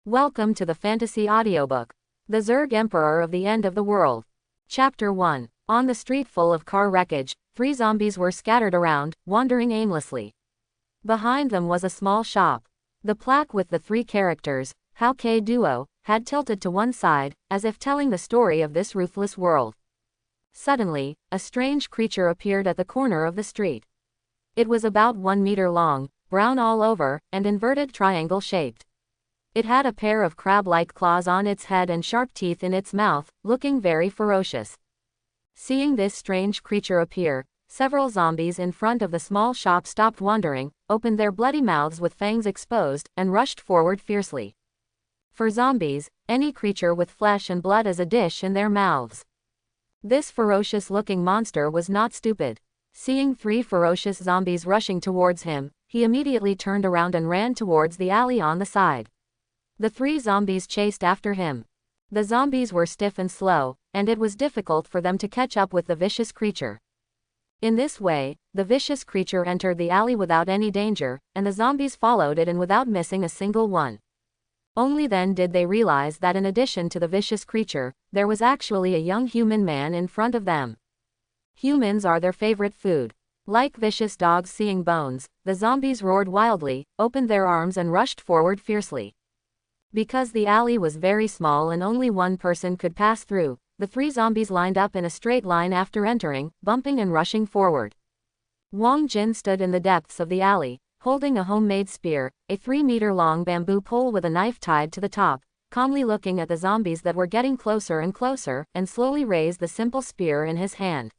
Welcome to the fantasy audiobook. The Zerg Emperor of the End of the World. Chapter 1. On the street full of car wreckage, 3 zombies were scattered around, wandering aimlessly. Behind them was a small shop. The plaque with the 3 characters, How K Duo, had tilted to one side, as if telling the story of this ruthless world. Suddenly, a strange creature appeared at the corner of the street. It was about 1 meter long, brown all over, and inverted triangle-shaped. It had a pair of crab-like claws on its head and sharp teeth in its mouth, looking very ferocious. Seeing this strange creature appear, several zombies in front of the small shop stopped wandering, opened their bloody mouths with fangs exposed, and rushed forward fiercely. For zombies, any creature with flesh and blood is a dish in their mouths. This ferocious-looking monster was not stupid. Seeing 3 ferocious zombies rushing towards him, he immediately turned around and ran towards the alley on the side. The 3 zombies chased after him. The zombies were stiff and slow, and it was difficult for them to catch up with the vicious creature. In this way, the vicious creature entered the alley without any danger, and the zombies followed it in without missing a single one. Only then did they realize that in addition to the vicious creature, there was actually a young human man in front of them. Humans are their favorite food. Like vicious dogs seeing bones, the zombies roared wildly, opened their arms and rushed forward fiercely. Because the alley was very small and only one person could pass through, the 3 zombies lined up in a straight line after entering, bumping and rushing forward. Wang Jin stood in the depths of the alley, holding a homemade spear, a 3-meter-long bamboo pole with a knife tied to the top, calmly looking at the zombies that were getting closer and closer, and slowly raised the simple spear in his hand.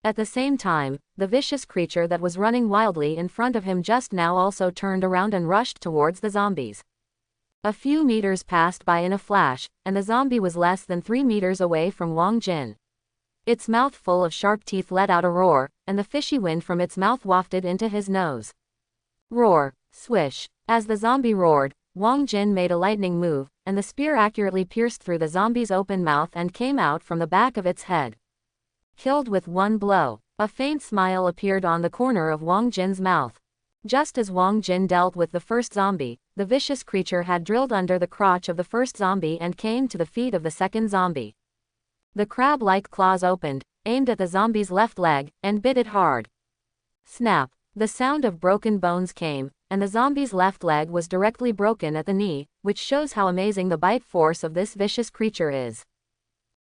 At the same time, the vicious creature that was running wildly in front of him just now also turned around and rushed towards the zombies. A few meters passed by in a flash, and the zombie was less than 3 meters away from Wang Jin. Its mouth full of sharp teeth let out a roar, and the fishy wind from its mouth wafted into his nose. Roar, swish. As the zombie roared, Wang Jin made a lightning move, and the spear accurately pierced through the zombie's open mouth and came out from the back of its head. Killed with one blow. A faint smile appeared on the corner of Wang Jin's mouth. Just as Wang Jin dealt with the first zombie, the vicious creature had drilled under the crotch of the first zombie and came to the feet of the second zombie. The crab-like claws opened, aimed at the zombie's left leg, and bit it hard. Snap! The sound of broken bones came, and the zombie's left leg was directly broken at the knee, which shows how amazing the bite force of this vicious creature is.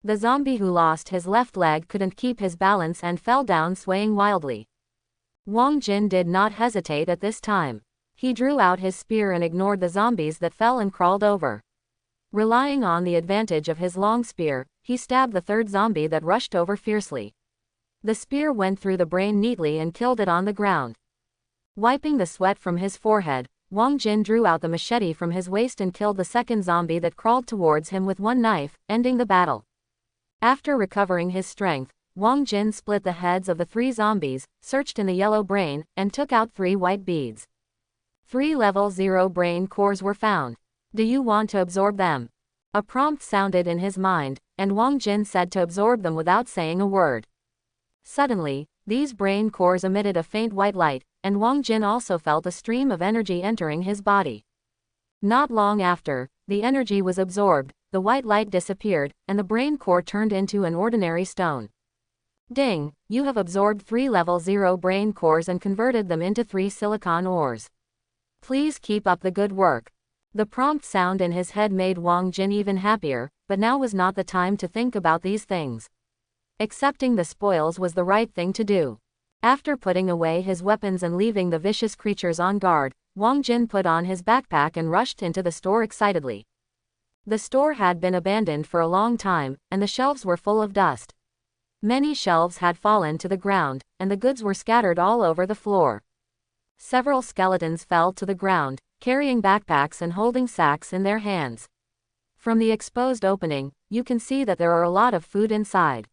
The zombie who lost his left leg couldn't keep his balance and fell down swaying wildly. Wang Jin did not hesitate at this time. He drew out his spear and ignored the zombies that fell and crawled over. Relying on the advantage of his long spear, he stabbed the third zombie that rushed over fiercely. The spear went through the brain neatly and killed it on the ground. Wiping the sweat from his forehead, Wang Jin drew out the machete from his waist and killed the second zombie that crawled towards him with one knife, ending the battle. After recovering his strength, Wang Jin split the heads of the 3 zombies, searched in the yellow brain, and took out 3 white beads. 3 level 0 brain cores were found. Do you want to absorb them? A prompt sounded in his mind, and Wang Jin said to absorb them without saying a word. Suddenly, these brain cores emitted a faint white light, and Wang Jin also felt a stream of energy entering his body. Not long after, the energy was absorbed, the white light disappeared, and the brain core turned into an ordinary stone. Ding! You have absorbed 3 level 0 brain cores and converted them into 3 silicon ores. Please keep up the good work. The prompt sound in his head made Wang Jin even happier, but now was not the time to think about these things. Accepting the spoils was the right thing to do. After putting away his weapons and leaving the vicious creatures on guard, Wang Jin put on his backpack and rushed into the store excitedly. The store had been abandoned for a long time, and the shelves were full of dust. Many shelves had fallen to the ground, and the goods were scattered all over the floor. Several skeletons fell to the ground, carrying backpacks and holding sacks in their hands. From the exposed opening, you can see that there are a lot of food inside.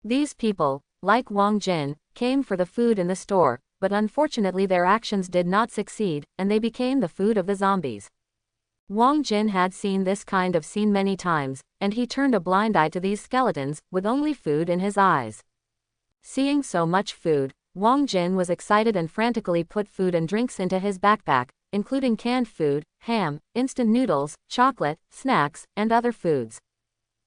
These people, like Wang Jin, came for the food in the store, but unfortunately their actions did not succeed, and they became the food of the zombies. Wang Jin had seen this kind of scene many times, and he turned a blind eye to these skeletons, with only food in his eyes. Seeing so much food, Wang Jin was excited and frantically put food and drinks into his backpack, including canned food, ham, instant noodles, chocolate, snacks, and other foods.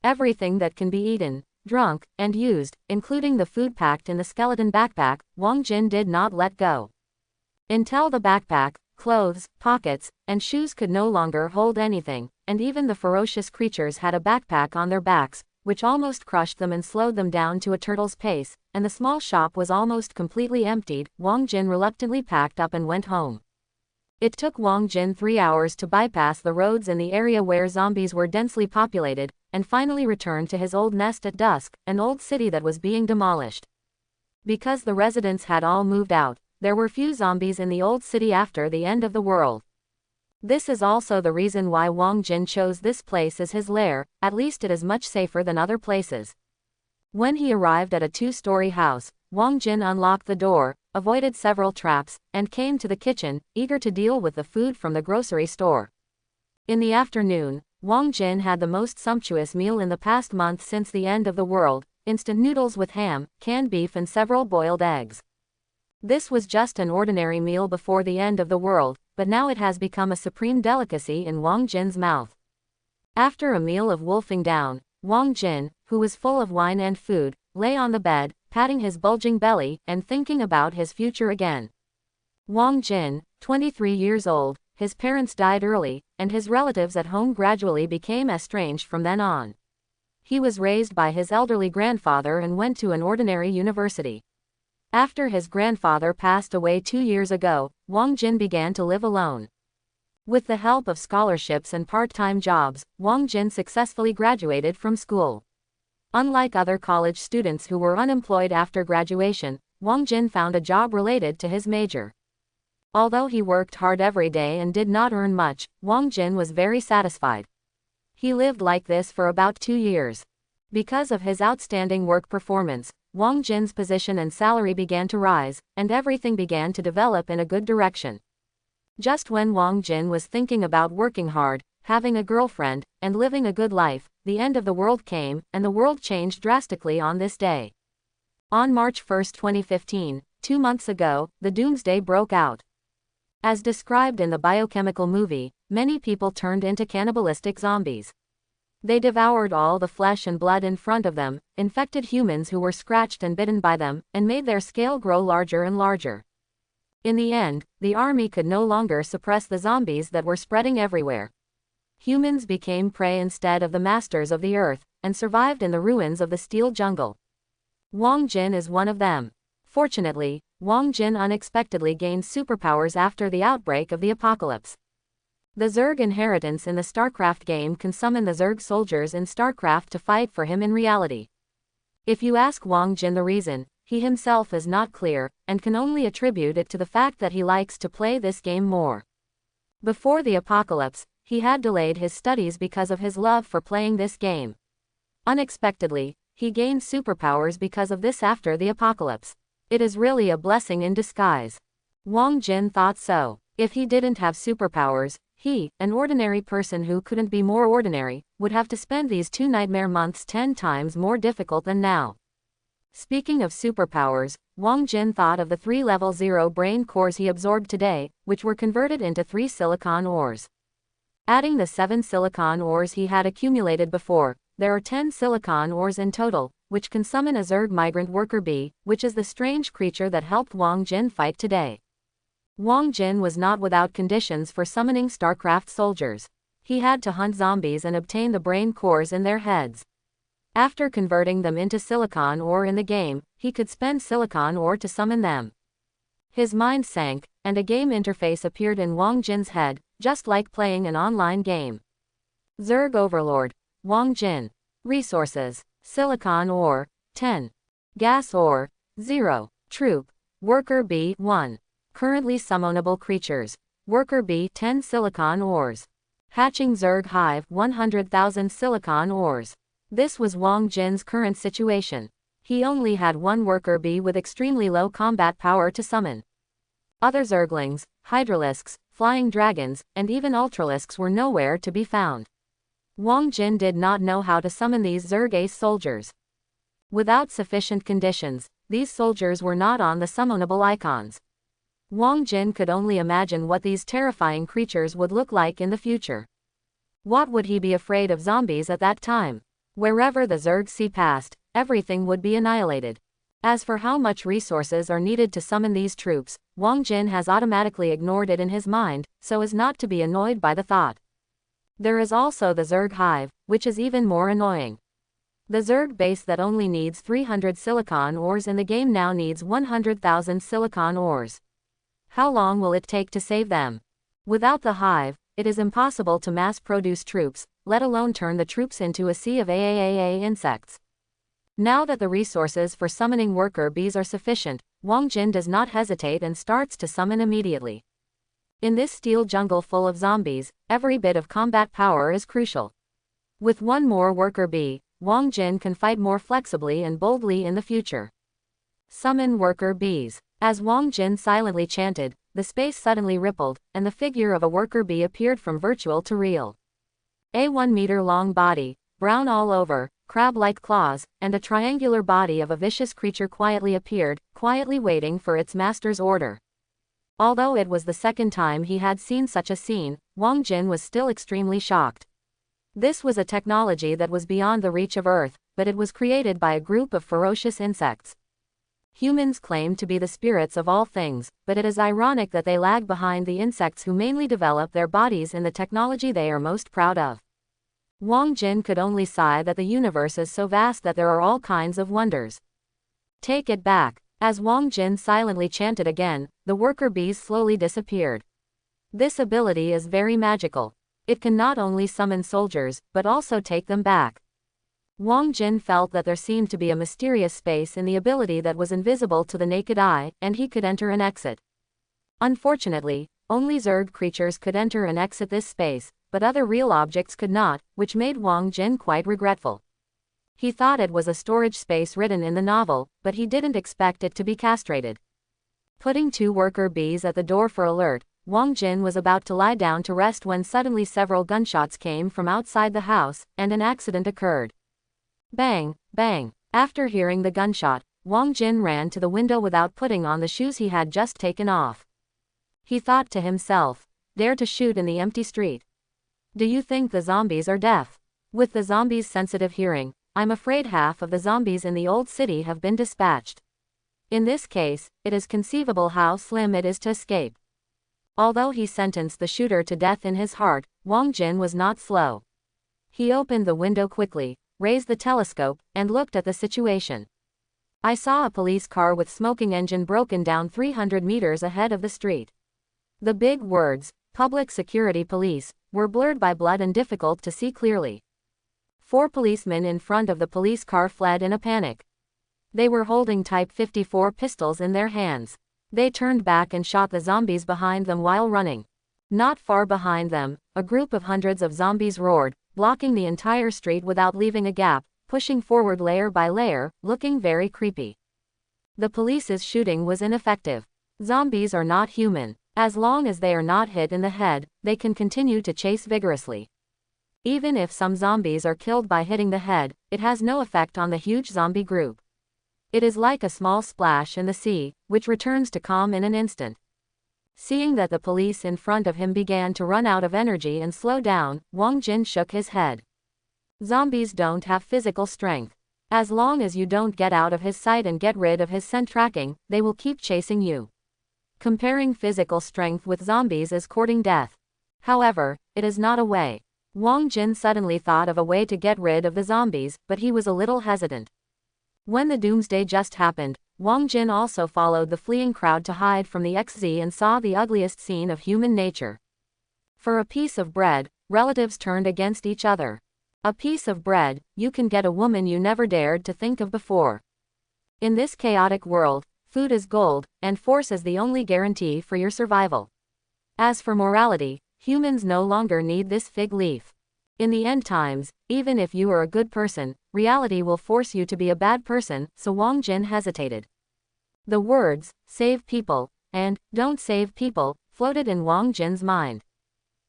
Everything that can be eaten, drunk, and used, including the food packed in the skeleton backpack, Wang Jin did not let go. Until the backpack, clothes, pockets, and shoes could no longer hold anything, and even the ferocious creatures had a backpack on their backs, which almost crushed them and slowed them down to a turtle's pace, and the small shop was almost completely emptied. Wang Jin reluctantly packed up and went home. It took Wang Jin 3 hours to bypass the roads in the area where zombies were densely populated, and finally returned to his old nest at dusk, an old city that was being demolished. Because the residents had all moved out, there were few zombies in the old city after the end of the world. This is also the reason why Wang Jin chose this place as his lair, at least it is much safer than other places. When he arrived at a 2-story house, Wang Jin unlocked the door, avoided several traps, and came to the kitchen, eager to deal with the food from the grocery store. In the afternoon, Wang Jin had the most sumptuous meal in the past month since the end of the world, instant noodles with ham, canned beef and several boiled eggs. This was just an ordinary meal before the end of the world, but now it has become a supreme delicacy in Wang Jin's mouth. After a meal of wolfing down, Wang Jin, who was full of wine and food, lay on the bed, patting his bulging belly, and thinking about his future again. Wang Jin, 23 years old, his parents died early, and his relatives at home gradually became estranged from then on. He was raised by his elderly grandfather and went to an ordinary university. After his grandfather passed away 2 years ago, Wang Jin began to live alone. With the help of scholarships and part-time jobs, Wang Jin successfully graduated from school. Unlike other college students who were unemployed after graduation, Wang Jin found a job related to his major. Although he worked hard every day and did not earn much, Wang Jin was very satisfied. He lived like this for about 2 years. Because of his outstanding work performance, Wang Jin's position and salary began to rise, and everything began to develop in a good direction. Just when Wang Jin was thinking about working hard, having a girlfriend, and living a good life, the end of the world came, and the world changed drastically on this day. On March 1, 2015, 2 months ago, the doomsday broke out. As described in the biochemical movie, many people turned into cannibalistic zombies. They devoured all the flesh and blood in front of them, infected humans who were scratched and bitten by them, and made their scale grow larger and larger. In the end, the army could no longer suppress the zombies that were spreading everywhere. Humans became prey instead of the masters of the earth, and survived in the ruins of the steel jungle. Wang Jin is one of them. Fortunately, Wang Jin unexpectedly gained superpowers after the outbreak of the apocalypse. The Zerg inheritance in the StarCraft game can summon the Zerg soldiers in StarCraft to fight for him in reality. If you ask Wang Jin the reason, he himself is not clear, and can only attribute it to the fact that he likes to play this game more. Before the apocalypse, he had delayed his studies because of his love for playing this game. Unexpectedly, he gained superpowers because of this after the apocalypse. It is really a blessing in disguise. Wang Jin thought so. If he didn't have superpowers, he, an ordinary person who couldn't be more ordinary, would have to spend these 2 nightmare months 10 times more difficult than now. Speaking of superpowers, Wang Jin thought of the 3 level 0 brain cores he absorbed today, which were converted into 3 silicon ores. Adding the 7 silicon ores he had accumulated before, there are 10 silicon ores in total, which can summon a Zerg migrant worker bee, which is the strange creature that helped Wang Jin fight today. Wang Jin was not without conditions for summoning StarCraft soldiers. He had to hunt zombies and obtain the brain cores in their heads. After converting them into silicon ore in the game, he could spend silicon ore to summon them. His mind sank, and a game interface appeared in Wang Jin's head, just like playing an online game. Zerg Overlord, Wang Jin. Resources, silicon ore, 10. Gas ore, 0. Troop, worker bee, 1. Currently summonable creatures, worker bee, 10 silicon ores. Hatching Zerg hive, 100,000 silicon ores. This was Wang Jin's current situation. He only had 1 worker bee with extremely low combat power to summon. Other Zerglings, Hydralisks, Flying Dragons, and even Ultralisks were nowhere to be found. Wang Jin did not know how to summon these Zerg ace soldiers. Without sufficient conditions, these soldiers were not on the summonable icons. Wang Jin could only imagine what these terrifying creatures would look like in the future. What would he be afraid of zombies at that time? Wherever the Zerg sea passed, everything would be annihilated. As for how much resources are needed to summon these troops, Wang Jin has automatically ignored it in his mind, so as not to be annoyed by the thought. There is also the Zerg hive, which is even more annoying. The Zerg base that only needs 300 silicon ores in the game now needs 100,000 silicon ores. How long will it take to save them? Without the hive, it is impossible to mass-produce troops, let alone turn the troops into a sea of AAAA insects. Now that the resources for summoning worker bees are sufficient, Wang Jin does not hesitate and starts to summon immediately. In this steel jungle full of zombies, every bit of combat power is crucial. With one more worker bee, Wang Jin can fight more flexibly and boldly in the future. Summon worker bees. As Wang Jin silently chanted, the space suddenly rippled, and the figure of a worker bee appeared from virtual to real. A 1-meter-long body, brown all over, crab-like claws, and a triangular body of a vicious creature quietly appeared, quietly waiting for its master's order. Although it was the second time he had seen such a scene, Wang Jin was still extremely shocked. This was a technology that was beyond the reach of Earth, but it was created by a group of ferocious insects. Humans claim to be the spirits of all things, but it is ironic that they lag behind the insects who mainly develop their bodies in the technology they are most proud of. Wang Jin could only sigh that the universe is so vast that there are all kinds of wonders. Take it back. As Wang Jin silently chanted again, the worker bees slowly disappeared. This ability is very magical. It can not only summon soldiers, but also take them back. Wang Jin felt that there seemed to be a mysterious space in the ability that was invisible to the naked eye, and he could enter and exit. Unfortunately, only Zerg creatures could enter and exit this space, but other real objects could not, which made Wang Jin quite regretful. He thought it was a storage space written in the novel, but he didn't expect it to be castrated. Putting 2 worker bees at the door for alert, Wang Jin was about to lie down to rest when suddenly several gunshots came from outside the house, and an accident occurred. Bang, bang. After hearing the gunshot, Wang Jin ran to the window without putting on the shoes he had just taken off. He thought to himself, dare to shoot in the empty street. Do you think the zombies are deaf? With the zombies' sensitive hearing, I'm afraid half of the zombies in the old city have been dispatched. In this case, it is conceivable how slim it is to escape. Although he sentenced the shooter to death in his heart, Wang Jin was not slow. He opened the window quickly, raised the telescope, and looked at the situation. I saw a police car with smoking engine broken down 300 meters ahead of the street. The big words, Public Security Police, were blurred by blood and difficult to see clearly. 4 policemen in front of the police car fled in a panic. They were holding Type 54 pistols in their hands. They turned back and shot the zombies behind them while running. Not far behind them, a group of hundreds of zombies roared, blocking the entire street without leaving a gap, pushing forward layer by layer, looking very creepy. The police's shooting was ineffective. Zombies are not human. As long as they are not hit in the head, they can continue to chase vigorously. Even if some zombies are killed by hitting the head, it has no effect on the huge zombie group. It is like a small splash in the sea, which returns to calm in an instant. Seeing that the police in front of him began to run out of energy and slow down, Wang Jin shook his head. Zombies don't have physical strength. As long as you don't get out of his sight and get rid of his scent tracking, they will keep chasing you. Comparing physical strength with zombies is courting death. However, it is not a way. Wang Jin suddenly thought of a way to get rid of the zombies, but he was a little hesitant. When the doomsday just happened, Wang Jin also followed the fleeing crowd to hide from the XZ and saw the ugliest scene of human nature. For a piece of bread, relatives turned against each other. A piece of bread, you can get a woman you never dared to think of before. In this chaotic world, food is gold, and force is the only guarantee for your survival. As for morality, humans no longer need this fig leaf. In the end times, even if you are a good person, reality will force you to be a bad person, so Wang Jin hesitated. The words, save people, and, don't save people, floated in Wang Jin's mind.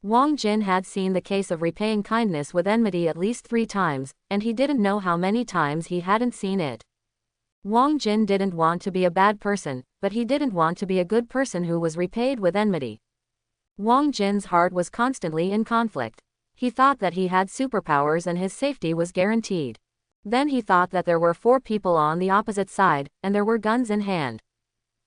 Wang Jin had seen the case of repaying kindness with enmity at least 3 times, and he didn't know how many times he hadn't seen it. Wang Jin didn't want to be a bad person, but he didn't want to be a good person who was repaid with enmity. Wang Jin's heart was constantly in conflict. He thought that he had superpowers and his safety was guaranteed. Then he thought that there were 4 people on the opposite side, and there were guns in hand.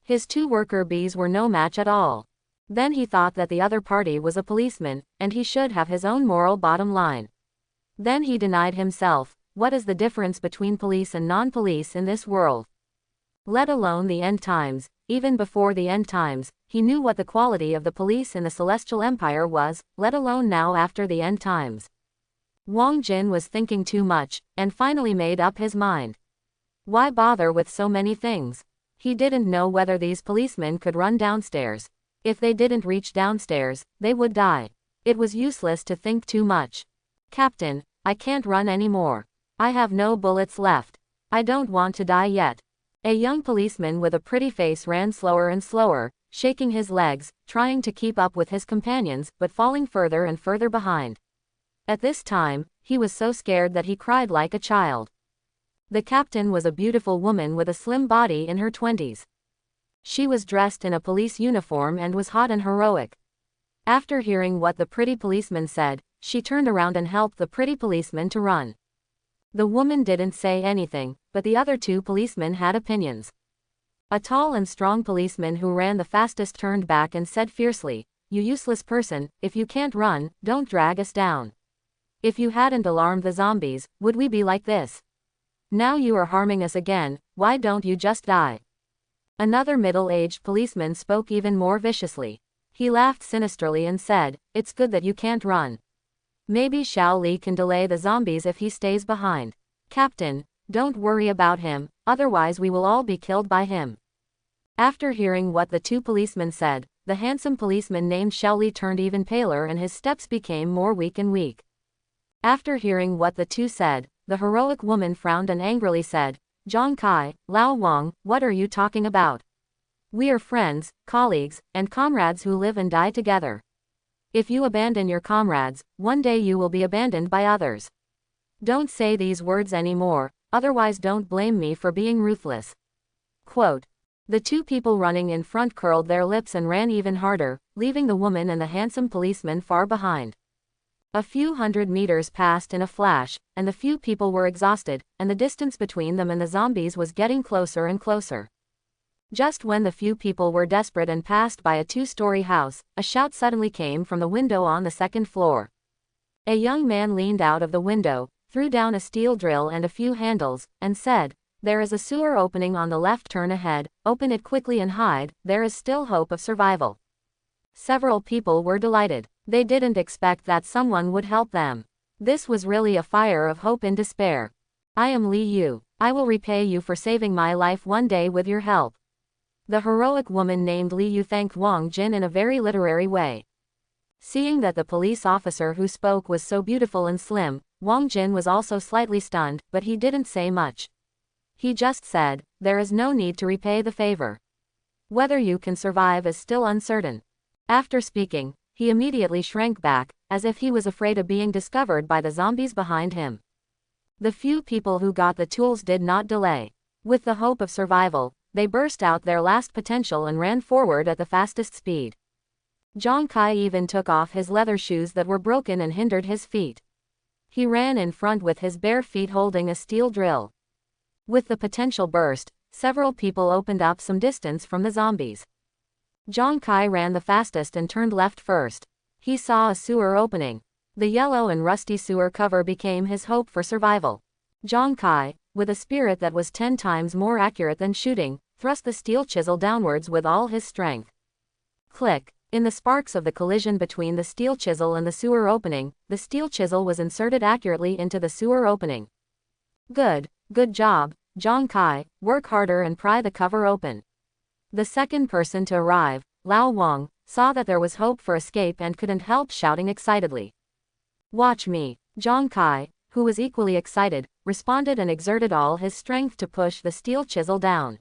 His 2 worker bees were no match at all. Then he thought that the other party was a policeman, and he should have his own moral bottom line. Then he denied himself, what is the difference between police and non-police in this world? Let alone the end times, even before the end times, he knew what the quality of the police in the Celestial Empire was, let alone now after the end times. Wang Jin was thinking too much, and finally made up his mind. Why bother with so many things? He didn't know whether these policemen could run downstairs. If they didn't reach downstairs, they would die. It was useless to think too much. Captain, I can't run anymore. I have no bullets left. I don't want to die yet. A young policeman with a pretty face ran slower and slower, shaking his legs, trying to keep up with his companions, but falling further and further behind. At this time, he was so scared that he cried like a child. The captain was a beautiful woman with a slim body in her 20s. She was dressed in a police uniform and was hot and heroic. After hearing what the pretty policeman said, she turned around and helped the pretty policeman to run. The woman didn't say anything, but the other 2 policemen had opinions. A tall and strong policeman who ran the fastest turned back and said fiercely, "You useless person, if you can't run, don't drag us down. If you hadn't alarmed the zombies, would we be like this? Now you are harming us again, why don't you just die?" Another middle-aged policeman spoke even more viciously. He laughed sinisterly and said, "It's good that you can't run. Maybe Xiao Li can delay the zombies if he stays behind. Captain, don't worry about him, otherwise we will all be killed by him." After hearing what the 2 policemen said, the handsome policeman named Xiao Li turned even paler and his steps became more weak and weak. After hearing what the 2 said, the heroic woman frowned and angrily said, "Zhang Kai, Lao Wang, what are you talking about? We are friends, colleagues, and comrades who live and die together. If you abandon your comrades, one day you will be abandoned by others. Don't say these words anymore, otherwise don't blame me for being ruthless." Quote. The 2 people running in front curled their lips and ran even harder, leaving the woman and the handsome policeman far behind. A few hundred meters passed in a flash, and the few people were exhausted, and the distance between them and the zombies was getting closer and closer. Just when the few people were desperate and passed by a 2-story house, a shout suddenly came from the window on the 2nd floor. A young man leaned out of the window, threw down a steel drill and a few handles, and said, "There is a sewer opening on the left, turn ahead, open it quickly and hide, there is still hope of survival." Several people were delighted. They didn't expect that someone would help them. This was really a fire of hope in despair. "I am Li Yu. I will repay you for saving my life one day with your help." The heroic woman named Li Yu thanked Wang Jin in a very literary way. Seeing that the police officer who spoke was so beautiful and slim, Wang Jin was also slightly stunned, but he didn't say much. He just said, "There is no need to repay the favor. Whether you can survive is still uncertain." After speaking, he immediately shrank back, as if he was afraid of being discovered by the zombies behind him. The few people who got the tools did not delay. With the hope of survival, they burst out their last potential and ran forward at the fastest speed. Zhang Kai even took off his leather shoes that were broken and hindered his feet. He ran in front with his bare feet holding a steel drill. With the potential burst, several people opened up some distance from the zombies. Zhang Kai ran the fastest and turned left first. He saw a sewer opening. The yellow and rusty sewer cover became his hope for survival. Zhang Kai, with a spirit that was 10 times more accurate than shooting, thrust the steel chisel downwards with all his strength. Click! In the sparks of the collision between the steel chisel and the sewer opening, the steel chisel was inserted accurately into the sewer opening. Good job, Zhang Kai, work harder and pry the cover open. The second person to arrive, Lao Wang, saw that there was hope for escape and couldn't help shouting excitedly. "Watch me!" Zhang Kai, who was equally excited, responded and exerted all his strength to push the steel chisel down.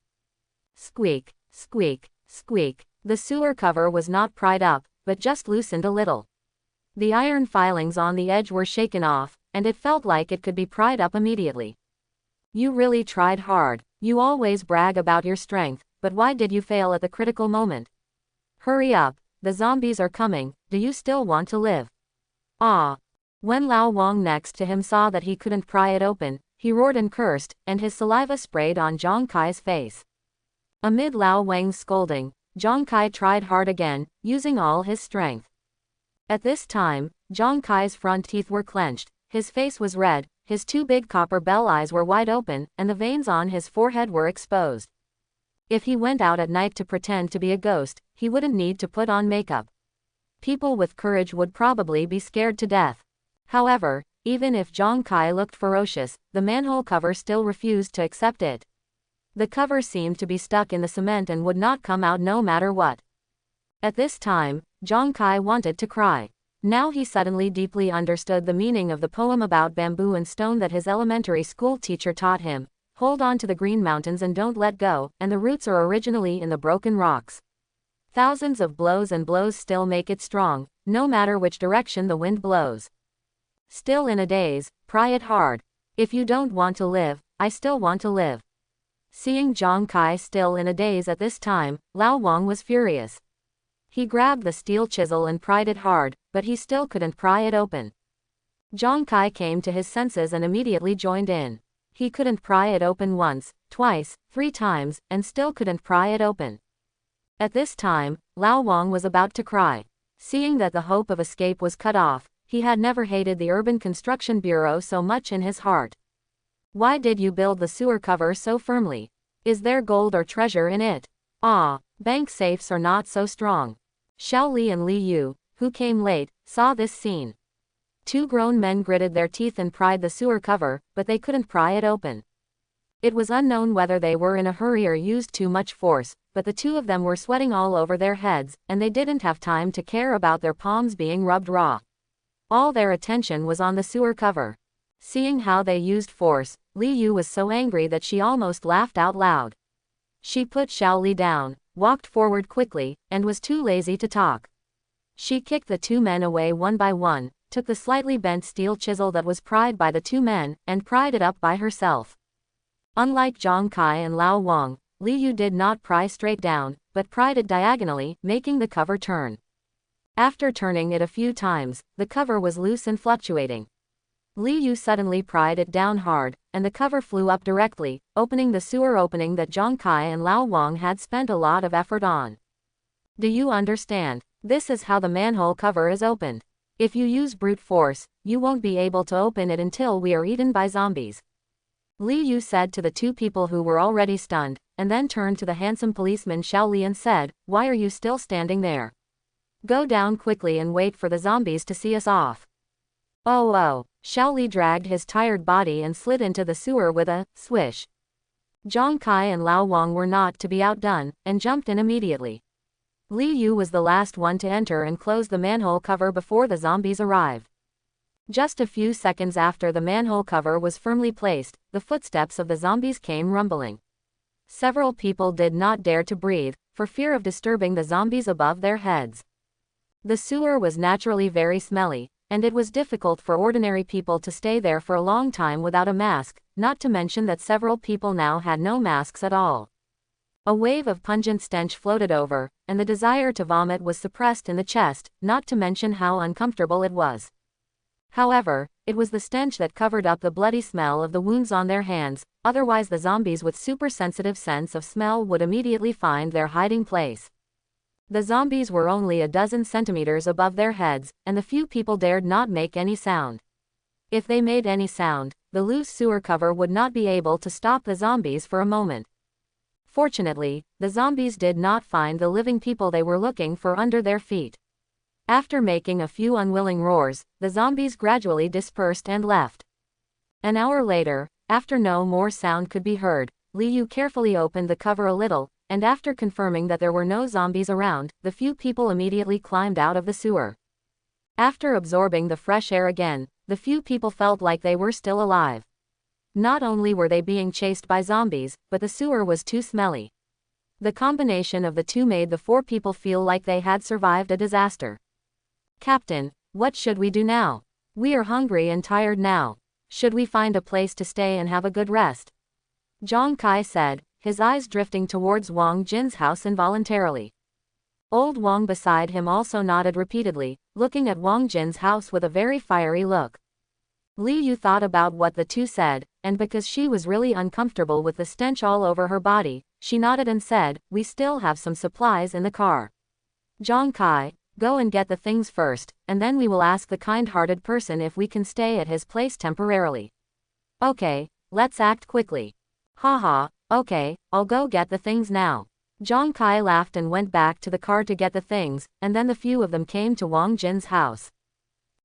Squeak, squeak, squeak. The sewer cover was not pried up, but just loosened a little. The iron filings on the edge were shaken off, and it felt like it could be pried up immediately. "You really tried hard. You always brag about your strength, but why did you fail at the critical moment? Hurry up, the zombies are coming, do you still want to live? Ah! When Lao Wang next to him saw that he couldn't pry it open, he roared and cursed, and his saliva sprayed on Zhang Kai's face. Amid Lao Wang's scolding, Zhang Kai tried hard again, using all his strength. At this time, Zhang Kai's front teeth were clenched, his face was red, his two big copper bell eyes were wide open, and the veins on his forehead were exposed. If he went out at night to pretend to be a ghost, he wouldn't need to put on makeup. People with courage would probably be scared to death. However, even if Zhang Kai looked ferocious, the manhole cover still refused to accept it. The cover seemed to be stuck in the cement and would not come out no matter what. At this time, Zhang Kai wanted to cry. Now he suddenly deeply understood the meaning of the poem about bamboo and stone that his elementary school teacher taught him. Hold on to the green mountains and don't let go, and the roots are originally in the broken rocks. Thousands of blows and blows still make it strong, no matter which direction the wind blows. Still in a daze, pry it hard. If you don't want to live, I still want to live. Seeing Zhang Kai still in a daze at this time, Lao Wang was furious. He grabbed the steel chisel and pried it hard, but he still couldn't pry it open. Zhang Kai came to his senses and immediately joined in. He couldn't pry it open once, twice, 3 times, and still couldn't pry it open. At this time, Lao Wang was about to cry. Seeing that the hope of escape was cut off, he had never hated the Urban Construction Bureau so much in his heart. Why did you build the sewer cover so firmly? Is there gold or treasure in it? Ah, bank safes are not so strong. Xiao Li and Li Yu, who came late, saw this scene. 2 grown men gritted their teeth and pried the sewer cover, but they couldn't pry it open. It was unknown whether they were in a hurry or used too much force, but the 2 of them were sweating all over their heads, and they didn't have time to care about their palms being rubbed raw. All their attention was on the sewer cover. Seeing how they used force, Li Yu was so angry that she almost laughed out loud. She put Xiao Li down, walked forward quickly, and was too lazy to talk. She kicked the 2 men away one by one, took the slightly bent steel chisel that was pried by the 2 men, and pried it up by herself. Unlike Zhang Kai and Lao Wang, Li Yu did not pry straight down, but pried it diagonally, making the cover turn. After turning it a few times, the cover was loose and fluctuating. Li Yu suddenly pried it down hard, and the cover flew up directly, opening the sewer opening that Zhang Kai and Lao Wang had spent a lot of effort on. Do you understand? This is how the manhole cover is opened. If you use brute force, you won't be able to open it until we are eaten by zombies. Li Yu said to the 2 people who were already stunned, and then turned to the handsome policeman Xiao Li and said, "Why are you still standing there? Go down quickly and wait for the zombies to see us off." Oh, Xiao Li dragged his tired body and slid into the sewer with a swish. Zhang Kai and Lao Wang were not to be outdone, and jumped in immediately. Li Yu was the last one to enter and close the manhole cover before the zombies arrived. Just a few seconds after the manhole cover was firmly placed, the footsteps of the zombies came rumbling. Several people did not dare to breathe, for fear of disturbing the zombies above their heads. The sewer was naturally very smelly, and it was difficult for ordinary people to stay there for a long time without a mask, not to mention that several people now had no masks at all. A wave of pungent stench floated over, and the desire to vomit was suppressed in the chest, not to mention how uncomfortable it was. However, it was the stench that covered up the bloody smell of the wounds on their hands, otherwise the zombies with super-sensitive sense of smell would immediately find their hiding place. The zombies were only a dozen centimeters above their heads, and the few people dared not make any sound. If they made any sound, the loose sewer cover would not be able to stop the zombies for a moment. Fortunately, the zombies did not find the living people they were looking for under their feet. After making a few unwilling roars, the zombies gradually dispersed and left. An hour later, after no more sound could be heard, Li Yu carefully opened the cover a little, and after confirming that there were no zombies around, the few people immediately climbed out of the sewer. After absorbing the fresh air again, the few people felt like they were still alive. Not only were they being chased by zombies, but the sewer was too smelly. The combination of the two made the 4 people feel like they had survived a disaster. "Captain, what should we do now? We are hungry and tired now. Should we find a place to stay and have a good rest?" Zhang Kai said, his eyes drifting towards Wang Jin's house involuntarily. Old Wang beside him also nodded repeatedly, looking at Wang Jin's house with a very fiery look. Li Yu thought about what the two said, and because she was really uncomfortable with the stench all over her body, she nodded and said, "We still have some supplies in the car. Zhang Kai, go and get the things first, and then we will ask the kind-hearted person if we can stay at his place temporarily." "Okay, let's act quickly." "Haha, okay, I'll go get the things now." Zhang Kai laughed and went back to the car to get the things, and then the few of them came to Wang Jin's house.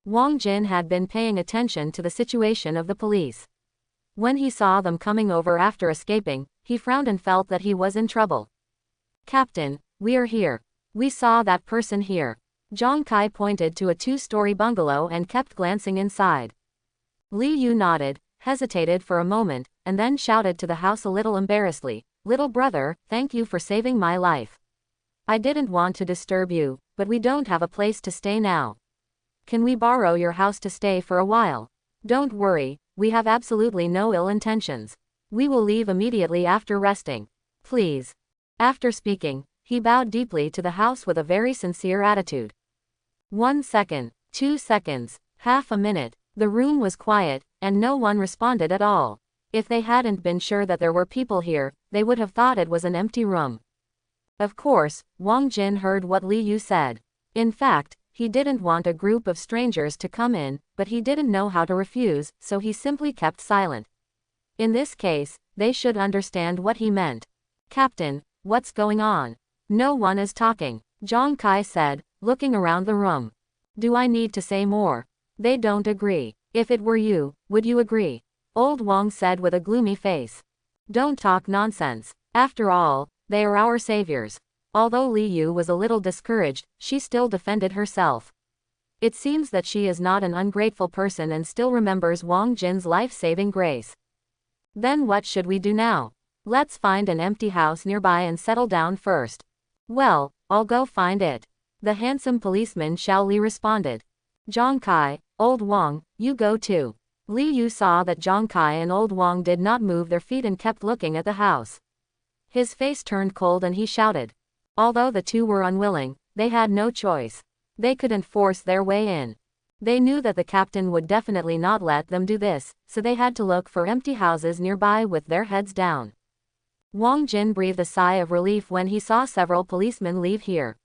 Wang Jin had been paying attention to the situation of the police. When he saw them coming over after escaping, he frowned and felt that he was in trouble. "Captain, we are here. We saw that person here." Zhang Kai pointed to a two-story bungalow and kept glancing inside. Li Yu nodded, hesitated for a moment, and then shouted to the house a little embarrassedly, "Little brother, thank you for saving my life. I didn't want to disturb you, but we don't have a place to stay now. Can we borrow your house to stay for a while? Don't worry, we have absolutely no ill intentions. We will leave immediately after resting. Please." After speaking, he bowed deeply to the house with a very sincere attitude. 1 second, 2 seconds, half a minute. The room was quiet, and no one responded at all. If they hadn't been sure that there were people here, they would have thought it was an empty room. Of course, Wang Jin heard what Li Yu said. In fact, he didn't want a group of strangers to come in, but he didn't know how to refuse, so he simply kept silent. In this case, they should understand what he meant. "Captain, what's going on? No one is talking," Zhang Kai said, looking around the room. "Do I need to say more? They don't agree. If it were you, would you agree?" Old Wang said with a gloomy face. "Don't talk nonsense. After all, they are our saviors." Although Li Yu was a little discouraged, she still defended herself. It seems that she is not an ungrateful person and still remembers Wang Jin's life-saving grace. "Then what should we do now? Let's find an empty house nearby and settle down first." "Well, I'll go find it." The handsome policeman Xiao Li responded. "Zhang Kai, Old Wang, you go too." Li Yu saw that Zhang Kai and Old Wang did not move their feet and kept looking at the house. His face turned cold and he shouted. Although the two were unwilling, they had no choice. They couldn't force their way in. They knew that the captain would definitely not let them do this, so they had to look for empty houses nearby with their heads down. Wang Jin breathed a sigh of relief when he saw several policemen leave here.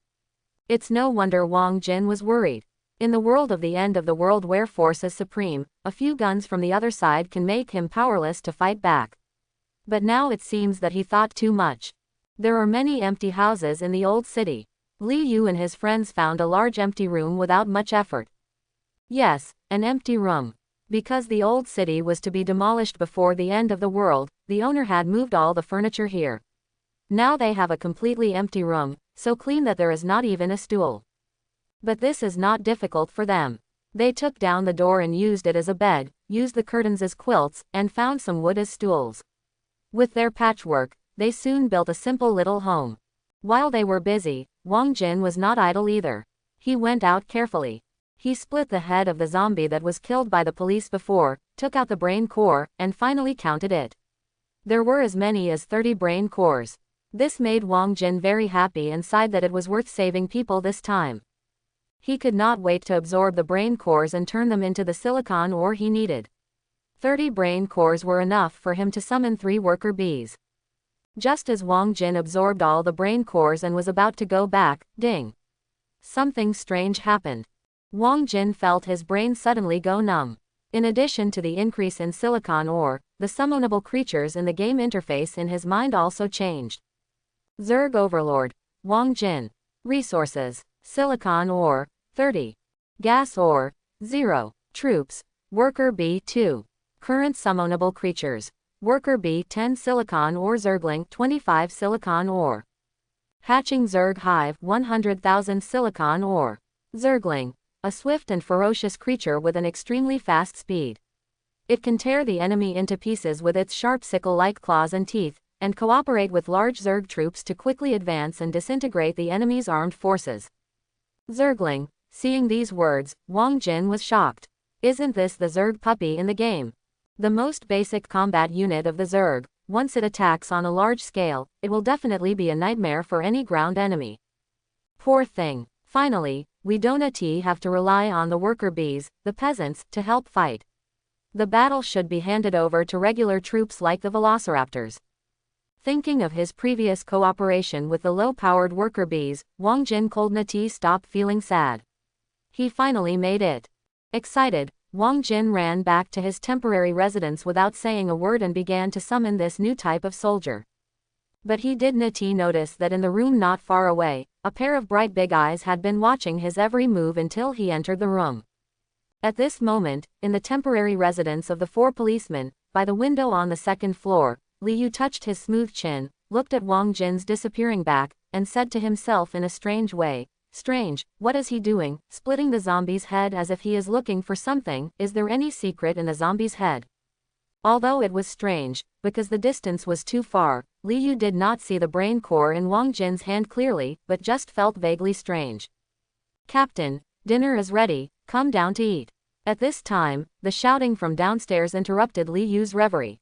It's no wonder Wang Jin was worried. In the world of the end of the world where force is supreme, a few guns from the other side can make him powerless to fight back. But now it seems that he thought too much. There are many empty houses in the old city. Li Yu and his friends found a large empty room without much effort. Yes, an empty room. Because the old city was to be demolished before the end of the world, the owner had moved all the furniture here. Now they have a completely empty room, so clean that there is not even a stool. But this is not difficult for them. They took down the door and used it as a bed, used the curtains as quilts, and found some wood as stools. With their patchwork, they soon built a simple little home. While they were busy, Wang Jin was not idle either. He went out carefully. He split the head of the zombie that was killed by the police before, took out the brain core, and finally counted it. There were as many as 30 brain cores. This made Wang Jin very happy and sighed that it was worth saving people this time. He could not wait to absorb the brain cores and turn them into the silicon ore he needed. 30 brain cores were enough for him to summon 3 worker bees. Just as Wang Jin absorbed all the brain cores and was about to go back, ding! Something strange happened. Wang Jin felt his brain suddenly go numb. In addition to the increase in silicon ore, the summonable creatures in the game interface in his mind also changed. Zerg Overlord, Wang Jin. Resources, silicon ore, 30. Gas ore, 0. Troops, worker bee 2. Current summonable creatures. Worker bee 10 silicon ore, Zergling 25 silicon ore. Hatching Zerg hive 100,000 silicon ore. Zergling, a swift and ferocious creature with an extremely fast speed. It can tear the enemy into pieces with its sharp sickle-like claws and teeth, and cooperate with large Zerg troops to quickly advance and disintegrate the enemy's armed forces. Zergling. Seeing these words, Wang Jin was shocked. Isn't this the Zerg puppy in the game? The most basic combat unit of the Zerg, once it attacks on a large scale, it will definitely be a nightmare for any ground enemy. Poor thing. Finally, we don't have to rely on the worker bees, the peasants, to help fight. The battle should be handed over to regular troops like the velociraptors. Thinking of his previous cooperation with the low-powered worker bees, Wang Jin couldn't stop feeling sad. He finally made it. Excited, Wang Jin ran back to his temporary residence without saying a word and began to summon this new type of soldier. But he didn't notice that in the room not far away, a pair of bright big eyes had been watching his every move until he entered the room. At this moment, in the temporary residence of the 4 policemen, by the window on the 2nd floor, Liu touched his smooth chin, looked at Wang Jin's disappearing back, and said to himself in a strange way, "Strange, what is he doing, splitting the zombie's head as if he is looking for something? Is there any secret in a zombie's head?" Although it was strange, because the distance was too far, Liu did not see the brain core in Wang Jin's hand clearly, but just felt vaguely strange. "Captain, dinner is ready, come down to eat." At this time, the shouting from downstairs interrupted Liu's reverie.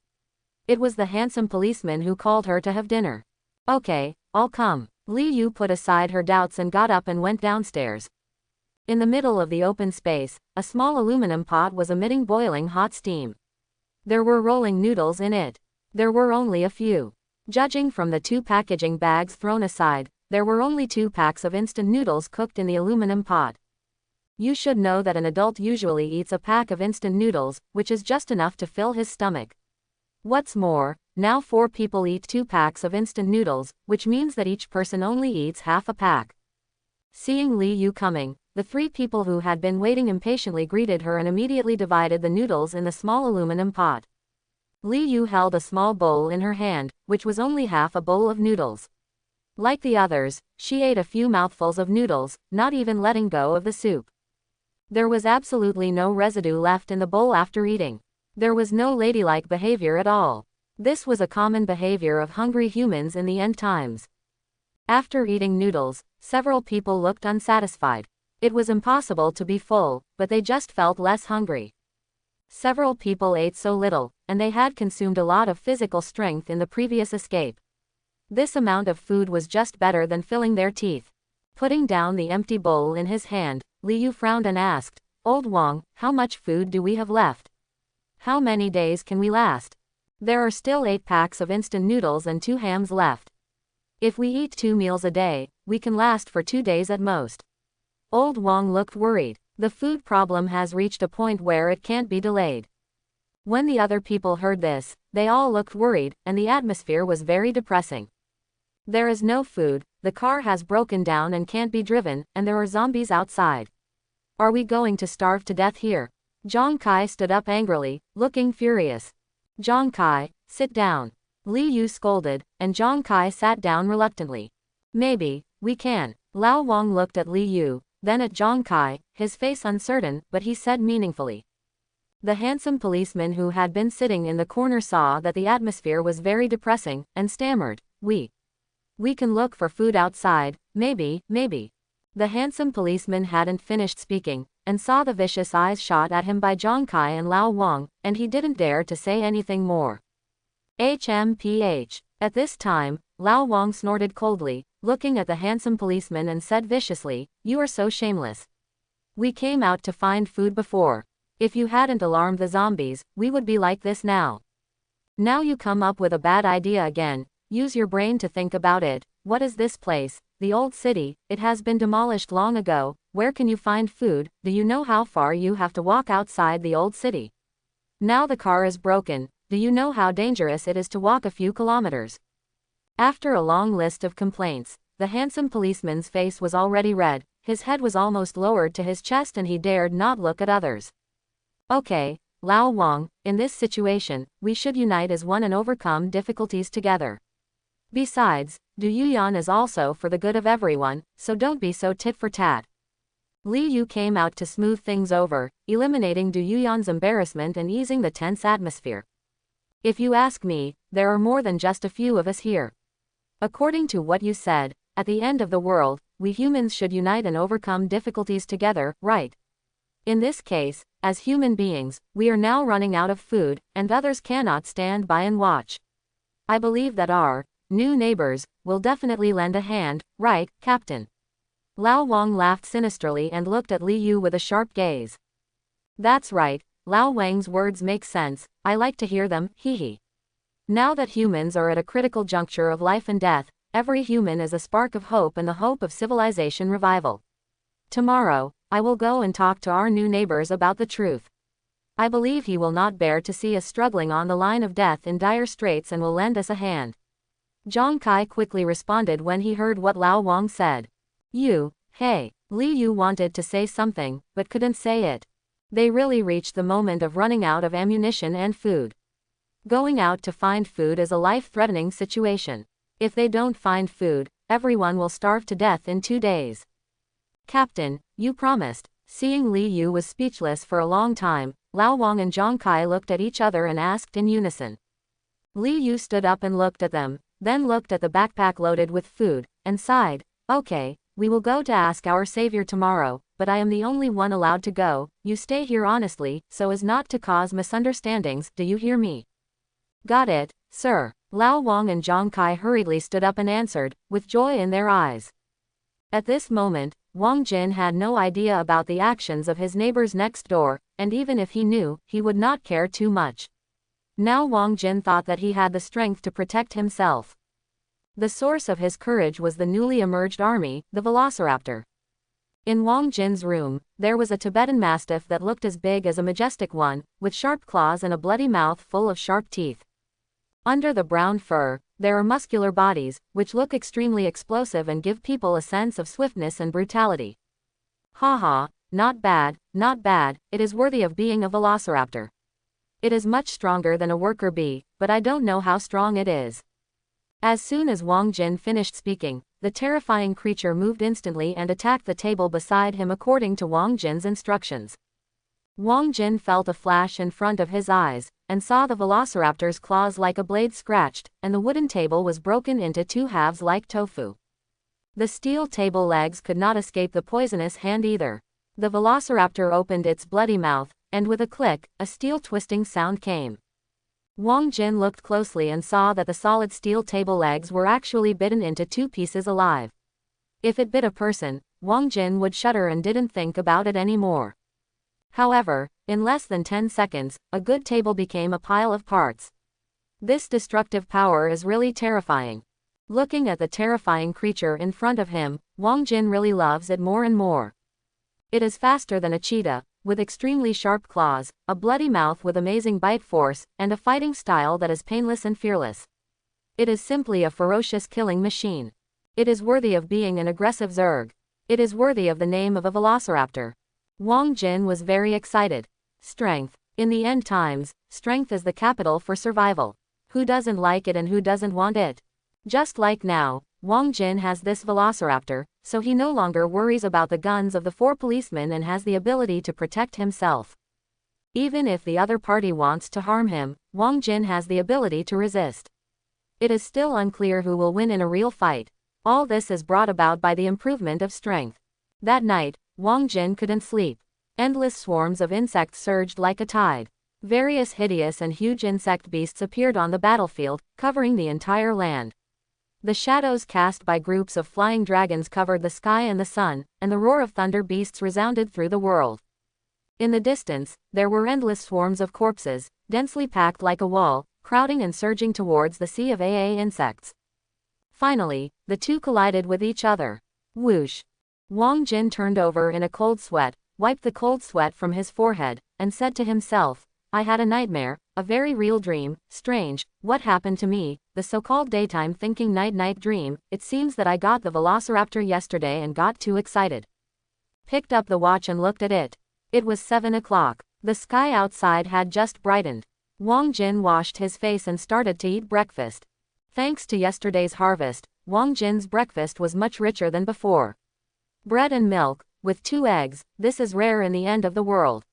It was the handsome policeman who called her to have dinner. "Okay, I'll come." Liu put aside her doubts and got up and went downstairs. In the middle of the open space, a small aluminum pot was emitting boiling hot steam. There were rolling noodles in it. There were only a few. Judging from the 2 packaging bags thrown aside, there were only 2 packs of instant noodles cooked in the aluminum pot. You should know that an adult usually eats a pack of instant noodles, which is just enough to fill his stomach. What's more, now 4 people eat 2 packs of instant noodles, which means that each person only eats half a pack. Seeing Liu coming, the 3 people who had been waiting impatiently greeted her and immediately divided the noodles in the small aluminum pot. Liu held a small bowl in her hand, which was only half a bowl of noodles. Like the others, she ate a few mouthfuls of noodles, not even letting go of the soup. There was absolutely no residue left in the bowl after eating. There was no ladylike behavior at all. This was a common behavior of hungry humans in the end times. After eating noodles, several people looked unsatisfied. It was impossible to be full, but they just felt less hungry. Several people ate so little, and they had consumed a lot of physical strength in the previous escape. This amount of food was just better than filling their teeth. Putting down the empty bowl in his hand, Liu frowned and asked, "Old Wang, how much food do we have left? How many days can we last? There are still 8 packs of instant noodles and 2 hams left. If we eat 2 meals a day, we can last for 2 days at most." Old Wang looked worried. The food problem has reached a point where it can't be delayed. When the other people heard this, they all looked worried, and the atmosphere was very depressing. There is no food, the car has broken down and can't be driven, and there are zombies outside. Are we going to starve to death here? Zhang Kai stood up angrily, looking furious. "Zhang Kai, sit down." Liu scolded, and Zhang Kai sat down reluctantly. "Maybe, we can." Lao Wang looked at Liu, then at Zhang Kai, his face uncertain, but he said meaningfully. The handsome policeman who had been sitting in the corner saw that the atmosphere was very depressing, and stammered, We can look for food outside, maybe. The handsome policeman hadn't finished speaking, and saw the vicious eyes shot at him by Zhang Kai and Lao Wang, and he didn't dare to say anything more. HMPH. At this time, Lao Wang snorted coldly, looking at the handsome policeman and said viciously, "You are so shameless. We came out to find food before. If you hadn't alarmed the zombies, we would be like this now. Now you come up with a bad idea again. Use your brain to think about it. What is this place? The old city. It has been demolished long ago. Where can you find food? Do you know how far you have to walk outside the old city? Now the car is broken. Do you know how dangerous it is to walk a few kilometers?" After a long list of complaints, the handsome policeman's face was already red, his head was almost lowered to his chest and he dared not look at others. "Okay, Lao Wang, in this situation, we should unite as one and overcome difficulties together. Besides, Du Yuan is also for the good of everyone, so don't be so tit for tat." Liu came out to smooth things over, eliminating Du Yuan's embarrassment and easing the tense atmosphere. "If you ask me, there are more than just a few of us here. According to what you said, at the end of the world, we humans should unite and overcome difficulties together, right? In this case, as human beings, we are now running out of food, and others cannot stand by and watch. I believe that our new neighbors will definitely lend a hand, right, Captain? Lao Wang laughed sinisterly and looked at Li Yu with a sharp gaze. That's right, Lao Wang's words make sense, I like to hear them, hee. Now that humans are at a critical juncture of life and death, every human is a spark of hope and the hope of civilization revival. Tomorrow, I will go and talk to our new neighbors about the truth. I believe he will not bear to see us struggling on the line of death in dire straits and will lend us a hand. Zhang Kai quickly responded when he heard what Lao Wang said. Hey. Li Yu wanted to say something, but couldn't say it. They really reached the moment of running out of ammunition and food. Going out to find food is a life-threatening situation. If they don't find food, everyone will starve to death in 2 days. Captain, you promised. Seeing Li Yu was speechless for a long time, Lao Wang and Zhang Kai looked at each other and asked in unison. Li Yu stood up and looked at them, then looked at the backpack loaded with food, and sighed. Okay, we will go to ask our savior tomorrow, but I am the only one allowed to go. You stay here honestly, so as not to cause misunderstandings, do you hear me? Got it, sir. Lao Wang and Zhang Kai hurriedly stood up and answered, with joy in their eyes. At this moment, Wang Jin had no idea about the actions of his neighbors next door, and even if he knew, he would not care too much. Now Wang Jin thought that he had the strength to protect himself. The source of his courage was the newly emerged army, the Velociraptor. In Wang Jin's room, there was a Tibetan Mastiff that looked as big as a majestic one, with sharp claws and a bloody mouth full of sharp teeth. Under the brown fur, there are muscular bodies, which look extremely explosive and give people a sense of swiftness and brutality. Haha, not bad, it is worthy of being a Velociraptor. It is much stronger than a worker bee, but I don't know how strong it is. As soon as Wang Jin finished speaking, the terrifying creature moved instantly and attacked the table beside him according to Wang Jin's instructions. Wang Jin felt a flash in front of his eyes, and saw the Velociraptor's claws like a blade scratched, and the wooden table was broken into 2 halves like tofu. The steel table legs could not escape the poisonous hand either. The Velociraptor opened its bloody mouth, and with a click, a steel twisting sound came. Wang Jin looked closely and saw that the solid steel table legs were actually bitten into 2 pieces alive. If it bit a person, Wang Jin would shudder and didn't think about it anymore. However, in less than 10 seconds, a good table became a pile of parts. This destructive power is really terrifying. Looking at the terrifying creature in front of him, Wang Jin really loves it more and more. It is faster than a cheetah, with extremely sharp claws, a bloody mouth with amazing bite force, and a fighting style that is painless and fearless. It is simply a ferocious killing machine. It is worthy of being an aggressive Zerg. It is worthy of the name of a Velociraptor. Wang Jin was very excited. Strength. In the end times, strength is the capital for survival. Who doesn't like it and who doesn't want it? Just like now, Wang Jin has this Velociraptor, so he no longer worries about the guns of the 4 policemen and has the ability to protect himself. Even if the other party wants to harm him, Wang Jin has the ability to resist. It is still unclear who will win in a real fight. All this is brought about by the improvement of strength. That night, Wang Jin couldn't sleep. Endless swarms of insects surged like a tide. Various hideous and huge insect beasts appeared on the battlefield, covering the entire land. The shadows cast by groups of flying dragons covered the sky and the sun, and the roar of thunder beasts resounded through the world. In the distance, there were endless swarms of corpses, densely packed like a wall, crowding and surging towards the sea of insects. Finally, the 2 collided with each other. Whoosh! Wang Jin turned over in a cold sweat, wiped the cold sweat from his forehead, and said to himself, I had a nightmare, a very real dream. Strange, what happened to me, the so-called daytime thinking night dream. It seems that I got the Velociraptor yesterday and got too excited. Picked up the watch and looked at it. It was 7 o'clock. The sky outside had just brightened. Wang Jin washed his face and started to eat breakfast. Thanks to yesterday's harvest, Wang Jin's breakfast was much richer than before. Bread and milk, with 2 eggs, this is rare in the end of the world.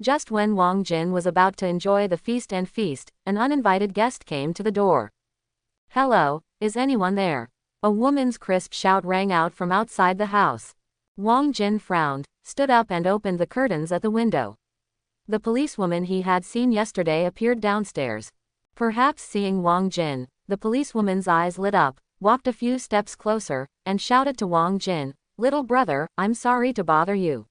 Just when Wang Jin was about to enjoy the feast, an uninvited guest came to the door. Hello, is anyone there? A woman's crisp shout rang out from outside the house. Wang Jin frowned, stood up and opened the curtains at the window. The policewoman he had seen yesterday appeared downstairs. Perhaps seeing Wang Jin, The policewoman's eyes lit up, walked a few steps closer, and shouted to Wang Jin, "Little brother, I'm sorry to bother you.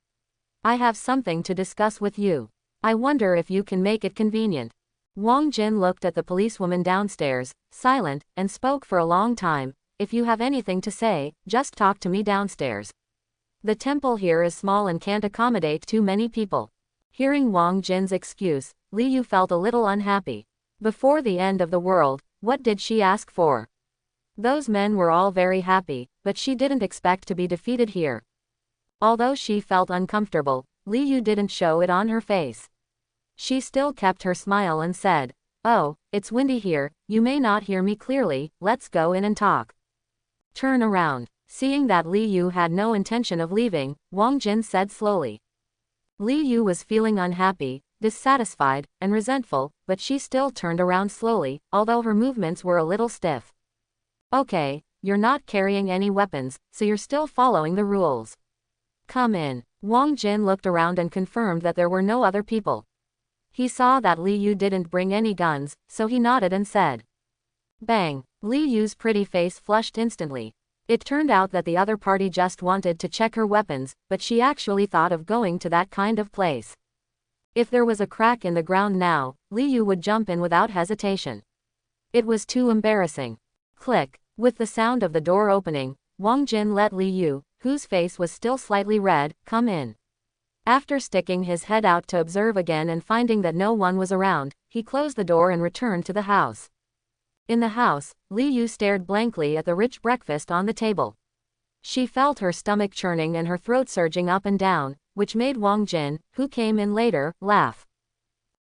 I have something to discuss with you. I wonder if you can make it convenient." Wang Jin looked at the policewoman downstairs, silent, and spoke for a long time. "If you have anything to say, just talk to me downstairs. The temple here is small and can't accommodate too many people." Hearing Wang Jin's excuse, Li Yu felt a little unhappy. Before the end of the world, what did she ask for? Those men were all very happy, but she didn't expect to be defeated here. Although she felt uncomfortable, Li Yu didn't show it on her face. She still kept her smile and said, "Oh, it's windy here, you may not hear me clearly, let's go in and talk." "Turn around." Seeing that Li Yu had no intention of leaving, Wang Jin said slowly. Li Yu was feeling unhappy, dissatisfied, and resentful, but she still turned around slowly, although her movements were a little stiff. "Okay, you're not carrying any weapons, so you're still following the rules. Come in." Wang Jin looked around and confirmed that there were no other people. He saw that Li Yu didn't bring any guns, so he nodded and said. Bang! Li Yu's pretty face flushed instantly. It turned out that the other party just wanted to check her weapons, but she actually thought of going to that kind of place. If there was a crack in the ground now, Li Yu would jump in without hesitation. It was too embarrassing. Click. With the sound of the door opening, Wang Jin let Li Yu, whose face was still slightly red, come in. After sticking his head out to observe again and finding that no one was around, he closed the door and returned to the house. In the house, Li Yu stared blankly at the rich breakfast on the table. She felt her stomach churning and her throat surging up and down, which made Wang Jin, who came in later, laugh.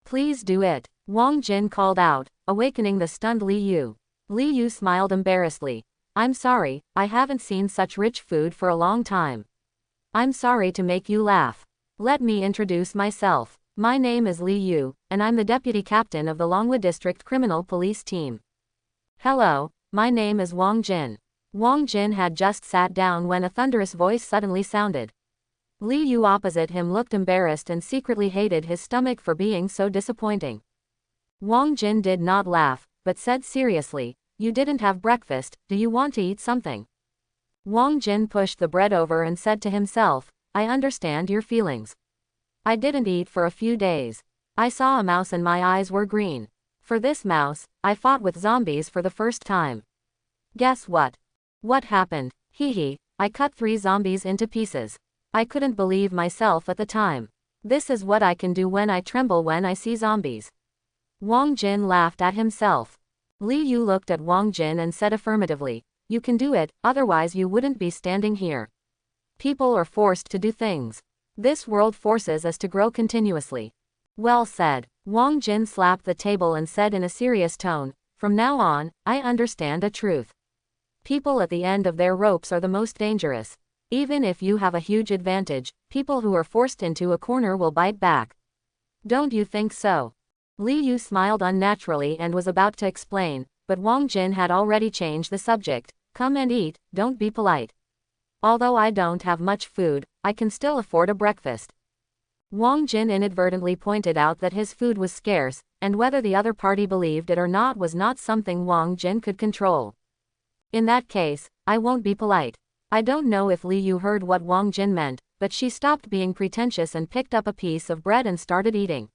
"Please do it," Wang Jin called out, awakening the stunned Li Yu. Li Yu smiled embarrassedly. "I'm sorry, I haven't seen such rich food for a long time. I'm sorry to make you laugh. Let me introduce myself. My name is Li Yu, and I'm the deputy captain of the Longhua District Criminal Police Team. Hello, my name is Wang Jin." Wang Jin had just sat down when a thunderous voice suddenly sounded. Li Yu opposite him looked embarrassed and secretly hated his stomach for being so disappointing. Wang Jin did not laugh, but said seriously, "You didn't have breakfast, do you want to eat something?" Wang Jin pushed the bread over and said to himself, "I understand your feelings. I didn't eat for a few days. I saw a mouse and my eyes were green. For this mouse, I fought with zombies for the first time. Guess what? What happened? Hee, I cut 3 zombies into pieces. I couldn't believe myself at the time. This is what I can do when I tremble when I see zombies." Wang Jin laughed at himself. Li Yu looked at Wang Jin and said affirmatively, "You can do it, otherwise you wouldn't be standing here. People are forced to do things. This world forces us to grow continuously." "Well said." Wang Jin slapped the table and said in a serious tone, "From now on, I understand a truth. People at the end of their ropes are the most dangerous. Even if you have a huge advantage, people who are forced into a corner will bite back. Don't you think so?" Li Yu smiled unnaturally and was about to explain, but Wang Jin had already changed the subject. "Come and eat, don't be polite. Although I don't have much food, I can still afford a breakfast." Wang Jin inadvertently pointed out that his food was scarce, and whether the other party believed it or not was not something Wang Jin could control. "In that case, I won't be polite." I don't know if Li Yu heard what Wang Jin meant, but she stopped being pretentious and picked up a piece of bread and started eating.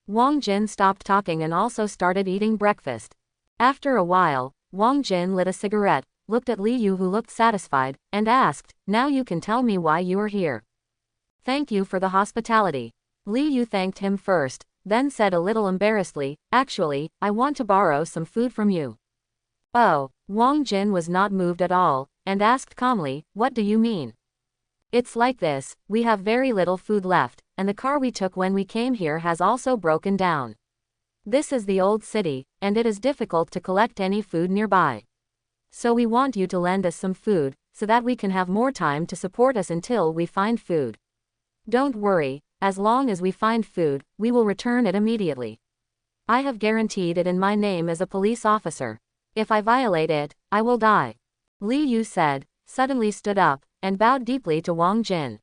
Wang Jin stopped talking and also started eating breakfast. After a while, Wang Jin lit a cigarette, looked at Li Yu who looked satisfied, and asked, "Now you can tell me why you are here." "Thank you for the hospitality." Li Yu thanked him first, then said a little embarrassedly, "Actually, I want to borrow some food from you." "Oh." Wang Jin was not moved at all, and asked calmly, "What do you mean?" "It's like this, we have very little food left, and the car we took when we came here has also broken down. This is the old city, and it is difficult to collect any food nearby. So we want you to lend us some food, so that we can have more time to support us until we find food. Don't worry, as long as we find food, we will return it immediately. I have guaranteed it in my name as a police officer. If I violate it, I will die." Li Yu said, suddenly stood up, and bowed deeply to Wang Jin.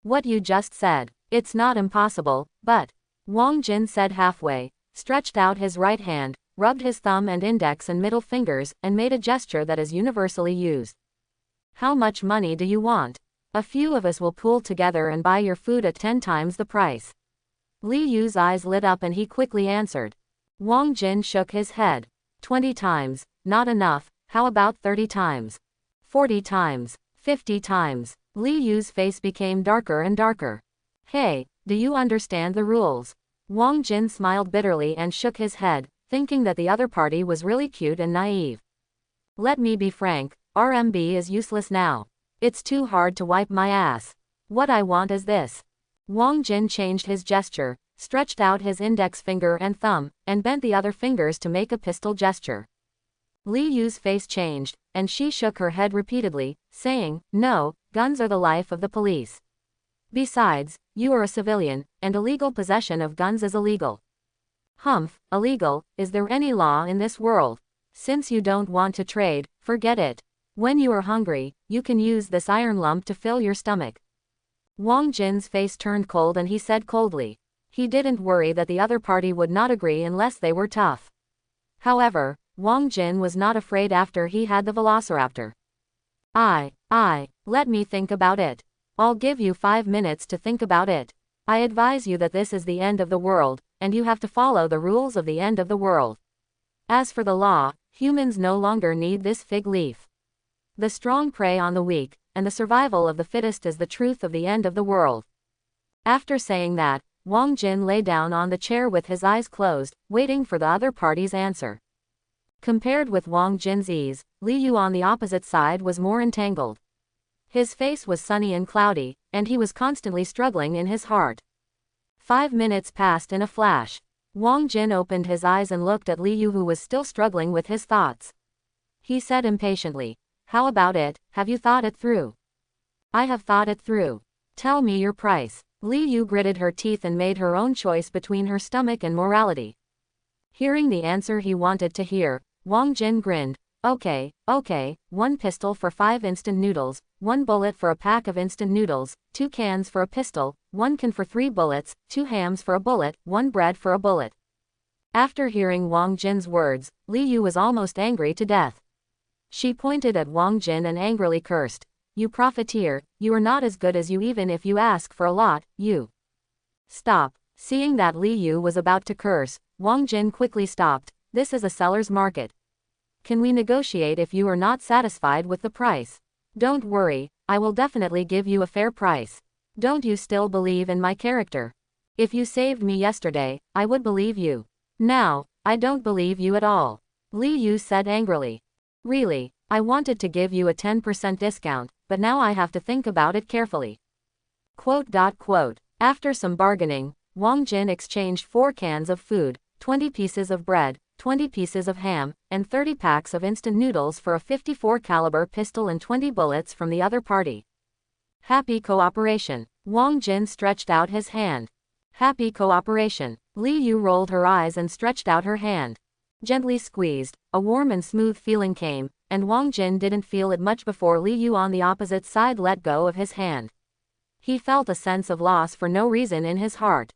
"What you just said, it's not impossible, but," Wang Jin said halfway, stretched out his right hand, rubbed his thumb and index and middle fingers, and made a gesture that is universally used. How much money do you want? A few of us will pool together and buy your food at 10 times the price. Li Yu's eyes lit up and he quickly answered. Wang Jin shook his head. 20 times, not enough, how about 30 times? 40 times, 50 times. Li Yu's face became darker and darker. Hey, do you understand the rules? Wang Jin smiled bitterly and shook his head, thinking that the other party was really cute and naive. Let me be frank, RMB is useless now. It's too hard to wipe my ass. What I want is this. Wang Jin changed his gesture, stretched out his index finger and thumb, and bent the other fingers to make a pistol gesture. Li Yu's face changed, and she shook her head repeatedly, saying, no, guns are the life of the police. Besides, you are a civilian, and illegal possession of guns is illegal. Humph, illegal, is there any law in this world? Since you don't want to trade, forget it. When you are hungry, you can use this iron lump to fill your stomach. Wang Jin's face turned cold and he said coldly. He didn't worry that the other party would not agree unless they were tough. However, Wang Jin was not afraid after he had the velociraptor. Let me think about it. I'll give you 5 minutes to think about it. I advise you that this is the end of the world, and you have to follow the rules of the end of the world. As for the law, humans no longer need this fig leaf. The strong prey on the weak, and the survival of the fittest is the truth of the end of the world. After saying that, Wang Jin lay down on the chair with his eyes closed, waiting for the other party's answer. Compared with Wang Jin's ease, Li Yu on the opposite side was more entangled. His face was sunny and cloudy, and he was constantly struggling in his heart. 5 minutes passed in a flash. Wang Jin opened his eyes and looked at Li Yu, who was still struggling with his thoughts. He said impatiently, how about it, have you thought it through? I have thought it through. Tell me your price. Li Yu gritted her teeth and made her own choice between her stomach and morality. Hearing the answer he wanted to hear, Wang Jin grinned. Okay, 1 pistol for 5 instant noodles, 1 bullet for a pack of instant noodles, 2 cans for a pistol, 1 can for 3 bullets, 2 hams for a bullet, 1 bread for a bullet. After hearing Wang Jin's words, Li Yu was almost angry to death. She pointed at Wang Jin and angrily cursed. You profiteer, you are not as good as you even if you ask for a lot, you. Stop. Seeing that Li Yu was about to curse, Wang Jin quickly stopped. This is a seller's market. Can we negotiate if you are not satisfied with the price? Don't worry, I will definitely give you a fair price. Don't you still believe in my character? If you saved me yesterday, I would believe you. Now, I don't believe you at all. Li Yu said angrily. Really, I wanted to give you a 10% discount, but now I have to think about it carefully. After some bargaining, Wang Jin exchanged 4 cans of food, 20 pieces of bread, 20 pieces of ham, and 30 packs of instant noodles for a 54 caliber pistol and 20 bullets from the other party. Happy cooperation. Wang Jin stretched out his hand. Happy cooperation. Li Yu rolled her eyes and stretched out her hand. Gently squeezed, a warm and smooth feeling came, and Wang Jin didn't feel it much before Li Yu on the opposite side let go of his hand. He felt a sense of loss for no reason in his heart.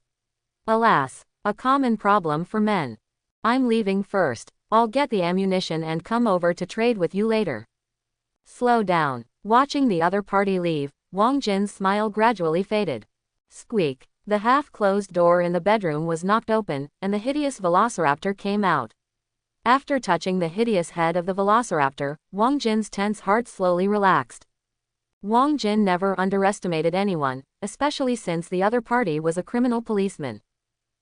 Alas, a common problem for men. I'm leaving first. I'll get the ammunition and come over to trade with you later. Slow down. Watching the other party leave, Wang Jin's smile gradually faded. Squeak. The half-closed door in the bedroom was knocked open, and the hideous velociraptor came out. After touching the hideous head of the velociraptor, Wang Jin's tense heart slowly relaxed. Wang Jin never underestimated anyone, especially since the other party was a criminal policeman.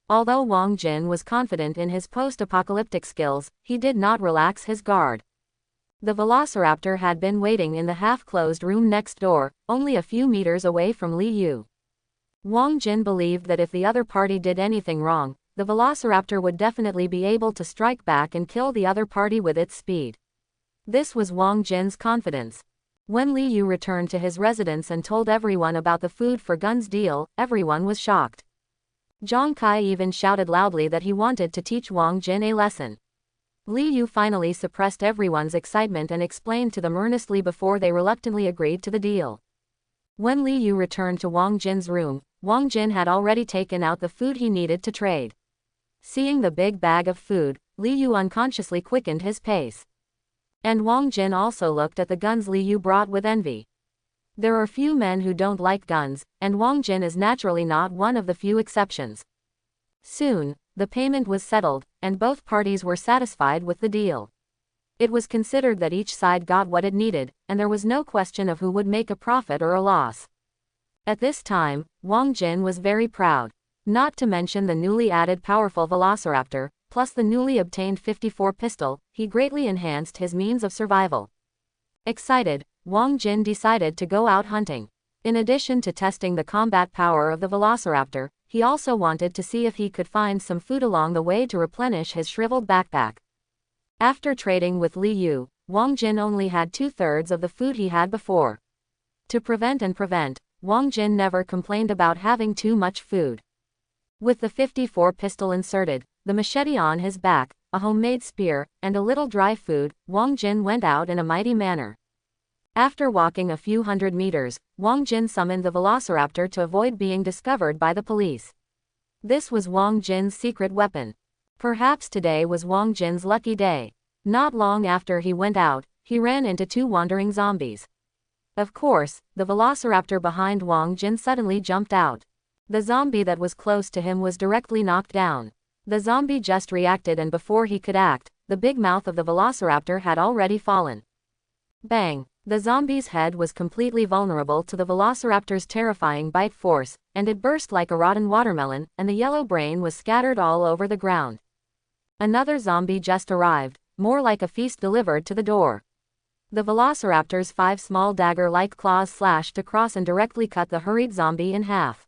Although Wang Jin was confident in his post-apocalyptic skills, he did not relax his guard. The velociraptor had been waiting in the half-closed room next door, only a few meters away from Li Yu. Wang Jin believed that if the other party did anything wrong, the velociraptor would definitely be able to strike back and kill the other party with its speed. This was Wang Jin's confidence. When Li Yu returned to his residence and told everyone about the food for guns deal, everyone was shocked. Zhang Kai even shouted loudly that he wanted to teach Wang Jin a lesson. Li Yu finally suppressed everyone's excitement and explained to them earnestly before they reluctantly agreed to the deal. When Li Yu returned to Wang Jin's room, Wang Jin had already taken out the food he needed to trade. Seeing the big bag of food, Li Yu unconsciously quickened his pace. And Wang Jin also looked at the guns Li Yu brought with envy. There are few men who don't like guns, and Wang Jin is naturally not one of the few exceptions. Soon, the payment was settled, and both parties were satisfied with the deal. It was considered that each side got what it needed, and there was no question of who would make a profit or a loss. At this time, Wang Jin was very proud. Not to mention the newly added powerful Velociraptor, plus the newly obtained 54 pistol, he greatly enhanced his means of survival. Excited, Wang Jin decided to go out hunting. In addition to testing the combat power of the Velociraptor, he also wanted to see if he could find some food along the way to replenish his shriveled backpack. After trading with Li Yu, Wang Jin only had 2/3 of the food he had before. To prevent, Wang Jin never complained about having too much food. With the 54 pistol inserted, the machete on his back, a homemade spear, and a little dry food, Wang Jin went out in a mighty manner. After walking a few hundred meters, Wang Jin summoned the Velociraptor to avoid being discovered by the police. This was Wang Jin's secret weapon. Perhaps today was Wang Jin's lucky day. Not long after he went out, he ran into 2 wandering zombies. Of course, the Velociraptor behind Wang Jin suddenly jumped out. The zombie that was close to him was directly knocked down. The zombie just reacted, and before he could act, the big mouth of the Velociraptor had already fallen. Bang! The zombie's head was completely vulnerable to the Velociraptor's terrifying bite force, and it burst like a rotten watermelon, and the yellow brain was scattered all over the ground. Another zombie just arrived, more like a feast delivered to the door. The Velociraptor's 5 small dagger-like claws slashed across and directly cut the hurried zombie in half.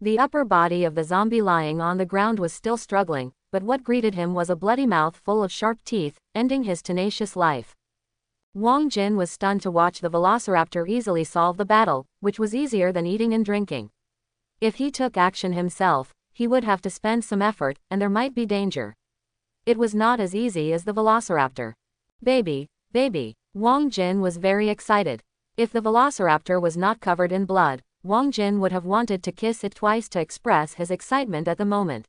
The upper body of the zombie lying on the ground was still struggling, but what greeted him was a bloody mouth full of sharp teeth, ending his tenacious life. Wang Jin was stunned to watch the Velociraptor easily solve the battle, which was easier than eating and drinking. If he took action himself, he would have to spend some effort, and there might be danger. It was not as easy as the Velociraptor. Baby, baby. Wang Jin was very excited. If the Velociraptor was not covered in blood, Wang Jin would have wanted to kiss it twice to express his excitement at the moment.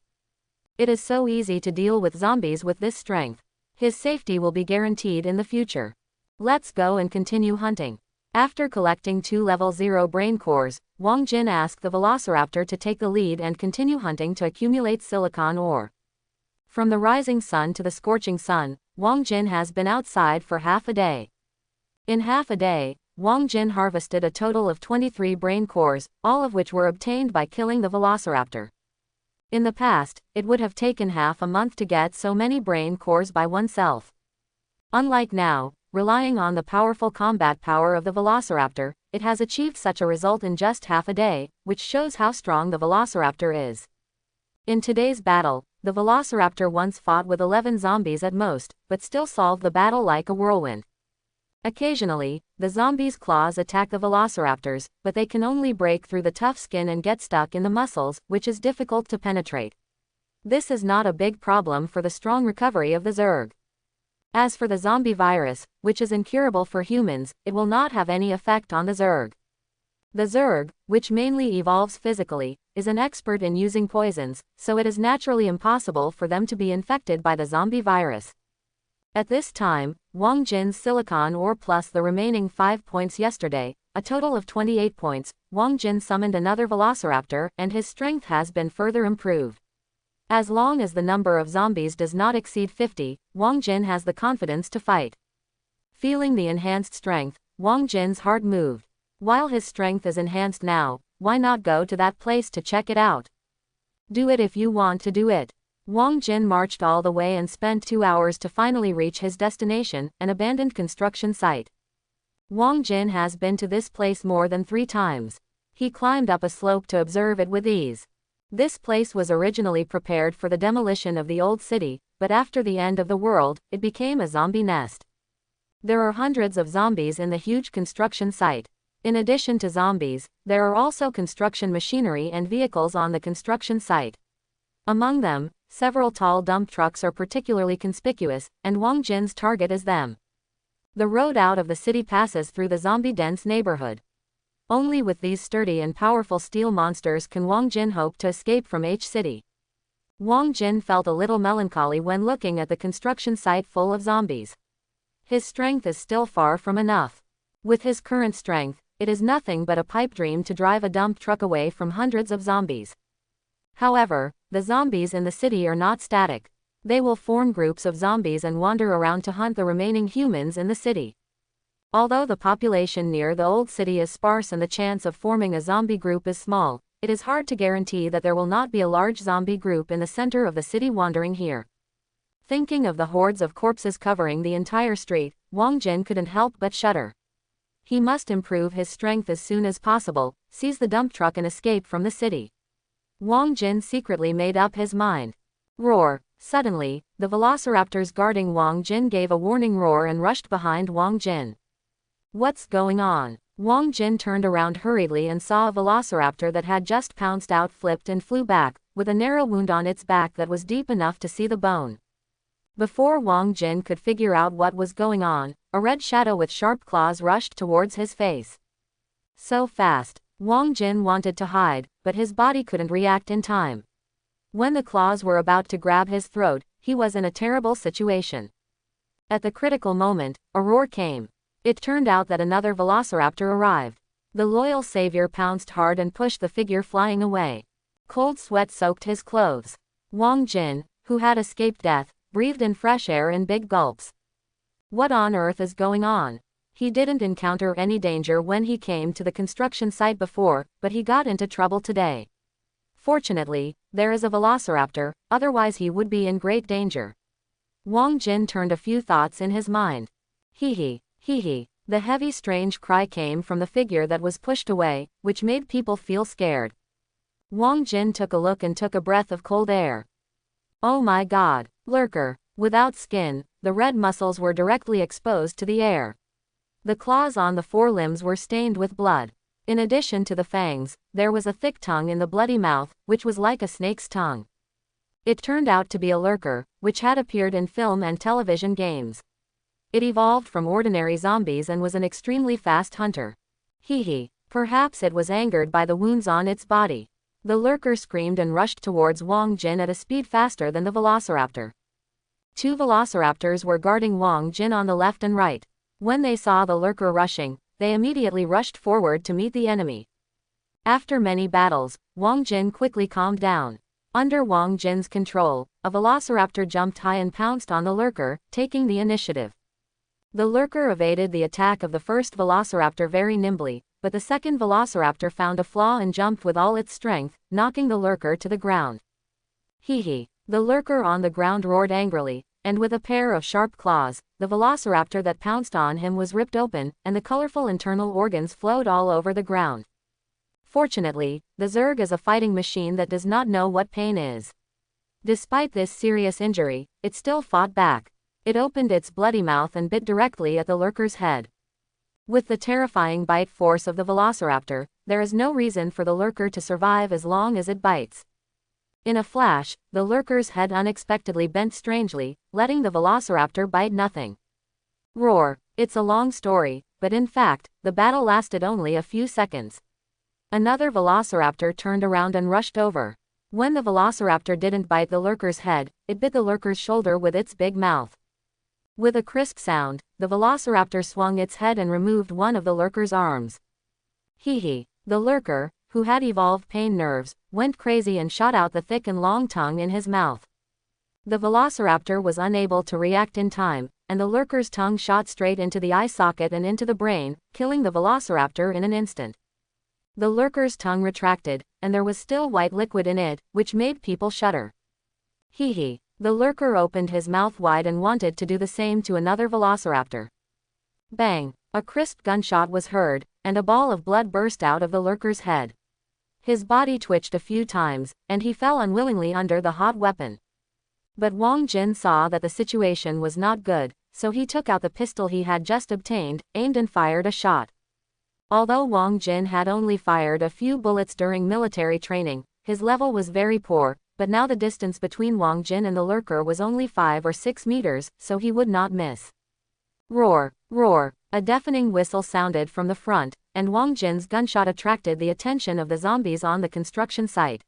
It is so easy to deal with zombies with this strength. His safety will be guaranteed in the future. Let's go and continue hunting. After collecting 2 level 0 brain cores, Wang Jin asked the Velociraptor to take the lead and continue hunting to accumulate silicon ore. From the rising sun to the scorching sun, Wang Jin has been outside for half a day. In half a day, Wang Jin harvested a total of 23 brain cores, all of which were obtained by killing the Velociraptor. In the past, it would have taken half a month to get so many brain cores by oneself. Unlike now, relying on the powerful combat power of the Velociraptor, it has achieved such a result in just half a day, which shows how strong the Velociraptor is. In today's battle, the Velociraptor once fought with 11 zombies at most, but still solved the battle like a whirlwind. Occasionally, the zombies' claws attack the Velociraptors, but they can only break through the tough skin and get stuck in the muscles, which is difficult to penetrate. This is not a big problem for the strong recovery of the Zerg. As for the zombie virus, which is incurable for humans, it will not have any effect on the Zerg. The Zerg, which mainly evolves physically, is an expert in using poisons, so it is naturally impossible for them to be infected by the zombie virus. At this time, Wang Jin's silicon ore plus the remaining 5 points yesterday, a total of 28 points, Wang Jin summoned another Velociraptor, and his strength has been further improved. As long as the number of zombies does not exceed 50, Wang Jin has the confidence to fight. Feeling the enhanced strength, Wang Jin's heart moved. While his strength is enhanced now, why not go to that place to check it out? Do it if you want to do it. Wang Jin marched all the way and spent 2 hours to finally reach his destination, an abandoned construction site. Wang Jin has been to this place more than 3 times. He climbed up a slope to observe it with ease. This place was originally prepared for the demolition of the old city, but after the end of the world, it became a zombie nest. There are hundreds of zombies in the huge construction site. In addition to zombies, there are also construction machinery and vehicles on the construction site. Among them, several tall dump trucks are particularly conspicuous, and Wang Jin's target is them. The road out of the city passes through the zombie-dense neighborhood. Only with these sturdy and powerful steel monsters can Wang Jin hope to escape from H City. Wang Jin felt a little melancholy when looking at the construction site full of zombies. His strength is still far from enough. With his current strength, it is nothing but a pipe dream to drive a dump truck away from hundreds of zombies. However, the zombies in the city are not static. They will form groups of zombies and wander around to hunt the remaining humans in the city. Although the population near the old city is sparse and the chance of forming a zombie group is small, it is hard to guarantee that there will not be a large zombie group in the center of the city wandering here. Thinking of the hordes of corpses covering the entire street, Wang Jin couldn't help but shudder. He must improve his strength as soon as possible, seize the dump truck and escape from the city. Wang Jin secretly made up his mind. Roar! Suddenly, the velociraptors guarding Wang Jin gave a warning roar and rushed behind Wang Jin. What's going on? Wang Jin turned around hurriedly and saw a velociraptor that had just pounced out, flipped and flew back, with a narrow wound on its back that was deep enough to see the bone. Before Wang Jin could figure out what was going on, a red shadow with sharp claws rushed towards his face. So fast, Wang Jin wanted to hide, but his body couldn't react in time. When the claws were about to grab his throat, he was in a terrible situation. At the critical moment, a roar came. It turned out that another velociraptor arrived. The loyal savior pounced hard and pushed the figure flying away. Cold sweat soaked his clothes. Wang Jin, who had escaped death, breathed in fresh air in big gulps. What on earth is going on? He didn't encounter any danger when he came to the construction site before, but he got into trouble today. Fortunately, there is a velociraptor, otherwise he would be in great danger. Wang Jin turned a few thoughts in his mind. Hee hee. The heavy strange cry came from the figure that was pushed away, which made people feel scared. Wang Jin took a look and took a breath of cold air. Oh my god, lurker. Without skin, the red muscles were directly exposed to the air. The claws on the forelimbs were stained with blood. In addition to the fangs, there was a thick tongue in the bloody mouth, which was like a snake's tongue. It turned out to be a lurker, which had appeared in film and television games. It evolved from ordinary zombies and was an extremely fast hunter. Hee. Perhaps it was angered by the wounds on its body. The lurker screamed and rushed towards Wang Jin at a speed faster than the velociraptor. Two velociraptors were guarding Wang Jin on the left and right. When they saw the lurker rushing, they immediately rushed forward to meet the enemy. After many battles, Wang Jin quickly calmed down. Under Wang Jin's control, a velociraptor jumped high and pounced on the lurker, taking the initiative. The lurker evaded the attack of the first velociraptor very nimbly, but the second velociraptor found a flaw and jumped with all its strength, knocking the lurker to the ground. Hee. The lurker on the ground roared angrily, and with a pair of sharp claws, the velociraptor that pounced on him was ripped open, and the colorful internal organs flowed all over the ground. Fortunately, the Zerg is a fighting machine that does not know what pain is. Despite this serious injury, it still fought back. It opened its bloody mouth and bit directly at the lurker's head. With the terrifying bite force of the velociraptor, there is no reason for the lurker to survive as long as it bites. In a flash, the lurker's head unexpectedly bent strangely, letting the velociraptor bite nothing. Roar. It's a long story, but in fact, the battle lasted only a few seconds. Another velociraptor turned around and rushed over. When the velociraptor didn't bite the lurker's head, it bit the lurker's shoulder with its big mouth. With a crisp sound, the velociraptor swung its head and removed one of the lurker's arms. Hee. The lurker, who had evolved pain nerves, went crazy and shot out the thick and long tongue in his mouth. The velociraptor was unable to react in time, and the lurker's tongue shot straight into the eye socket and into the brain, killing the velociraptor in an instant. The lurker's tongue retracted, and there was still white liquid in it, which made people shudder. Hee. The lurker opened his mouth wide and wanted to do the same to another velociraptor. Bang! A crisp gunshot was heard, and a ball of blood burst out of the lurker's head. His body twitched a few times, and he fell unwillingly under the hot weapon. But Wang Jin saw that the situation was not good, so he took out the pistol he had just obtained, aimed and fired a shot. Although Wang Jin had only fired a few bullets during military training, his level was very poor, but now the distance between Wang Jin and the lurker was only 5 or 6 meters, so he would not miss. Roar! Roar! A deafening whistle sounded from the front, and Wang Jin's gunshot attracted the attention of the zombies on the construction site.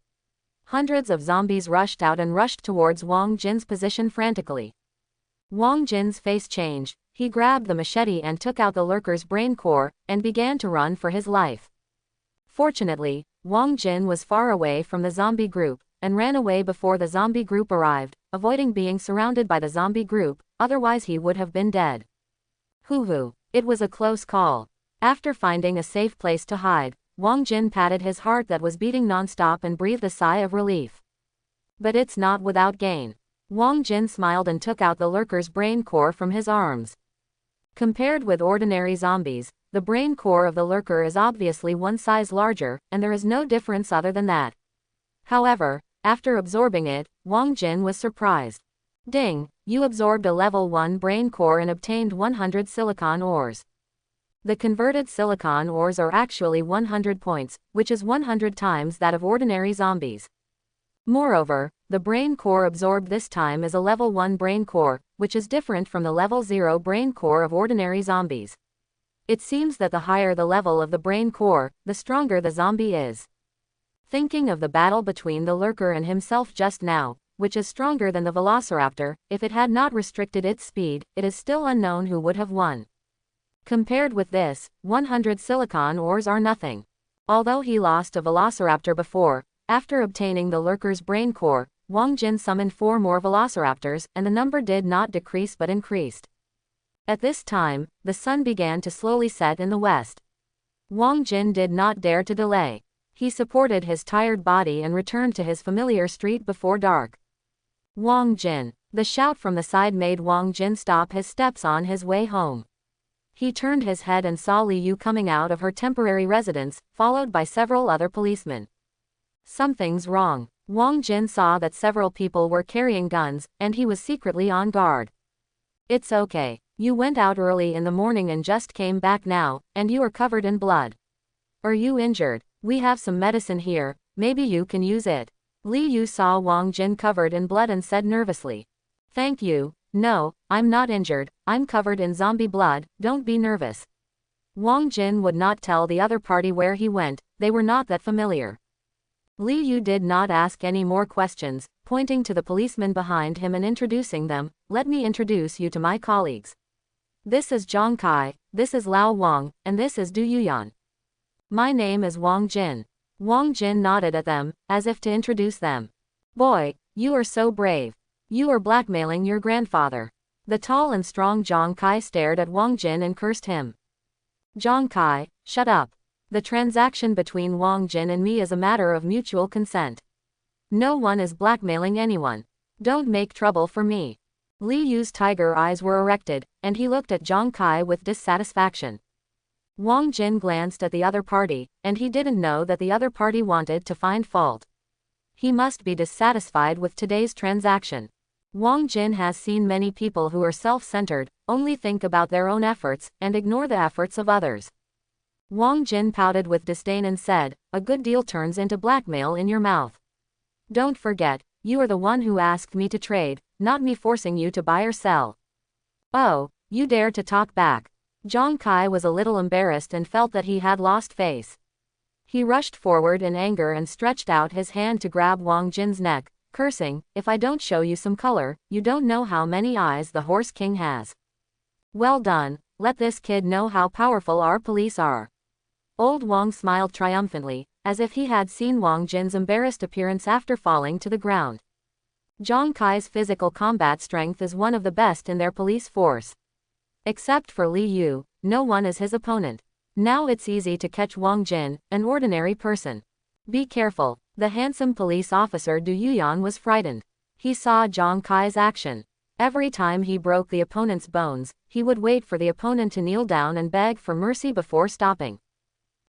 Hundreds of zombies rushed out and rushed towards Wang Jin's position frantically. Wang Jin's face changed. He grabbed the machete and took out the lurker's brain core, and began to run for his life. Fortunately, Wang Jin was far away from the zombie group, and ran away before the zombie group arrived, avoiding being surrounded by the zombie group, otherwise he would have been dead. Hoo-hoo, it was a close call. After finding a safe place to hide, Wang Jin patted his heart that was beating non-stop and breathed a sigh of relief. But it's not without gain. Wang Jin smiled and took out the lurker's brain core from his arms. Compared with ordinary zombies, the brain core of the lurker is obviously one size larger, and there is no difference other than that. However, after absorbing it, Wang Jin was surprised. Ding, you absorbed a level 1 brain core and obtained 100 silicon ores. The converted silicon ores are actually 100 points, which is 100 times that of ordinary zombies. Moreover, the brain core absorbed this time is a level 1 brain core, which is different from the level 0 brain core of ordinary zombies. It seems that the higher the level of the brain core, the stronger the zombie is. Thinking of the battle between the lurker and himself just now, which is stronger than the velociraptor, if it had not restricted its speed, it is still unknown who would have won. Compared with this, 100 silicon ores are nothing. Although he lost a velociraptor before, after obtaining the lurker's brain core, Wang Jin summoned 4 more velociraptors, and the number did not decrease but increased. At this time, the sun began to slowly set in the west. Wang Jin did not dare to delay. He supported his tired body and returned to his familiar street before dark. Wang Jin. The shout from the side made Wang Jin stop his steps on his way home. He turned his head and saw Li Yu coming out of her temporary residence, followed by several other policemen. Something's wrong. Wang Jin saw that several people were carrying guns, and he was secretly on guard. It's okay. You went out early in the morning and just came back now, and you are covered in blood. Are you injured? We have some medicine here, maybe you can use it. Li Yu saw Wang Jin covered in blood and said nervously. Thank you. No, I'm not injured, I'm covered in zombie blood, don't be nervous. Wang Jin would not tell the other party where he went, they were not that familiar. Li Yu did not ask any more questions, pointing to the policemen behind him and introducing them. Let me introduce you to my colleagues. This is Zhang Kai, this is Lao Wang, and this is Du Yuyan. My name is Wang Jin. Wang Jin nodded at them, as if to introduce them. Boy, you are so brave. You are blackmailing your grandfather. The tall and strong Zhang Kai stared at Wang Jin and cursed him. Zhang Kai, shut up. The transaction between Wang Jin and me is a matter of mutual consent. No one is blackmailing anyone. Don't make trouble for me. Li Yu's tiger eyes were erected, and he looked at Zhang Kai with dissatisfaction. Wang Jin glanced at the other party, and he didn't know that the other party wanted to find fault. He must be dissatisfied with today's transaction. Wang Jin has seen many people who are self-centered, only think about their own efforts, and ignore the efforts of others. Wang Jin pouted with disdain and said, a good deal turns into blackmail in your mouth. Don't forget, you are the one who asked me to trade, not me forcing you to buy or sell. Oh, you dare to talk back. Zhang Kai was a little embarrassed and felt that he had lost face. He rushed forward in anger and stretched out his hand to grab Wang Jin's neck, cursing, if I don't show you some color, you don't know how many eyes the Horse King has. Well done, let this kid know how powerful our police are. Old Wang smiled triumphantly, as if he had seen Wang Jin's embarrassed appearance after falling to the ground. Zhang Kai's physical combat strength is one of the best in their police force. Except for Li Yu, no one is his opponent. Now it's easy to catch Wang Jin, an ordinary person. Be careful, the handsome police officer Du Yuyan was frightened. He saw Zhang Kai's action. Every time he broke the opponent's bones, he would wait for the opponent to kneel down and beg for mercy before stopping.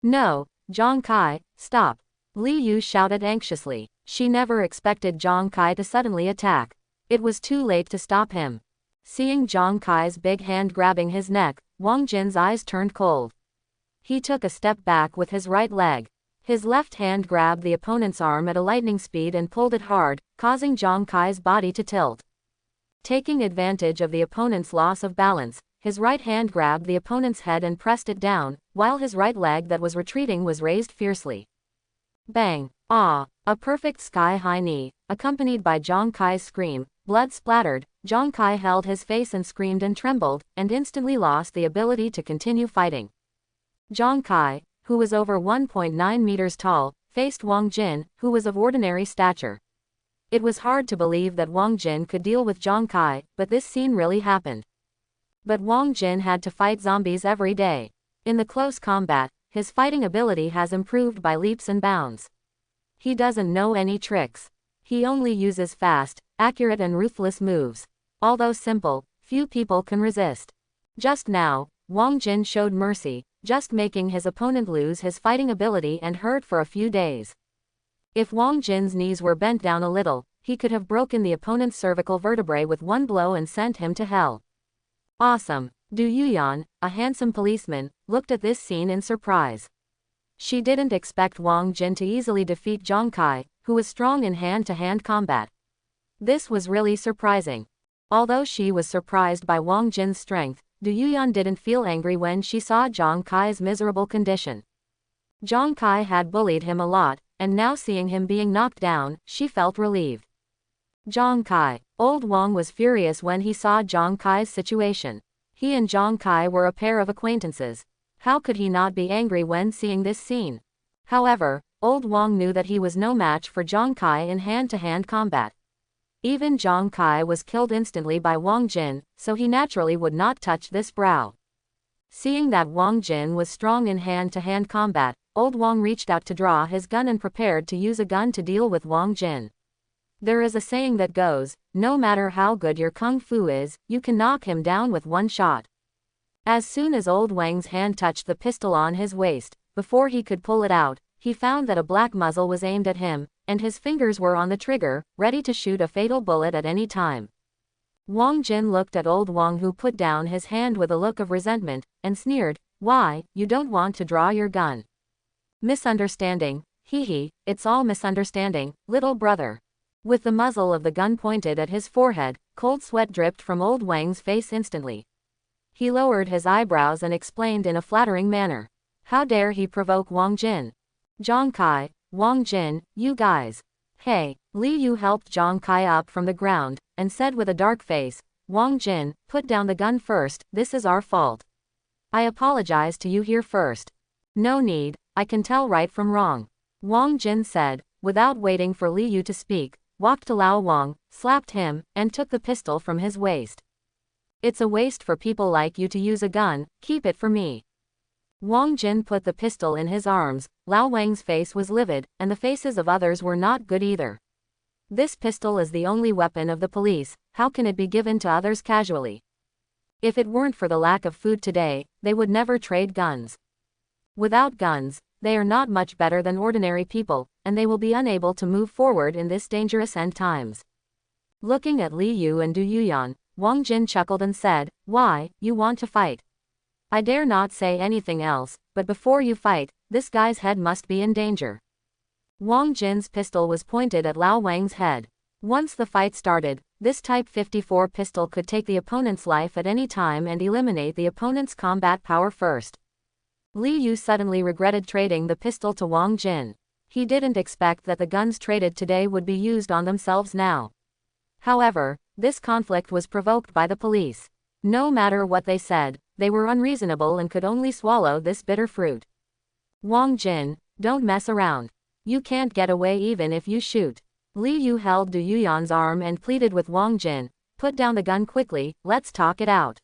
No, Zhang Kai, stop. Li Yu shouted anxiously. She never expected Zhang Kai to suddenly attack. It was too late to stop him. Seeing Zhang Kai's big hand grabbing his neck, Wang Jin's eyes turned cold. He took a step back with his right leg. His left hand grabbed the opponent's arm at a lightning speed and pulled it hard, causing Zhang Kai's body to tilt. Taking advantage of the opponent's loss of balance, his right hand grabbed the opponent's head and pressed it down, while his right leg that was retreating was raised fiercely. Bang! Ah! A perfect sky-high knee, accompanied by Zhang Kai's scream, blood splattered. Zhang Kai held his face and screamed and trembled, and instantly lost the ability to continue fighting. Zhang Kai, who was over 1.9 meters tall, faced Wang Jin, who was of ordinary stature. It was hard to believe that Wang Jin could deal with Zhang Kai, but this scene really happened. But Wang Jin had to fight zombies every day. In the close combat, his fighting ability has improved by leaps and bounds. He doesn't know any tricks. He only uses fast, accurate and ruthless moves. Although simple, few people can resist. Just now, Wang Jin showed mercy, just making his opponent lose his fighting ability and hurt for a few days. If Wang Jin's knees were bent down a little, he could have broken the opponent's cervical vertebrae with one blow and sent him to hell. Awesome! Du Yuyan, a handsome policeman, looked at this scene in surprise. She didn't expect Wang Jin to easily defeat Zhang Kai, who was strong in hand-to-hand combat. This was really surprising. Although she was surprised by Wang Jin's strength, Du Yuyan didn't feel angry when she saw Zhang Kai's miserable condition. Zhang Kai had bullied him a lot, and now seeing him being knocked down, she felt relieved. Zhang Kai. Old Wang was furious when he saw Zhang Kai's situation. He and Zhang Kai were a pair of acquaintances. How could he not be angry when seeing this scene? However, Old Wang knew that he was no match for Zhang Kai in hand-to-hand combat. Even Zhang Kai was killed instantly by Wang Jin, so he naturally would not touch this brow. Seeing that Wang Jin was strong in hand-to-hand combat, Old Wang reached out to draw his gun and prepared to use a gun to deal with Wang Jin. There is a saying that goes, no matter how good your kung fu is, you can knock him down with one shot. As soon as Old Wang's hand touched the pistol on his waist, before he could pull it out, he found that a black muzzle was aimed at him, and his fingers were on the trigger, ready to shoot a fatal bullet at any time. Wang Jin looked at Old Wang, who put down his hand with a look of resentment, and sneered, "Why, you don't want to draw your gun? Misunderstanding, hee, it's all misunderstanding, little brother." With the muzzle of the gun pointed at his forehead, cold sweat dripped from Old Wang's face instantly. He lowered his eyebrows and explained in a flattering manner. How dare he provoke Wang Jin? Zhang Kai, Wang Jin, you guys. Hey, Li Yu helped Zhang Kai up from the ground, and said with a dark face, Wang Jin, put down the gun first, this is our fault. I apologize to you here first. No need, I can tell right from wrong. Wang Jin said, without waiting for Li Yu to speak, walked to Lao Wang, slapped him, and took the pistol from his waist. It's a waste for people like you to use a gun, keep it for me. Wang Jin put the pistol in his arms. Lao Wang's face was livid, and the faces of others were not good either. This pistol is the only weapon of the police, how can it be given to others casually? If it weren't for the lack of food today, they would never trade guns. Without guns, they are not much better than ordinary people, and they will be unable to move forward in this dangerous end times. Looking at Li Yu and Du Yuyan, Wang Jin chuckled and said, "Why, you want to fight? I dare not say anything else, but before you fight, this guy's head must be in danger." Wang Jin's pistol was pointed at Lao Wang's head. Once the fight started, this Type 54 pistol could take the opponent's life at any time and eliminate the opponent's combat power first. Li Yu suddenly regretted trading the pistol to Wang Jin. He didn't expect that the guns traded today would be used on themselves now. However, this conflict was provoked by the police. No matter what they said, they were unreasonable and could only swallow this bitter fruit. Wang Jin, don't mess around. You can't get away even if you shoot. Li Yu held Du Yuyan's arm and pleaded with Wang Jin, put down the gun quickly, let's talk it out.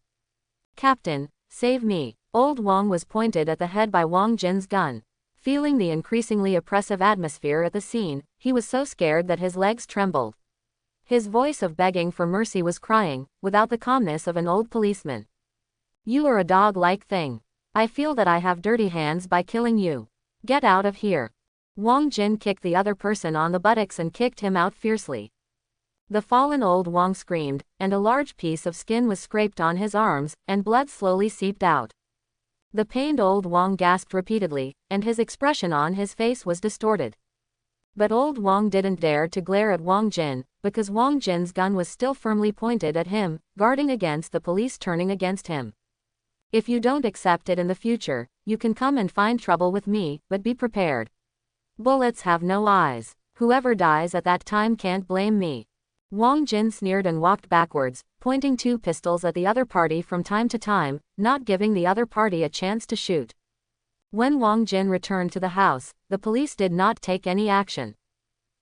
Captain, save me. Old Wang was pointed at the head by Wang Jin's gun. Feeling the increasingly oppressive atmosphere at the scene, he was so scared that his legs trembled. His voice of begging for mercy was crying, without the calmness of an old policeman. You are a dog-like thing. I feel that I have dirty hands by killing you. Get out of here. Wang Jin kicked the other person on the buttocks and kicked him out fiercely. The fallen old Wang screamed, and a large piece of skin was scraped on his arms, and blood slowly seeped out. The pained old Wang gasped repeatedly, and his expression on his face was distorted. But old Wang didn't dare to glare at Wang Jin, because Wang Jin's gun was still firmly pointed at him, guarding against the police turning against him. If you don't accept it in the future, you can come and find trouble with me, but be prepared. Bullets have no eyes. Whoever dies at that time can't blame me. Wang Jin sneered and walked backwards, pointing two pistols at the other party from time to time, not giving the other party a chance to shoot. When Wang Jin returned to the house, the police did not take any action.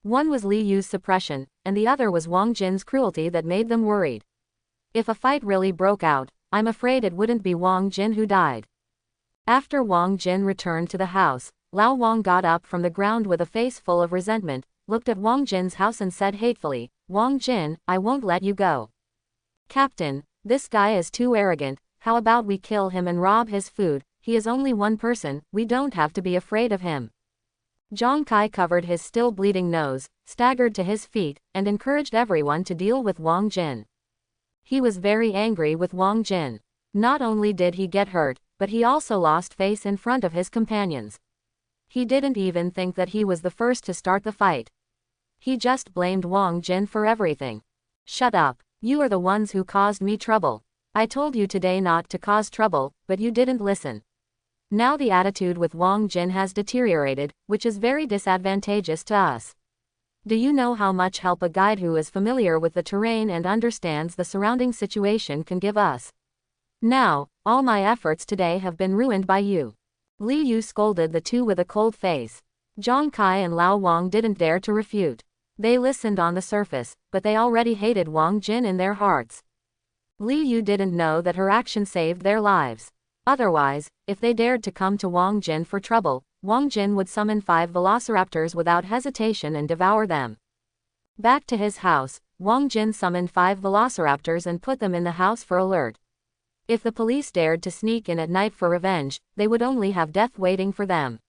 One was Li Yu's suppression, and the other was Wang Jin's cruelty that made them worried. If a fight really broke out, I'm afraid it wouldn't be Wang Jin who died. After Wang Jin returned to the house, Lao Wang got up from the ground with a face full of resentment, looked at Wang Jin's house and said hatefully, "Wang Jin, I won't let you go. Captain, this guy is too arrogant. How about we kill him and rob his food? He is only one person, we don't have to be afraid of him." Zhang Kai covered his still bleeding nose, staggered to his feet, and encouraged everyone to deal with Wang Jin. He was very angry with Wang Jin. Not only did he get hurt, but he also lost face in front of his companions. He didn't even think that he was the first to start the fight. He just blamed Wang Jin for everything. "Shut up, you are the ones who caused me trouble. I told you today not to cause trouble, but you didn't listen." Now the attitude with Wang Jin has deteriorated, which is very disadvantageous to us. Do you know how much help a guide who is familiar with the terrain and understands the surrounding situation can give us? Now, all my efforts today have been ruined by you. Li Yu scolded the two with a cold face. Zhang Kai and Lao Wang didn't dare to refute. They listened on the surface, but they already hated Wang Jin in their hearts. Li Yu didn't know that her action saved their lives. Otherwise, if they dared to come to Wang Jin for trouble, Wang Jin would summon 5 velociraptors without hesitation and devour them. Back to his house, Wang Jin summoned 5 velociraptors and put them in the house for alert. If the police dared to sneak in at night for revenge, they would only have death waiting for them.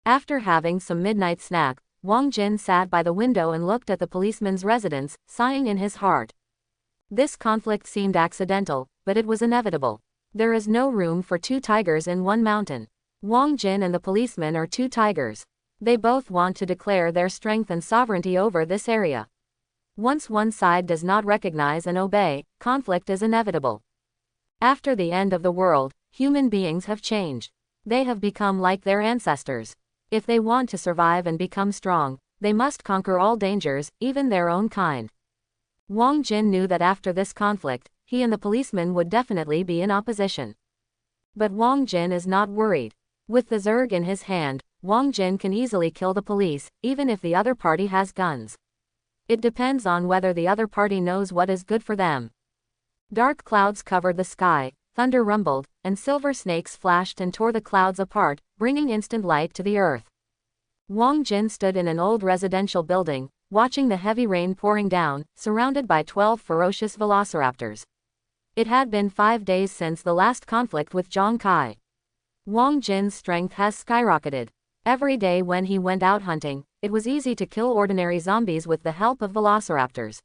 After having some midnight snack, Wang Jin sat by the window and looked at the policeman's residence, sighing in his heart. This conflict seemed accidental, but it was inevitable. There is no room for 2 tigers in one mountain. Wang Jin and the policeman are 2 tigers. They both want to declare their strength and sovereignty over this area. Once one side does not recognize and obey, conflict is inevitable. After the end of the world, human beings have changed. They have become like their ancestors. If they want to survive and become strong, they must conquer all dangers, even their own kind. Wang Jin knew that after this conflict, he and the policeman would definitely be in opposition. But Wang Jin is not worried. With the Zerg in his hand, Wang Jin can easily kill the police, even if the other party has guns. It depends on whether the other party knows what is good for them. Dark clouds covered the sky, thunder rumbled, and silver snakes flashed and tore the clouds apart, bringing instant light to the earth. Wang Jin stood in an old residential building, watching the heavy rain pouring down, surrounded by 12 ferocious velociraptors. It had been 5 days since the last conflict with Zhang Kai. Wang Jin's strength has skyrocketed. Every day when he went out hunting, it was easy to kill ordinary zombies with the help of velociraptors.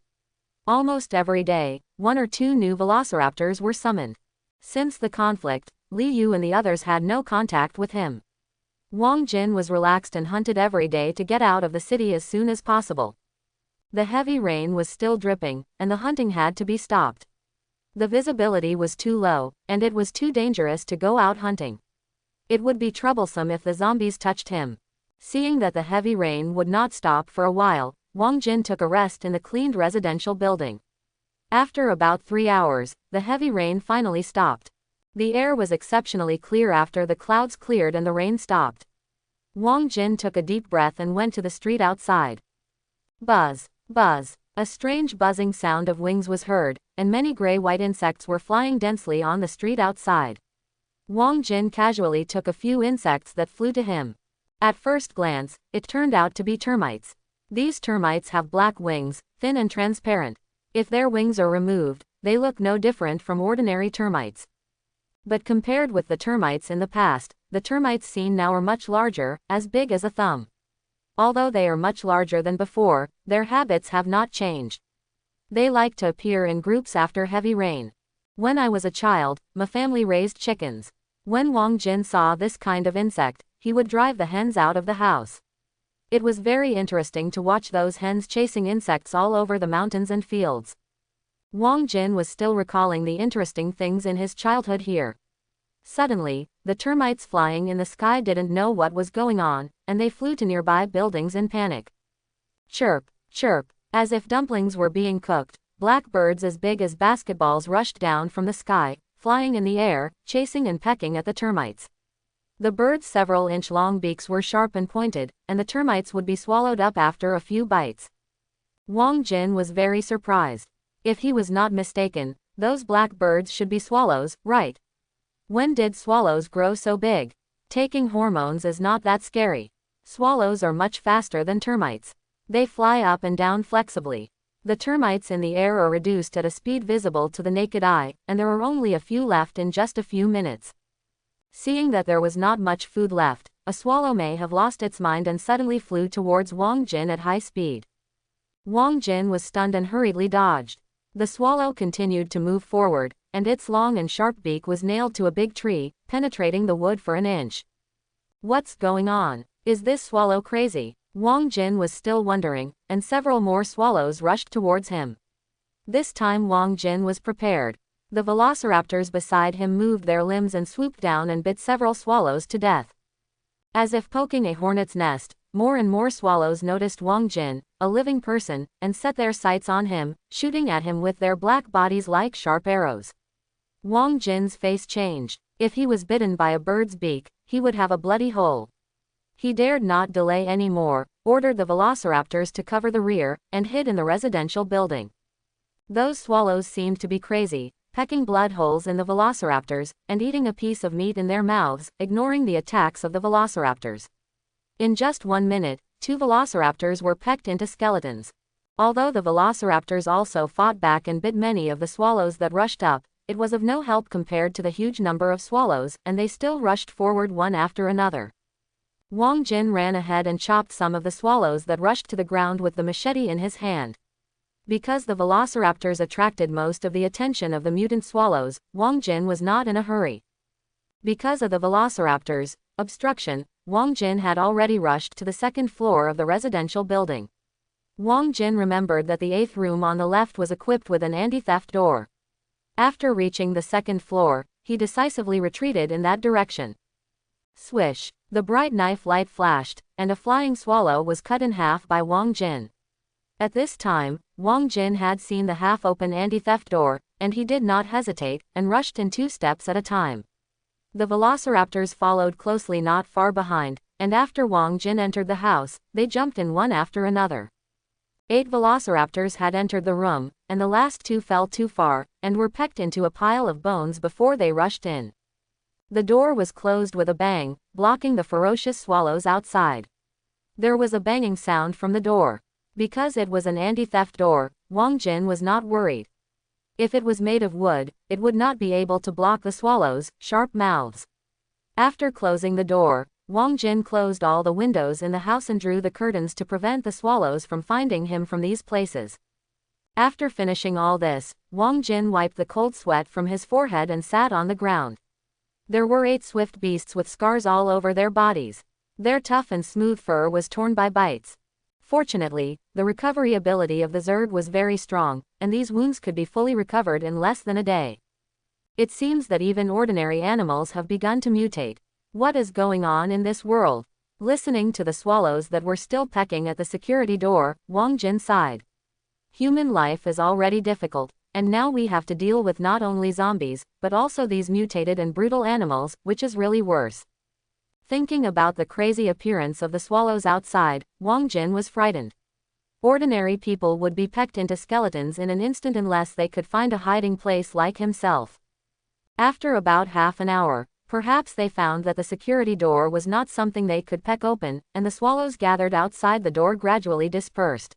Almost every day, 1 or 2 new velociraptors were summoned. Since the conflict, Li Yu and the others had no contact with him. Wang Jin was relaxed and hunted every day to get out of the city as soon as possible. The heavy rain was still dripping, and the hunting had to be stopped. The visibility was too low, and it was too dangerous to go out hunting. It would be troublesome if the zombies touched him. Seeing that the heavy rain would not stop for a while, Wang Jin took a rest in the cleaned residential building. After about 3 hours, the heavy rain finally stopped. The air was exceptionally clear after the clouds cleared and the rain stopped. Wang Jin took a deep breath and went to the street outside. Buzz, buzz. A strange buzzing sound of wings was heard, and many gray-white insects were flying densely on the street outside. Wang Jin casually took a few insects that flew to him. At first glance, it turned out to be termites. These termites have black wings, thin and transparent. If their wings are removed, they look no different from ordinary termites. But compared with the termites in the past, the termites seen now are much larger, as big as a thumb. Although they are much larger than before, their habits have not changed. They like to appear in groups after heavy rain. When I was a child, my family raised chickens. When Wang Jin saw this kind of insect, he would drive the hens out of the house. It was very interesting to watch those hens chasing insects all over the mountains and fields. Wang Jin was still recalling the interesting things in his childhood here. Suddenly, the termites flying in the sky didn't know what was going on, and they flew to nearby buildings in panic. Chirp, chirp, as if dumplings were being cooked, black birds as big as basketballs rushed down from the sky, flying in the air, chasing and pecking at the termites. The birds' several-inch-long beaks were sharp and pointed, and the termites would be swallowed up after a few bites. Wang Jin was very surprised. If he was not mistaken, those black birds should be swallows, right? When did swallows grow so big? Taking hormones is not that scary. Swallows are much faster than termites. They fly up and down flexibly. The termites in the air are reduced at a speed visible to the naked eye, and there are only a few left in just a few minutes. Seeing that there was not much food left, a swallow may have lost its mind and suddenly flew towards Wang Jin at high speed. Wang Jin was stunned and hurriedly dodged. The swallow continued to move forward, and its long and sharp beak was nailed to a big tree, penetrating the wood for an inch. What's going on? Is this swallow crazy? Wang Jin was still wondering, and several more swallows rushed towards him. This time Wang Jin was prepared. The velociraptors beside him moved their limbs and swooped down and bit several swallows to death. As if poking a hornet's nest, more and more swallows noticed Wang Jin, a living person, and set their sights on him, shooting at him with their black bodies like sharp arrows. Wang Jin's face changed. If he was bitten by a bird's beak, he would have a bloody hole. He dared not delay any more, ordered the velociraptors to cover the rear, and hid in the residential building. Those swallows seemed to be crazy, pecking blood holes in the velociraptors, and eating a piece of meat in their mouths, ignoring the attacks of the velociraptors. In just 1 minute, 2 velociraptors were pecked into skeletons. Although the velociraptors also fought back and bit many of the swallows that rushed up, it was of no help compared to the huge number of swallows, and they still rushed forward one after another. Wang Jin ran ahead and chopped some of the swallows that rushed to the ground with the machete in his hand. Because the velociraptors attracted most of the attention of the mutant swallows, Wang Jin was not in a hurry. Because of the velociraptors' obstruction, Wang Jin had already rushed to the second floor of the residential building. Wang Jin remembered that the 8th room on the left was equipped with an anti-theft door. After reaching the second floor, he decisively retreated in that direction. Swish! The bright knife light flashed, and a flying swallow was cut in half by Wang Jin. At this time, Wang Jin had seen the half-open anti-theft door, and he did not hesitate, and rushed in 2 steps at a time. The velociraptors followed closely not far behind, and after Wang Jin entered the house, they jumped in one after another. 8 velociraptors had entered the room, and the last 2 fell too far, and were pecked into a pile of bones before they rushed in. The door was closed with a bang, blocking the ferocious swallows outside. There was a banging sound from the door. Because it was an anti-theft door, Wang Jin was not worried. If it was made of wood, it would not be able to block the swallows' sharp mouths. After closing the door, Wang Jin closed all the windows in the house and drew the curtains to prevent the swallows from finding him from these places. After finishing all this, Wang Jin wiped the cold sweat from his forehead and sat on the ground. There were 8 swift beasts with scars all over their bodies. Their tough and smooth fur was torn by bites. Fortunately, the recovery ability of the Zerg was very strong, and these wounds could be fully recovered in less than a day. It seems that even ordinary animals have begun to mutate. What is going on in this world? Listening to the swallows that were still pecking at the security door, Wang Jin sighed. Human life is already difficult, and now we have to deal with not only zombies, but also these mutated and brutal animals, which is really worse. Thinking about the crazy appearance of the swallows outside, Wang Jin was frightened. Ordinary people would be pecked into skeletons in an instant unless they could find a hiding place like himself. After about half an hour, perhaps they found that the security door was not something they could peck open, and the swallows gathered outside the door gradually dispersed.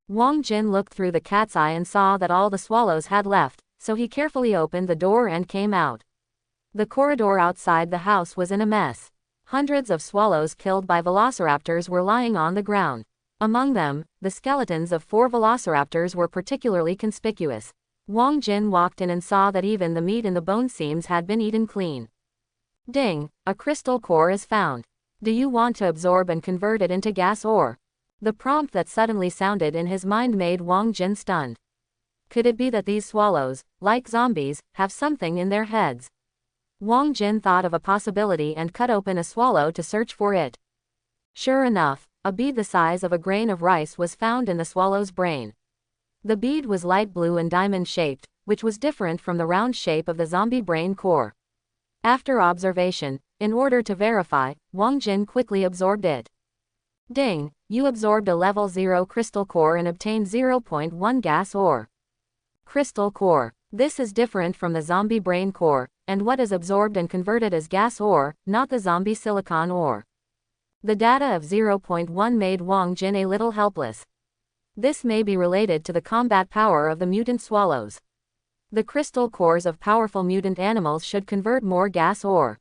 Wang Jin looked through the cat's eye and saw that all the swallows had left, so he carefully opened the door and came out. The corridor outside the house was in a mess. Hundreds of swallows killed by velociraptors were lying on the ground. Among them, the skeletons of 4 velociraptors were particularly conspicuous. Wang Jin walked in and saw that even the meat in the bone seams had been eaten clean. Ding! A crystal core is found. Do you want to absorb and convert it into gas ore? The prompt that suddenly sounded in his mind made Wang Jin stunned. Could it be that these swallows, like zombies, have something in their heads? Wang Jin thought of a possibility and cut open a swallow to search for it. Sure enough, a bead the size of a grain of rice was found in the swallow's brain. The bead was light blue and diamond-shaped, which was different from the round shape of the zombie brain core. After observation, in order to verify, Wang Jin quickly absorbed it. Ding, you absorbed a level 0 crystal core and obtained 0.1 gas ore. Crystal core. This is different from the zombie brain core, and what is absorbed and converted as gas ore, not the zombie silicon ore. The data of 0.1 made Wang Jin a little helpless. This may be related to the combat power of the mutant swallows. The crystal cores of powerful mutant animals should convert more gas ore.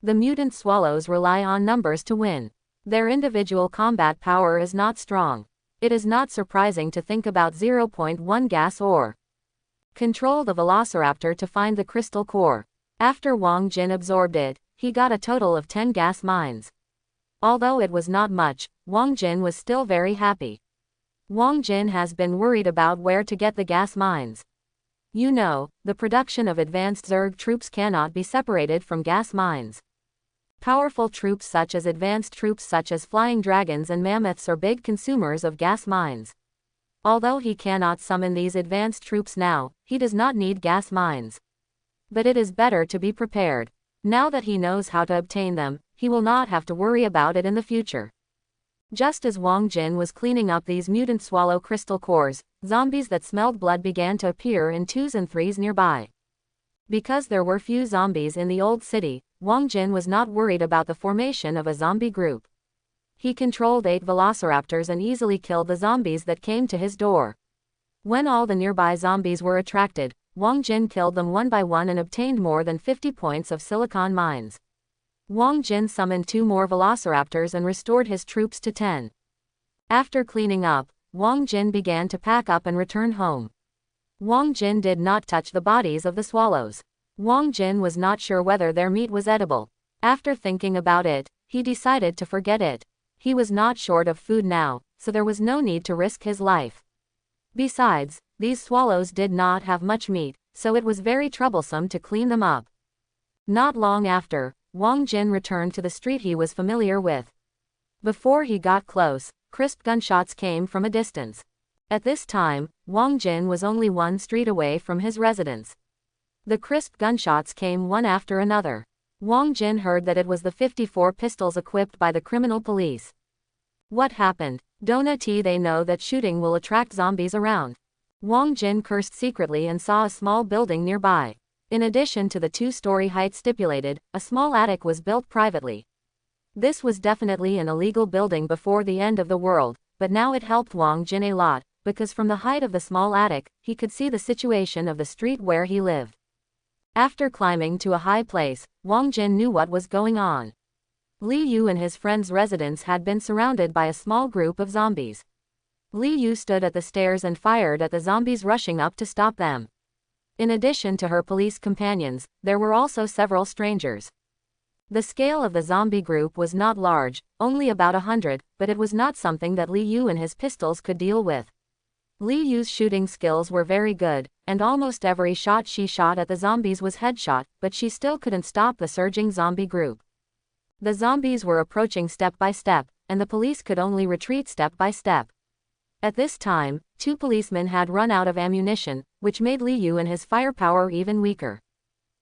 The mutant swallows rely on numbers to win. Their individual combat power is not strong. It is not surprising to think about 0.1 gas ore. Control the velociraptor to find the crystal core. After Wang Jin absorbed it, he got a total of 10 gas mines. Although it was not much, Wang Jin was still very happy. Wang Jin has been worried about where to get the gas mines. You know, the production of advanced Zerg troops cannot be separated from gas mines. Powerful troops such as advanced troops such as flying dragons and mammoths are big consumers of gas mines. Although he cannot summon these advanced troops now, he does not need gas mines. But it is better to be prepared. Now that he knows how to obtain them, he will not have to worry about it in the future. Just as Wang Jin was cleaning up these mutant swallow crystal cores, zombies that smelled blood began to appear in 2s and 3s nearby. Because there were few zombies in the old city, Wang Jin was not worried about the formation of a zombie group. He controlled 8 velociraptors and easily killed the zombies that came to his door. When all the nearby zombies were attracted, Wang Jin killed them one by one and obtained more than 50 points of silicon mines. Wang Jin summoned 2 more velociraptors and restored his troops to 10. After cleaning up, Wang Jin began to pack up and return home. Wang Jin did not touch the bodies of the swallows. Wang Jin was not sure whether their meat was edible. After thinking about it, he decided to forget it. He was not short of food now, so there was no need to risk his life. Besides, these swallows did not have much meat, so it was very troublesome to clean them up. Not long after, Wang Jin returned to the street he was familiar with. Before he got close, crisp gunshots came from a distance. At this time, Wang Jin was only 1 street away from his residence. The crisp gunshots came one after another. Wang Jin heard that it was the 54 pistols equipped by the criminal police. What happened? Don't they know that shooting will attract zombies around? Wang Jin cursed secretly and saw a small building nearby. In addition to the 2-story height stipulated, a small attic was built privately. This was definitely an illegal building before the end of the world, but now it helped Wang Jin a lot, because from the height of the small attic, he could see the situation of the street where he lived. After climbing to a high place, Wang Jin knew what was going on. Li Yu and his friend's residence had been surrounded by a small group of zombies. Li Yu stood at the stairs and fired at the zombies rushing up to stop them. In addition to her police companions, there were also several strangers. The scale of the zombie group was not large, only about 100, but it was not something that Li Yu and his pistols could deal with. Li Yu's shooting skills were very good, and almost every shot she shot at the zombies was headshot, but she still couldn't stop the surging zombie group. The zombies were approaching step by step, and the police could only retreat step by step. At this time, 2 policemen had run out of ammunition, which made Li Yu and his firepower even weaker.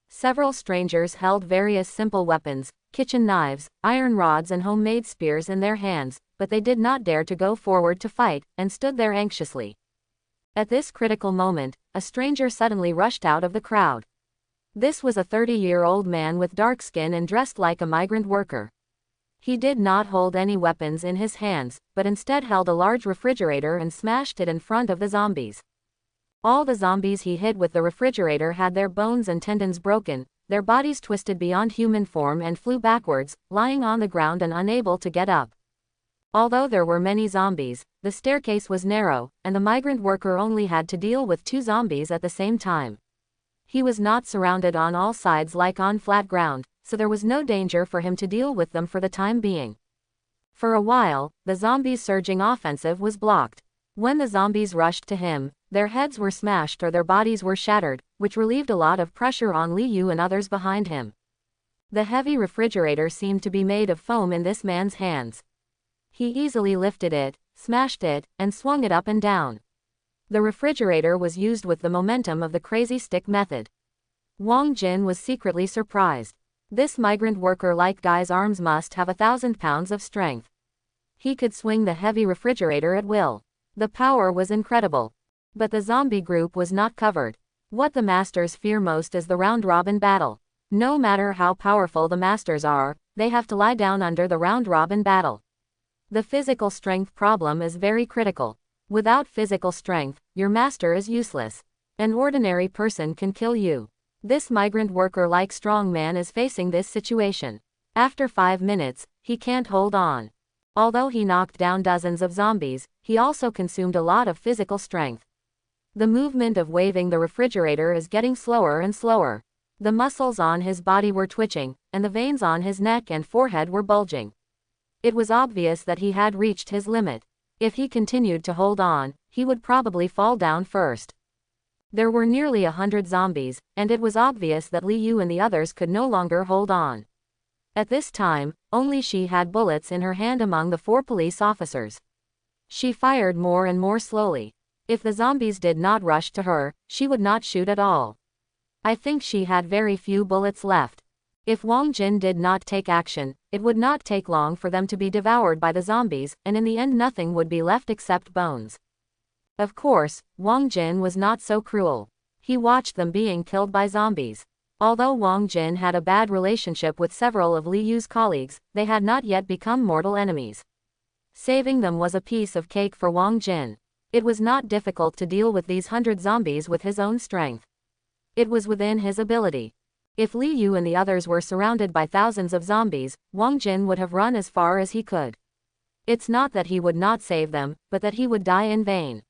Several strangers held various simple weapons, kitchen knives, iron rods and homemade spears in their hands, but they did not dare to go forward to fight, and stood there anxiously. At this critical moment, a stranger suddenly rushed out of the crowd. This was a 30-year-old man with dark skin and dressed like a migrant worker. He did not hold any weapons in his hands, but instead held a large refrigerator and smashed it in front of the zombies. All the zombies he hit with the refrigerator had their bones and tendons broken, their bodies twisted beyond human form and flew backwards, lying on the ground and unable to get up. Although there were many zombies, the staircase was narrow, and the migrant worker only had to deal with 2 zombies at the same time. He was not surrounded on all sides like on flat ground, so there was no danger for him to deal with them for the time being. For a while, the zombies' surging offensive was blocked. When the zombies rushed to him, their heads were smashed or their bodies were shattered, which relieved a lot of pressure on Li Yu and others behind him. The heavy refrigerator seemed to be made of foam in this man's hands. He easily lifted it, smashed it, and swung it up and down. The refrigerator was used with the momentum of the crazy stick method. Wang Jin was secretly surprised. This migrant worker-like guy's arms must have 1,000 pounds of strength. He could swing the heavy refrigerator at will. The power was incredible. But the zombie group was not covered. What the masters fear most is the round-robin battle. No matter how powerful the masters are, they have to lie down under the round-robin battle. The physical strength problem is very critical. Without physical strength, your master is useless. An ordinary person can kill you. This migrant worker-like strong man is facing this situation. After 5 minutes, he can't hold on. Although he knocked down dozens of zombies, he also consumed a lot of physical strength. The movement of waving the refrigerator is getting slower and slower. The muscles on his body were twitching, and the veins on his neck and forehead were bulging. It was obvious that he had reached his limit. If he continued to hold on, he would probably fall down first. There were nearly 100 zombies, and it was obvious that Li Yu and the others could no longer hold on. At this time, only she had bullets in her hand among the 4 police officers. She fired more and more slowly. If the zombies did not rush to her, she would not shoot at all. I think she had very few bullets left. If Wang Jin did not take action, it would not take long for them to be devoured by the zombies, and in the end nothing would be left except bones. Of course, Wang Jin was not so cruel. He watched them being killed by zombies. Although Wang Jin had a bad relationship with several of Li Yu's colleagues, they had not yet become mortal enemies. Saving them was a piece of cake for Wang Jin. It was not difficult to deal with these 100 zombies with his own strength. It was within his ability. If Li Yu and the others were surrounded by thousands of zombies, Wang Jin would have run as far as he could. It's not that he would not save them, but that he would die in vain.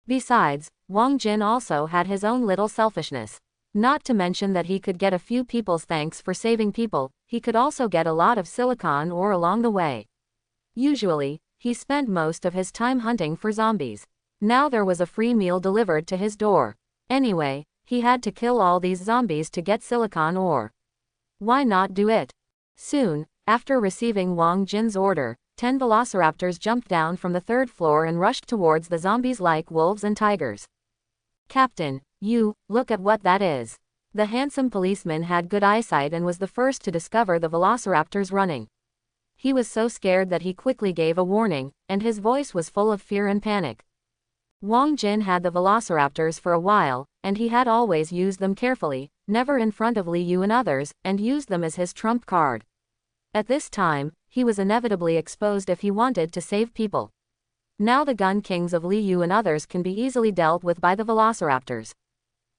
Besides, Wang Jin also had his own little selfishness. Not to mention that he could get a few people's thanks for saving people, he could also get a lot of silicon ore along the way. Usually, he spent most of his time hunting for zombies. Now there was a free meal delivered to his door. Anyway, he had to kill all these zombies to get silicon ore. Why not do it? Soon, after receiving Wang Jin's order, 10 velociraptors jumped down from the 3rd floor and rushed towards the zombies like wolves and tigers. Captain, look at what that is. The handsome policeman had good eyesight and was the first to discover the velociraptors running. He was so scared that he quickly gave a warning, and his voice was full of fear and panic. Wang Jin had the velociraptors for a while, and he had always used them carefully, never in front of Li Yu and others, and used them as his trump card. At this time, he was inevitably exposed if he wanted to save people. Now the gun kings of Li Yu and others can be easily dealt with by the velociraptors.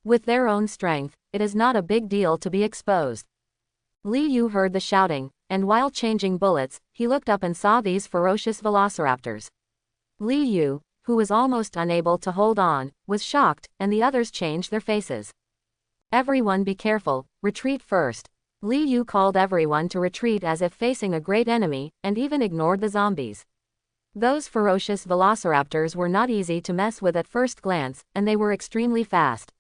With their own strength, it is not a big deal to be exposed. Li Yu heard the shouting, and while changing bullets, he looked up and saw these ferocious velociraptors. Li Yu, who was almost unable to hold on, was shocked, and the others changed their faces. Everyone be careful, retreat first. Li Yu called everyone to retreat as if facing a great enemy, and even ignored the zombies. Those ferocious velociraptors were not easy to mess with at first glance, and they were extremely fast.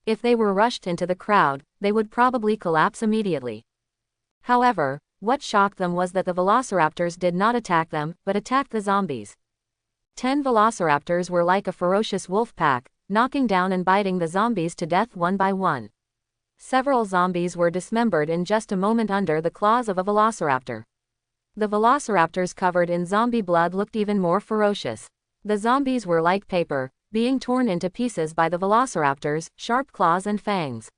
If they were rushed into the crowd, they would probably collapse immediately. However, what shocked them was that the velociraptors did not attack them, but attacked the zombies. 10 velociraptors were like a ferocious wolf pack, knocking down and biting the zombies to death one by one. Several zombies were dismembered in just a moment under the claws of a velociraptor. The velociraptors covered in zombie blood looked even more ferocious. The zombies were like paper, being torn into pieces by the velociraptors' sharp claws and fangs.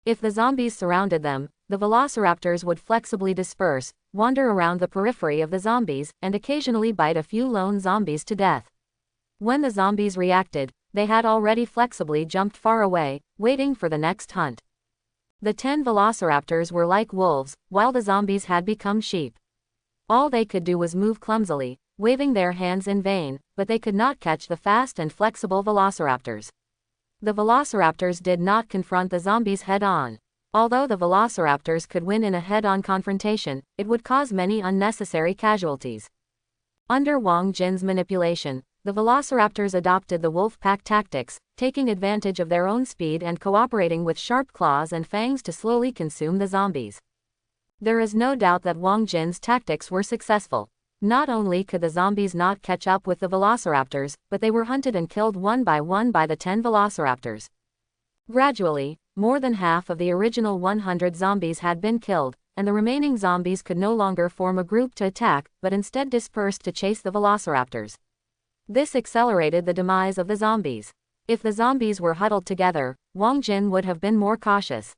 If the zombies surrounded them, the velociraptors would flexibly disperse, wander around the periphery of the zombies, and occasionally bite a few lone zombies to death. When the zombies reacted, they had already flexibly jumped far away, waiting for the next hunt. The 10 velociraptors were like wolves, while the zombies had become sheep. All they could do was move clumsily, waving their hands in vain, but they could not catch the fast and flexible velociraptors. The velociraptors did not confront the zombies head-on. Although the velociraptors could win in a head-on confrontation, it would cause many unnecessary casualties. Under Wang Jin's manipulation, the velociraptors adopted the wolf pack tactics, taking advantage of their own speed and cooperating with sharp claws and fangs to slowly consume the zombies. There is no doubt that Wang Jin's tactics were successful. Not only could the zombies not catch up with the velociraptors, but they were hunted and killed one by the 10 velociraptors. Gradually, more than half of the original 100 zombies had been killed, and the remaining zombies could no longer form a group to attack, but instead dispersed to chase the velociraptors. This accelerated the demise of the zombies. If the zombies were huddled together, Wang Jin would have been more cautious.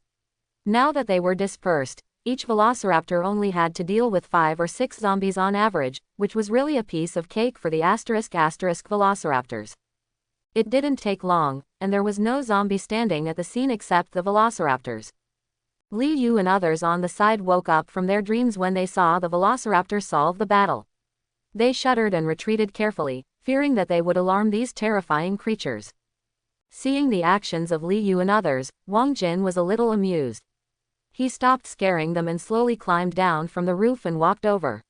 Now that they were dispersed, each velociraptor only had to deal with 5 or 6 zombies on average, which was really a piece of cake for the *** velociraptors. It didn't take long, and there was no zombie standing at the scene except the velociraptors. Li Yu and others on the side woke up from their dreams when they saw the velociraptors solve the battle. They shuddered and retreated carefully, fearing that they would alarm these terrifying creatures. Seeing the actions of Li Yu and others, Wang Jin was a little amused. He stopped scaring them and slowly climbed down from the roof and walked over.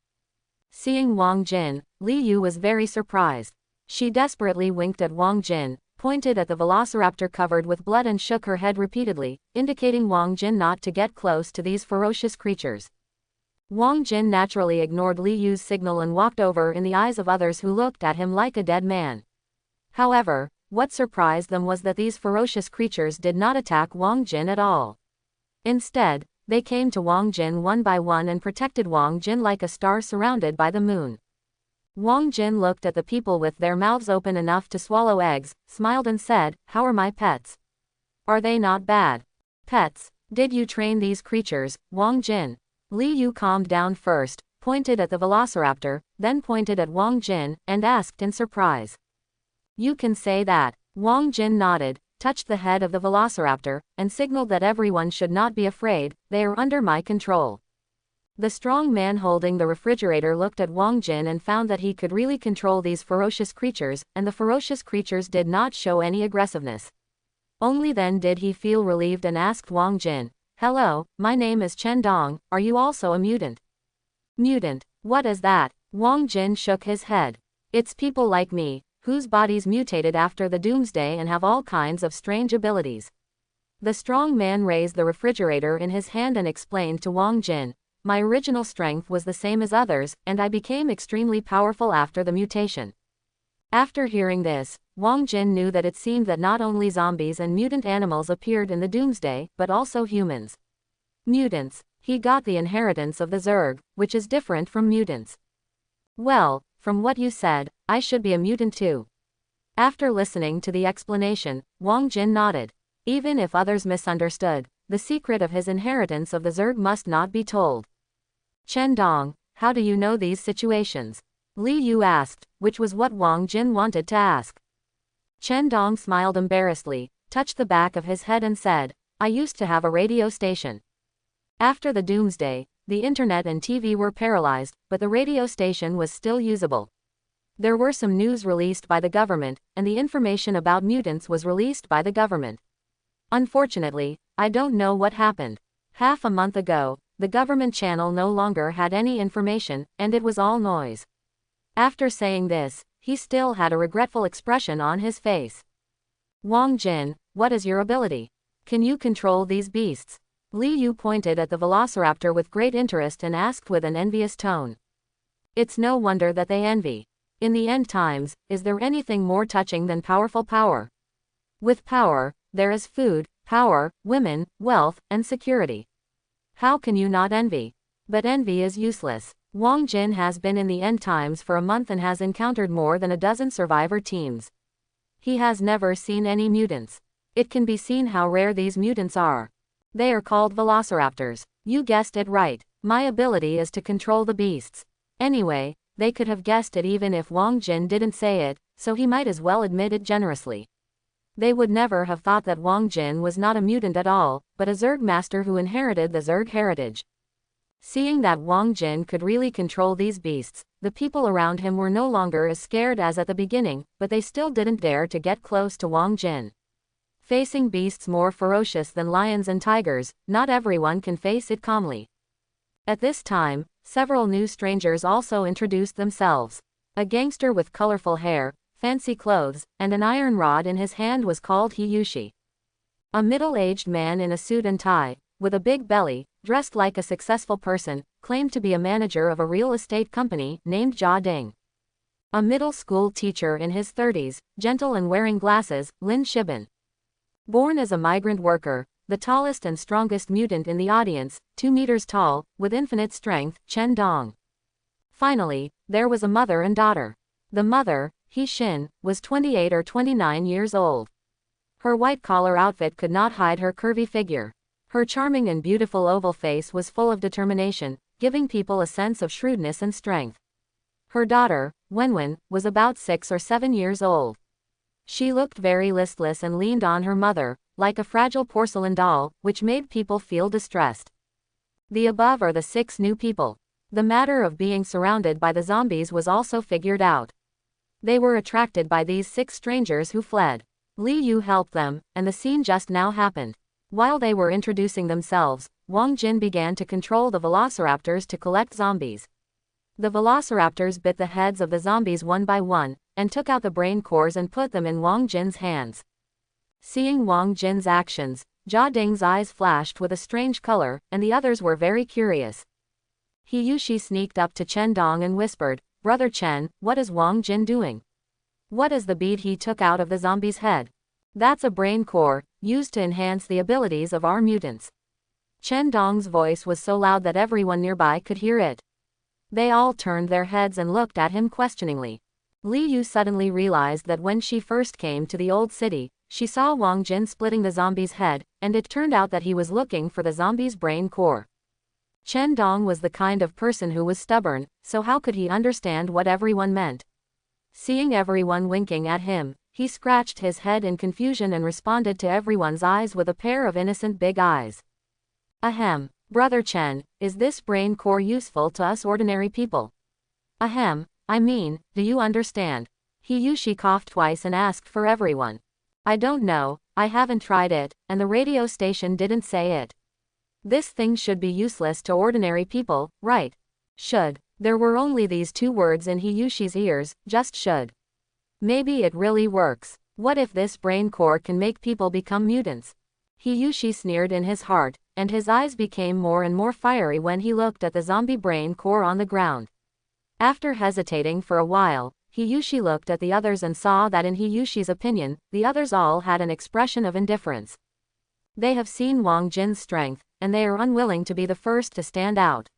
Seeing Wang Jin, Li Yu was very surprised. She desperately winked at Wang Jin, pointed at the velociraptor covered with blood and shook her head repeatedly, indicating Wang Jin not to get close to these ferocious creatures. Wang Jin naturally ignored Li Yu's signal and walked over in the eyes of others who looked at him like a dead man. However, what surprised them was that these ferocious creatures did not attack Wang Jin at all. Instead, they came to Wang Jin one by one and protected Wang Jin like a star surrounded by the moon. Wang Jin looked at the people with their mouths open enough to swallow eggs, smiled and said, "How are my pets? Are they not bad? Pets, did you train these creatures, Wang Jin?" Li Yu calmed down first, pointed at the velociraptor, then pointed at Wang Jin, and asked in surprise. "You can say that." Wang Jin nodded, touched the head of the velociraptor, and signaled that everyone should not be afraid, "They are under my control." The strong man holding the refrigerator looked at Wang Jin and found that he could really control these ferocious creatures, and the ferocious creatures did not show any aggressiveness. Only then did he feel relieved and asked Wang Jin, "Hello, my name is Chen Dong, are you also a mutant?" "Mutant? What is that?" Wang Jin shook his head. "It's people like me, whose bodies mutated after the doomsday and have all kinds of strange abilities." The strong man raised the refrigerator in his hand and explained to Wang Jin, "My original strength was the same as others, and I became extremely powerful after the mutation." After hearing this, Wang Jin knew that it seemed that not only zombies and mutant animals appeared in the doomsday, but also humans. Mutants. He got the inheritance of the Zerg, which is different from mutants. "Well, from what you said, I should be a mutant too." After listening to the explanation, Wang Jin nodded. Even if others misunderstood, the secret of his inheritance of the Zerg must not be told. "Chen Dong, how do you know these situations?" Li Yu asked, which was what Wang Jin wanted to ask. Chen Dong smiled embarrassedly, touched the back of his head and said, "I used to have a radio station. After the doomsday, the internet and TV were paralyzed, but the radio station was still usable. There were some news released by the government, and the information about mutants was released by the government. Unfortunately, I don't know what happened. Half a month ago, the government channel no longer had any information, and it was all noise." After saying this, he still had a regretful expression on his face. "Wang Jin, what is your ability? Can you control these beasts?" Li Yu pointed at the velociraptor with great interest and asked with an envious tone. It's no wonder that they envy. In the end times, is there anything more touching than powerful power? With power, there is food, power, women, wealth, and security. How can you not envy? But envy is useless. Wang Jin has been in the end times for a month and has encountered more than a dozen survivor teams. He has never seen any mutants. It can be seen how rare these mutants are. They are called velociraptors. You guessed it right. My ability is to control the beasts. Anyway, they could have guessed it even if Wang Jin didn't say it, so he might as well admit it generously. They would never have thought that Wang Jin was not a mutant at all, but a Zerg master who inherited the Zerg heritage. Seeing that Wang Jin could really control these beasts, the people around him were no longer as scared as at the beginning, but they still didn't dare to get close to Wang Jin. Facing beasts more ferocious than lions and tigers, not everyone can face it calmly. At this time, several new strangers also introduced themselves. A gangster with colorful hair, fancy clothes, and an iron rod in his hand was called Hiyushi. A middle-aged man in a suit and tie, with a big belly, dressed like a successful person, claimed to be a manager of a real estate company named Jia Ding. A middle school teacher in his 30s, gentle and wearing glasses, Lin Shiban. Born as a migrant worker, the tallest and strongest mutant in the audience, 2 meters tall, with infinite strength, Chen Dong. Finally, there was a mother and daughter. The mother, He Xin, was 28 or 29 years old. Her white-collar outfit could not hide her curvy figure. Her charming and beautiful oval face was full of determination, giving people a sense of shrewdness and strength. Her daughter, Wenwen, was about 6 or 7 years old. She looked very listless and leaned on her mother, like a fragile porcelain doll, which made people feel distressed. The above are the 6 new people. The matter of being surrounded by the zombies was also figured out. They were attracted by these 6 strangers who fled. Li Yu helped them, and the scene just now happened. While they were introducing themselves, Wang Jin began to control the velociraptors to collect zombies. The velociraptors bit the heads of the zombies one by one, and took out the brain cores and put them in Wang Jin's hands. Seeing Wang Jin's actions, Jia Ding's eyes flashed with a strange color, and the others were very curious. He Yushi sneaked up to Chen Dong and whispered, "Brother Chen, what is Wang Jin doing? What is the bead he took out of the zombie's head?" "That's a brain core, used to enhance the abilities of our mutants." Chen Dong's voice was so loud that everyone nearby could hear it. They all turned their heads and looked at him questioningly. Li Yu suddenly realized that when she first came to the old city, she saw Wang Jin splitting the zombie's head, and it turned out that he was looking for the zombie's brain core. Chen Dong was the kind of person who was stubborn, so how could he understand what everyone meant? Seeing everyone winking at him, he scratched his head in confusion and responded to everyone's eyes with a pair of innocent big eyes. "Ahem, Brother Chen, is this brain core useful to us ordinary people?" "Ahem, I mean, do you understand?" He Yushi coughed twice and asked for everyone. "I don't know, I haven't tried it, and the radio station didn't say it. This thing should be useless to ordinary people, right?" "Should." There were only these 2 words in Hiyushi's ears, just should. Maybe it really works. What if this brain core can make people become mutants? Hiyushi sneered in his heart, and his eyes became more and more fiery when he looked at the zombie brain core on the ground. After hesitating for a while, Hiyushi looked at the others and saw that in Hiyushi's opinion, the others all had an expression of indifference. They have seen Wang Jin's strength, and they are unwilling to be the first to stand out.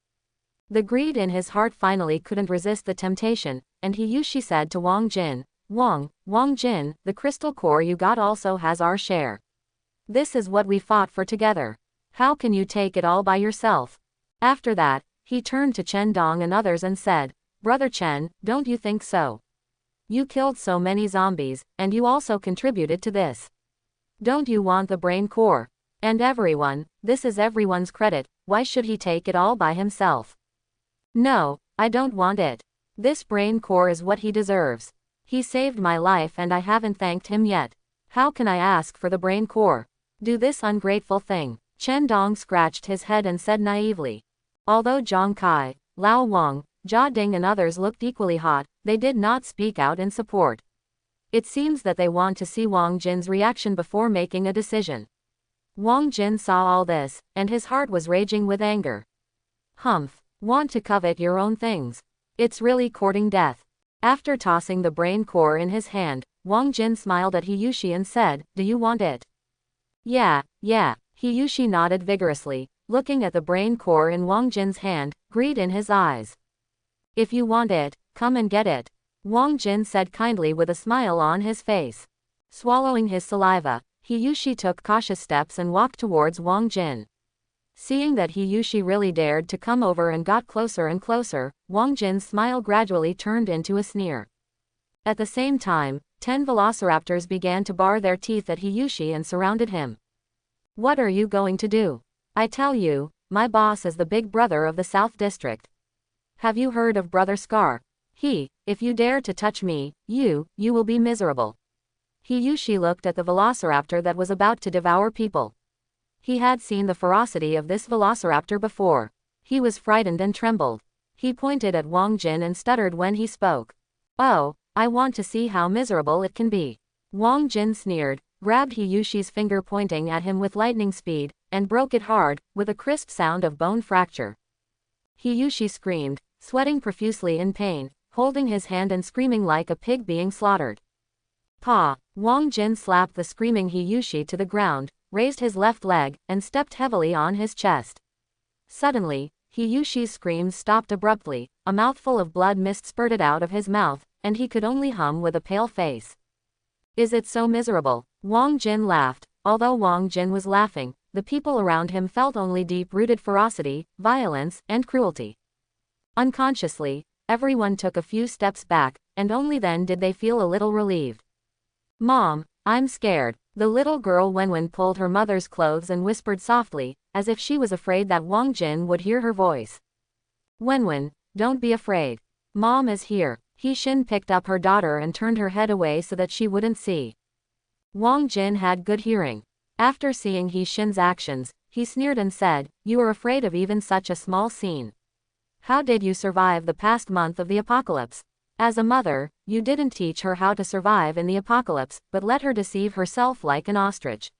The greed in his heart finally couldn't resist the temptation, and Hiyushi said to Wang Jin, Wang Jin, the crystal core you got also has our share. This is what we fought for together. How can you take it all by yourself?" After that, he turned to Chen Dong and others and said, "Brother Chen, don't you think so? You killed so many zombies, and you also contributed to this. Don't you want the brain core? And everyone, this is everyone's credit, why should he take it all by himself?" "No, I don't want it. This brain core is what he deserves. He saved my life and I haven't thanked him yet. How can I ask for the brain core? Do this ungrateful thing." Chen Dong scratched his head and said naively. Although Zhang Kai, Lao Wang, Jia Ding and others looked equally hot, they did not speak out in support. It seems that they want to see Wang Jin's reaction before making a decision. Wang Jin saw all this, and his heart was raging with anger. "Humph. Want to covet your own things. It's really courting death." After tossing the brain core in his hand, Wang Jin smiled at Hiyushi and said, "Do you want it?" Yeah. Hiyushi nodded vigorously, looking at the brain core in Wang Jin's hand, greed in his eyes. "If you want it, come and get it," Wang Jin said kindly with a smile on his face. Swallowing his saliva, Hiyushi took cautious steps and walked towards Wang Jin. Seeing that Hiyushi really dared to come over and got closer and closer, Wang Jin's smile gradually turned into a sneer. At the same time, 10 velociraptors began to bar their teeth at Hiyushi and surrounded him. "What are you going to do? I tell you, my boss is the big brother of the South District. Have you heard of Brother Scar? If you dare to touch me, you will be miserable." Hiyushi looked at the velociraptor that was about to devour people. He had seen the ferocity of this velociraptor before. He was frightened and trembled. He pointed at Wang Jin and stuttered when he spoke. "Oh, I want to see how miserable it can be." Wang Jin sneered, grabbed Hiyushi's finger pointing at him with lightning speed, and broke it hard, with a crisp sound of bone fracture. Hiyushi screamed, sweating profusely in pain, holding his hand and screaming like a pig being slaughtered. Pa! Wang Jin slapped the screaming Hiyushi to the ground, raised his left leg, and stepped heavily on his chest. Suddenly, Hiyushi's screams stopped abruptly, a mouthful of blood mist spurted out of his mouth, and he could only hum with a pale face. Is it so miserable? Wang Jin laughed. Although Wang Jin was laughing, the people around him felt only deep-rooted ferocity, violence, and cruelty. Unconsciously, everyone took a few steps back, and only then did they feel a little relieved. Mom, I'm scared. The little girl Wenwen pulled her mother's clothes and whispered softly, as if she was afraid that Wang Jin would hear her voice. Wenwen, don't be afraid. Mom is here. He-Shin picked up her daughter and turned her head away so that she wouldn't see. Wang Jin had good hearing. After seeing He-Shin's actions, he sneered and said, "You are afraid of even such a small scene. How did you survive the past month of the apocalypse? As a mother, you didn't teach her how to survive in the apocalypse, but let her deceive herself like an ostrich.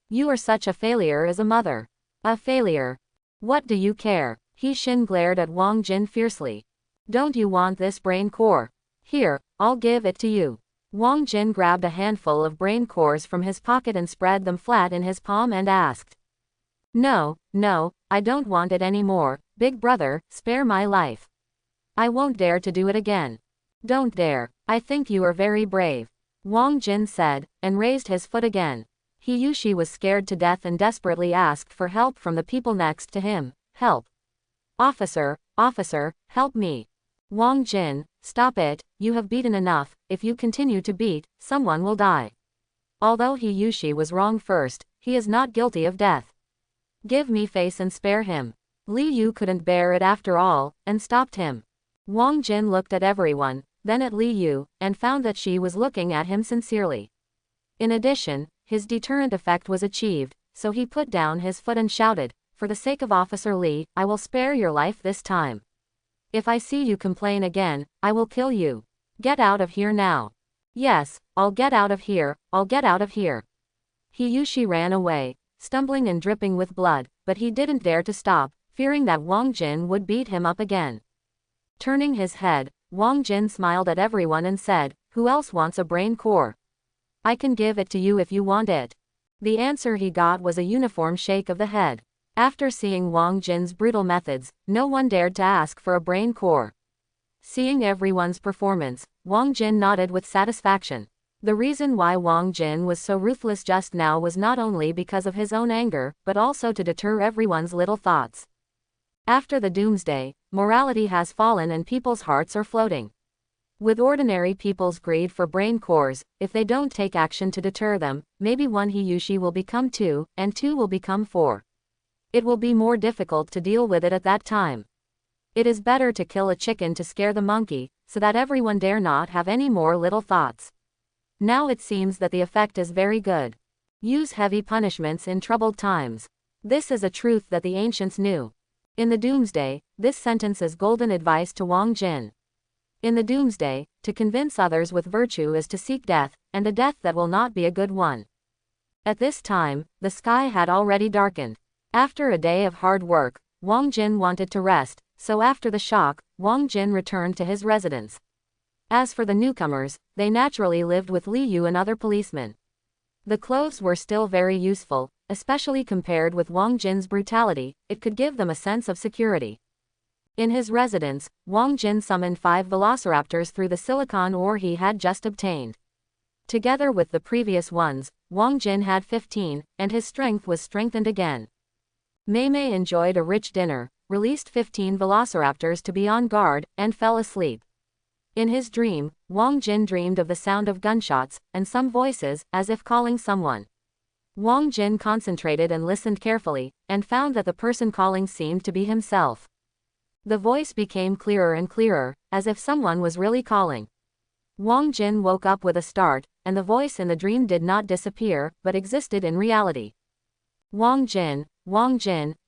You are such a failure as a mother. A failure. What do you care?" He-Shin glared at Wang Jin fiercely. Don't you want this brain core? Here, I'll give it to you. Wang Jin grabbed a handful of brain cores from his pocket and spread them flat in his palm and asked. No, I don't want it anymore, big brother, spare my life. I won't dare to do it again. Don't dare, I think you are very brave. Wang Jin said, and raised his foot again. Hiyushi was scared to death and desperately asked for help from the people next to him. Help. Officer, help me. Wang Jin, stop it, you have beaten enough, if you continue to beat, someone will die. Although Hiyushi was wrong first, he is not guilty of death. Give me face and spare him. Li Yu couldn't bear it after all, and stopped him. Wang Jin looked at everyone, then at Li Yu, and found that she was looking at him sincerely. In addition, his deterrent effect was achieved, so he put down his foot and shouted, "For the sake of Officer Li, I will spare your life this time. If I see you complain again, I will kill you. Get out of here now." Yes, I'll get out of here, I'll get out of here. Hiyushi ran away, stumbling and dripping with blood, but he didn't dare to stop, fearing that Wang Jin would beat him up again. Turning his head, Wang Jin smiled at everyone and said, "Who else wants a brain core? I can give it to you if you want it." The answer he got was a uniform shake of the head. After seeing Wang Jin's brutal methods, no one dared to ask for a brain core. Seeing everyone's performance, Wang Jin nodded with satisfaction. The reason why Wang Jin was so ruthless just now was not only because of his own anger, but also to deter everyone's little thoughts. After the doomsday, morality has fallen and people's hearts are floating. With ordinary people's greed for brain cores, if they don't take action to deter them, maybe one Hiyushi will become 2, and 2 will become 4. It will be more difficult to deal with it at that time. It is better to kill a chicken to scare the monkey, so that everyone dare not have any more little thoughts. Now it seems that the effect is very good. Use heavy punishments in troubled times. This is a truth that the ancients knew. In the doomsday, this sentence is golden advice to Wang Jin. In the doomsday, to convince others with virtue is to seek death, and a death that will not be a good one. At this time, the sky had already darkened. After a day of hard work, Wang Jin wanted to rest, so after the shock, Wang Jin returned to his residence. As for the newcomers, they naturally lived with Li Yu and other policemen. The clothes were still very useful, especially compared with Wang Jin's brutality, it could give them a sense of security. In his residence, Wang Jin summoned 5 velociraptors through the silicon ore he had just obtained. Together with the previous ones, Wang Jin had 15, and his strength was strengthened again. Mei Mei enjoyed a rich dinner, released 15 velociraptors to be on guard, and fell asleep. In his dream, Wang Jin dreamed of the sound of gunshots, and some voices, as if calling someone. Wang Jin concentrated and listened carefully, and found that the person calling seemed to be himself. The voice became clearer and clearer, as if someone was really calling. Wang Jin woke up with a start, and the voice in the dream did not disappear, but existed in reality. Wang Jin,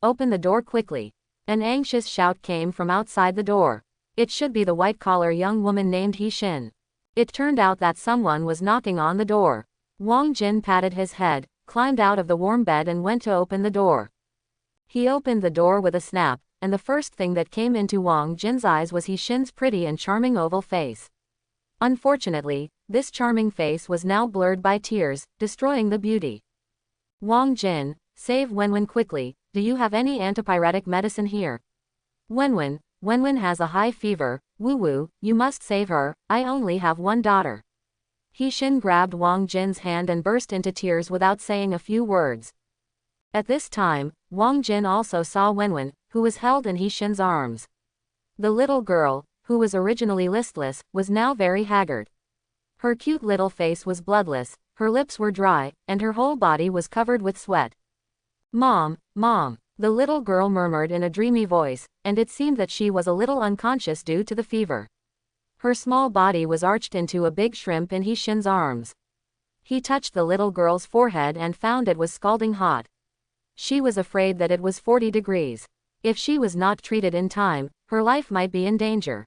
open the door quickly. An anxious shout came from outside the door. It should be the white-collar young woman named He-Shin. It turned out that someone was knocking on the door. Wang Jin patted his head, climbed out of the warm bed and went to open the door. He opened the door with a snap, and the first thing that came into Wang Jin's eyes was He Shin's pretty and charming oval face. Unfortunately, this charming face was now blurred by tears, destroying the beauty. Wang Jin, save Wenwen quickly, do you have any antipyretic medicine here? Wenwen has a high fever, woo-woo, you must save her, I only have one daughter. He Shin grabbed Wang Jin's hand and burst into tears without saying a few words. At this time, Wang Jin also saw Wenwen, who was held in He Shin's arms. The little girl, who was originally listless, was now very haggard. Her cute little face was bloodless, her lips were dry, and her whole body was covered with sweat. Mom, Mom, the little girl murmured in a dreamy voice, and it seemed that she was a little unconscious due to the fever. Her small body was arched into a big shrimp in He Shin's arms. He touched the little girl's forehead and found it was scalding hot. She was afraid that it was 40 degrees. If she was not treated in time, her life might be in danger.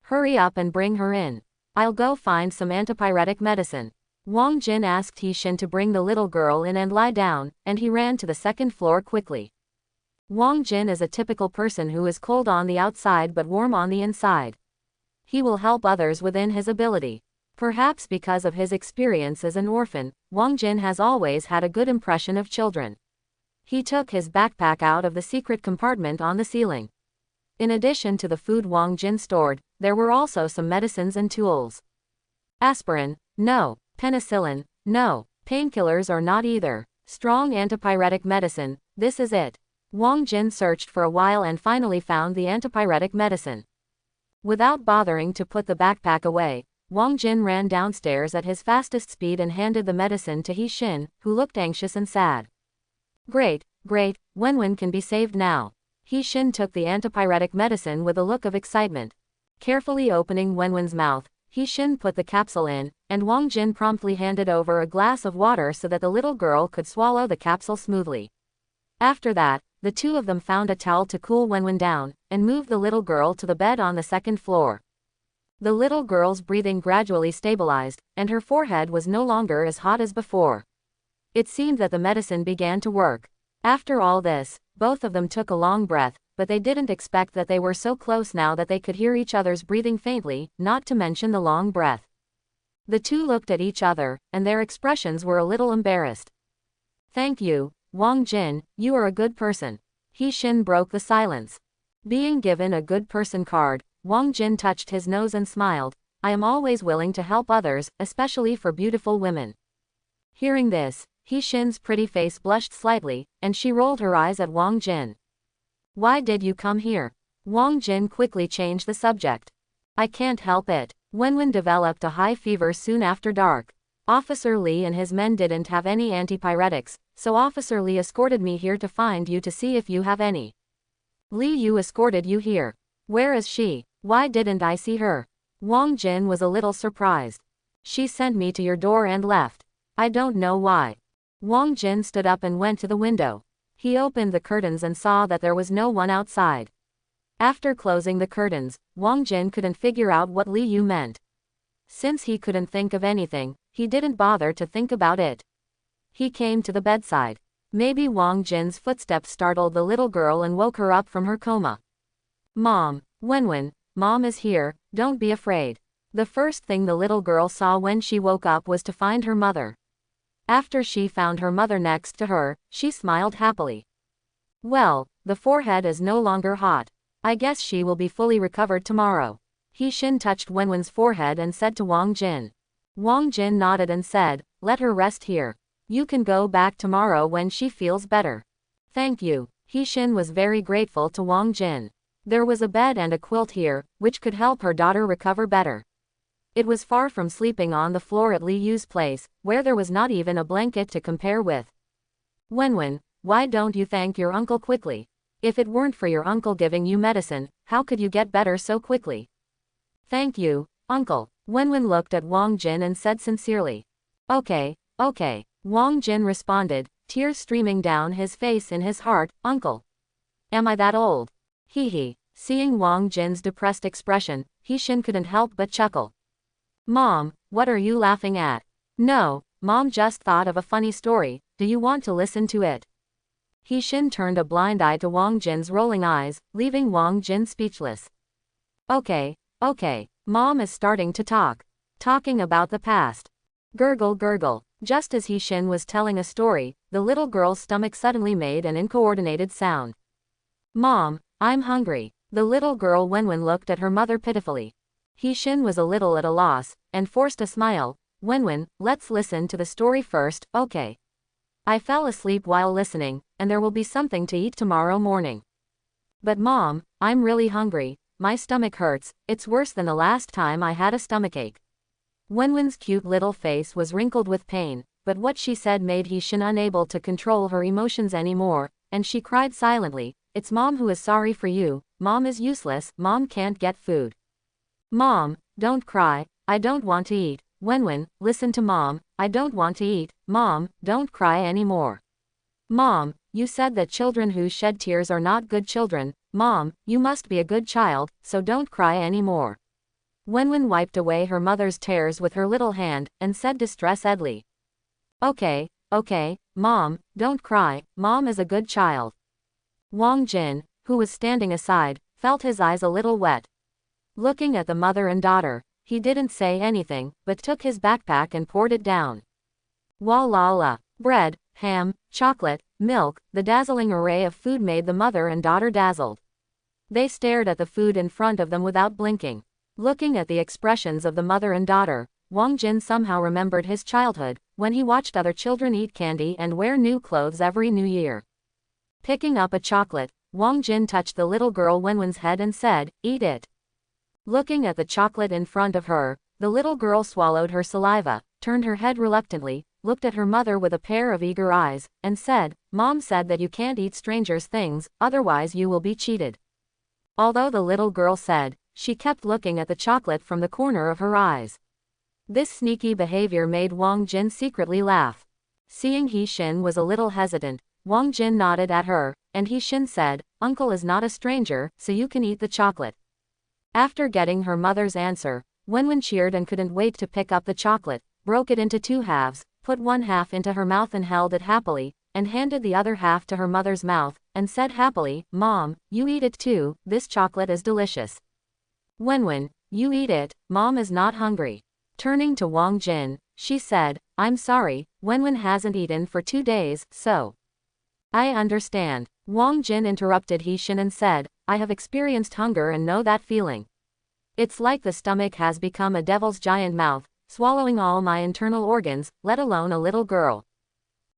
Hurry up and bring her in. I'll go find some antipyretic medicine. Wang Jin asked He Shin to bring the little girl in and lie down, and he ran to the second floor quickly. Wang Jin is a typical person who is cold on the outside but warm on the inside. He will help others within his ability. Perhaps because of his experience as an orphan, Wang Jin has always had a good impression of children. He took his backpack out of the secret compartment on the ceiling. In addition to the food Wang Jin stored, there were also some medicines and tools. Aspirin, no. Penicillin, no. Painkillers or not either. Strong antipyretic medicine, this is it. Wang Jin searched for a while and finally found the antipyretic medicine. Without bothering to put the backpack away, Wang Jin ran downstairs at his fastest speed and handed the medicine to He Shin, who looked anxious and sad. Great, Wenwen can be saved now. He Shin took the antipyretic medicine with a look of excitement. Carefully opening Wenwen's mouth, He Shin put the capsule in, and Wang Jin promptly handed over a glass of water so that the little girl could swallow the capsule smoothly. After that, the two of them found a towel to cool Wenwen down, and moved the little girl to the bed on the second floor. The little girl's breathing gradually stabilized, and her forehead was no longer as hot as before. It seemed that the medicine began to work. After all this, both of them took a long breath, but they didn't expect that they were so close now that they could hear each other's breathing faintly, not to mention the long breath. The two looked at each other, and their expressions were a little embarrassed. Thank you, Wang Jin, you are a good person. He Shin broke the silence. Being given a good person card, Wang Jin touched his nose and smiled. I am always willing to help others, especially for beautiful women. Hearing this, He Shin's pretty face blushed slightly, and she rolled her eyes at Wang Jin. Why did you come here? Wang Jin quickly changed the subject. I can't help it. Wenwen developed a high fever soon after dark. Officer Lee and his men didn't have any antipyretics, so Officer Lee escorted me here to find you to see if you have any. Lee Yu escorted you here. Where is she? Why didn't I see her? Wang Jin was a little surprised. She sent me to your door and left. I don't know why. Wang Jin stood up and went to the window. He opened the curtains and saw that there was no one outside. After closing the curtains, Wang Jin couldn't figure out what Li Yu meant. Since he couldn't think of anything, he didn't bother to think about it. He came to the bedside. Maybe Wang Jin's footsteps startled the little girl and woke her up from her coma. Mom, Wenwen, Mom is here, don't be afraid. The first thing the little girl saw when she woke up was to find her mother. After she found her mother next to her, she smiled happily. Well, the forehead is no longer hot. I guess she will be fully recovered tomorrow. He Shin touched Wenwen's forehead and said to Wang Jin. Wang Jin nodded and said, let her rest here. You can go back tomorrow when she feels better. Thank you. He Shin was very grateful to Wang Jin. There was a bed and a quilt here, which could help her daughter recover better. It was far from sleeping on the floor at Li Yu's place, where there was not even a blanket to compare with. Wenwen, why don't you thank your uncle quickly? If it weren't for your uncle giving you medicine, how could you get better so quickly? Thank you, uncle. Wenwen looked at Wang Jin and said sincerely. Okay. Wang Jin responded, tears streaming down his face in his heart, uncle. Am I that old? Hee. Seeing Wang Jin's depressed expression, He Shin couldn't help but chuckle. Mom, what are you laughing at? No, Mom just thought of a funny story, do you want to listen to it? He Shin turned a blind eye to Wang Jin's rolling eyes, leaving Wang Jin speechless. Okay, Mom is starting to talk. Talking about the past. Gurgle gurgle. Just as He Shin was telling a story, the little girl's stomach suddenly made an incoordinated sound. Mom, I'm hungry. The little girl Wenwen looked at her mother pitifully. He Shin was a little at a loss, and forced a smile. Wenwen, let's listen to the story first, okay? I fell asleep while listening, and there will be something to eat tomorrow morning. But Mom, I'm really hungry, my stomach hurts, it's worse than the last time I had a stomachache. Wenwen's cute little face was wrinkled with pain, but what she said made He Shin unable to control her emotions anymore, and she cried silently, it's Mom who is sorry for you, Mom is useless, Mom can't get food. Mom, don't cry, I don't want to eat. Wenwen, listen to Mom, I don't want to eat. Mom, don't cry anymore. Mom, you said that children who shed tears are not good children. Mom, you must be a good child, so don't cry anymore. Wenwen wiped away her mother's tears with her little hand, and said distressed-edly. Okay, Mom, don't cry, Mom is a good child. Wang Jin, who was standing aside, felt his eyes a little wet. Looking at the mother and daughter, he didn't say anything, but took his backpack and poured it down. Wah-la-la. Bread, ham, chocolate, milk, the dazzling array of food made the mother and daughter dazzled. They stared at the food in front of them without blinking. Looking at the expressions of the mother and daughter, Wang Jin somehow remembered his childhood, when he watched other children eat candy and wear new clothes every New Year. Picking up a chocolate, Wang Jin touched the little girl Wenwen's head and said, eat it. Looking at the chocolate in front of her, the little girl swallowed her saliva, turned her head reluctantly, looked at her mother with a pair of eager eyes, and said, Mom said that you can't eat strangers' things, otherwise you will be cheated. Although the little girl said, she kept looking at the chocolate from the corner of her eyes. This sneaky behavior made Wang Jin secretly laugh. Seeing He Shin was a little hesitant, Wang Jin nodded at her, and He Shin said, Uncle is not a stranger, so you can eat the chocolate. After getting her mother's answer, Wenwen cheered and couldn't wait to pick up the chocolate, broke it into 2 halves, put 1 half into her mouth and held it happily, and handed the other half to her mother's mouth, and said happily, Mom, you eat it too, this chocolate is delicious. Wenwen, you eat it, Mom is not hungry. Turning to Wang Jin, she said, I'm sorry, Wenwen hasn't eaten for 2 days, so. I understand. Wang Jin interrupted He Shin and said, I have experienced hunger and know that feeling. It's like the stomach has become a devil's giant mouth, swallowing all my internal organs, let alone a little girl.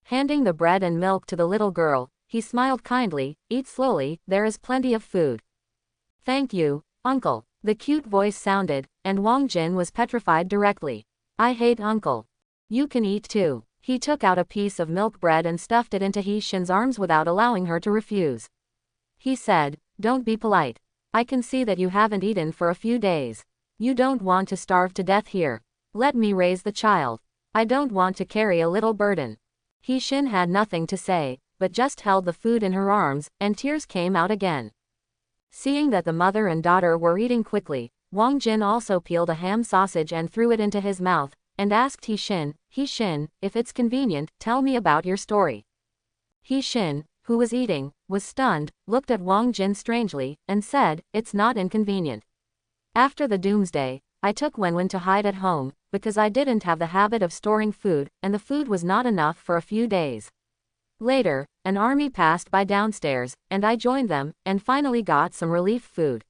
Handing the bread and milk to the little girl, he smiled kindly, eat slowly, there is plenty of food. Thank you, Uncle. The cute voice sounded, and Wang Jin was petrified directly. I hate Uncle. You can eat too. He took out a piece of milk bread and stuffed it into He Shin's arms without allowing her to refuse. He said, don't be polite. I can see that you haven't eaten for a few days. You don't want to starve to death here. Let me raise the child. I don't want to carry a little burden. He Shin had nothing to say, but just held the food in her arms, and tears came out again. Seeing that the mother and daughter were eating quickly, Wang Jin also peeled a ham sausage and threw it into his mouth, and asked He Shin, if it's convenient, tell me about your story. He Shin, who was eating, was stunned, looked at Wang Jin strangely, and said, it's not inconvenient. After the doomsday, I took Wenwen to hide at home, because I didn't have the habit of storing food, and the food was not enough for a few days. Later, an army passed by downstairs, and I joined them, and finally got some relief food.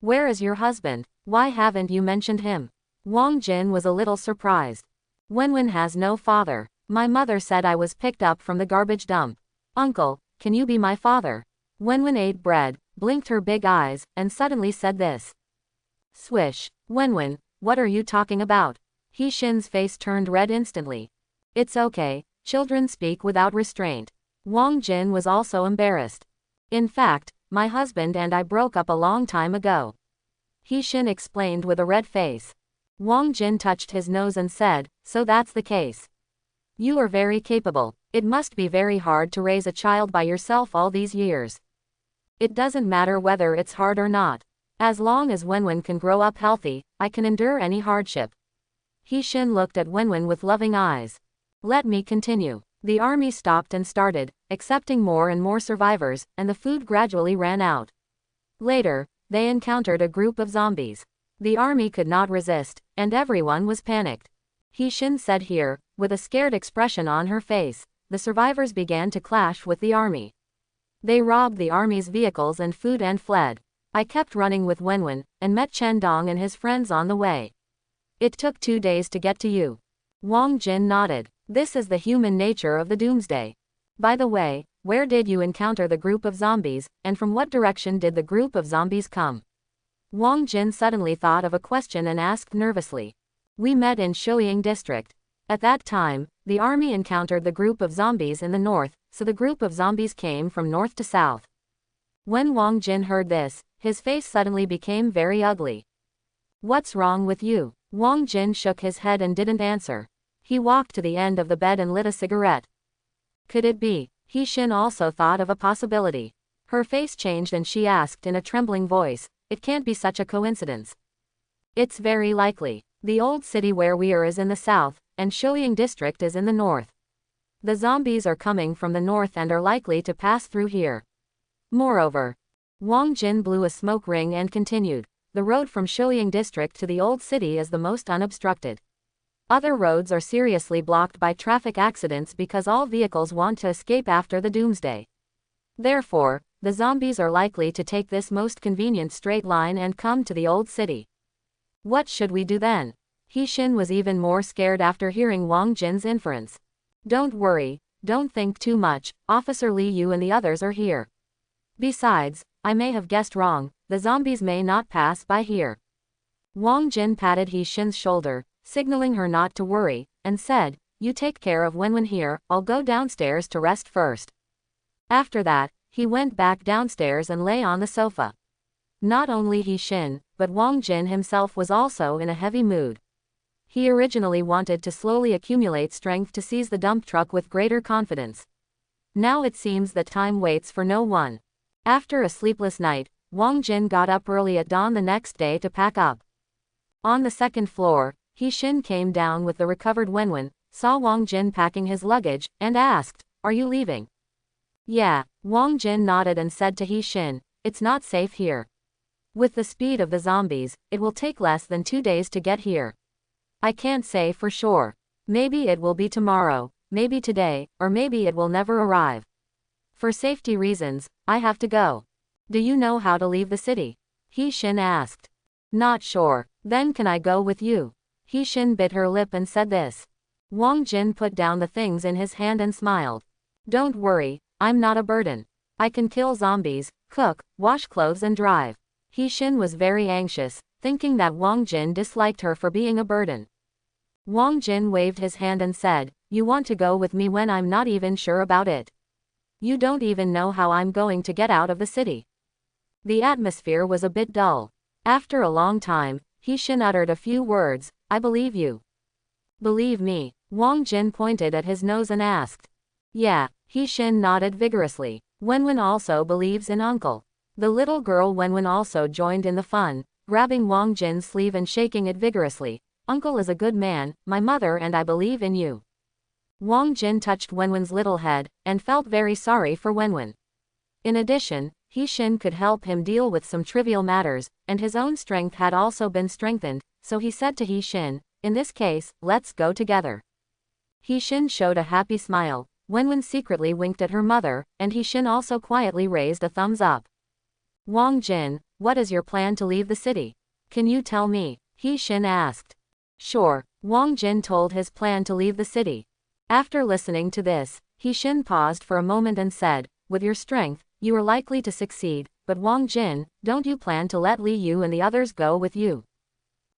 Where is your husband? Why haven't you mentioned him? Wang Jin was a little surprised. Wenwen has no father. My mother said I was picked up from the garbage dump. Uncle, can you be my father? Wenwen ate bread, blinked her big eyes, and suddenly said this. Swish. Wenwen, what are you talking about? He Shin's face turned red instantly. It's okay, children speak without restraint. Wang Jin was also embarrassed. In fact, my husband and I broke up a long time ago. He Shin explained with a red face. Wang Jin touched his nose and said, so that's the case. You are very capable. It must be very hard to raise a child by yourself all these years. It doesn't matter whether it's hard or not. As long as Wenwen can grow up healthy, I can endure any hardship. He Shin looked at Wenwen with loving eyes. Let me continue. The army stopped and started, accepting more and more survivors, and the food gradually ran out. Later, they encountered a group of zombies. The army could not resist, and everyone was panicked. He-Shin said here, with a scared expression on her face. The survivors began to clash with the army. They robbed the army's vehicles and food and fled. I kept running with Wenwen, and met Chen Dong and his friends on the way. It took 2 days to get to you. Wang Jin nodded. This is the human nature of the doomsday. By the way, where did you encounter the group of zombies, and from what direction did the group of zombies come? Wang Jin suddenly thought of a question and asked nervously. We met in Shouying district. At that time, the army encountered the group of zombies in the north, so the group of zombies came from north to south. When Wang Jin heard this, his face suddenly became very ugly. What's wrong with you? Wang Jin shook his head and didn't answer. He walked to the end of the bed and lit a cigarette. Could it be? He-Shin also thought of a possibility. Her face changed and she asked in a trembling voice, it can't be such a coincidence. It's very likely. The old city where we are is in the south, and Shouying district is in the north. The zombies are coming from the north and are likely to pass through here. Moreover, Wang Jin blew a smoke ring and continued, the road from Shouying district to the old city is the most unobstructed. Other roads are seriously blocked by traffic accidents because all vehicles want to escape after the doomsday. Therefore, the zombies are likely to take this most convenient straight line and come to the old city. What should we do then? He-Shin was even more scared after hearing Wang Jin's inference. Don't worry, don't think too much, Officer Li Yu and the others are here. Besides, I may have guessed wrong, the zombies may not pass by here. Wang Jin patted He-Shin's shoulder, signaling her not to worry, and said, you take care of Wenwen here, I'll go downstairs to rest first. After that, he went back downstairs and lay on the sofa. Not only He-Shin, but Wang Jin himself was also in a heavy mood. He originally wanted to slowly accumulate strength to seize the dump truck with greater confidence. Now it seems that time waits for no one. After a sleepless night, Wang Jin got up early at dawn the next day to pack up. On the second floor, He-Shin came down with the recovered Wenwen, saw Wang Jin packing his luggage, and asked, are you leaving? Yeah, Wang Jin nodded and said to He-Shin, it's not safe here. With the speed of the zombies, it will take less than 2 days to get here. I can't say for sure. Maybe it will be tomorrow, maybe today, or maybe it will never arrive. For safety reasons, I have to go. Do you know how to leave the city? He-Shin asked. Not sure. Then can I go with you? He-Shin bit her lip and said this. Wang Jin put down the things in his hand and smiled. Don't worry, I'm not a burden. I can kill zombies, cook, wash clothes and drive. He-Shin was very anxious, thinking that Wang Jin disliked her for being a burden. Wang Jin waved his hand and said, you want to go with me when I'm not even sure about it. You don't even know how I'm going to get out of the city. The atmosphere was a bit dull. After a long time, He-Shin uttered a few words, I believe you. Believe me? Wang Jin pointed at his nose and asked. Yeah, He-Shin nodded vigorously. Wenwen also believes in Uncle. The little girl Wenwen also joined in the fun, grabbing Wang Jin's sleeve and shaking it vigorously. Uncle is a good man, my mother and I believe in you. Wang Jin touched Wenwen's little head, and felt very sorry for Wenwen. In addition, He-Shin could help him deal with some trivial matters, and his own strength had also been strengthened, so he said to He-Shin, in this case, let's go together. He-Shin showed a happy smile. Wenwen secretly winked at her mother, and He-Shin also quietly raised a thumbs up. Wang Jin, what is your plan to leave the city? Can you tell me? He-Shin asked. Sure, Wang Jin told his plan to leave the city. After listening to this, He-Shin paused for a moment and said, with your strength, you are likely to succeed, but Wang Jin, don't you plan to let Li Yu and the others go with you?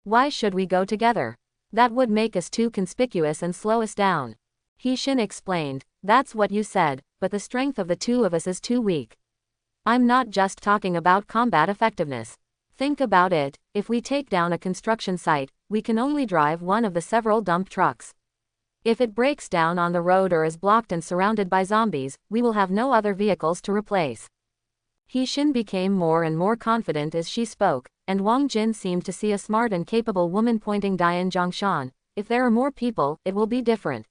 Why should we go together? That would make us too conspicuous and slow us down. He-Shin explained, that's what you said, but the strength of the two of us is too weak. I'm not just talking about combat effectiveness. Think about it, if we take down a construction site, we can only drive one of the several dump trucks. If it breaks down on the road or is blocked and surrounded by zombies, we will have no other vehicles to replace. He-Shin became more and more confident as she spoke, and Wang Jin seemed to see a smart and capable woman pointing Dian Zhongshan. If there are more people, it will be different.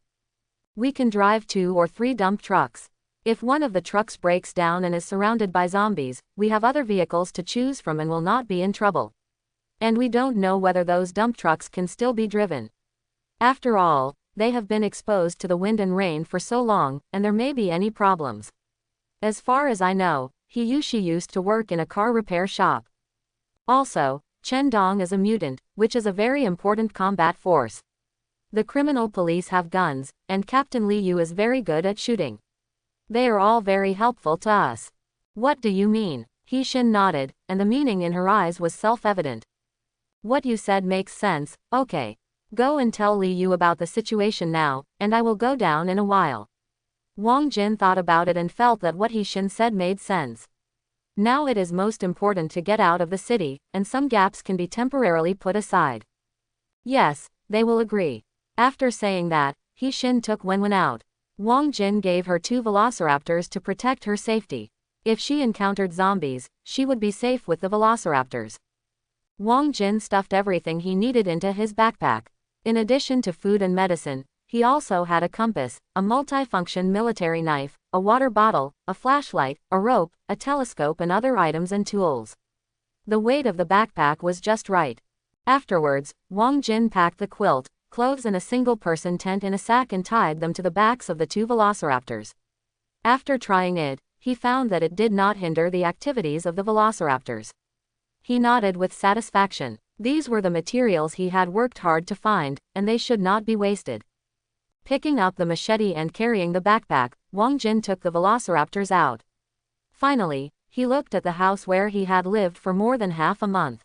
We can drive 2 or 3 dump trucks. If one of the trucks breaks down and is surrounded by zombies, we have other vehicles to choose from and will not be in trouble. And we don't know whether those dump trucks can still be driven. After all, they have been exposed to the wind and rain for so long, and there may be any problems. As far as I know, she used to work in a car repair shop. Also, Chen Dong is a mutant, which is a very important combat force. The criminal police have guns, and Captain Li Yu is very good at shooting. They are all very helpful to us. What do you mean? He Shin nodded, and the meaning in her eyes was self-evident. What you said makes sense. Okay. Go and tell Li Yu about the situation now, and I will go down in a while. Wang Jin thought about it and felt that what He Shin said made sense. Now it is most important to get out of the city, and some gaps can be temporarily put aside. Yes, they will agree. After saying that, He Shin took Wenwen out. Wang Jin gave her 2 velociraptors to protect her safety. If she encountered zombies, she would be safe with the velociraptors. Wang Jin stuffed everything he needed into his backpack. In addition to food and medicine, he also had a compass, a multifunction military knife, a water bottle, a flashlight, a rope, a telescope and other items and tools. The weight of the backpack was just right. Afterwards, Wang Jin packed the quilt, clothes and a single-person tent in a sack and tied them to the backs of the 2 velociraptors. After trying it, he found that it did not hinder the activities of the velociraptors. He nodded with satisfaction. These were the materials he had worked hard to find, and they should not be wasted. Picking up the machete and carrying the backpack, Wang Jin took the velociraptors out. Finally, he looked at the house where he had lived for more than half a month.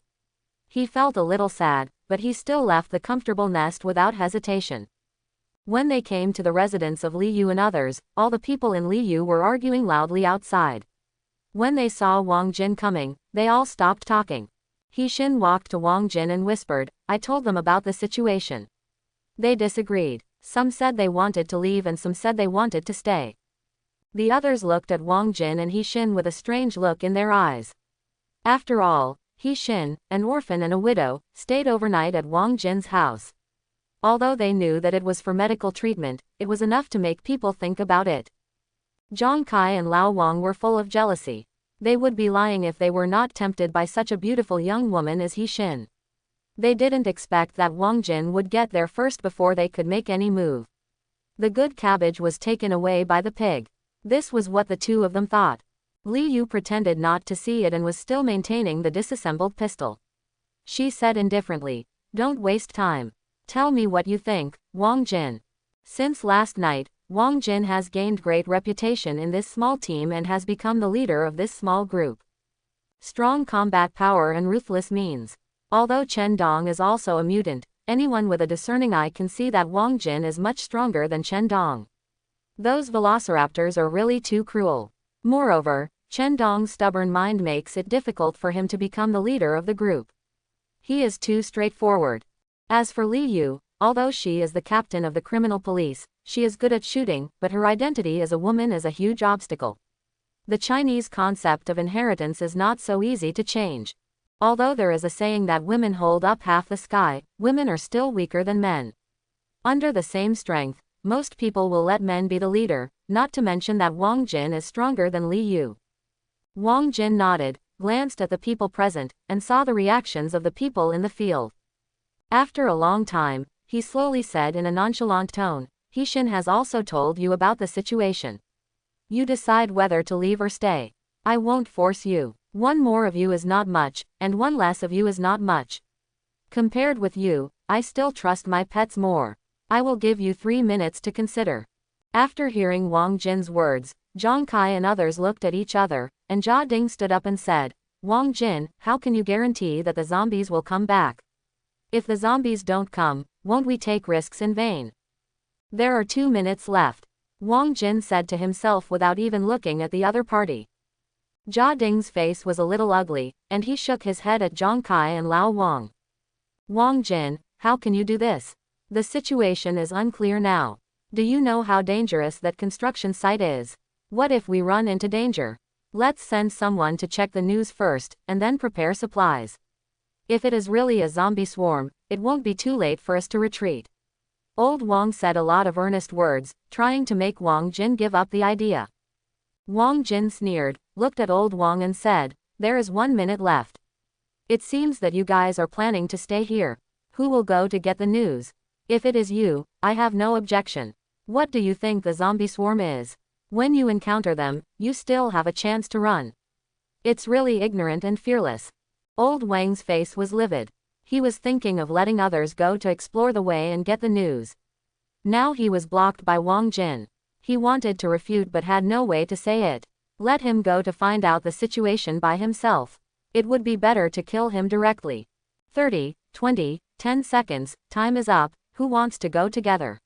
He felt a little sad, but he still left the comfortable nest without hesitation. When they came to the residence of Li Yu and others, all the people in Li Yu were arguing loudly outside. When they saw Wang Jin coming, they all stopped talking. He Shin walked to Wang Jin and whispered, "I told them about the situation." They disagreed. Some said they wanted to leave and some said they wanted to stay. The others looked at Wang Jin and He Shin with a strange look in their eyes. After all, He Shin, an orphan and a widow, stayed overnight at Wang Jin's house. Although they knew that it was for medical treatment, it was enough to make people think about it. Zhang Kai and Lao Wang were full of jealousy. They would be lying if they were not tempted by such a beautiful young woman as He Shin. They didn't expect that Wang Jin would get there first before they could make any move. The good cabbage was taken away by the pig. This was what the 2 of them thought. Li Yu pretended not to see it and was still maintaining the disassembled pistol. She said indifferently, "Don't waste time. Tell me what you think, Wang Jin." Since last night, Wang Jin has gained great reputation in this small team and has become the leader of this small group. Strong combat power and ruthless means. Although Chen Dong is also a mutant, anyone with a discerning eye can see that Wang Jin is much stronger than Chen Dong. Those velociraptors are really too cruel. Moreover, Chen Dong's stubborn mind makes it difficult for him to become the leader of the group. He is too straightforward. As for Li Yu, although she is the captain of the criminal police, she is good at shooting, but her identity as a woman is a huge obstacle. The Chinese concept of inheritance is not so easy to change. Although there is a saying that women hold up half the sky, women are still weaker than men. Under the same strength, most people will let men be the leader, not to mention that Wang Jin is stronger than Li Yu. Wang Jin nodded, glanced at the people present, and saw the reactions of the people in the field. After a long time, he slowly said in a nonchalant tone, "He Shin has also told you about the situation. You decide whether to leave or stay. I won't force you. 1 more of you is not much, and 1 less of you is not much. Compared with you, I still trust my pets more. I will give you 3 minutes to consider." After hearing Wang Jin's words, Zhang Kai and others looked at each other, and Jia Ding stood up and said, "Wang Jin, how can you guarantee that the zombies will come back? If the zombies don't come, won't we take risks in vain?" "There are 2 minutes left," Wang Jin said to himself without even looking at the other party. Jia Ding's face was a little ugly, and he shook his head at Zhang Kai and Lao Wang. "Wang Jin, how can you do this? The situation is unclear now. Do you know how dangerous that construction site is? What if we run into danger? Let's send someone to check the news first, and then prepare supplies. If it is really a zombie swarm, it won't be too late for us to retreat." Old Wang said a lot of earnest words, trying to make Wang Jin give up the idea. Wang Jin sneered, looked at Old Wang and said, "There is 1 minute left. It seems that you guys are planning to stay here. Who will go to get the news? If it is you, I have no objection. What do you think the zombie swarm is? When you encounter them, you still have a chance to run. It's really ignorant and fearless." Old Wang's face was livid. He was thinking of letting others go to explore the way and get the news. Now he was blocked by Wang Jin. He wanted to refute but had no way to say it. Let him go to find out the situation by himself. It would be better to kill him directly. 30, 20, 10 seconds, time is up, who wants to go together?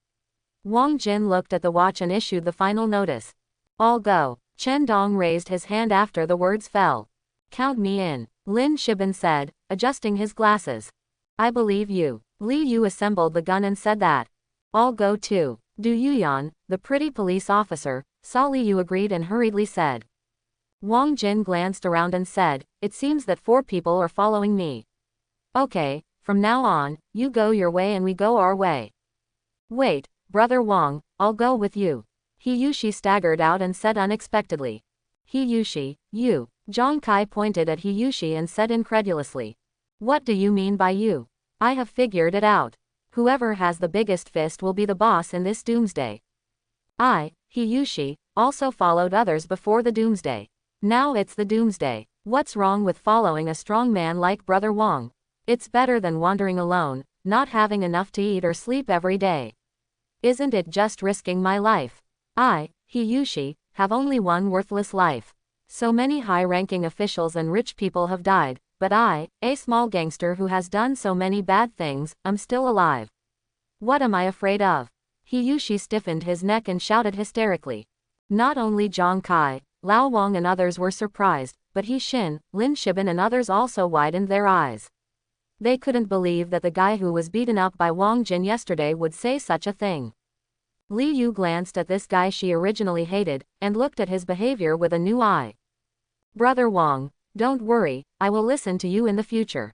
Wang Jin looked at the watch and issued the final notice. All go. Chen Dong raised his hand after the words fell. Count me in, Lin Shiban said, adjusting his glasses. I believe you. Li Yu assembled the gun and said that. All go too. Du Yuyan, the pretty police officer, saw Li Yu agreed and hurriedly said. Wang Jin glanced around and said, it seems that 4 people are following me. Okay, from now on, you go your way and we go our way. Wait, Brother Wang, I'll go with you. Hiyushi staggered out and said unexpectedly. Hiyushi, you. Zhang Kai pointed at Hiyushi and said incredulously. What do you mean by you? I have figured it out. Whoever has the biggest fist will be the boss in this doomsday. I, Hiyushi, also followed others before the doomsday. Now it's the doomsday. What's wrong with following a strong man like Brother Wang? It's better than wandering alone, not having enough to eat or sleep every day. Isn't it just risking my life? I, Hiyushi, have only one worthless life. So many high-ranking officials and rich people have died, but I, a small gangster who has done so many bad things, am still alive. What am I afraid of? Hiyushi stiffened his neck and shouted hysterically. Not only Zhang Kai, Lao Wang and others were surprised, but He Xin, Lin Shiban and others also widened their eyes. They couldn't believe that the guy who was beaten up by Wang Jin yesterday would say such a thing. Li Yu glanced at this guy she originally hated, and looked at his behavior with a new eye. Brother Wang, don't worry, I will listen to you in the future.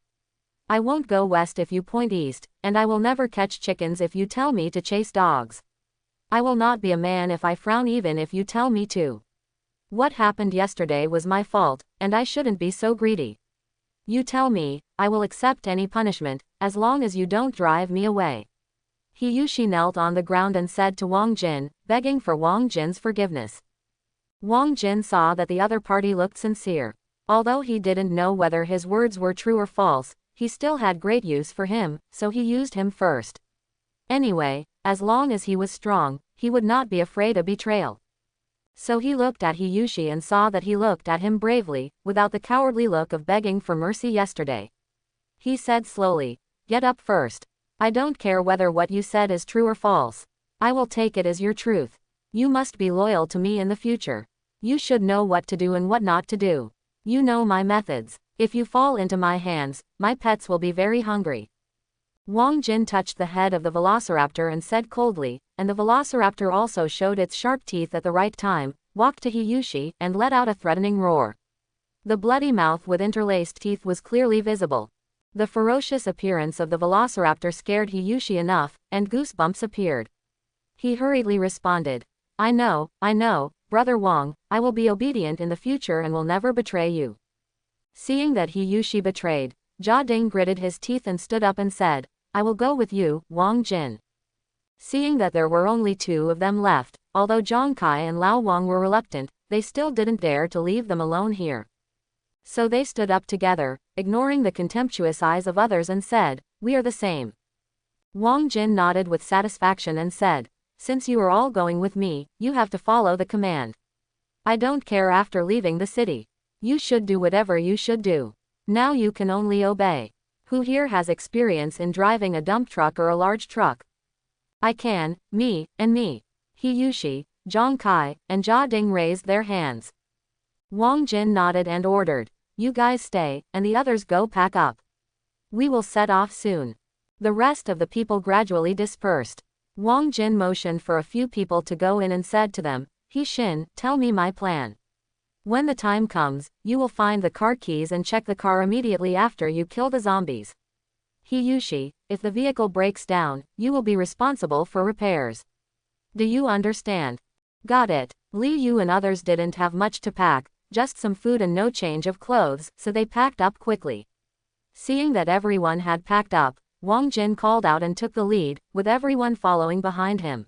I won't go west if you point east, and I will never catch chickens if you tell me to chase dogs. I will not be a man if I frown even if you tell me to. What happened yesterday was my fault, and I shouldn't be so greedy. You tell me, I will accept any punishment, as long as you don't drive me away. Hiyushi knelt on the ground and said to Wang Jin, begging for Wang Jin's forgiveness. Wang Jin saw that the other party looked sincere. Although he didn't know whether his words were true or false, he still had great use for him, so he used him first. Anyway, as long as he was strong, he would not be afraid of betrayal. So he looked at Hiyushi and saw that he looked at him bravely, without the cowardly look of begging for mercy yesterday. He said slowly, get up first. I don't care whether what you said is true or false. I will take it as your truth. You must be loyal to me in the future. You should know what to do and what not to do. You know my methods. If you fall into my hands, my pets will be very hungry. Wang Jin touched the head of the velociraptor and said coldly, and the velociraptor also showed its sharp teeth at the right time, walked to Hiyushi, and let out a threatening roar. The bloody mouth with interlaced teeth was clearly visible. The ferocious appearance of the velociraptor scared Hiyushi enough, and goosebumps appeared. He hurriedly responded, I know, Brother Wang, I will be obedient in the future and will never betray you. Seeing that Hiyushi betrayed, Jia Ding gritted his teeth and stood up and said, I will go with you, Wang Jin. Seeing that there were only 2 of them left, although Zhang Kai and Lao Wang were reluctant, they still didn't dare to leave them alone here. So they stood up together, ignoring the contemptuous eyes of others and said, we are the same. Wang Jin nodded with satisfaction and said, since you are all going with me, you have to follow the command. I don't care after leaving the city. You should do whatever you should do. Now you can only obey. Who here has experience in driving a dump truck or a large truck? I can, me, and me. Hiyushi, Zhang Kai, and Jia Ding raised their hands. Wang Jin nodded and ordered, you guys stay, and the others go pack up. We will set off soon. The rest of the people gradually dispersed. Wang Jin motioned for a few people to go in and said to them, He Xin, tell me my plan. When the time comes, you will find the car keys and check the car immediately after you kill the zombies. Hiyushi, if the vehicle breaks down, you will be responsible for repairs. Do you understand? Got it. Li Yu and others didn't have much to pack, just some food and no change of clothes, so they packed up quickly. Seeing that everyone had packed up, Wang Jin called out and took the lead, with everyone following behind him.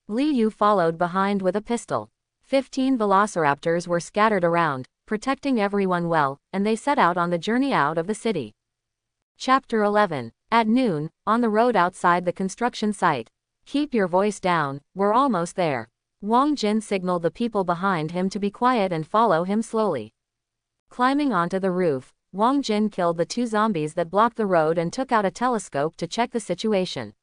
Li Yu followed behind with a pistol. 15 velociraptors were scattered around, protecting everyone well, and they set out on the journey out of the city. Chapter 11. At noon, on the road outside the construction site. Keep your voice down, we're almost there. Wang Jin signaled the people behind him to be quiet and follow him slowly. Climbing onto the roof, Wang Jin killed the 2 zombies that blocked the road and took out a telescope to check the situation.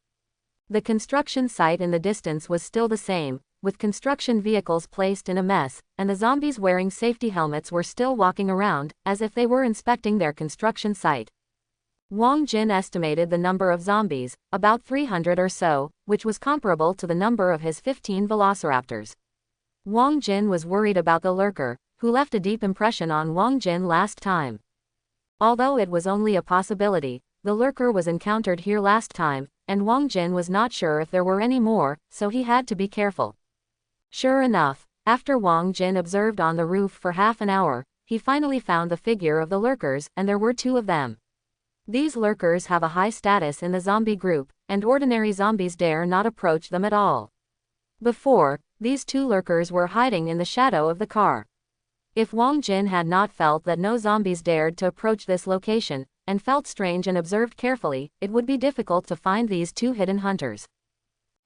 The construction site in the distance was still the same, with construction vehicles placed in a mess, and the zombies wearing safety helmets were still walking around, as if they were inspecting their construction site. Wang Jin estimated the number of zombies, about 300 or so, which was comparable to the number of his 15 velociraptors. Wang Jin was worried about the lurker, who left a deep impression on Wang Jin last time. Although it was only a possibility, the lurker was encountered here last time, and Wang Jin was not sure if there were any more, so he had to be careful. Sure enough, after Wang Jin observed on the roof for half an hour, he finally found the figure of the lurkers, and there were 2 of them. These lurkers have a high status in the zombie group, and ordinary zombies dare not approach them at all. Before, these 2 lurkers were hiding in the shadow of the car. If Wang Jin had not felt that no zombies dared to approach this location, and felt strange and observed carefully, it would be difficult to find these 2 hidden hunters.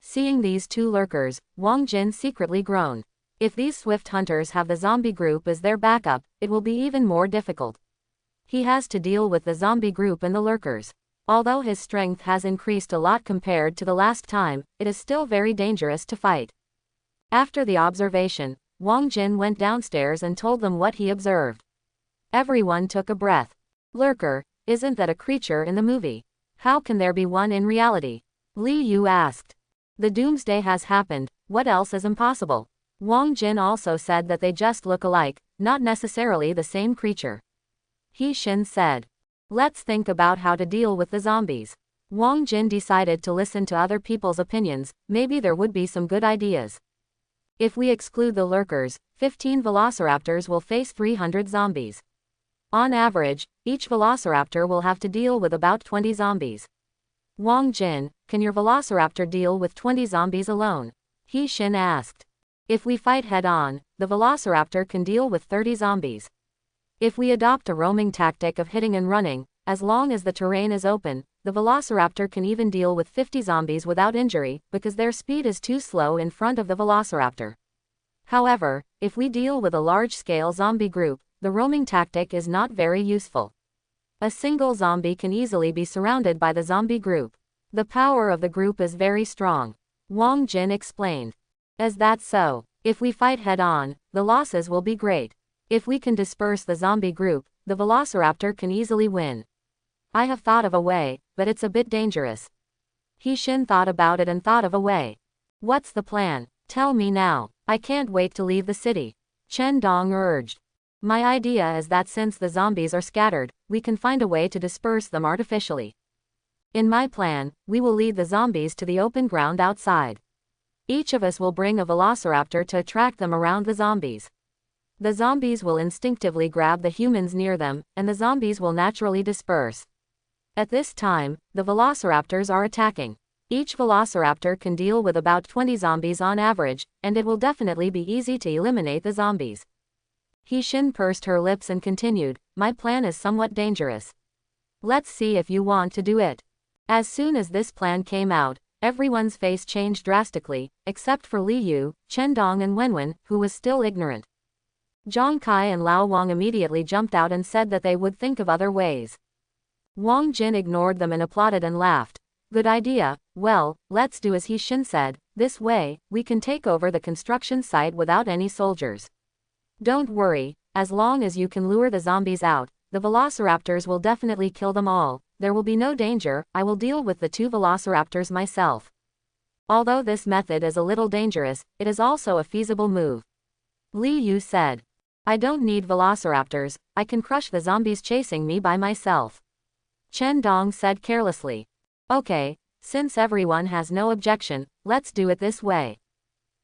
Seeing these 2 lurkers, Wang Jin secretly groaned. If these swift hunters have the zombie group as their backup, it will be even more difficult. He has to deal with the zombie group and the lurkers. Although his strength has increased a lot compared to the last time, it is still very dangerous to fight. After the observation, Wang Jin went downstairs and told them what he observed. Everyone took a breath. Lurker, isn't that a creature in the movie? How can there be one in reality? Li Yu asked. The doomsday has happened, what else is impossible? Wang Jin also said that they just look alike, not necessarily the same creature. He Xin said. Let's think about how to deal with the zombies. Wang Jin decided to listen to other people's opinions, maybe there would be some good ideas. If we exclude the lurkers, 15 velociraptors will face 300 zombies. On average, each velociraptor will have to deal with about 20 zombies. Wang Jin, can your velociraptor deal with 20 zombies alone? He Xin asked. If we fight head-on, the velociraptor can deal with 30 zombies. If we adopt a roaming tactic of hitting and running, as long as the terrain is open, the velociraptor can even deal with 50 zombies without injury, because their speed is too slow in front of the velociraptor. However, if we deal with a large-scale zombie group, the roaming tactic is not very useful. A single zombie can easily be surrounded by the zombie group. The power of the group is very strong. Wang Jin explained. Is that so? If we fight head-on, the losses will be great. If we can disperse the zombie group, the velociraptor can easily win. I have thought of a way, but it's a bit dangerous. He Xin thought about it and thought of a way. What's the plan? Tell me now. I can't wait to leave the city. Chen Dong urged. My idea is that since the zombies are scattered, we can find a way to disperse them artificially. In my plan, we will lead the zombies to the open ground outside. Each of us will bring a velociraptor to attract them around the zombies. The zombies will instinctively grab the humans near them, and the zombies will naturally disperse. At this time, the velociraptors are attacking. Each velociraptor can deal with about 20 zombies on average, and it will definitely be easy to eliminate the zombies. He Xin pursed her lips and continued, my plan is somewhat dangerous. Let's see if you want to do it. As soon as this plan came out, everyone's face changed drastically, except for Li Yu, Chen Dong and Wenwen, who was still ignorant. Zhang Kai and Lao Wang immediately jumped out and said that they would think of other ways. Wang Jin ignored them and applauded and laughed. Good idea, well, let's do as He Xin said, this way, we can take over the construction site without any soldiers. Don't worry, as long as you can lure the zombies out, the velociraptors will definitely kill them all, there will be no danger, I will deal with the 2 velociraptors myself. Although this method is a little dangerous, it is also a feasible move. Li Yu said. I don't need velociraptors, I can crush the zombies chasing me by myself. Chen Dong said carelessly. Okay, since everyone has no objection, let's do it this way.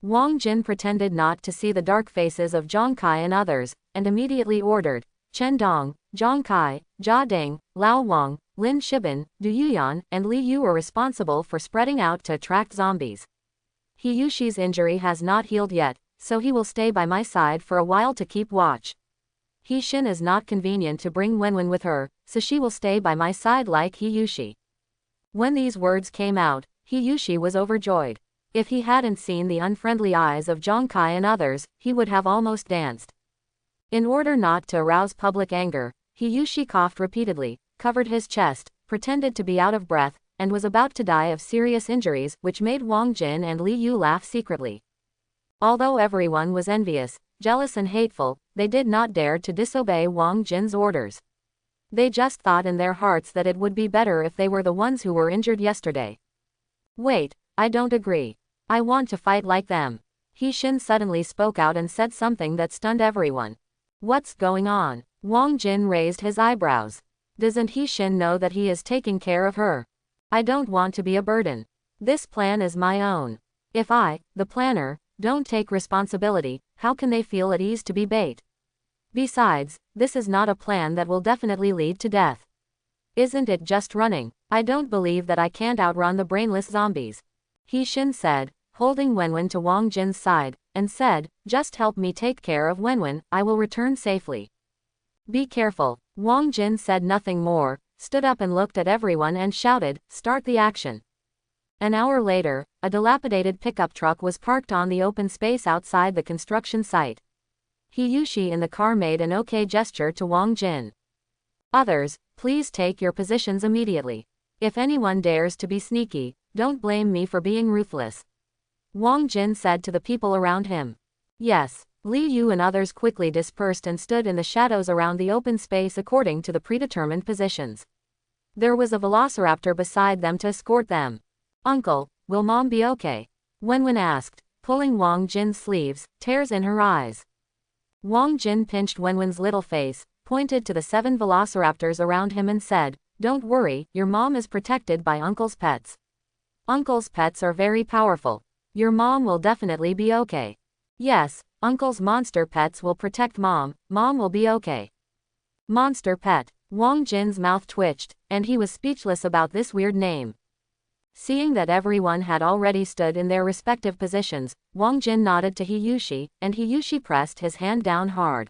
Wang Jin pretended not to see the dark faces of Zhang Kai and others, and immediately ordered, Chen Dong, Zhang Kai, Jia Ding, Lao Wang, Lin Shiban, Du Yuyan, and Li Yu are responsible for spreading out to attract zombies. He Yushi's injury has not healed yet, so he will stay by my side for a while to keep watch. He Shin is not convenient to bring Wenwen with her, so she will stay by my side like He Yushi. When these words came out, He Yushi was overjoyed. If he hadn't seen the unfriendly eyes of Zhang Kai and others, he would have almost danced. In order not to arouse public anger, He Yushi coughed repeatedly, covered his chest, pretended to be out of breath, and was about to die of serious injuries, which made Wang Jin and Li Yu laugh secretly. Although everyone was envious, jealous and hateful, they did not dare to disobey Wang Jin's orders. They just thought in their hearts that it would be better if they were the ones who were injured yesterday. Wait, I don't agree. I want to fight like them. He Shin suddenly spoke out and said something that stunned everyone. What's going on? Wang Jin raised his eyebrows. Doesn't He Shin know that he is taking care of her? I don't want to be a burden. This plan is my own. If I, the planner, don't take responsibility, how can they feel at ease to be bait? Besides, this is not a plan that will definitely lead to death. Isn't it just running? I don't believe that I can't outrun the brainless zombies. He Shin said, holding Wenwen to Wang Jin's side, and said, just help me take care of Wenwen, I will return safely. Be careful. Wang Jin said nothing more, stood up and looked at everyone and shouted, start the action. An hour later, a dilapidated pickup truck was parked on the open space outside the construction site. He Yushi in the car made an okay gesture to Wang Jin. Others, please take your positions immediately. If anyone dares to be sneaky, don't blame me for being ruthless. Wang Jin said to the people around him. Yes. Li Yu and others quickly dispersed and stood in the shadows around the open space according to the predetermined positions. There was a velociraptor beside them to escort them. Uncle, will Mom be okay? Wenwen asked, pulling Wang Jin's sleeves, tears in her eyes. Wang Jin pinched Wenwen's little face, pointed to the 7 velociraptors around him and said, don't worry, your mom is protected by Uncle's pets. Uncle's pets are very powerful. Your mom will definitely be okay. Yes, Uncle's monster pets will protect Mom, Mom will be okay. Monster pet. Wang Jin's mouth twitched, and he was speechless about this weird name. Seeing that everyone had already stood in their respective positions, Wang Jin nodded to He Yushi, and He Yushi pressed his hand down hard.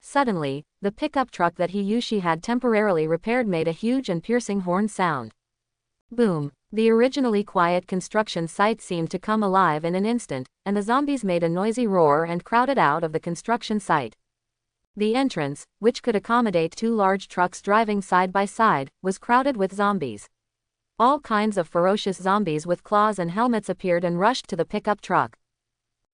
Suddenly, the pickup truck that He Yushi had temporarily repaired made a huge and piercing horn sound. Boom! The originally quiet construction site seemed to come alive in an instant, and the zombies made a noisy roar and crowded out of the construction site. The entrance, which could accommodate 2 large trucks driving side by side, was crowded with zombies. All kinds of ferocious zombies with claws and helmets appeared and rushed to the pickup truck.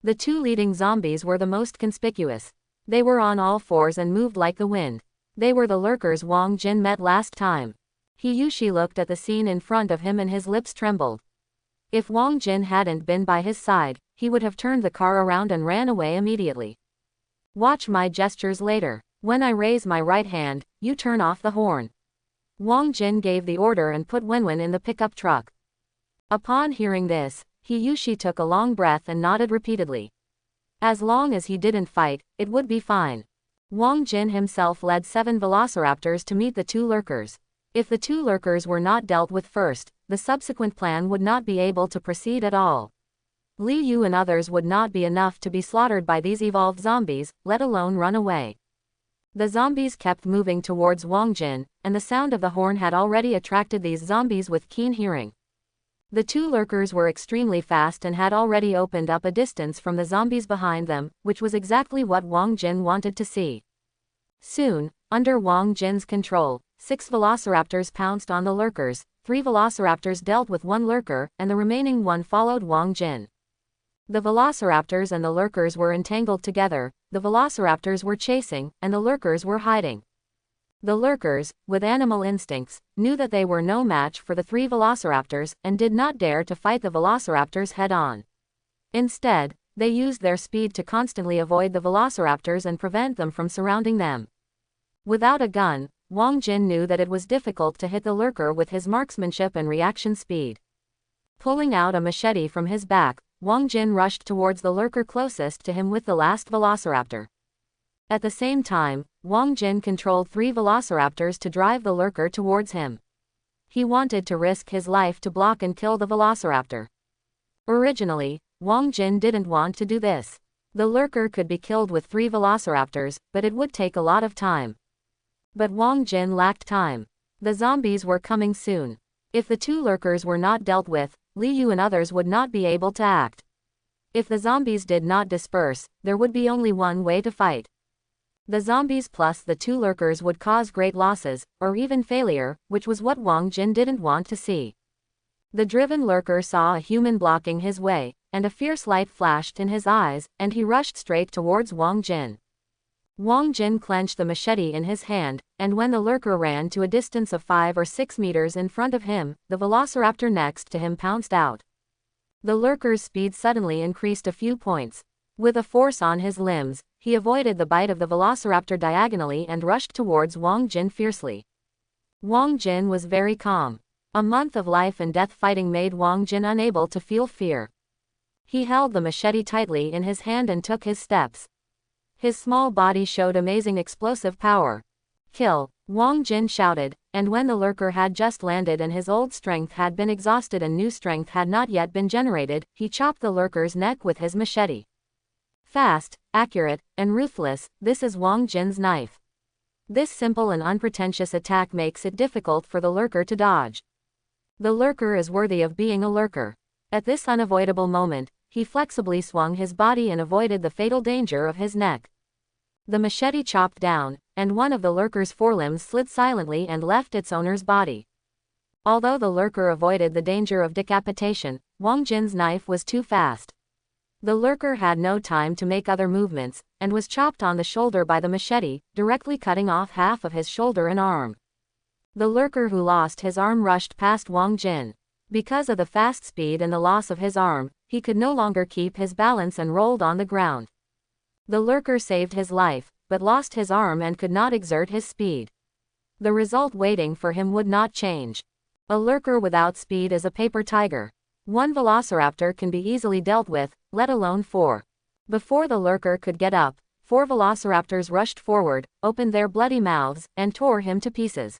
The 2 leading zombies were the most conspicuous. They were on all fours and moved like the wind. They were the lurkers Wang Jin met last time. He Yushi looked at the scene in front of him and his lips trembled. If Wang Jin hadn't been by his side, he would have turned the car around and ran away immediately. Watch my gestures later. When I raise my right hand, you turn off the horn. Wang Jin gave the order and put Wenwen in the pickup truck. Upon hearing this, He Yushi took a long breath and nodded repeatedly. As long as he didn't fight, it would be fine. Wang Jin himself led 7 velociraptors to meet the 2 lurkers. If the 2 lurkers were not dealt with first, the subsequent plan would not be able to proceed at all. Li Yu and others would not be enough to be slaughtered by these evolved zombies, let alone run away. The zombies kept moving towards Wang Jin, and the sound of the horn had already attracted these zombies with keen hearing. The 2 lurkers were extremely fast and had already opened up a distance from the zombies behind them, which was exactly what Wang Jin wanted to see. Soon, under Wang Jin's control, 6 velociraptors pounced on the lurkers, 3 velociraptors dealt with 1 lurker, and the remaining 1 followed Wang Jin. The velociraptors and the lurkers were entangled together, the velociraptors were chasing, and the lurkers were hiding. The lurkers, with animal instincts, knew that they were no match for the 3 velociraptors, and did not dare to fight the velociraptors head-on. Instead, they used their speed to constantly avoid the velociraptors and prevent them from surrounding them. Without a gun, Wang Jin knew that it was difficult to hit the lurker with his marksmanship and reaction speed. Pulling out a machete from his back, Wang Jin rushed towards the lurker closest to him with the last velociraptor. At the same time, Wang Jin controlled 3 velociraptors to drive the lurker towards him. He wanted to risk his life to block and kill the velociraptor. Originally, Wang Jin didn't want to do this. The lurker could be killed with 3 velociraptors, but it would take a lot of time. But Wang Jin lacked time. The zombies were coming soon. If the 2 lurkers were not dealt with, Li Yu and others would not be able to act. If the zombies did not disperse, there would be only one way to fight. The zombies plus the 2 lurkers would cause great losses, or even failure, which was what Wang Jin didn't want to see. The driven lurker saw a human blocking his way, and a fierce light flashed in his eyes, and he rushed straight towards Wang Jin. Wang Jin clenched the machete in his hand, and when the lurker ran to a distance of 5 or 6 meters in front of him, the velociraptor next to him pounced out. The lurker's speed suddenly increased a few points. With a force on his limbs, he avoided the bite of the velociraptor diagonally and rushed towards Wang Jin fiercely. Wang Jin was very calm. A month of life and death fighting made Wang Jin unable to feel fear. He held the machete tightly in his hand and took his steps. His small body showed amazing explosive power. "Kill!" Wang Jin shouted, and when the lurker had just landed and his old strength had been exhausted and new strength had not yet been generated, he chopped the lurker's neck with his machete. Fast, accurate, and ruthless, this is Wang Jin's knife. This simple and unpretentious attack makes it difficult for the lurker to dodge. The lurker is worthy of being a lurker. At this unavoidable moment, he flexibly swung his body and avoided the fatal danger of his neck. The machete chopped down, and one of the lurker's forelimbs slid silently and left its owner's body. Although the lurker avoided the danger of decapitation, Wang Jin's knife was too fast. The lurker had no time to make other movements, and was chopped on the shoulder by the machete, directly cutting off half of his shoulder and arm. The lurker who lost his arm rushed past Wang Jin. Because of the fast speed and the loss of his arm, he could no longer keep his balance and rolled on the ground. The lurker saved his life, but lost his arm and could not exert his speed. The result waiting for him would not change. A lurker without speed is a paper tiger. 1 velociraptor can be easily dealt with, let alone 4. Before the lurker could get up, 4 velociraptors rushed forward, opened their bloody mouths, and tore him to pieces.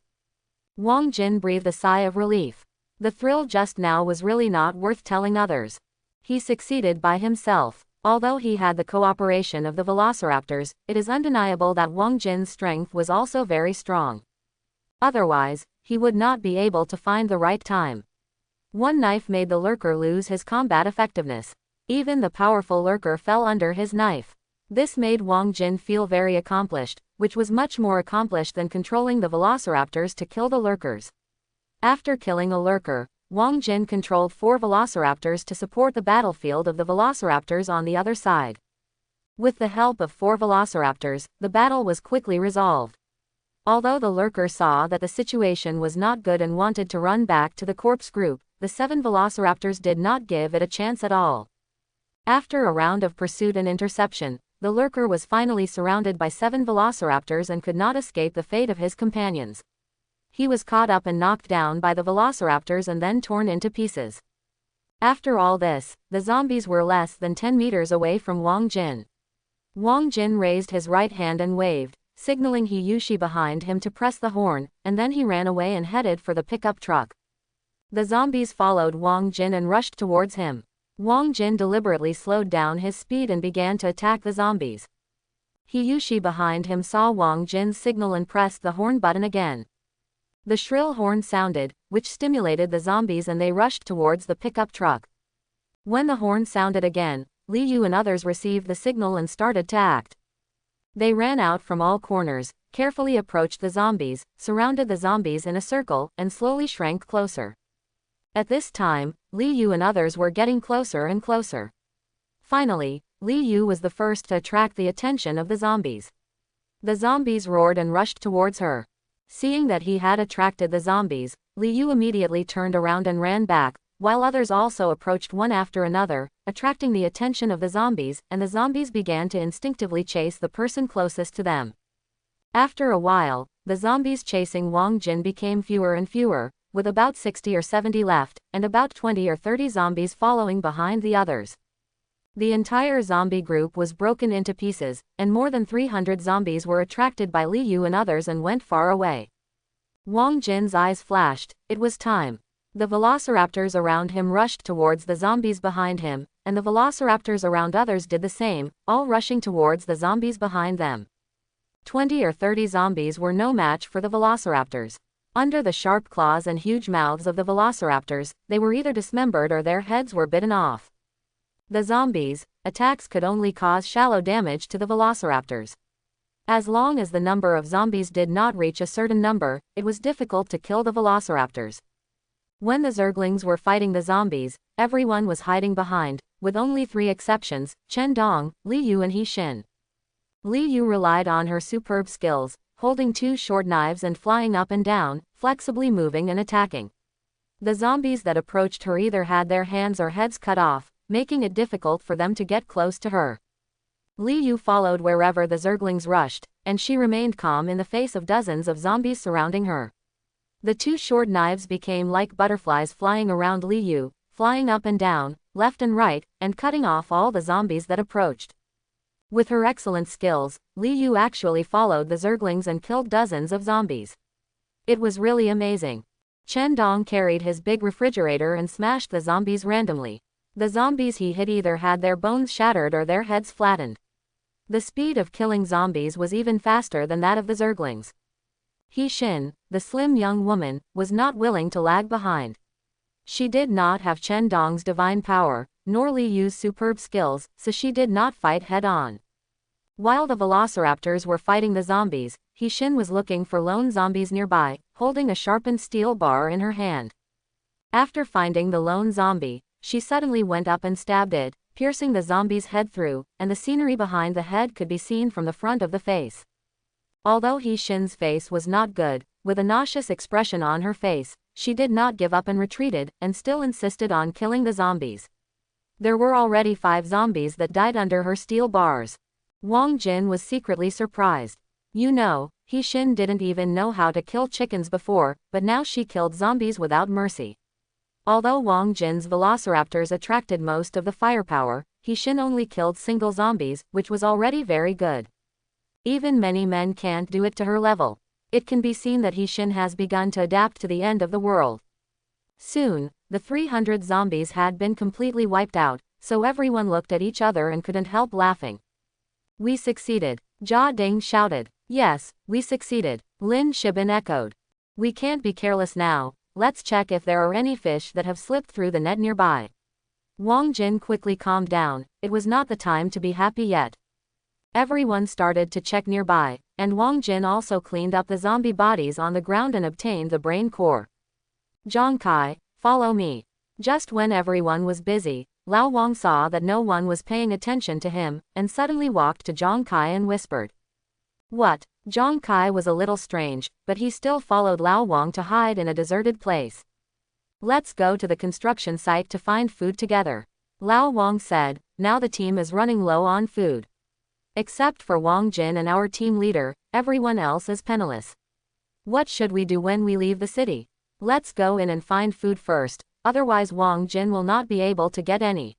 Wang Jin breathed a sigh of relief. The thrill just now was really not worth telling others. He succeeded by himself. Although he had the cooperation of the velociraptors, it is undeniable that Wang Jin's strength was also very strong. Otherwise, he would not be able to find the right time. One knife made the lurker lose his combat effectiveness. Even the powerful lurker fell under his knife. This made Wang Jin feel very accomplished, which was much more accomplished than controlling the velociraptors to kill the lurkers. After killing a lurker, Wang Jin controlled 4 velociraptors to support the battlefield of the velociraptors on the other side. With the help of 4 velociraptors, the battle was quickly resolved. Although the lurker saw that the situation was not good and wanted to run back to the corpse group, the 7 velociraptors did not give it a chance at all. After a round of pursuit and interception, the lurker was finally surrounded by 7 velociraptors and could not escape the fate of his companions. He was caught up and knocked down by the velociraptors and then torn into pieces. After all this, the zombies were less than 10 meters away from Wang Jin. Wang Jin raised his right hand and waved, signaling He Yushi behind him to press the horn, and then he ran away and headed for the pickup truck. The zombies followed Wang Jin and rushed towards him. Wang Jin deliberately slowed down his speed and began to attack the zombies. He Yushi behind him saw Wang Jin's signal and pressed the horn button again. The shrill horn sounded, which stimulated the zombies and they rushed towards the pickup truck. When the horn sounded again, Li Yu and others received the signal and started to act. They ran out from all corners, carefully approached the zombies, surrounded the zombies in a circle, and slowly shrank closer. At this time, Li Yu and others were getting closer and closer. Finally, Li Yu was the first to attract the attention of the zombies. The zombies roared and rushed towards her. Seeing that he had attracted the zombies, Li Yu immediately turned around and ran back, while others also approached one after another, attracting the attention of the zombies, and the zombies began to instinctively chase the person closest to them. After a while, the zombies chasing Wang Jin became fewer and fewer, with about 60 or 70 left, and about 20 or 30 zombies following behind the others. The entire zombie group was broken into pieces, and more than 300 zombies were attracted by Li Yu and others and went far away. Wang Jin's eyes flashed. It was time. The velociraptors around him rushed towards the zombies behind him, and the velociraptors around others did the same, all rushing towards the zombies behind them. 20 or 30 zombies were no match for the velociraptors. Under the sharp claws and huge mouths of the velociraptors, they were either dismembered or their heads were bitten off. The zombies' attacks could only cause shallow damage to the velociraptors. As long as the number of zombies did not reach a certain number, it was difficult to kill the velociraptors. When the Zerglings were fighting the zombies, everyone was hiding behind, with only 3 exceptions: Chen Dong, Li Yu and He Xin. Li Yu relied on her superb skills, holding 2 short knives and flying up and down, flexibly moving and attacking. The zombies that approached her either had their hands or heads cut off, making it difficult for them to get close to her. Li Yu followed wherever the Zerglings rushed, and she remained calm in the face of dozens of zombies surrounding her. The 2 short knives became like butterflies flying around Li Yu, flying up and down, left and right, and cutting off all the zombies that approached. With her excellent skills, Li Yu actually followed the Zerglings and killed dozens of zombies. It was really amazing. Chen Dong carried his big refrigerator and smashed the zombies randomly. The zombies he hit either had their bones shattered or their heads flattened. The speed of killing zombies was even faster than that of the Zerglings. He Xin, the slim young woman, was not willing to lag behind. She did not have Chen Dong's divine power, nor Li Yu's superb skills, so she did not fight head-on. While the velociraptors were fighting the zombies, He Xin was looking for lone zombies nearby, holding a sharpened steel bar in her hand. After finding the lone zombie, she suddenly went up and stabbed it, piercing the zombie's head through, and the scenery behind the head could be seen from the front of the face. Although He Xin's face was not good, with a nauseous expression on her face, she did not give up and retreated, and still insisted on killing the zombies. There were already 5 zombies that died under her steel bars. Wang Jin was secretly surprised. You know, He Xin didn't even know how to kill chickens before, but now she killed zombies without mercy. Although Wang Jin's velociraptors attracted most of the firepower, He Xin only killed single zombies, which was already very good. Even many men can't do it to her level. It can be seen that He Xin has begun to adapt to the end of the world. Soon, the 300 zombies had been completely wiped out, so everyone looked at each other and couldn't help laughing. We succeeded, Jia Ding shouted. Yes, we succeeded, Lin Shibin echoed. We can't be careless now. Let's check if there are any fish that have slipped through the net nearby. Wang Jin quickly calmed down. It was not the time to be happy yet. Everyone started to check nearby, and Wang Jin also cleaned up the zombie bodies on the ground and obtained the brain core. Zhang Kai, follow me. Just when everyone was busy, Lao Wang saw that no one was paying attention to him, and suddenly walked to Zhang Kai and whispered. What? Zhang Kai was a little strange, but he still followed Lao Wang to hide in a deserted place. Let's go to the construction site to find food together, Lao Wang said. Now the team is running low on food. Except for Wang Jin and our team leader, everyone else is penniless. What should we do when we leave the city? Let's go in and find food first, otherwise Wang Jin will not be able to get any.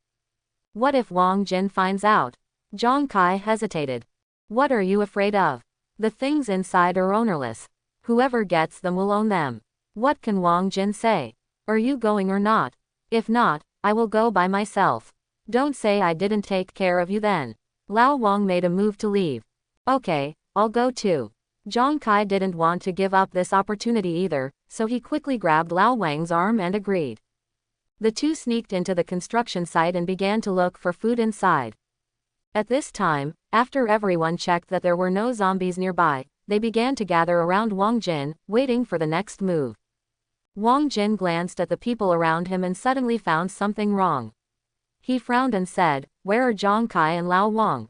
What if Wang Jin finds out? Zhang Kai hesitated. What are you afraid of? The things inside are ownerless. Whoever gets them will own them. What can Wang Jin say? Are you going or not? If not, I will go by myself. Don't say I didn't take care of you then. Lao Wang made a move to leave. Okay, I'll go too. Zhang Kai didn't want to give up this opportunity either, so he quickly grabbed Lao Wang's arm and agreed. The two sneaked into the construction site and began to look for food inside. At this time, after everyone checked that there were no zombies nearby, they began to gather around Wang Jin, waiting for the next move. Wang Jin glanced at the people around him and suddenly found something wrong. He frowned and said, Where are Zhang Kai and Lao Wang?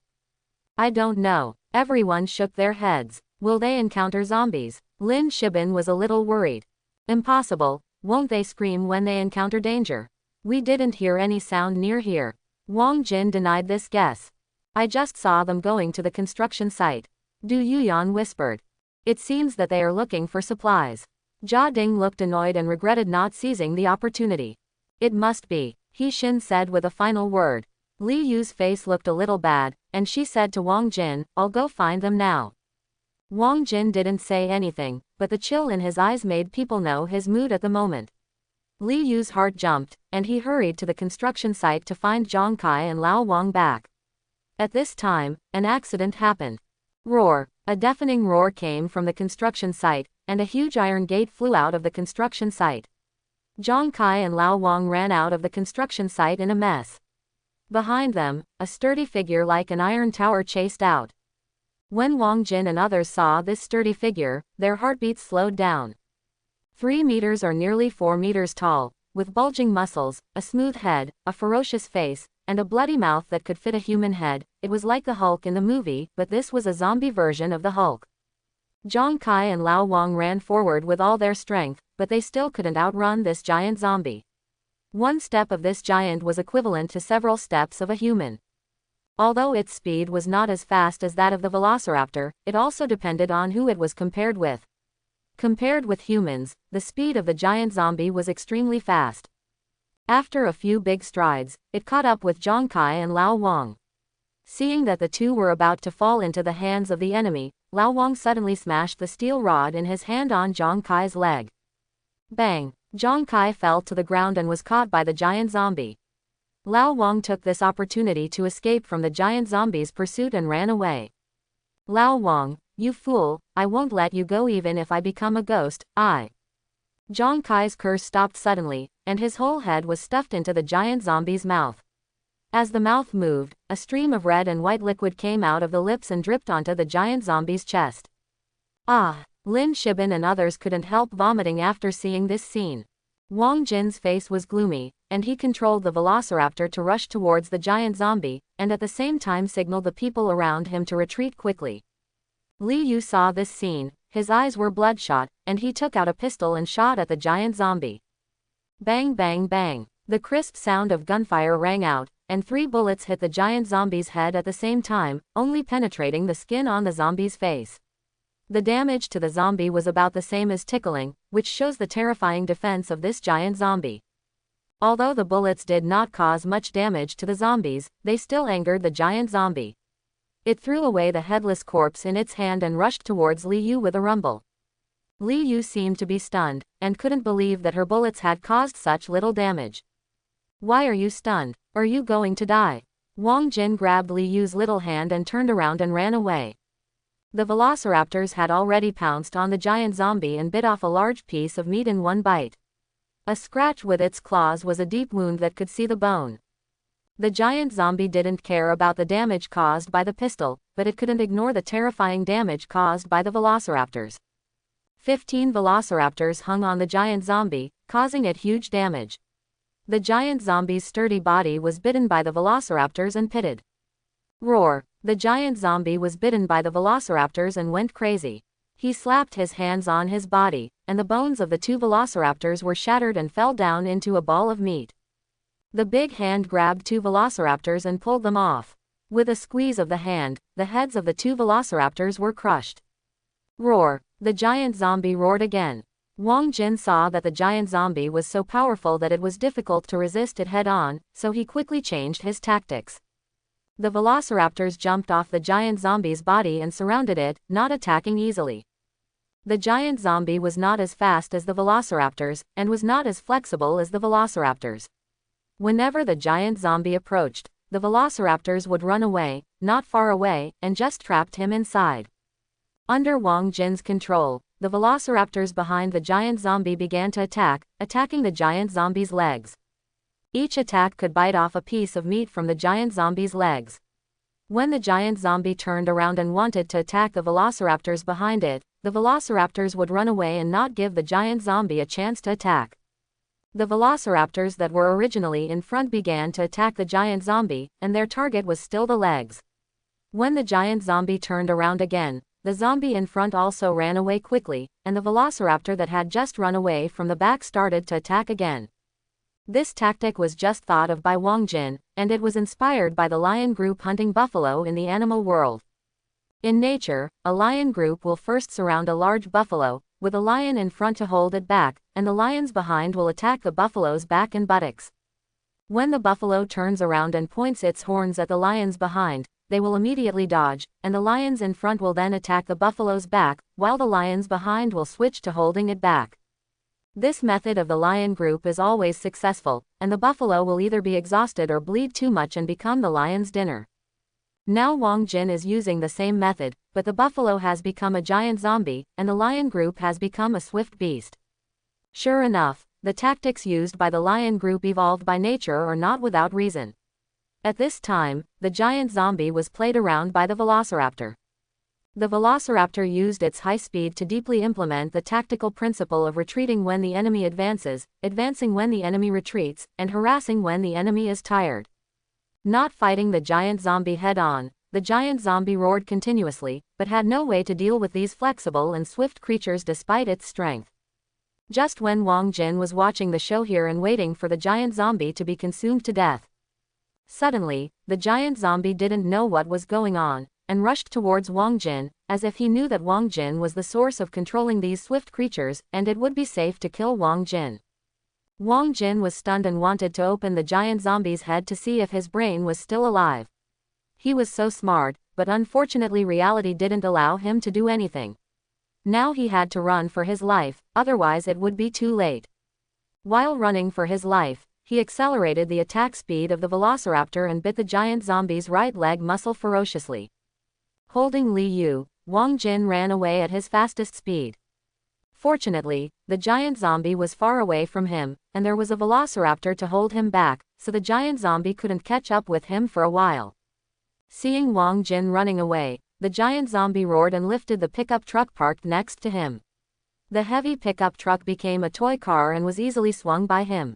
I don't know. Everyone shook their heads. Will they encounter zombies? Lin Shibin was a little worried. Impossible. Won't they scream when they encounter danger? We didn't hear any sound near here. Wang Jin denied this guess. I just saw them going to the construction site. Du Yuyan whispered. It seems that they are looking for supplies. Jia Ding looked annoyed and regretted not seizing the opportunity. It must be, He Xin said with a final word. Li Yu's face looked a little bad, and she said to Wang Jin, I'll go find them now. Wang Jin didn't say anything, but the chill in his eyes made people know his mood at the moment. Li Yu's heart jumped, and he hurried to the construction site to find Zhang Kai and Lao Wang back. At this time, an accident happened. Roar! A deafening roar came from the construction site, and a huge iron gate flew out of the construction site. Zhang Kai and Lao Wang ran out of the construction site in a mess. Behind them, a sturdy figure like an iron tower chased out. When Wang Jin and others saw this sturdy figure, their heartbeats slowed down. 3 meters or nearly 4 meters tall, with bulging muscles, a smooth head, a ferocious face, and a bloody mouth that could fit a human head, it was like the Hulk in the movie, but this was a zombie version of the Hulk. Zhang Kai and Lao Wang ran forward with all their strength, but they still couldn't outrun this giant zombie. One step of this giant was equivalent to several steps of a human. Although its speed was not as fast as that of the velociraptor, it also depended on who it was compared with. Compared with humans, the speed of the giant zombie was extremely fast. After a few big strides, it caught up with Zhang Kai and Lao Wang. Seeing that the two were about to fall into the hands of the enemy, Lao Wang suddenly smashed the steel rod in his hand on Zhang Kai's leg. Bang! Zhang Kai fell to the ground and was caught by the giant zombie. Lao Wang took this opportunity to escape from the giant zombie's pursuit and ran away. Lao Wang, you fool, I won't let you go even if I become a ghost, Zhang Kai's curse stopped suddenly, and his whole head was stuffed into the giant zombie's mouth. As the mouth moved, a stream of red and white liquid came out of the lips and dripped onto the giant zombie's chest. Lin Shibin and others couldn't help vomiting after seeing this scene. Wang Jin's face was gloomy, and he controlled the velociraptor to rush towards the giant zombie, and at the same time signaled the people around him to retreat quickly. Li Yu saw this scene, his eyes were bloodshot, and he took out a pistol and shot at the giant zombie. Bang bang bang! The crisp sound of gunfire rang out, and 3 bullets hit the giant zombie's head at the same time, only penetrating the skin on the zombie's face. The damage to the zombie was about the same as tickling, which shows the terrifying defense of this giant zombie. Although the bullets did not cause much damage to the zombies, they still angered the giant zombie. It threw away the headless corpse in its hand and rushed towards Li Yu with a rumble. Li Yu seemed to be stunned, and couldn't believe that her bullets had caused such little damage. Why are you stunned? Are you going to die? Wang Jin grabbed Li Yu's little hand and turned around and ran away. The velociraptors had already pounced on the giant zombie and bit off a large piece of meat in one bite. A scratch with its claws was a deep wound that could see the bone. The giant zombie didn't care about the damage caused by the pistol, but it couldn't ignore the terrifying damage caused by the velociraptors. 15 velociraptors hung on the giant zombie, causing it huge damage. The giant zombie's sturdy body was bitten by the velociraptors and pitted. Roar! The giant zombie was bitten by the velociraptors and went crazy. He slapped his hands on his body, and the bones of the 2 velociraptors were shattered and fell down into a ball of meat. The big hand grabbed 2 velociraptors and pulled them off. With a squeeze of the hand, the heads of the 2 velociraptors were crushed. Roar! The giant zombie roared again. Wang Jin saw that the giant zombie was so powerful that it was difficult to resist it head-on, so he quickly changed his tactics. The velociraptors jumped off the giant zombie's body and surrounded it, not attacking easily. The giant zombie was not as fast as the velociraptors, and was not as flexible as the velociraptors. Whenever the giant zombie approached, the velociraptors would run away, not far away, and just trapped him inside. Under Wang Jin's control, the velociraptors behind the giant zombie began to attacking the giant zombie's legs. Each attack could bite off a piece of meat from the giant zombie's legs. When the giant zombie turned around and wanted to attack the velociraptors behind it, the velociraptors would run away and not give the giant zombie a chance to attack. The velociraptors that were originally in front began to attack the giant zombie, and their target was still the legs. When the giant zombie turned around again, the zombie in front also ran away quickly, and the velociraptor that had just run away from the back started to attack again. This tactic was just thought of by Wang Jin, and it was inspired by the lion group hunting buffalo in the animal world. In nature, a lion group will first surround a large buffalo, with a lion in front to hold it back, and the lions behind will attack the buffalo's back and buttocks. When the buffalo turns around and points its horns at the lions behind, they will immediately dodge, and the lions in front will then attack the buffalo's back, while the lions behind will switch to holding it back. This method of the lion group is always successful, and the buffalo will either be exhausted or bleed too much and become the lion's dinner. Now Wang Jin is using the same method, but the buffalo has become a giant zombie, and the lion group has become a swift beast. Sure enough, the tactics used by the lion group evolved by nature are not without reason. At this time, the giant zombie was played around by the velociraptor. The velociraptor used its high speed to deeply implement the tactical principle of retreating when the enemy advances, advancing when the enemy retreats, and harassing when the enemy is tired. Not fighting the giant zombie head-on, the giant zombie roared continuously, but had no way to deal with these flexible and swift creatures despite its strength. Just when Wang Jin was watching the show here and waiting for the giant zombie to be consumed to death, suddenly, the giant zombie didn't know what was going on, and rushed towards Wang Jin, as if he knew that Wang Jin was the source of controlling these swift creatures, and it would be safe to kill Wang Jin. Wang Jin was stunned and wanted to open the giant zombie's head to see if his brain was still alive. He was so smart, but unfortunately reality didn't allow him to do anything. Now he had to run for his life, otherwise it would be too late. While running for his life, he accelerated the attack speed of the velociraptor and bit the giant zombie's right leg muscle ferociously. Holding Li Yu, Wang Jin ran away at his fastest speed. Fortunately, the giant zombie was far away from him, and there was a velociraptor to hold him back, so the giant zombie couldn't catch up with him for a while. Seeing Wang Jin running away, the giant zombie roared and lifted the pickup truck parked next to him. The heavy pickup truck became a toy car and was easily swung by him.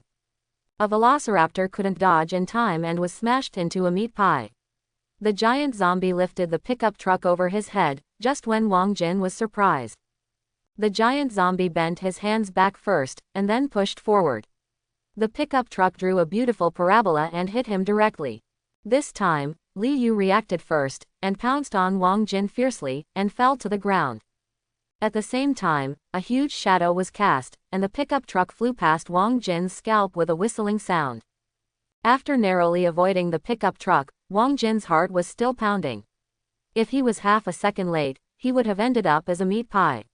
A velociraptor couldn't dodge in time and was smashed into a meat pie. The giant zombie lifted the pickup truck over his head, just when Wang Jin was surprised. The giant zombie bent his hands back first, and then pushed forward. The pickup truck drew a beautiful parabola and hit him directly. This time, Li Yu reacted first, and pounced on Wang Jin fiercely, and fell to the ground. At the same time, a huge shadow was cast, and the pickup truck flew past Wang Jin's scalp with a whistling sound. After narrowly avoiding the pickup truck, Wang Jin's heart was still pounding. If he was half a second late, he would have ended up as a meat pie.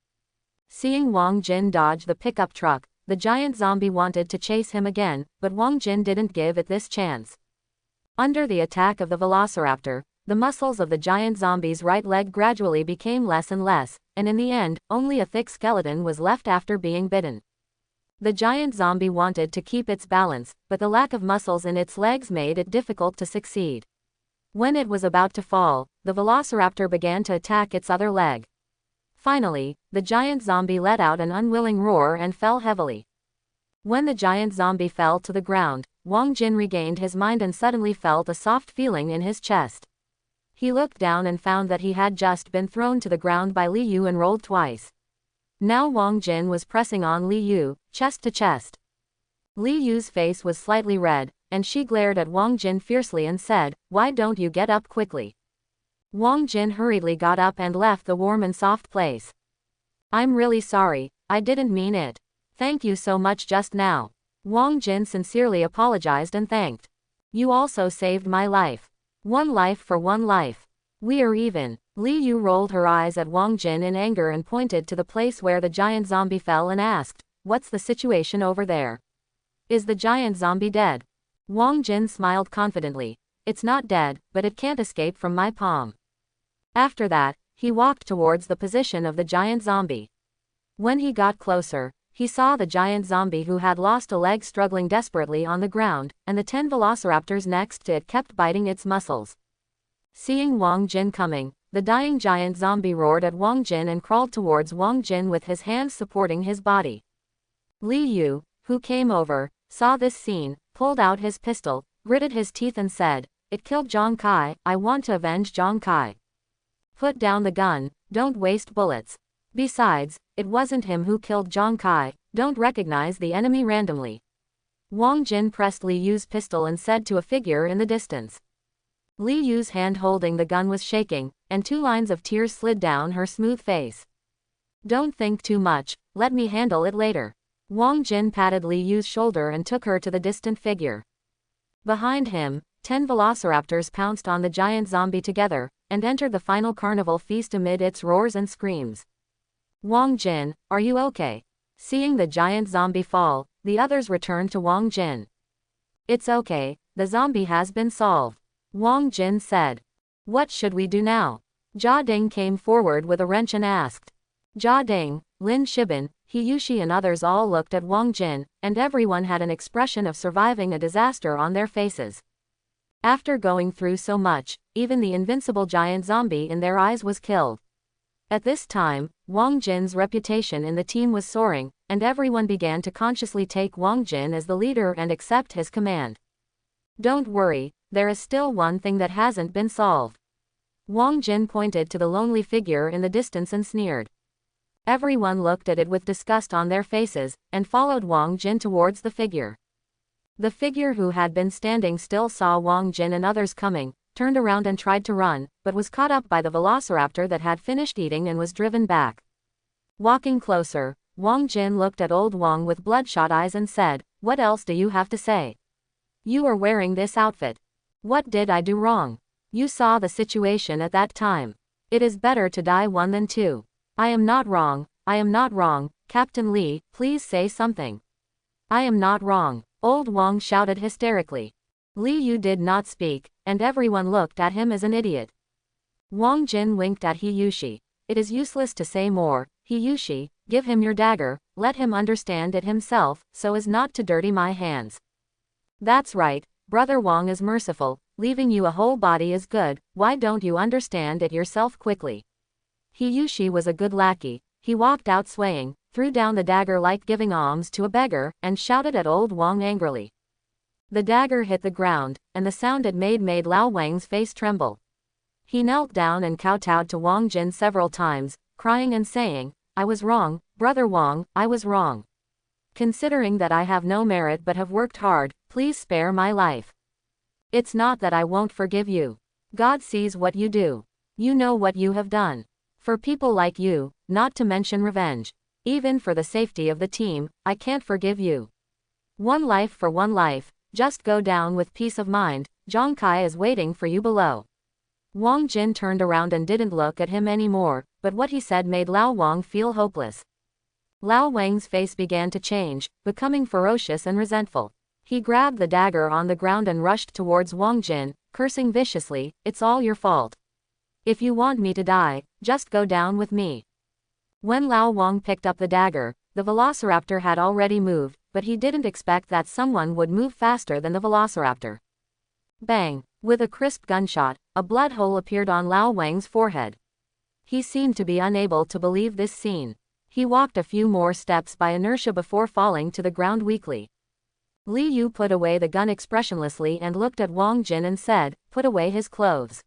Seeing Wang Jin dodge the pickup truck, the giant zombie wanted to chase him again, but Wang Jin didn't give it this chance. Under the attack of the velociraptor, the muscles of the giant zombie's right leg gradually became less and less, and in the end, only a thick skeleton was left after being bitten. The giant zombie wanted to keep its balance, but the lack of muscles in its legs made it difficult to succeed. When it was about to fall, the velociraptor began to attack its other leg. Finally, the giant zombie let out an unwilling roar and fell heavily. When the giant zombie fell to the ground, Wang Jin regained his mind and suddenly felt a soft feeling in his chest. He looked down and found that he had just been thrown to the ground by Li Yu and rolled twice. Now Wang Jin was pressing on Li Yu, chest to chest. Li Yu's face was slightly red, and she glared at Wang Jin fiercely and said, "Why don't you get up quickly?" Wang Jin hurriedly got up and left the warm and soft place. "I'm really sorry, I didn't mean it. Thank you so much just now." Wang Jin sincerely apologized and thanked. "You also saved my life. One life for one life. We are even." Li Yu rolled her eyes at Wang Jin in anger and pointed to the place where the giant zombie fell and asked, "What's the situation over there? Is the giant zombie dead?" Wang Jin smiled confidently. "It's not dead, but it can't escape from my palm." After that, he walked towards the position of the giant zombie. When he got closer, he saw the giant zombie who had lost a leg struggling desperately on the ground, and the 10 velociraptors next to it kept biting its muscles. Seeing Wang Jin coming, the dying giant zombie roared at Wang Jin and crawled towards Wang Jin with his hands supporting his body. Li Yu, who came over, saw this scene, pulled out his pistol, gritted his teeth and said, "It killed Zhang Kai, I want to avenge Zhang Kai. Put down the gun, don't waste bullets. Besides, it wasn't him who killed Zhang Kai, don't recognize the enemy randomly." Wang Jin pressed Li Yu's pistol and said to a figure in the distance, Li Yu's hand holding the gun was shaking, and 2 lines of tears slid down her smooth face. Don't think too much, let me handle it later. Wang Jin patted Li Yu's shoulder and took her to the distant figure. Behind him, 10 velociraptors pounced on the giant zombie together, and entered the final carnival feast amid its roars and screams. Wang Jin, are you okay? Seeing the giant zombie fall, the others returned to Wang Jin. It's okay, the zombie has been solved. Wang Jin said. What should we do now? Jia Ding came forward with a wrench and asked. Jia Ding, Lin Shibin, He Yushi and others all looked at Wang Jin, and everyone had an expression of surviving a disaster on their faces. After going through so much, even the invincible giant zombie in their eyes was killed. At this time, Wang Jin's reputation in the team was soaring, and everyone began to consciously take Wang Jin as the leader and accept his command. Don't worry, there is still one thing that hasn't been solved. Wang Jin pointed to the lonely figure in the distance and sneered. Everyone looked at it with disgust on their faces, and followed Wang Jin towards the figure. The figure who had been standing still saw Wang Jin and others coming, turned around and tried to run, but was caught up by the velociraptor that had finished eating and was driven back. Walking closer, Wang Jin looked at old Wang with bloodshot eyes and said, What else do you have to say? You are wearing this outfit. What did I do wrong? You saw the situation at that time. It is better to die 1 than 2. I am not wrong, I am not wrong, Captain Li, please say something. I am not wrong, old Wang shouted hysterically. Li Yu did not speak, and everyone looked at him as an idiot. Wang Jin winked at He Yushi. It is useless to say more, He Yushi, give him your dagger, let him understand it himself, so as not to dirty my hands. That's right, Brother Wang is merciful, leaving you a whole body is good, why don't you understand it yourself quickly? He Yushi was a good lackey, he walked out swaying, threw down the dagger like giving alms to a beggar, and shouted at old Wang angrily. The dagger hit the ground, and the sound it made Lao Wang's face tremble. He knelt down and kowtowed to Wang Jin several times, crying and saying, I was wrong, Brother Wang, I was wrong. Considering that I have no merit but have worked hard, please spare my life. It's not that I won't forgive you. God sees what you do. You know what you have done. For people like you, not to mention revenge. Even for the safety of the team, I can't forgive you. 1 life for 1 life. Just go down with peace of mind, Zhang Kai is waiting for you below. Wang Jin turned around and didn't look at him anymore, but what he said made Lao Wang feel hopeless. Lao Wang's face began to change, becoming ferocious and resentful. He grabbed the dagger on the ground and rushed towards Wang Jin, cursing viciously, It's all your fault. If you want me to die, just go down with me. When Lao Wang picked up the dagger, the velociraptor had already moved, but he didn't expect that someone would move faster than the velociraptor. Bang! With a crisp gunshot, a blood hole appeared on Lao Wang's forehead. He seemed to be unable to believe this scene. He walked a few more steps by inertia before falling to the ground weakly. Li Yu put away the gun expressionlessly and looked at Wang Jin and said, Put away his clothes.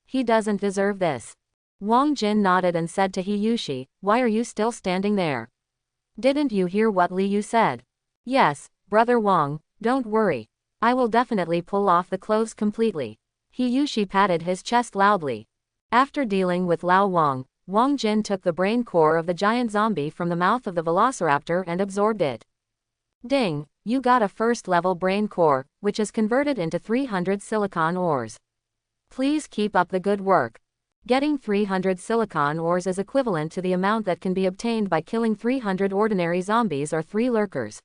He doesn't deserve this. Wang Jin nodded and said to He Yushi, Why are you still standing there? Didn't you hear what Li Yu said? Yes, Brother Wang, don't worry. I will definitely pull off the clothes completely. He Yushi patted his chest loudly. After dealing with Lao Wang, Wang Jin took the brain core of the giant zombie from the mouth of the velociraptor and absorbed it. Ding, you got a first-level brain core, which is converted into 300 silicon ores. Please keep up the good work. Getting 300 silicon ores is equivalent to the amount that can be obtained by killing 300 ordinary zombies or 3 lurkers.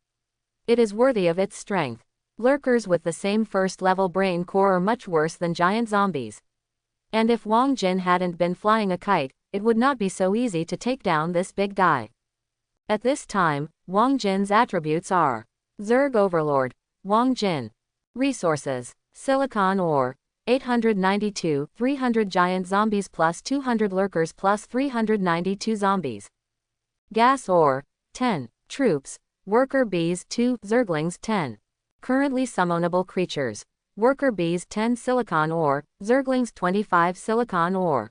It is worthy of its strength. Lurkers with the same first-level brain core are much worse than giant zombies. And if Wang Jin hadn't been flying a kite, it would not be so easy to take down this big guy. At this time, Wang Jin's attributes are Zerg Overlord, Wang Jin. Resources, Silicon Ore, 892, 300 giant zombies plus 200 lurkers plus 392 zombies. Gas Ore, 10, Troops, Worker Bees 2, Zerglings 10. Currently summonable creatures. Worker Bees 10 Silicon Ore, Zerglings 25 Silicon Ore.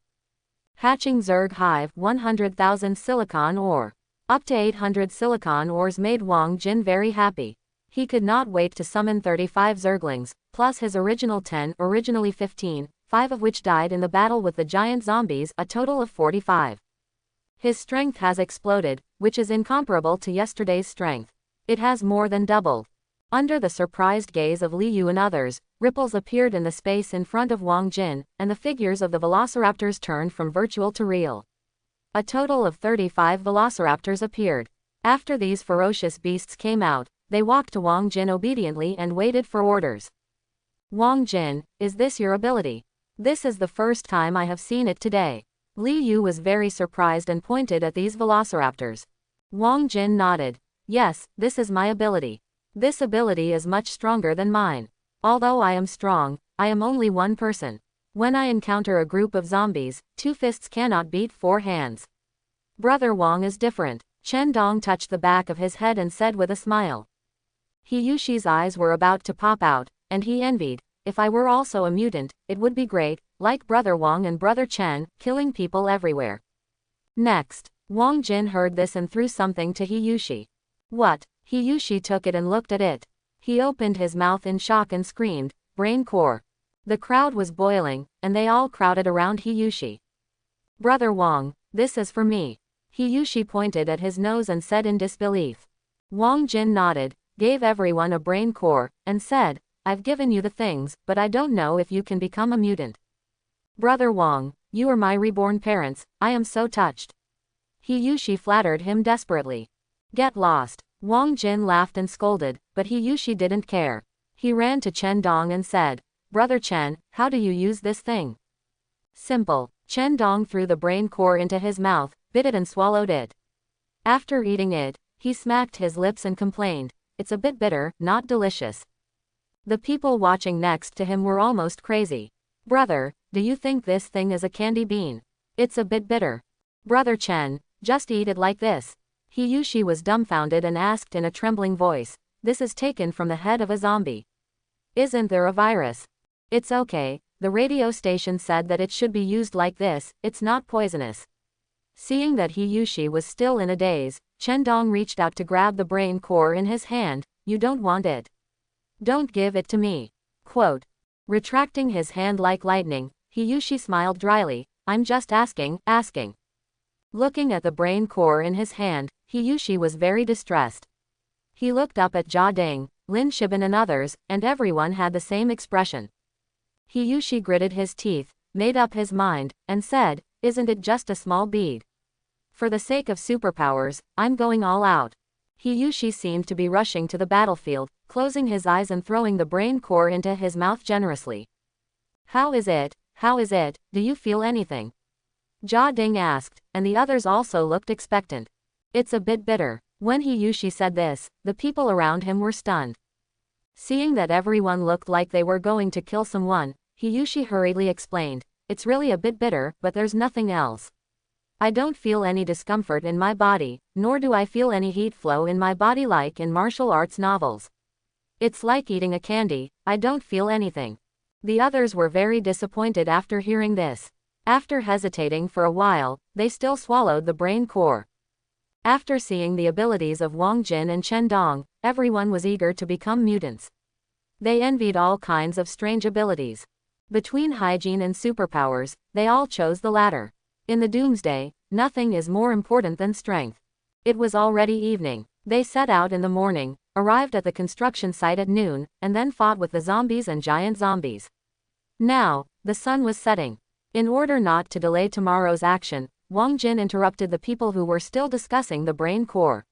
Hatching Zerg Hive 100,000 Silicon Ore. Up to 800 Silicon Ores made Wang Jin very happy. He could not wait to summon 35 Zerglings, plus his original 10, originally 15, 5 of which died in the battle with the giant zombies, a total of 45. His strength has exploded, which is incomparable to yesterday's strength. It has more than doubled. Under the surprised gaze of Li Yu and others, ripples appeared in the space in front of Wang Jin, and the figures of the velociraptors turned from virtual to real. A total of 35 velociraptors appeared. After these ferocious beasts came out, they walked to Wang Jin obediently and waited for orders. Wang Jin, is this your ability? This is the first time I have seen it today. Li Yu was very surprised and pointed at these velociraptors. Wang Jin nodded. Yes, this is my ability. This ability is much stronger than mine. Although I am strong, I am only one person. When I encounter a group of zombies, 2 fists cannot beat 4 hands. Brother Wang is different. Chen Dong touched the back of his head and said with a smile. He Yushi's eyes were about to pop out, and he envied. If I were also a mutant, it would be great, like Brother Wang and Brother Chen, killing people everywhere. Next, Wang Jin heard this and threw something to Hiyushi. What? Hiyushi took it and looked at it. He opened his mouth in shock and screamed, brain core. The crowd was boiling, and they all crowded around Hiyushi. Brother Wang, this is for me. Hiyushi pointed at his nose and said in disbelief. Wang Jin nodded, gave everyone a brain core, and said, I've given you the things, but I don't know if you can become a mutant. Brother Wang, you are my reborn parents, I am so touched. Hiyushi flattered him desperately. Get lost. Wang Jin laughed and scolded, but Hiyushi didn't care. He ran to Chen Dong and said, Brother Chen, how do you use this thing? Simple. Chen Dong threw the brain core into his mouth, bit it and swallowed it. After eating it, he smacked his lips and complained, it's a bit bitter, not delicious. The people watching next to him were almost crazy. Brother, do you think this thing is a candy bean? It's a bit bitter. Brother Chen, just eat it like this. Hiyushi was dumbfounded and asked in a trembling voice, this is taken from the head of a zombie. Isn't there a virus? It's okay, the radio station said that it should be used like this, it's not poisonous. Seeing that Hiyushi was still in a daze, Chen Dong reached out to grab the brain core in his hand, you don't want it. Don't give it to me. Quote. Retracting his hand like lightning, Hiyushi smiled dryly, I'm just asking. Looking at the brain core in his hand, Hiyushi was very distressed. He looked up at Jia Ding, Lin Shiban and others, and everyone had the same expression. Hiyushi gritted his teeth, made up his mind, and said, isn't it just a small bead? For the sake of superpowers, I'm going all out. Hiyushi seemed to be rushing to the battlefield, closing his eyes and throwing the brain core into his mouth generously. How is it? Do you feel anything? Jia Ding asked, and the others also looked expectant. It's a bit bitter. When Hiyushi said this, the people around him were stunned. Seeing that everyone looked like they were going to kill someone, Hiyushi hurriedly explained, it's really a bit bitter, but there's nothing else. I don't feel any discomfort in my body, nor do I feel any heat flow in my body like in martial arts novels. It's like eating a candy, I don't feel anything. The others were very disappointed after hearing this. After hesitating for a while, they still swallowed the brain core. After seeing the abilities of Wang Jin and Chen Dong, everyone was eager to become mutants. They envied all kinds of strange abilities. Between hygiene and superpowers, they all chose the latter. In the Doomsday, nothing is more important than strength. It was already evening. They set out in the morning, arrived at the construction site at noon, and then fought with the zombies and giant zombies. Now, the sun was setting. In order not to delay tomorrow's action, Wang Jin interrupted the people who were still discussing the brain core.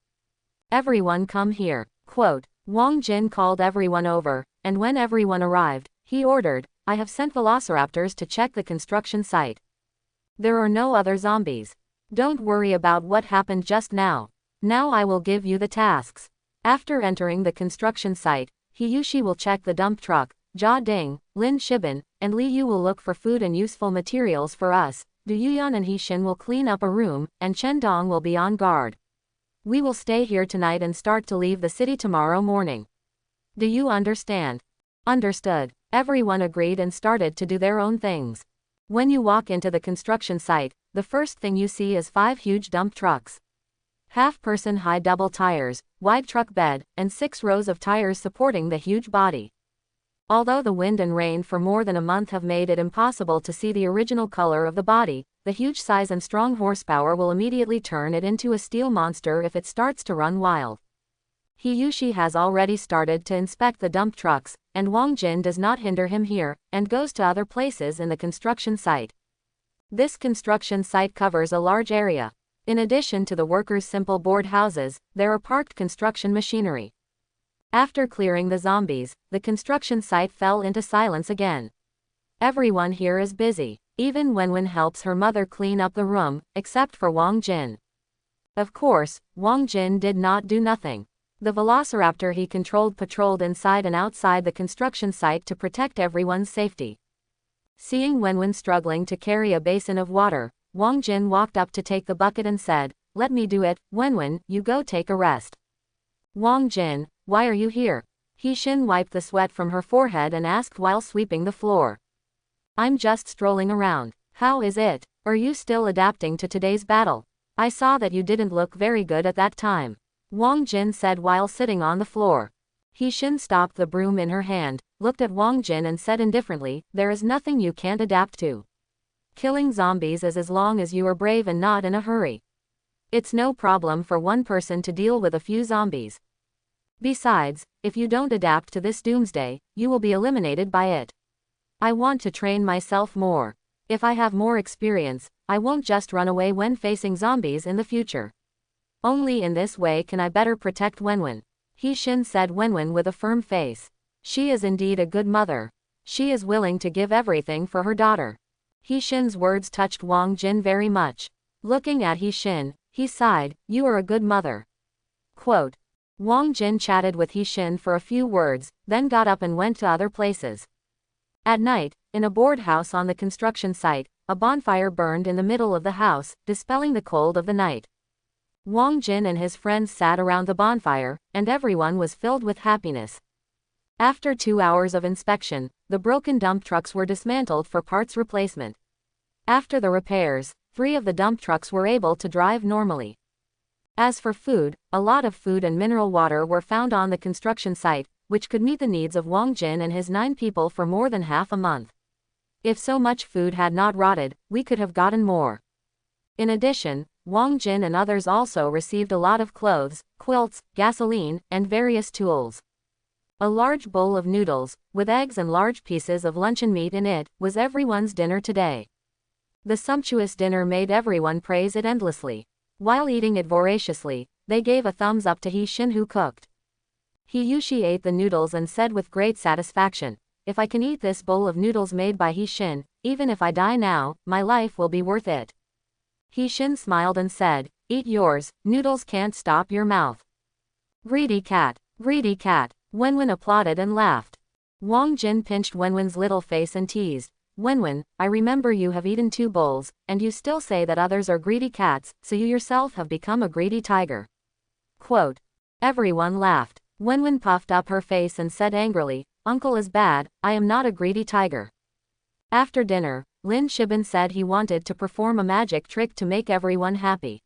Everyone come here. Quote. Wang Jin called everyone over, and when everyone arrived, he ordered, I have sent velociraptors to check the construction site. There are no other zombies. Don't worry about what happened just now. Now I will give you the tasks. After entering the construction site, Hiyushi will check the dump truck, Jia Ding, Lin Shiban, and Li Yu will look for food and useful materials for us, Du Yuyan and He-shin will clean up a room, and Chen Dong will be on guard. We will stay here tonight and start to leave the city tomorrow morning. Do you understand? Understood. Everyone agreed and started to do their own things. When you walk into the construction site, the first thing you see is 5 huge dump trucks. half-person high double tires, wide truck bed, and 6 rows of tires supporting the huge body. Although the wind and rain for more than a month have made it impossible to see the original color of the body, the huge size and strong horsepower will immediately turn it into a steel monster if it starts to run wild. Hiyushi has already started to inspect the dump trucks, and Wang Jin does not hinder him here, and goes to other places in the construction site. This construction site covers a large area. In addition to the workers' simple board houses, there are parked construction machinery. After clearing the zombies, the construction site fell into silence again. Everyone here is busy. Even Wenwen helps her mother clean up the room, except for Wang Jin. Of course, Wang Jin did not do nothing. The velociraptor he controlled patrolled inside and outside the construction site to protect everyone's safety. Seeing Wenwen struggling to carry a basin of water, Wang Jin walked up to take the bucket and said, "Let me do it, Wenwen, you go take a rest." "Wang Jin, why are you here?" Hixin wiped the sweat from her forehead and asked while sweeping the floor. "I'm just strolling around. How is it? Are you still adapting to today's battle? I saw that you didn't look very good at that time," Wang Jin said while sitting on the floor. Hixin stopped the broom in her hand, looked at Wang Jin and said indifferently, "There is nothing you can't adapt to. Killing zombies is as long as you are brave and not in a hurry. It's no problem for one person to deal with a few zombies. Besides, if you don't adapt to this doomsday, you will be eliminated by it. I want to train myself more. If I have more experience, I won't just run away when facing zombies in the future. Only in this way can I better protect Wenwen," Hixin said Wenwen with a firm face. She is indeed a good mother. She is willing to give everything for her daughter. Hixin's words touched Wang Jin very much. Looking at Hixin, he sighed, "You are a good mother." Quote. Wang Jin chatted with Hixin for a few words, then got up and went to other places. At night, in a board house on the construction site, a bonfire burned in the middle of the house, dispelling the cold of the night. Wang Jin and his friends sat around the bonfire, and everyone was filled with happiness. After 2 hours of inspection, the broken dump trucks were dismantled for parts replacement. After the repairs, 3 of the dump trucks were able to drive normally. As for food, a lot of food and mineral water were found on the construction site, which could meet the needs of Wang Jin and his 9 people for more than half a month. If so much food had not rotted, we could have gotten more. In addition, Wang Jin and others also received a lot of clothes, quilts, gasoline, and various tools. A large bowl of noodles, with eggs and large pieces of luncheon meat in it, was everyone's dinner today. The sumptuous dinner made everyone praise it endlessly. While eating it voraciously, they gave a thumbs up to Hixin who cooked. Hiyushi ate the noodles and said with great satisfaction, "If I can eat this bowl of noodles made by Hixin, even if I die now, my life will be worth it." Hixin smiled and said, "Eat yours, noodles can't stop your mouth." Greedy cat, greedy cat. Wenwen applauded and laughed. Wang Jin pinched Wenwen's little face and teased, "Wenwen, I remember you have eaten 2 bowls, and you still say that others are greedy cats, so you yourself have become a greedy tiger." Quote. Everyone laughed. Wenwen puffed up her face and said angrily, "Uncle is bad, I am not a greedy tiger." After dinner, Lin Shibin said he wanted to perform a magic trick to make everyone happy.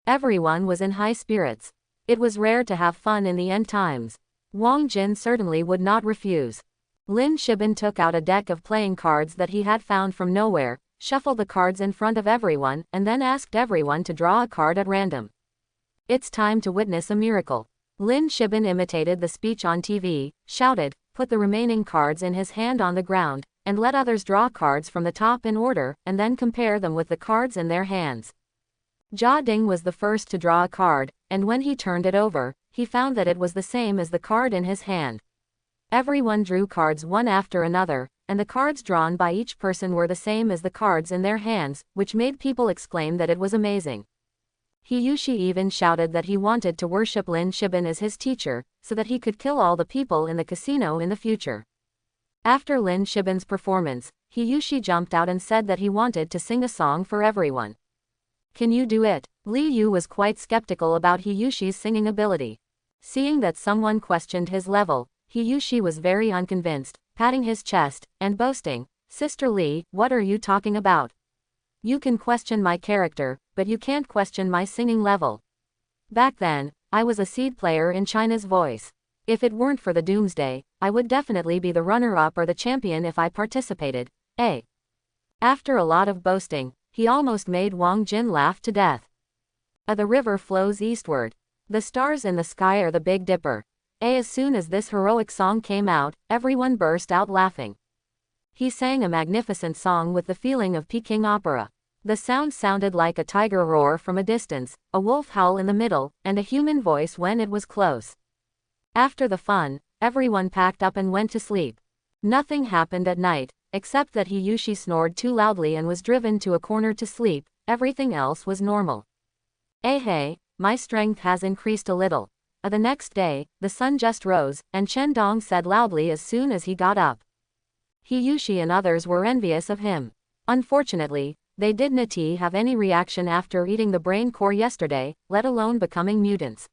Everyone was in high spirits. It was rare to have fun in the end times. Wang Jin certainly would not refuse. Lin Shibin took out a deck of playing cards that he had found from nowhere, shuffled the cards in front of everyone, and then asked everyone to draw a card at random. "It's time to witness a miracle." Lin Shibin imitated the speech on TV, shouted, put the remaining cards in his hand on the ground, and let others draw cards from the top in order, and then compare them with the cards in their hands. Jia Ding was the first to draw a card, and when he turned it over, he found that it was the same as the card in his hand. Everyone drew cards one after another, and the cards drawn by each person were the same as the cards in their hands, which made people exclaim that it was amazing. Hiyushi even shouted that he wanted to worship Lin Shibin as his teacher, so that he could kill all the people in the casino in the future. After Lin Shibin's performance, Hiyushi jumped out and said that he wanted to sing a song for everyone. "Can you do it?" Li Yu was quite skeptical about Hiyushi's singing ability. Seeing that someone questioned his level, Hiyushi was very unconvinced, patting his chest, and boasting, "Sister Li, what are you talking about? You can question my character, but you can't question my singing level." Back then, I was a seed player in China's Voice. If it weren't for the Doomsday, I would definitely be the runner-up or the champion if I participated. After a lot of boasting, he almost made Wang Jin laugh to death. The river flows eastward. The stars in the sky are the Big Dipper. As soon as this heroic song came out, everyone burst out laughing. He sang a magnificent song with the feeling of Peking opera. The sound sounded like a tiger roar from a distance, a wolf howl in the middle, and a human voice when it was close. After the fun, everyone packed up and went to sleep. Nothing happened at night, except that Hiyushi snored too loudly and was driven to a corner to sleep. Everything else was normal. Hey, my strength has increased a little. The next day, the sun just rose, and Chen Dong said loudly as soon as he got up. Hiyushi and others were envious of him. Unfortunately, they didn't have any reaction after eating the brain core yesterday, let alone becoming mutants.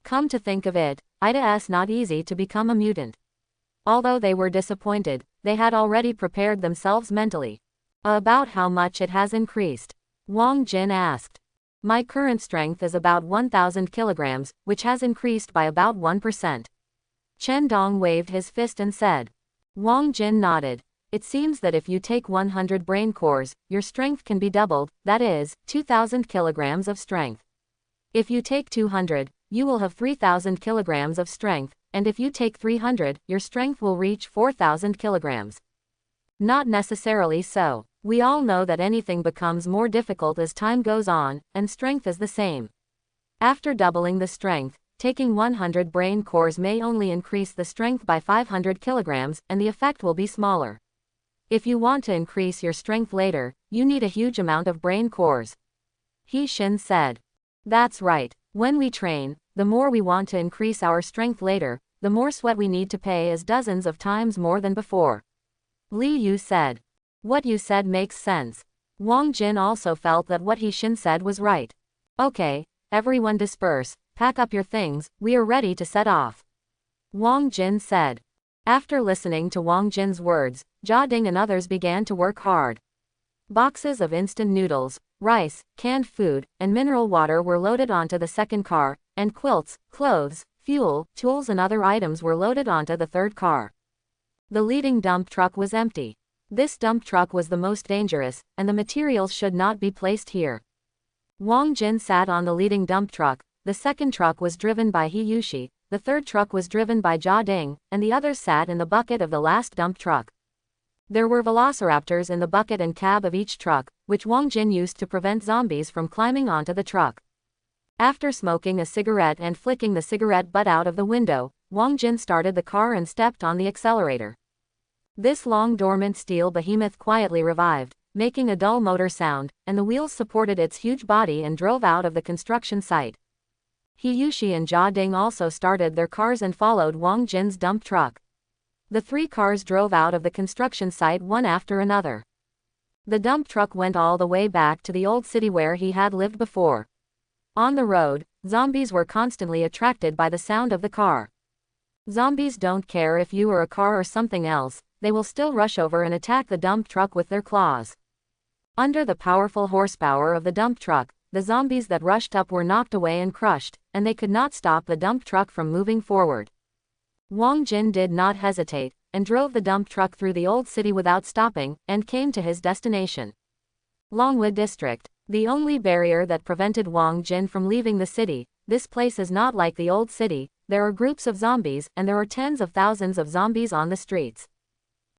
Come to think of it, it's not easy to become a mutant. Although they were disappointed, they had already prepared themselves mentally. About how much it has increased? Wang Jin asked. My current strength is about 1,000 kilograms, which has increased by about 1%. Chen Dong waved his fist and said. Wang Jin nodded. It seems that if you take 100 brain cores, your strength can be doubled, that is, 2,000 kilograms of strength. If you take 200, you will have 3,000 kilograms of strength, and if you take 300, your strength will reach 4,000 kilograms. Not necessarily so. We all know that anything becomes more difficult as time goes on, and strength is the same. After doubling the strength, taking 100 brain cores may only increase the strength by 500 kilograms, and the effect will be smaller. If you want to increase your strength later, you need a huge amount of brain cores. He Shin said. That's right. When we train, the more we want to increase our strength later, the more sweat we need to pay is dozens of times more than before. Li Yu said. What you said makes sense. Wang Jin also felt that what He Shin said was right. Okay, everyone disperse, pack up your things, we are ready to set off. Wang Jin said. After listening to Wang Jin's words, Jia Ding and others began to work hard. Boxes of instant noodles, rice, canned food, and mineral water were loaded onto the second car, and quilts, clothes, fuel, tools and other items were loaded onto the third car. The leading dump truck was empty. This dump truck was the most dangerous, and the materials should not be placed here. Wang Jin sat on the leading dump truck, the second truck was driven by Hiyushi, the third truck was driven by Jia Ding, and the others sat in the bucket of the last dump truck. There were velociraptors in the bucket and cab of each truck, which Wang Jin used to prevent zombies from climbing onto the truck. After smoking a cigarette and flicking the cigarette butt out of the window, Wang Jin started the car and stepped on the accelerator. This long-dormant steel behemoth quietly revived, making a dull motor sound, and the wheels supported its huge body and drove out of the construction site. Hiyushi and Jia Ding also started their cars and followed Wang Jin's dump truck. The three cars drove out of the construction site one after another. The dump truck went all the way back to the old city where he had lived before. On the road, zombies were constantly attracted by the sound of the car. Zombies don't care if you are a car or something else, they will still rush over and attack the dump truck with their claws. Under the powerful horsepower of the dump truck, the zombies that rushed up were knocked away and crushed, and they could not stop the dump truck from moving forward. Wang Jin did not hesitate, and drove the dump truck through the old city without stopping, and came to his destination. Longwood District. The only barrier that prevented Wang Jin from leaving the city. This place is not like the old city, there are groups of zombies, and there are tens of thousands of zombies on the streets.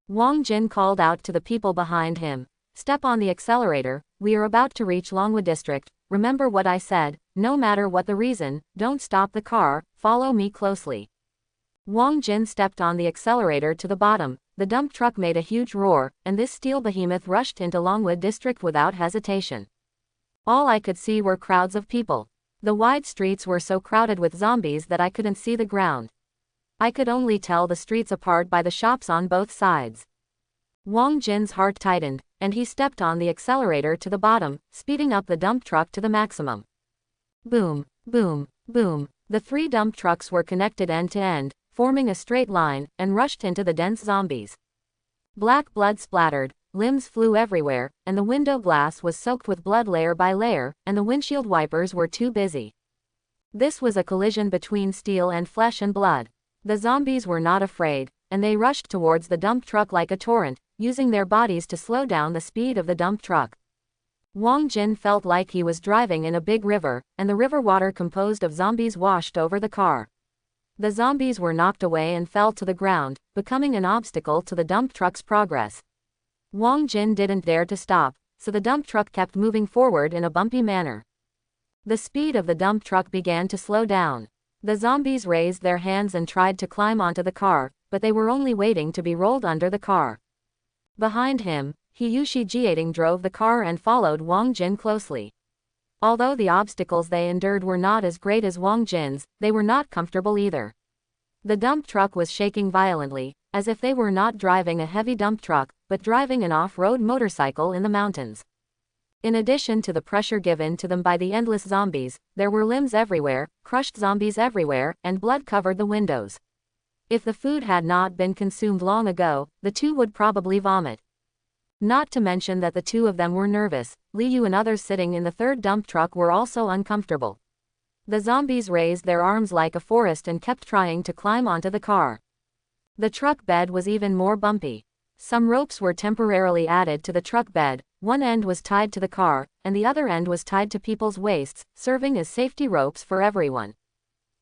Wang Jin called out to the people behind him. Step on the accelerator, we are about to reach Longwood District, remember what I said, no matter what the reason, don't stop the car, follow me closely. Wang Jin stepped on the accelerator to the bottom, the dump truck made a huge roar, and this steel behemoth rushed into Longwood District without hesitation. All I could see were crowds of people. The wide streets were so crowded with zombies that I couldn't see the ground. I could only tell the streets apart by the shops on both sides. Wang Jin's heart tightened, and he stepped on the accelerator to the bottom, speeding up the dump truck to the maximum. Boom, boom, boom. The three dump trucks were connected end to end, forming a straight line, and rushed into the dense zombies. Black blood splattered, limbs flew everywhere, and the window glass was soaked with blood layer by layer, and the windshield wipers were too busy. This was a collision between steel and flesh and blood. The zombies were not afraid, and they rushed towards the dump truck like a torrent, using their bodies to slow down the speed of the dump truck. Wang Jin felt like he was driving in a big river, and the river water composed of zombies washed over the car. The zombies were knocked away and fell to the ground, becoming an obstacle to the dump truck's progress. Wang Jin didn't dare to stop, so the dump truck kept moving forward in a bumpy manner. The speed of the dump truck began to slow down. The zombies raised their hands and tried to climb onto the car, but they were only waiting to be rolled under the car. Behind him, Hiyushi Jiating drove the car and followed Wang Jin closely. Although the obstacles they endured were not as great as Wang Jin's, they were not comfortable either. The dump truck was shaking violently, as if they were not driving a heavy dump truck, but driving an off-road motorcycle in the mountains. In addition to the pressure given to them by the endless zombies, there were limbs everywhere, crushed zombies everywhere, and blood covered the windows. If the food had not been consumed long ago, the two would probably vomit. Not to mention that the two of them were nervous. Liu and others sitting in the third dump truck were also uncomfortable. The zombies raised their arms like a forest and kept trying to climb onto the car. The truck bed was even more bumpy. Some ropes were temporarily added to the truck bed. One end was tied to the car, and the other end was tied to people's waists, serving as safety ropes for everyone.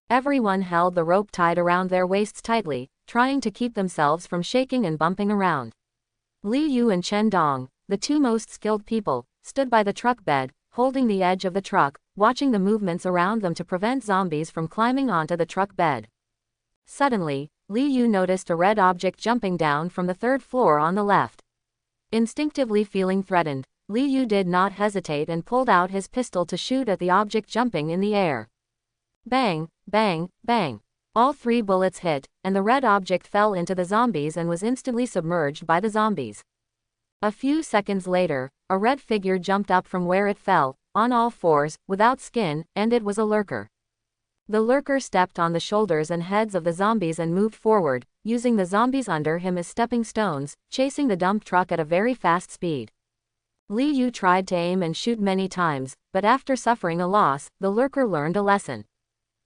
Everyone held the rope tied around their waists tightly, trying to keep themselves from shaking and bumping around. Li Yu and Chen Dong, the two most skilled people, stood by the truck bed, holding the edge of the truck, watching the movements around them to prevent zombies from climbing onto the truck bed. Suddenly, Li Yu noticed a red object jumping down from the third floor on the left. Instinctively feeling threatened, Li Yu did not hesitate and pulled out his pistol to shoot at the object jumping in the air. Bang, bang, bang. All three bullets hit, and the red object fell into the zombies and was instantly submerged by the zombies. A few seconds later, a red figure jumped up from where it fell, on all fours, without skin, and it was a lurker. The lurker stepped on the shoulders and heads of the zombies and moved forward, using the zombies under him as stepping stones, chasing the dump truck at a very fast speed. Li Yu tried to aim and shoot many times, but after suffering a loss, the lurker learned a lesson.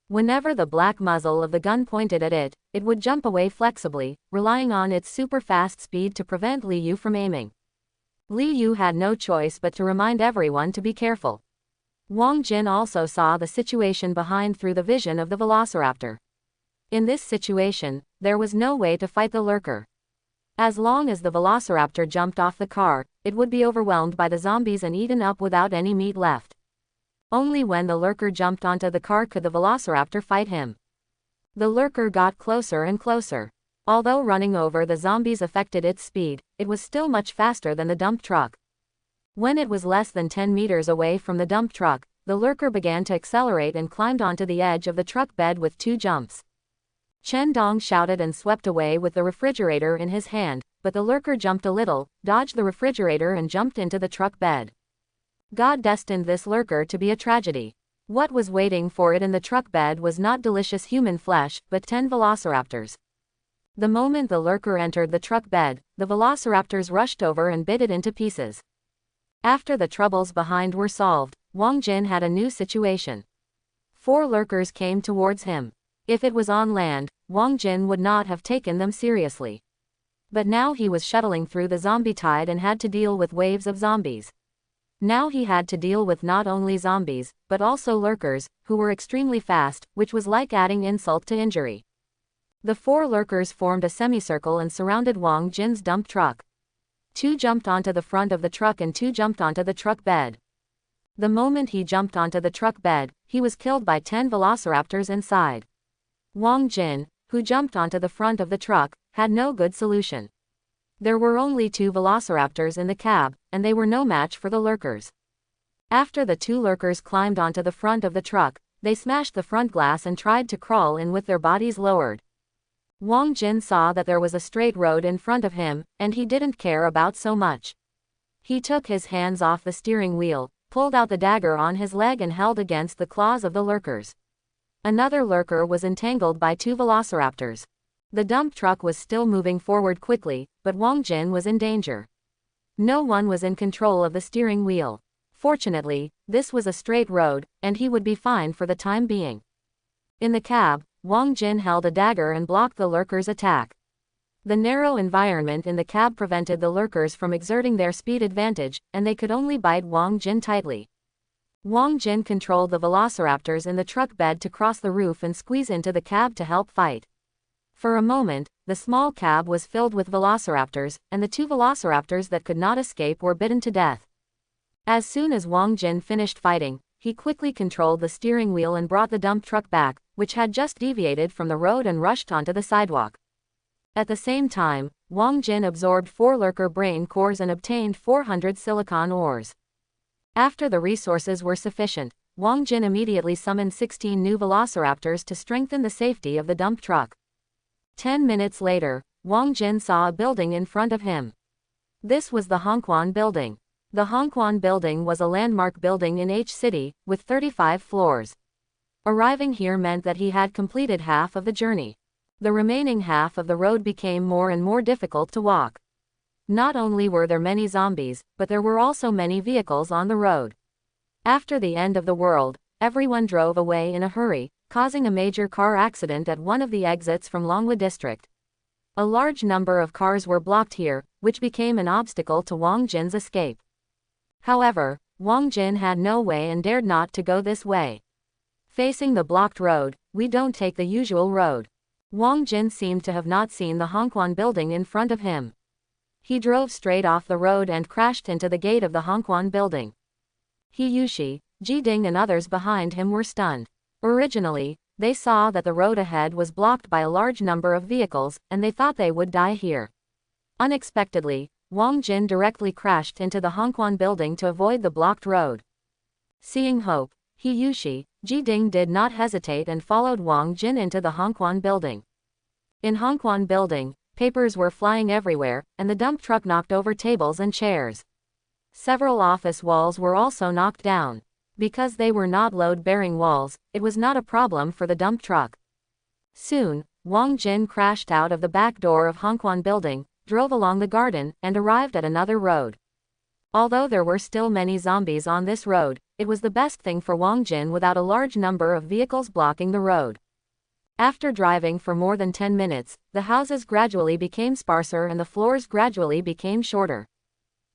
Whenever the black muzzle of the gun pointed at it, it would jump away flexibly, relying on its super-fast speed to prevent Li Yu from aiming. Li Yu had no choice but to remind everyone to be careful. Wang Jin also saw the situation behind through the vision of the velociraptor. In this situation, there was no way to fight the lurker. As long as the velociraptor jumped off the car, it would be overwhelmed by the zombies and eaten up without any meat left. Only when the lurker jumped onto the car could the velociraptor fight him. The lurker got closer and closer. Although running over the zombies affected its speed, it was still much faster than the dump truck. When it was less than 10 meters away from the dump truck, the lurker began to accelerate and climbed onto the edge of the truck bed with 2 jumps. Chen Dong shouted and swept away with the refrigerator in his hand, but the lurker jumped a little, dodged the refrigerator and jumped into the truck bed. God destined this lurker to be a tragedy. What was waiting for it in the truck bed was not delicious human flesh, but 10 velociraptors. The moment the lurker entered the truck bed, the velociraptors rushed over and bit it into pieces. After the troubles behind were solved, Wang Jin had a new situation. 4 lurkers came towards him. If it was on land, Wang Jin would not have taken them seriously. But now he was shuttling through the zombie tide and had to deal with waves of zombies. Now he had to deal with not only zombies, but also lurkers, who were extremely fast, which was like adding insult to injury. The 4 lurkers formed a semicircle and surrounded Wang Jin's dump truck. 2 jumped onto the front of the truck and 2 jumped onto the truck bed. The moment he jumped onto the truck bed, he was killed by 10 velociraptors inside. Wang Jin, who jumped onto the front of the truck, had no good solution. There were only 2 velociraptors in the cab, and they were no match for the lurkers. After the 2 lurkers climbed onto the front of the truck, they smashed the front glass and tried to crawl in with their bodies lowered. Wang Jin saw that there was a straight road in front of him, and he didn't care about so much. He took his hands off the steering wheel, pulled out the dagger on his leg and held against the claws of the lurkers. Another lurker was entangled by 2 velociraptors. The dump truck was still moving forward quickly, but Wang Jin was in danger. No one was in control of the steering wheel. Fortunately, this was a straight road, and he would be fine for the time being. In the cab, Wang Jin held a dagger and blocked the lurkers' attack. The narrow environment in the cab prevented the lurkers from exerting their speed advantage, and they could only bite Wang Jin tightly. Wang Jin controlled the velociraptors in the truck bed to cross the roof and squeeze into the cab to help fight. For a moment, the small cab was filled with velociraptors, and the two velociraptors that could not escape were bitten to death. As soon as Wang Jin finished fighting, he quickly controlled the steering wheel and brought the dump truck back, which had just deviated from the road and rushed onto the sidewalk. At the same time, Wang Jin absorbed 4 lurker brain cores and obtained 400 silicon ores. After the resources were sufficient, Wang Jin immediately summoned 16 new velociraptors to strengthen the safety of the dump truck. 10 minutes later, Wang Jin saw a building in front of him. This was the Hongquan Building. The Hongquan Building was a landmark building in H City, with 35 floors. Arriving here meant that he had completed half of the journey. The remaining half of the road became more and more difficult to walk. Not only were there many zombies, but there were also many vehicles on the road. After the end of the world, everyone drove away in a hurry, causing a major car accident at one of the exits from Longhua District. A large number of cars were blocked here, which became an obstacle to Wang Jin's escape. However, Wang Jin had no way and dared not to go this way. Facing the blocked road, we don't take the usual road. Wang Jin seemed to have not seen the Hongquan Building in front of him. He drove straight off the road and crashed into the gate of the Hongquan Building. He Yushi, Jiding and others behind him were stunned. Originally, they saw that the road ahead was blocked by a large number of vehicles, and they thought they would die here. Unexpectedly, Wang Jin directly crashed into the Hongquan Building to avoid the blocked road. Seeing hope, he Yushi, Jiding did not hesitate and followed Wang Jin into the Hongquan Building. In Hongquan Building, papers were flying everywhere, and the dump truck knocked over tables and chairs. Several office walls were also knocked down. Because they were not load-bearing walls, it was not a problem for the dump truck. Soon, Wang Jin crashed out of the back door of Hongquan Building, drove along the garden, and arrived at another road. Although there were still many zombies on this road, it was the best thing for Wang Jin without a large number of vehicles blocking the road. After driving for more than 10 minutes, the houses gradually became sparser and the floors gradually became shorter.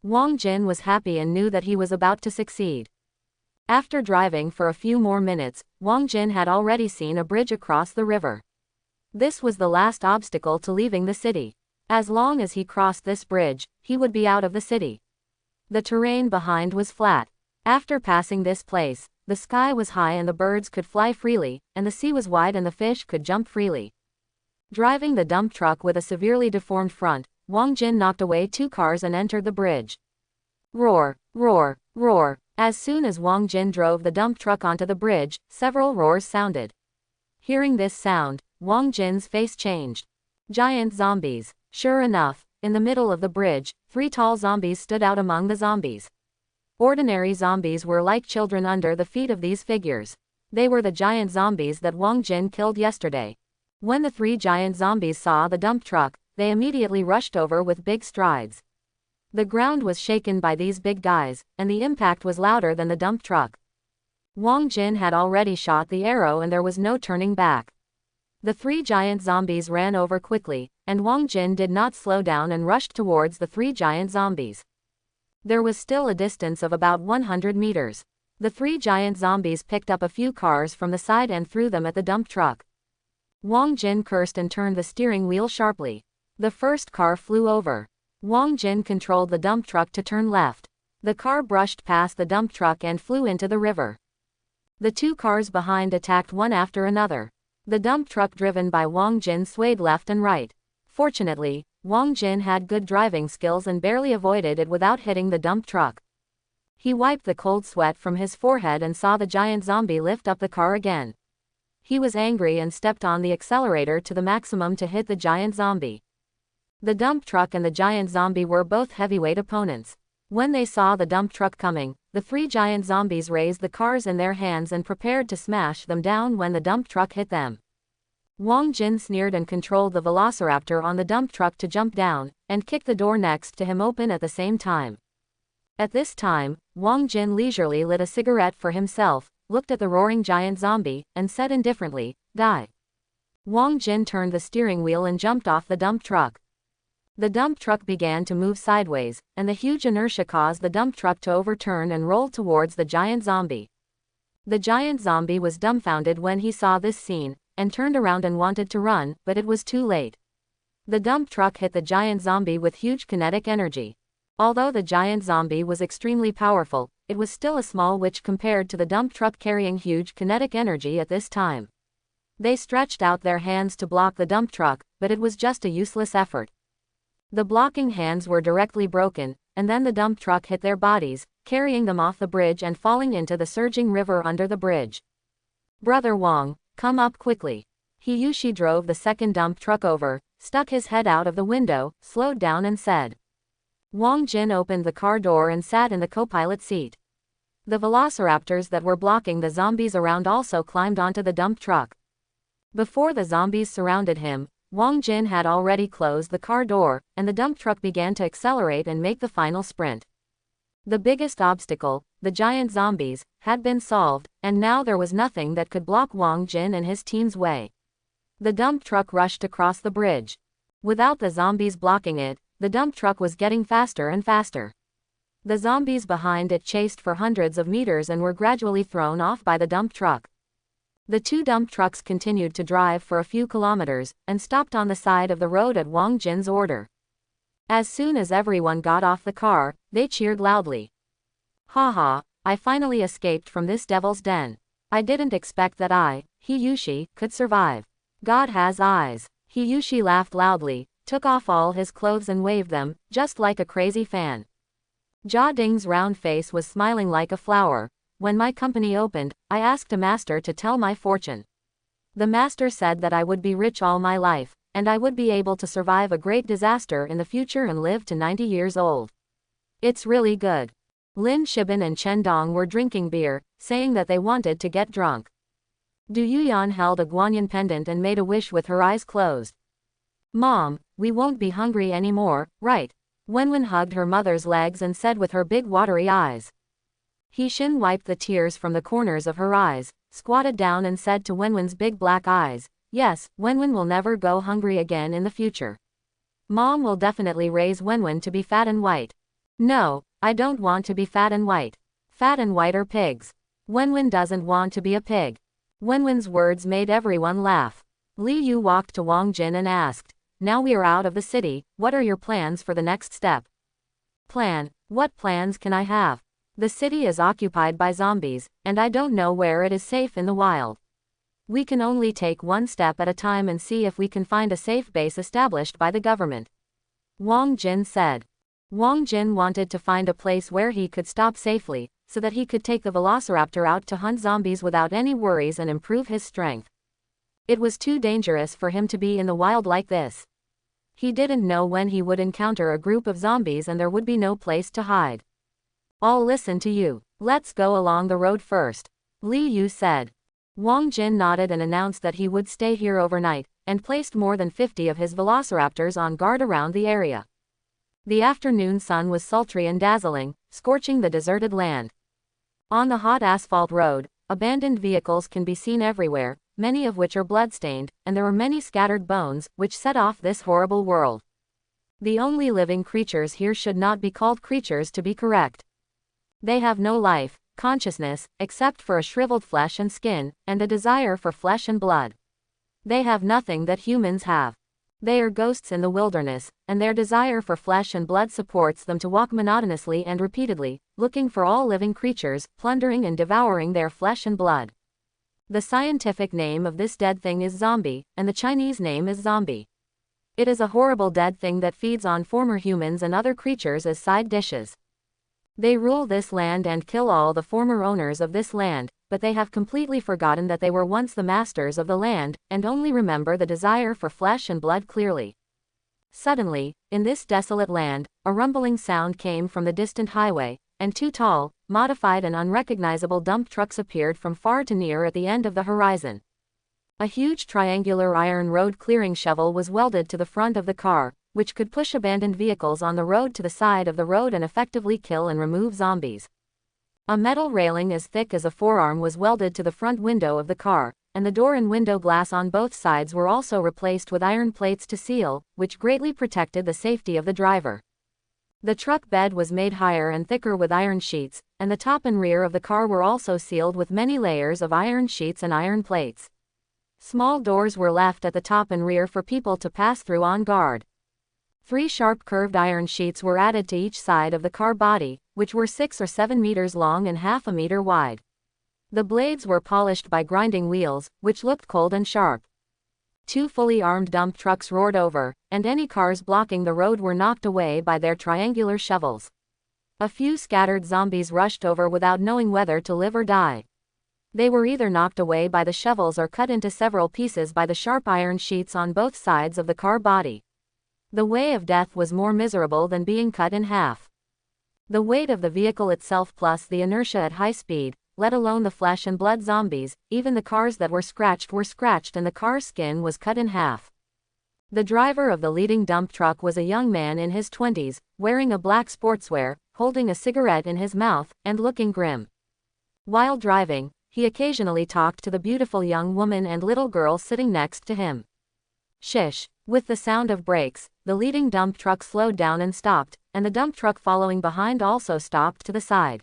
Wang Jin was happy and knew that he was about to succeed. After driving for a few more minutes, Wang Jin had already seen a bridge across the river. This was the last obstacle to leaving the city. As long as he crossed this bridge, he would be out of the city. The terrain behind was flat. After passing this place, the sky was high and the birds could fly freely, and the sea was wide and the fish could jump freely. Driving the dump truck with a severely deformed front, Wang Jin knocked away 2 cars and entered the bridge. Roar, roar, roar. As soon as Wang Jin drove the dump truck onto the bridge, several roars sounded. Hearing this sound, Wang Jin's face changed. Giant zombies. Sure enough, in the middle of the bridge, 3 tall zombies stood out among the zombies. Ordinary zombies were like children under the feet of these figures. They were the giant zombies that Wang Jin killed yesterday. When the 3 giant zombies saw the dump truck, they immediately rushed over with big strides. The ground was shaken by these big guys, and the impact was louder than the dump truck. Wang Jin had already shot the arrow and there was no turning back. The 3 giant zombies ran over quickly, and Wang Jin did not slow down and rushed towards the 3 giant zombies. There was still a distance of about 100 meters. The 3 giant zombies picked up a few cars from the side and threw them at the dump truck. Wang Jin cursed and turned the steering wheel sharply. The first car flew over. Wang Jin controlled the dump truck to turn left. The car brushed past the dump truck and flew into the river. The 2 cars behind attacked one after another. The dump truck driven by Wang Jin swayed left and right. Fortunately, Wang Jin had good driving skills and barely avoided it without hitting the dump truck. He wiped the cold sweat from his forehead and saw the giant zombie lift up the car again. He was angry and stepped on the accelerator to the maximum to hit the giant zombie. The dump truck and the giant zombie were both heavyweight opponents. When they saw the dump truck coming, the 3 giant zombies raised the cars in their hands and prepared to smash them down when the dump truck hit them. Wang Jin sneered and controlled the velociraptor on the dump truck to jump down, and kick the door next to him open at the same time. At this time, Wang Jin leisurely lit a cigarette for himself, looked at the roaring giant zombie, and said indifferently, "Die." Wang Jin turned the steering wheel and jumped off the dump truck. The dump truck began to move sideways, and the huge inertia caused the dump truck to overturn and roll towards the giant zombie. The giant zombie was dumbfounded when he saw this scene, and turned around and wanted to run, but it was too late. The dump truck hit the giant zombie with huge kinetic energy. Although the giant zombie was extremely powerful, it was still a small witch compared to the dump truck carrying huge kinetic energy at this time. They stretched out their hands to block the dump truck, but it was just a useless effort. The blocking hands were directly broken, and then the dump truck hit their bodies, carrying them off the bridge and falling into the surging river under the bridge. "Brother Wang, come up quickly." Hiyushi drove the second dump truck over, stuck his head out of the window, slowed down and said. Wang Jin opened the car door and sat in the co-pilot seat. The velociraptors that were blocking the zombies around also climbed onto the dump truck. Before the zombies surrounded him, Wang Jin had already closed the car door, and the dump truck began to accelerate and make the final sprint. The biggest obstacle, the giant zombies, had been solved, and now there was nothing that could block Wang Jin and his team's way. The dump truck rushed across the bridge. Without the zombies blocking it, the dump truck was getting faster and faster. The zombies behind it chased for hundreds of meters and were gradually thrown off by the dump truck. The two dump trucks continued to drive for a few kilometers, and stopped on the side of the road at Wang Jin's order. As soon as everyone got off the car, they cheered loudly. "Ha ha, I finally escaped from this devil's den. I didn't expect that I, Hiyushi, could survive. God has eyes." Hiyushi laughed loudly, took off all his clothes and waved them, just like a crazy fan. Jia Ding's round face was smiling like a flower. "When my company opened, I asked a master to tell my fortune. The master said that I would be rich all my life, and I would be able to survive a great disaster in the future and live to 90 years old. It's really good." Lin Shibin and Chen Dong were drinking beer, saying that they wanted to get drunk. Du Yuyan held a guanyin pendant and made a wish with her eyes closed. "Mom, we won't be hungry anymore, right?" Wenwen hugged her mother's legs and said with her big watery eyes. Hixin wiped the tears from the corners of her eyes, squatted down and said to Wenwen's big black eyes, "Yes, Wenwen will never go hungry again in the future. Mom will definitely raise Wenwen to be fat and white." "No, I don't want to be fat and white. Fat and white are pigs. Wenwen doesn't want to be a pig." Wenwen's words made everyone laugh. Li Yu walked to Wang Jin and asked, "Now we are out of the city, what are your plans for the next step?" "Plan? What plans can I have? The city is occupied by zombies, and I don't know where it is safe in the wild. We can only take one step at a time and see if we can find a safe base established by the government," Wang Jin said. Wang Jin wanted to find a place where he could stop safely, so that he could take the velociraptor out to hunt zombies without any worries and improve his strength. It was too dangerous for him to be in the wild like this. He didn't know when he would encounter a group of zombies and there would be no place to hide. "I'll listen to you. Let's go along the road first," Li Yu said. Wang Jin nodded and announced that he would stay here overnight, and placed more than 50 of his velociraptors on guard around the area. The afternoon sun was sultry and dazzling, scorching the deserted land. On the hot asphalt road, abandoned vehicles can be seen everywhere, many of which are bloodstained, and there are many scattered bones, which set off this horrible world. The only living creatures here should not be called creatures to be correct. They have no life, consciousness, except for a shriveled flesh and skin, and a desire for flesh and blood. They have nothing that humans have. They are ghosts in the wilderness, and their desire for flesh and blood supports them to walk monotonously and repeatedly, looking for all living creatures, plundering and devouring their flesh and blood. The scientific name of this dead thing is zombie, and the Chinese name is zombie. It is a horrible dead thing that feeds on former humans and other creatures as side dishes. They rule this land and kill all the former owners of this land, but they have completely forgotten that they were once the masters of the land, and only remember the desire for flesh and blood clearly. Suddenly, in this desolate land, a rumbling sound came from the distant highway, and two tall, modified and unrecognizable dump trucks appeared from far to near at the end of the horizon. A huge triangular iron road clearing shovel was welded to the front of the car, which could push abandoned vehicles on the road to the side of the road and effectively kill and remove zombies. A metal railing as thick as a forearm was welded to the front window of the car, and the door and window glass on both sides were also replaced with iron plates to seal, which greatly protected the safety of the driver. The truck bed was made higher and thicker with iron sheets, and the top and rear of the car were also sealed with many layers of iron sheets and iron plates. Small doors were left at the top and rear for people to pass through on guard. 3 sharp curved iron sheets were added to each side of the car body, which were 6 or 7 meters long and half a meter wide. The blades were polished by grinding wheels, which looked cold and sharp. 2 fully armed dump trucks roared over, and any cars blocking the road were knocked away by their triangular shovels. A few scattered zombies rushed over without knowing whether to live or die. They were either knocked away by the shovels or cut into several pieces by the sharp iron sheets on both sides of the car body. The way of death was more miserable than being cut in half. The weight of the vehicle itself plus the inertia at high speed, let alone the flesh and blood zombies, even the cars that were scratched and the car's skin was cut in half. The driver of the leading dump truck was a young man in his 20s, wearing a black sportswear, holding a cigarette in his mouth, and looking grim. While driving, he occasionally talked to the beautiful young woman and little girl sitting next to him. Shish! With the sound of brakes, the leading dump truck slowed down and stopped, and the dump truck following behind also stopped to the side.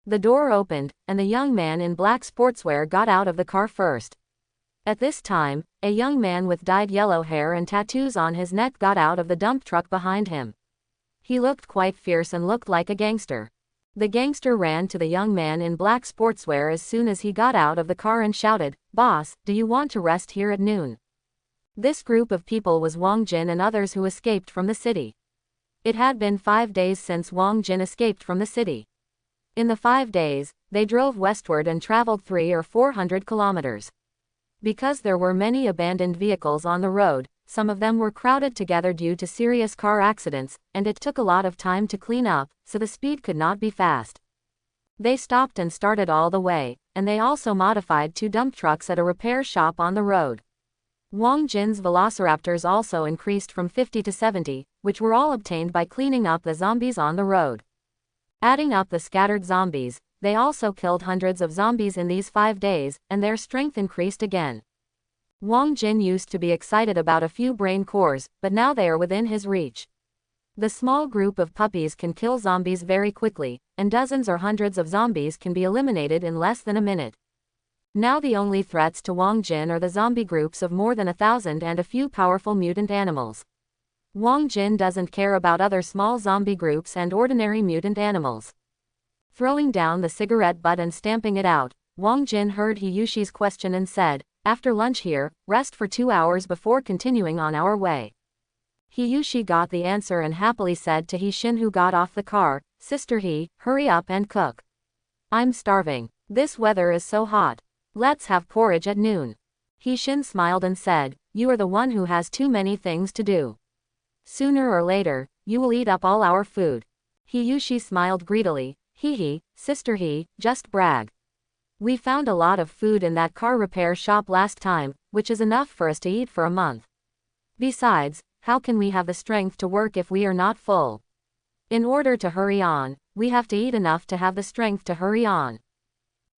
The door opened, and the young man in black sportswear got out of the car first. At this time, a young man with dyed yellow hair and tattoos on his neck got out of the dump truck behind him. He looked quite fierce and looked like a gangster. The gangster ran to the young man in black sportswear as soon as he got out of the car and shouted, "Boss, do you want to rest here at noon?" This group of people was Wang Jin and others who escaped from the city. It had been 5 days since Wang Jin escaped from the city. In the 5 days, they drove westward and traveled 300 or 400 kilometers. Because there were many abandoned vehicles on the road, some of them were crowded together due to serious car accidents, and it took a lot of time to clean up, so the speed could not be fast. They stopped and started all the way, and they also modified 2 dump trucks at a repair shop on the road. Wang Jin's velociraptors also increased from 50 to 70, which were all obtained by cleaning up the zombies on the road. Adding up the scattered zombies, they also killed hundreds of zombies in these 5 days, and their strength increased again. Wang Jin used to be excited about a few brain cores, but now they are within his reach. The small group of puppies can kill zombies very quickly, and dozens or hundreds of zombies can be eliminated in less than a minute. Now the only threats to Wang Jin are the zombie groups of more than 1,000 and a few powerful mutant animals. Wang Jin doesn't care about other small zombie groups and ordinary mutant animals. Throwing down the cigarette butt and stamping it out, Wang Jin heard Hiyushi's question and said, "After lunch here, rest for 2 hours before continuing on our way." Hiyushi got the answer and happily said to Hishin who got off the car, "Sister He, hurry up and cook. I'm starving. This weather is so hot. Let's have porridge at noon." Hishin smiled and said, "You are the one who has too many things to do. Sooner or later, you will eat up all our food." Hiyushi smiled greedily, "Hee, Sister He, just brag. We found a lot of food in that car repair shop last time, which is enough for us to eat for a month. Besides, how can we have the strength to work if we are not full? In order to hurry on, we have to eat enough to have the strength to hurry on.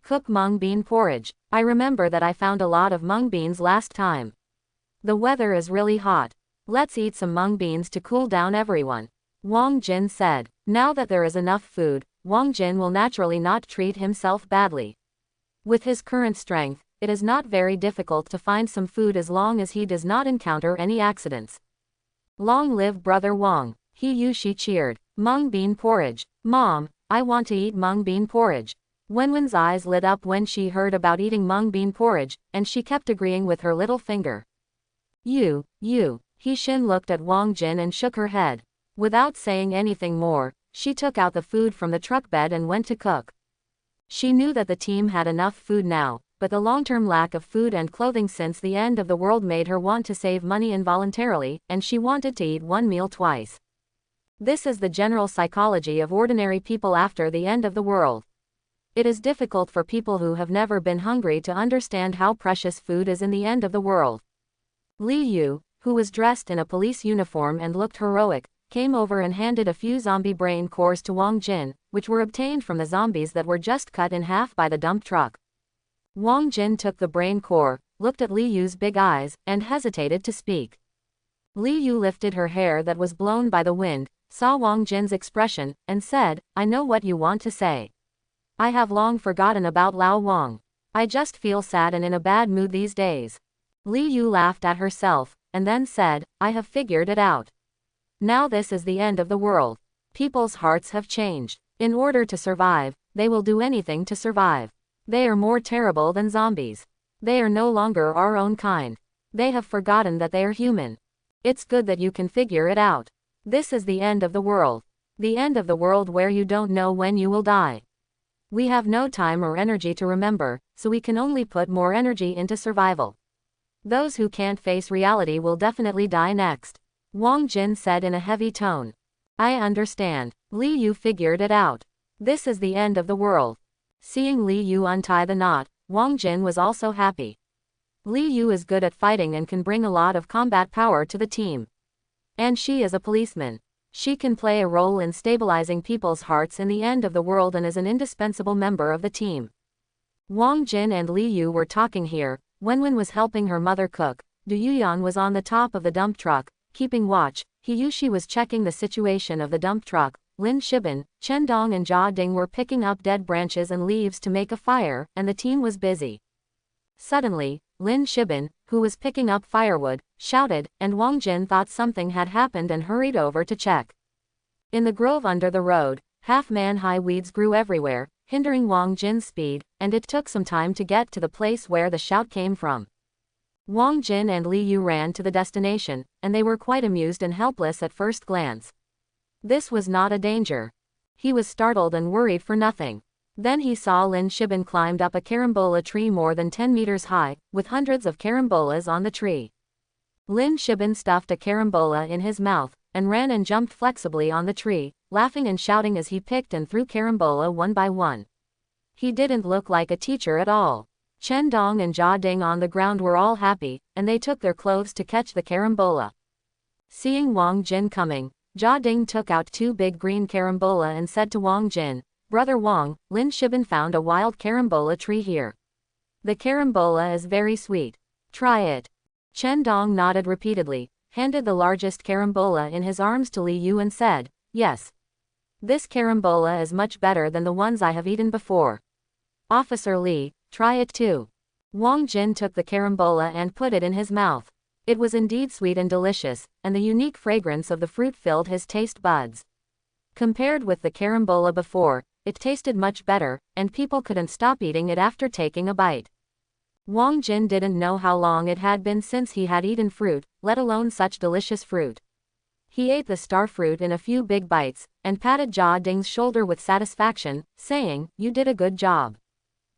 Cook mung bean porridge. I remember that I found a lot of mung beans last time. The weather is really hot. Let's eat some mung beans to cool down everyone," Wang Jin said. Now that there is enough food, Wang Jin will naturally not treat himself badly. With his current strength, it is not very difficult to find some food as long as he does not encounter any accidents. Long live Brother Wang, Hiyushi cheered. Mung bean porridge. Mom, I want to eat mung bean porridge. Wenwen's eyes lit up when she heard about eating mung bean porridge, and she kept agreeing with her little finger. You. Hishin looked at Wang Jin and shook her head. Without saying anything more, she took out the food from the truck bed and went to cook. She knew that the team had enough food now, but the long-term lack of food and clothing since the end of the world made her want to save money involuntarily, and she wanted to eat one meal twice. This is the general psychology of ordinary people after the end of the world. It is difficult for people who have never been hungry to understand how precious food is in the end of the world. Li Yu, who was dressed in a police uniform and looked heroic, came over and handed a few zombie brain cores to Wang Jin, which were obtained from the zombies that were just cut in half by the dump truck. Wang Jin took the brain core, looked at Li Yu's big eyes, and hesitated to speak. Li Yu lifted her hair that was blown by the wind, saw Wang Jin's expression, and said, "I know what you want to say. I have long forgotten about Lao Wang. I just feel sad and in a bad mood these days." Li Yu laughed at herself, and then said, "I have figured it out. Now this is the end of the world. People's hearts have changed. In order to survive, they will do anything to survive. They are more terrible than zombies. They are no longer our own kind. They have forgotten that they are human. It's good that you can figure it out. This is the end of the world. The end of the world where you don't know when you will die. We have no time or energy to remember, so we can only put more energy into survival. Those who can't face reality will definitely die next," Wang Jin said in a heavy tone. "I understand." Li Yu figured it out. This is the end of the world. Seeing Li Yu untie the knot, Wang Jin was also happy. Li Yu is good at fighting and can bring a lot of combat power to the team. And she is a policeman. She can play a role in stabilizing people's hearts in the end of the world and is an indispensable member of the team. Wang Jin and Li Yu were talking here. Wenwen was helping her mother cook. Du Yuyan was on the top of the dump truck, keeping watch. He Yushi was checking the situation of the dump truck. Lin Shibin, Chen Dong and Jia Ding were picking up dead branches and leaves to make a fire, and the team was busy. Suddenly, Lin Shibin, who was picking up firewood, shouted, and Wang Jin thought something had happened and hurried over to check. In the grove under the road, half-man-high weeds grew everywhere, hindering Wang Jin's speed, and it took some time to get to the place where the shout came from. Wang Jin and Li Yu ran to the destination, and they were quite amused and helpless at first glance. This was not a danger. He was startled and worried for nothing. Then he saw Lin Shibin climbed up a carambola tree more than 10 meters high, with hundreds of carambolas on the tree. Lin Shibin stuffed a carambola in his mouth, and ran and jumped flexibly on the tree, laughing and shouting as he picked and threw carambola one by one. He didn't look like a teacher at all. Chen Dong and Jia Ding on the ground were all happy, and they took their clothes to catch the carambola. Seeing Wang Jin coming, Jia Ding took out 2 big green carambola and said to Wang Jin, "Brother Wang, Lin Shibin found a wild carambola tree here. The carambola is very sweet. Try it." Chen Dong nodded repeatedly, handed the largest carambola in his arms to Li Yu and said, "Yes. This carambola is much better than the ones I have eaten before. Officer Li, try it too." Wang Jin took the carambola and put it in his mouth. It was indeed sweet and delicious, and the unique fragrance of the fruit filled his taste buds. Compared with the carambola before, it tasted much better, and people couldn't stop eating it after taking a bite. Wang Jin didn't know how long it had been since he had eaten fruit, let alone such delicious fruit. He ate the star fruit in a few big bites, and patted Jia Ding's shoulder with satisfaction, saying, "You did a good job.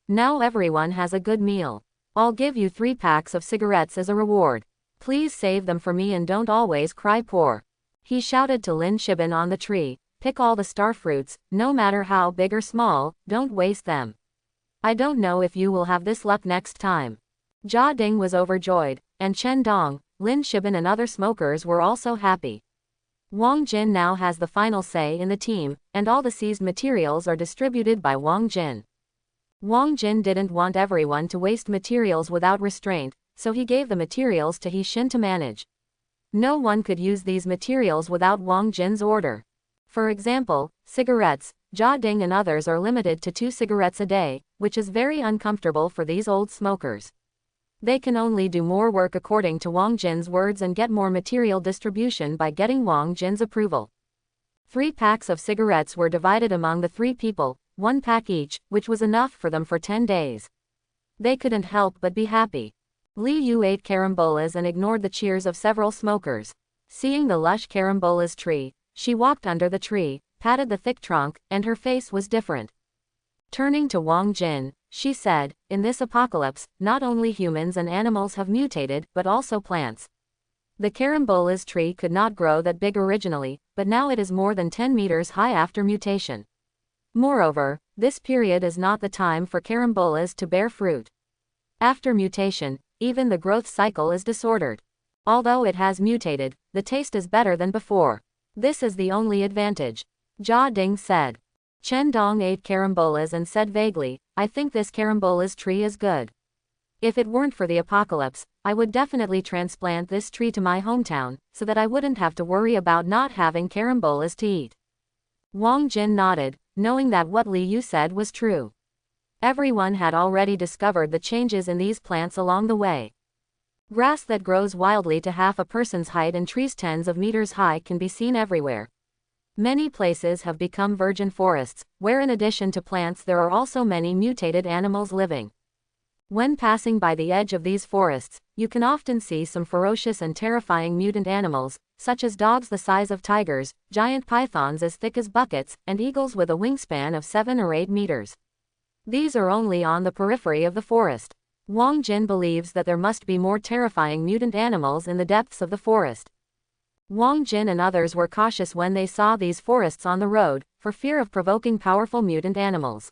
Now everyone has a good meal. I'll give you 3 packs of cigarettes as a reward. Please save them for me and don't always cry poor." He shouted to Lin Shibin on the tree, "Pick all the star fruits, no matter how big or small, don't waste them. I don't know if you will have this luck next time." Jia Ding was overjoyed, and Chen Dong, Lin Shibin and other smokers were also happy. Wang Jin now has the final say in the team, and all the seized materials are distributed by Wang Jin. Wang Jin didn't want everyone to waste materials without restraint, so he gave the materials to He Shin to manage. No one could use these materials without Wang Jin's order. For example, cigarettes. Jia Ding and others are limited to 2 cigarettes a day, which is very uncomfortable for these old smokers. They can only do more work according to Wang Jin's words and get more material distribution by getting Wang Jin's approval. 3 packs of cigarettes were divided among the 3 people, 1 pack each, which was enough for them for 10 days. They couldn't help but be happy. Li Yu ate carambolas and ignored the cheers of several smokers. Seeing the lush carambolas tree, she walked under the tree, patted the thick trunk, and her face was different. Turning to Wang Jin, she said, "In this apocalypse, not only humans and animals have mutated, but also plants. The carambolas tree could not grow that big originally, but now it is more than 10 meters high after mutation. Moreover, this period is not the time for carambolas to bear fruit. After mutation, even the growth cycle is disordered. Although it has mutated, the taste is better than before. This is the only advantage," Jia Ding said. Chen Dong ate carambolas and said vaguely, I think this carambolas tree is good. If it weren't for the apocalypse, I would definitely transplant this tree to my hometown, so that I wouldn't have to worry about not having carambolas to eat. Wang Jin nodded, knowing that what Li Yu said was true. Everyone had already discovered the changes in these plants along the way. Grass that grows wildly to half a person's height and trees tens of meters high can be seen everywhere. Many places have become virgin forests, where in addition to plants there are also many mutated animals living. When passing by the edge of these forests, you can often see some ferocious and terrifying mutant animals, such as dogs the size of tigers, giant pythons as thick as buckets, and eagles with a wingspan of 7 or 8 meters. These are only on the periphery of the forest. Wang Jin believes that there must be more terrifying mutant animals in the depths of the forest. Wang Jin and others were cautious when they saw these forests on the road, for fear of provoking powerful mutant animals.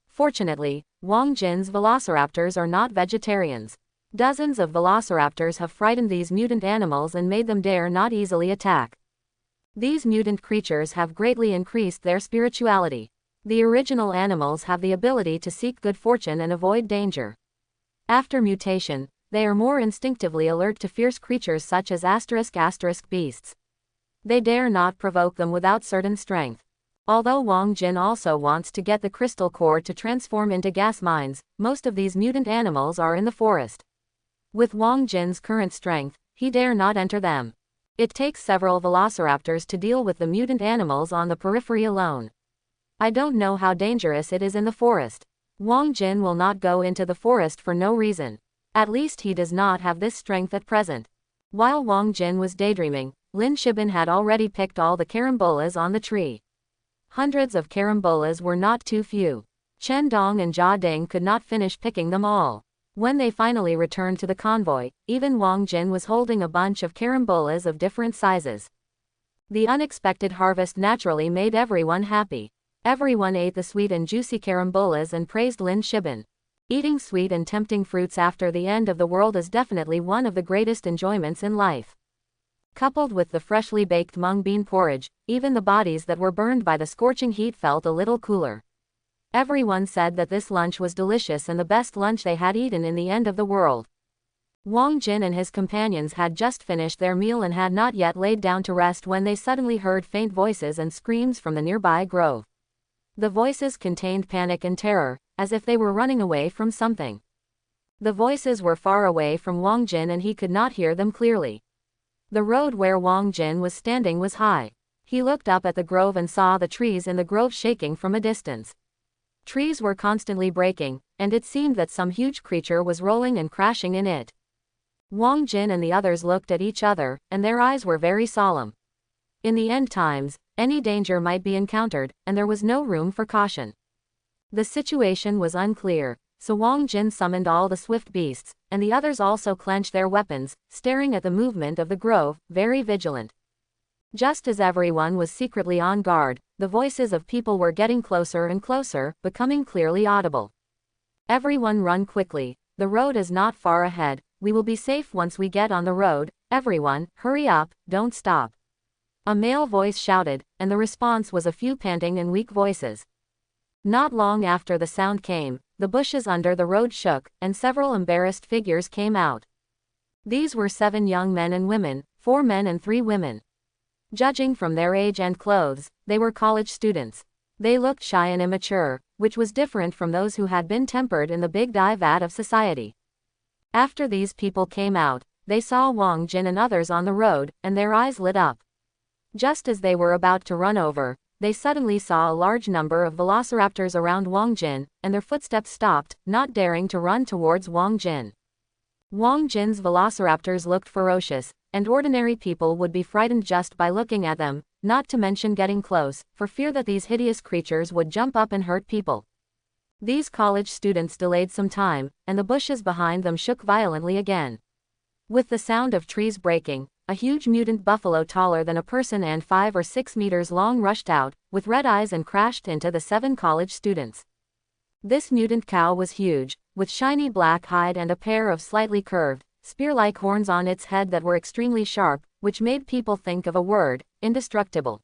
Fortunately, Wang Jin's velociraptors are not vegetarians. Dozens of velociraptors have frightened these mutant animals and made them dare not easily attack. These mutant creatures have greatly increased their spirituality. The original animals have the ability to seek good fortune and avoid danger. After mutation, they are more instinctively alert to fierce creatures such as *** beasts. They dare not provoke them without certain strength. Although Wang Jin also wants to get the crystal core to transform into gas mines, most of these mutant animals are in the forest. With Wang Jin's current strength, he dare not enter them. It takes several velociraptors to deal with the mutant animals on the periphery alone. I don't know how dangerous it is in the forest. Wang Jin will not go into the forest for no reason. At least he does not have this strength at present. While Wang Jin was daydreaming, Lin Shibin had already picked all the carambolas on the tree. Hundreds of carambolas were not too few. Chen Dong and Jia Ding could not finish picking them all. When they finally returned to the convoy, even Wang Jin was holding a bunch of carambolas of different sizes. The unexpected harvest naturally made everyone happy. Everyone ate the sweet and juicy carambolas and praised Lin Shibin. Eating sweet and tempting fruits after the end of the world is definitely one of the greatest enjoyments in life. Coupled with the freshly baked mung bean porridge, even the bodies that were burned by the scorching heat felt a little cooler. Everyone said that this lunch was delicious and the best lunch they had eaten in the end of the world. Wang Jin and his companions had just finished their meal and had not yet laid down to rest when they suddenly heard faint voices and screams from the nearby grove. The voices contained panic and terror, as if they were running away from something. The voices were far away from Wang Jin and he could not hear them clearly. The road where Wang Jin was standing was high. He looked up at the grove and saw the trees in the grove shaking from a distance. Trees were constantly breaking, and it seemed that some huge creature was rolling and crashing in it. Wang Jin and the others looked at each other, and their eyes were very solemn. In the end times, any danger might be encountered, and there was no room for caution. The situation was unclear, so Wang Jin summoned all the swift beasts, and the others also clenched their weapons, staring at the movement of the grove, very vigilant. Just as everyone was secretly on guard, the voices of people were getting closer and closer, becoming clearly audible. Everyone run quickly, the road is not far ahead, we will be safe once we get on the road, everyone, hurry up, don't stop. A male voice shouted, and the response was a few panting and weak voices. Not long after the sound came, the bushes under the road shook, and several embarrassed figures came out. These were 7 young men and women, 4 men and 3 women. Judging from their age and clothes, they were college students. They looked shy and immature, which was different from those who had been tempered in the big dye vat of society. After these people came out, they saw Wang Jin and others on the road, and their eyes lit up. Just as they were about to run over, they suddenly saw a large number of velociraptors around Wang Jin, and their footsteps stopped, not daring to run towards Wang Jin. Wang Jin's velociraptors looked ferocious, and ordinary people would be frightened just by looking at them, not to mention getting close, for fear that these hideous creatures would jump up and hurt people. These college students delayed some time, and the bushes behind them shook violently again. With the sound of trees breaking, a huge mutant buffalo taller than a person and 5 or 6 meters long rushed out, with red eyes and crashed into the 7 college students. This mutant cow was huge, with shiny black hide and a pair of slightly curved, spear-like horns on its head that were extremely sharp, which made people think of a word, indestructible.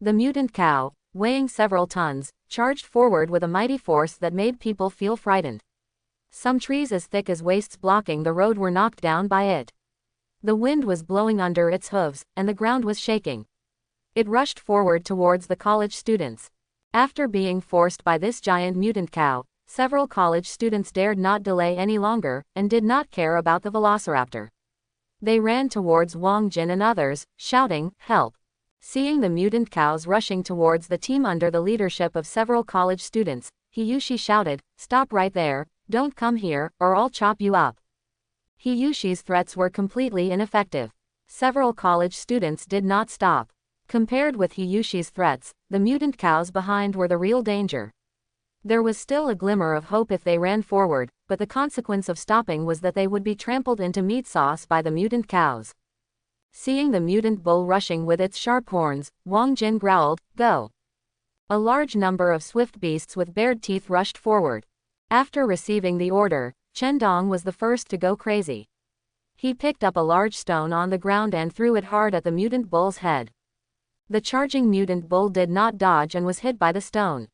The mutant cow, weighing several tons, charged forward with a mighty force that made people feel frightened. Some trees as thick as waists blocking the road were knocked down by it. The wind was blowing under its hooves, and the ground was shaking. It rushed forward towards the college students. After being forced by this giant mutant cow, several college students dared not delay any longer, and did not care about the velociraptor. They ran towards Wang Jin and others, shouting, "Help!" Seeing the mutant cows rushing towards the team under the leadership of several college students, Hiyushi shouted, "Stop right there, don't come here, or I'll chop you up." Hiyushi's threats were completely ineffective. Several college students did not stop. Compared with Hiyushi's threats, the mutant cows behind were the real danger. There was still a glimmer of hope if they ran forward, but the consequence of stopping was that they would be trampled into meat sauce by the mutant cows. Seeing the mutant bull rushing with its sharp horns, Wang Jin growled, "Go!" A large number of swift beasts with bared teeth rushed forward. After receiving the order, Chen Dong was the first to go crazy. He picked up a large stone on the ground and threw it hard at the mutant bull's head. The charging mutant bull did not dodge and was hit by the stone.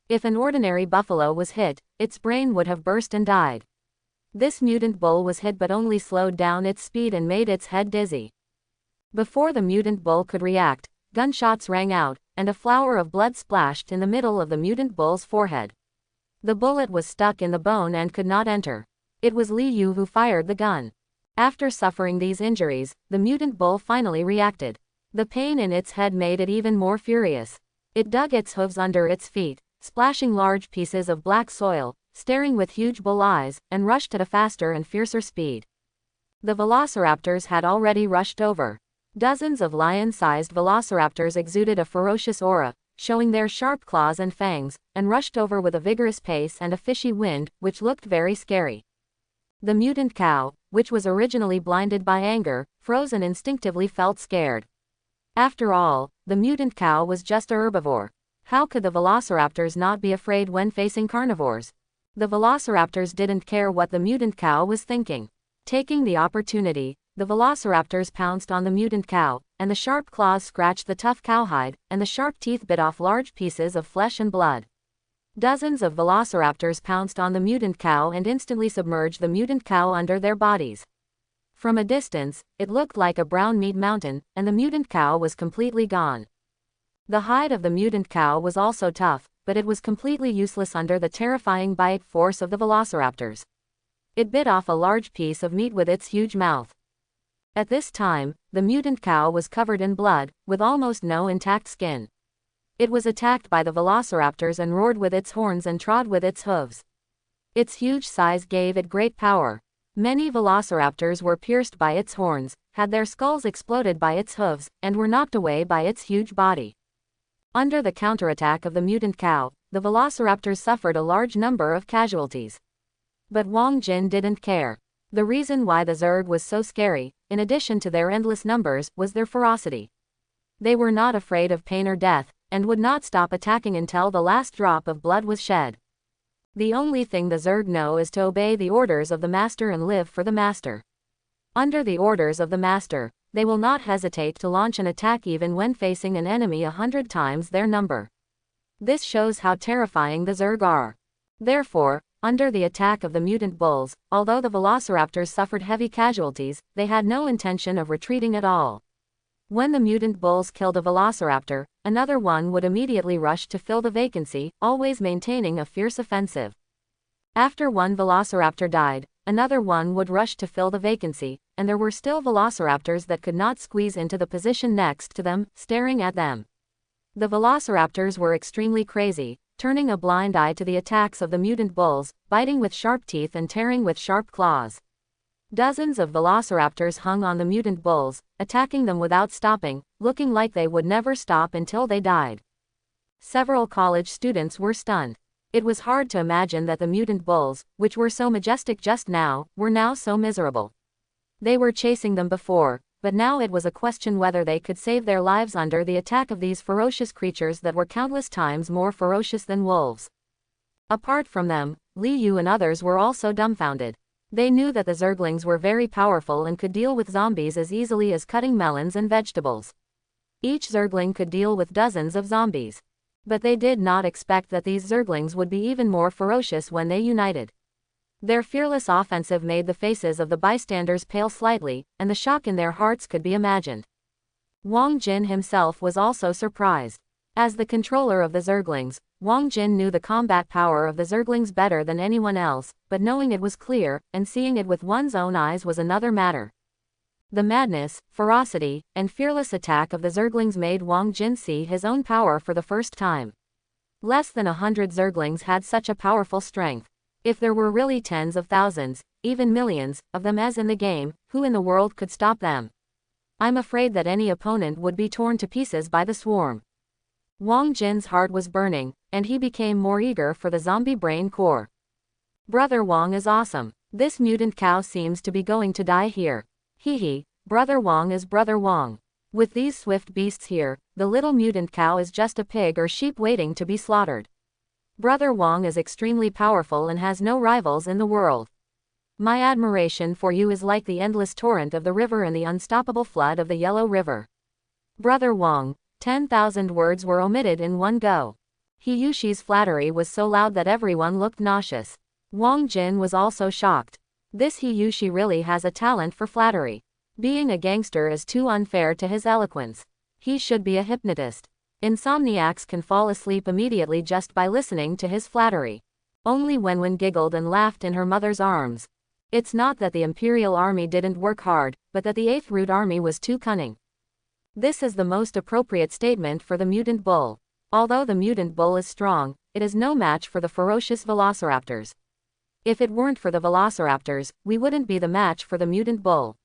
If an ordinary buffalo was hit, its brain would have burst and died. This mutant bull was hit but only slowed down its speed and made its head dizzy. Before the mutant bull could react, gunshots rang out, and a flower of blood splashed in the middle of the mutant bull's forehead. The bullet was stuck in the bone and could not enter. It was Li Yu who fired the gun. After suffering these injuries, the mutant bull finally reacted. The pain in its head made it even more furious. It dug its hooves under its feet, splashing large pieces of black soil, staring with huge bull eyes, and rushed at a faster and fiercer speed. The velociraptors had already rushed over. Dozens of lion-sized velociraptors exuded a ferocious aura, showing their sharp claws and fangs, and rushed over with a vigorous pace and a fishy wind, which looked very scary. The mutant cow, which was originally blinded by anger, froze and instinctively felt scared. After all, the mutant cow was just a herbivore. How could the velociraptors not be afraid when facing carnivores? The velociraptors didn't care what the mutant cow was thinking. Taking the opportunity, the velociraptors pounced on the mutant cow, and the sharp claws scratched the tough cowhide, and the sharp teeth bit off large pieces of flesh and blood. Dozens of velociraptors pounced on the mutant cow and instantly submerged the mutant cow under their bodies. From a distance, it looked like a brown meat mountain, and the mutant cow was completely gone. The hide of the mutant cow was also tough, but it was completely useless under the terrifying bite force of the velociraptors. It bit off a large piece of meat with its huge mouth. At this time, the mutant cow was covered in blood, with almost no intact skin. It was attacked by the velociraptors and roared with its horns and trod with its hooves. Its huge size gave it great power. Many velociraptors were pierced by its horns, had their skulls exploded by its hooves, and were knocked away by its huge body. Under the counterattack of the mutant cow, the velociraptors suffered a large number of casualties. But Wang Jin didn't care. The reason why the Zerg was so scary, in addition to their endless numbers, was their ferocity. They were not afraid of pain or death, and would not stop attacking until the last drop of blood was shed. The only thing the Zerg know is to obey the orders of the master and live for the master. Under the orders of the master, they will not hesitate to launch an attack even when facing an enemy 100 times their number. This shows how terrifying the Zerg are. Therefore, under the attack of the mutant bulls, although the velociraptors suffered heavy casualties, they had no intention of retreating at all. When the mutant bulls killed a velociraptor, another one would immediately rush to fill the vacancy, always maintaining a fierce offensive. After one velociraptor died, another one would rush to fill the vacancy, and there were still velociraptors that could not squeeze into the position next to them, staring at them. The velociraptors were extremely crazy, turning a blind eye to the attacks of the mutant bulls, biting with sharp teeth and tearing with sharp claws. Dozens of velociraptors hung on the mutant bulls, attacking them without stopping, looking like they would never stop until they died. Several college students were stunned. It was hard to imagine that the mutant bulls, which were so majestic just now, were now so miserable. They were chasing them before, but now it was a question whether they could save their lives under the attack of these ferocious creatures that were countless times more ferocious than wolves. Apart from them, Li Yu and others were also dumbfounded. They knew that the Zerglings were very powerful and could deal with zombies as easily as cutting melons and vegetables. Each Zergling could deal with dozens of zombies. But they did not expect that these Zerglings would be even more ferocious when they united. Their fearless offensive made the faces of the bystanders pale slightly, and the shock in their hearts could be imagined. Wang Jin himself was also surprised. As the controller of the Zerglings, Wang Jin knew the combat power of the Zerglings better than anyone else, but knowing it was clear, and seeing it with one's own eyes was another matter. The madness, ferocity, and fearless attack of the Zerglings made Wang Jin see his own power for the first time. Less than 100 Zerglings had such a powerful strength. If there were really tens of thousands, even millions, of them as in the game, who in the world could stop them? I'm afraid that any opponent would be torn to pieces by the swarm. Wang Jin's heart was burning, and he became more eager for the zombie brain core. Brother Wang is awesome. This mutant cow seems to be going to die here. Hee, Brother Wang is Brother Wang. With these swift beasts here, the little mutant cow is just a pig or sheep waiting to be slaughtered. Brother Wang is extremely powerful and has no rivals in the world. My admiration for you is like the endless torrent of the river and the unstoppable flood of the Yellow River. Brother Wang, 10,000 words were omitted in one go. Yushi's flattery was so loud that everyone looked nauseous. Wang Jin was also shocked. This Yushi really has a talent for flattery. Being a gangster is too unfair to his eloquence. He should be a hypnotist. Insomniacs can fall asleep immediately just by listening to his flattery. Only Wenwen giggled and laughed in her mother's arms. It's not that the Imperial Army didn't work hard, but that the 8th Root Army was too cunning. This is the most appropriate statement for the mutant bull. Although the mutant bull is strong, it is no match for the ferocious velociraptors. If it weren't for the velociraptors, we wouldn't be the match for the mutant bull.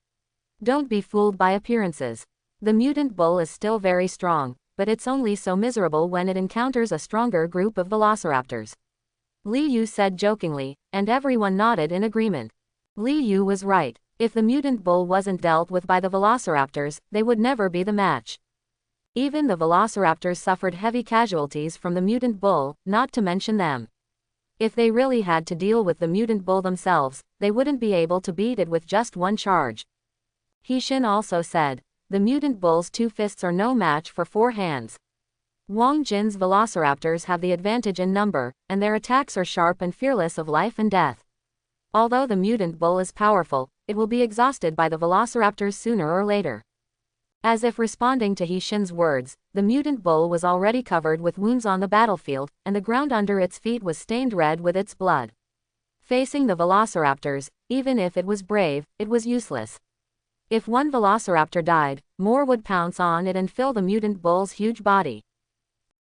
Don't be fooled by appearances. The mutant bull is still very strong, but it's only so miserable when it encounters a stronger group of velociraptors. Li Yu said jokingly, and everyone nodded in agreement. Li Yu was right. If the mutant bull wasn't dealt with by the velociraptors, they would never be the match. Even the velociraptors suffered heavy casualties from the mutant bull, not to mention them. If they really had to deal with the mutant bull themselves, they wouldn't be able to beat it with just one charge. Hishin also said, the mutant bull's 2 fists are no match for 4 hands. Wang Jin's velociraptors have the advantage in number, and their attacks are sharp and fearless of life and death. Although the mutant bull is powerful, it will be exhausted by the velociraptors sooner or later. As if responding to Hishin's words, the mutant bull was already covered with wounds on the battlefield, and the ground under its feet was stained red with its blood. Facing the velociraptors, even if it was brave, it was useless. If one velociraptor died, more would pounce on it and fill the mutant bull's huge body.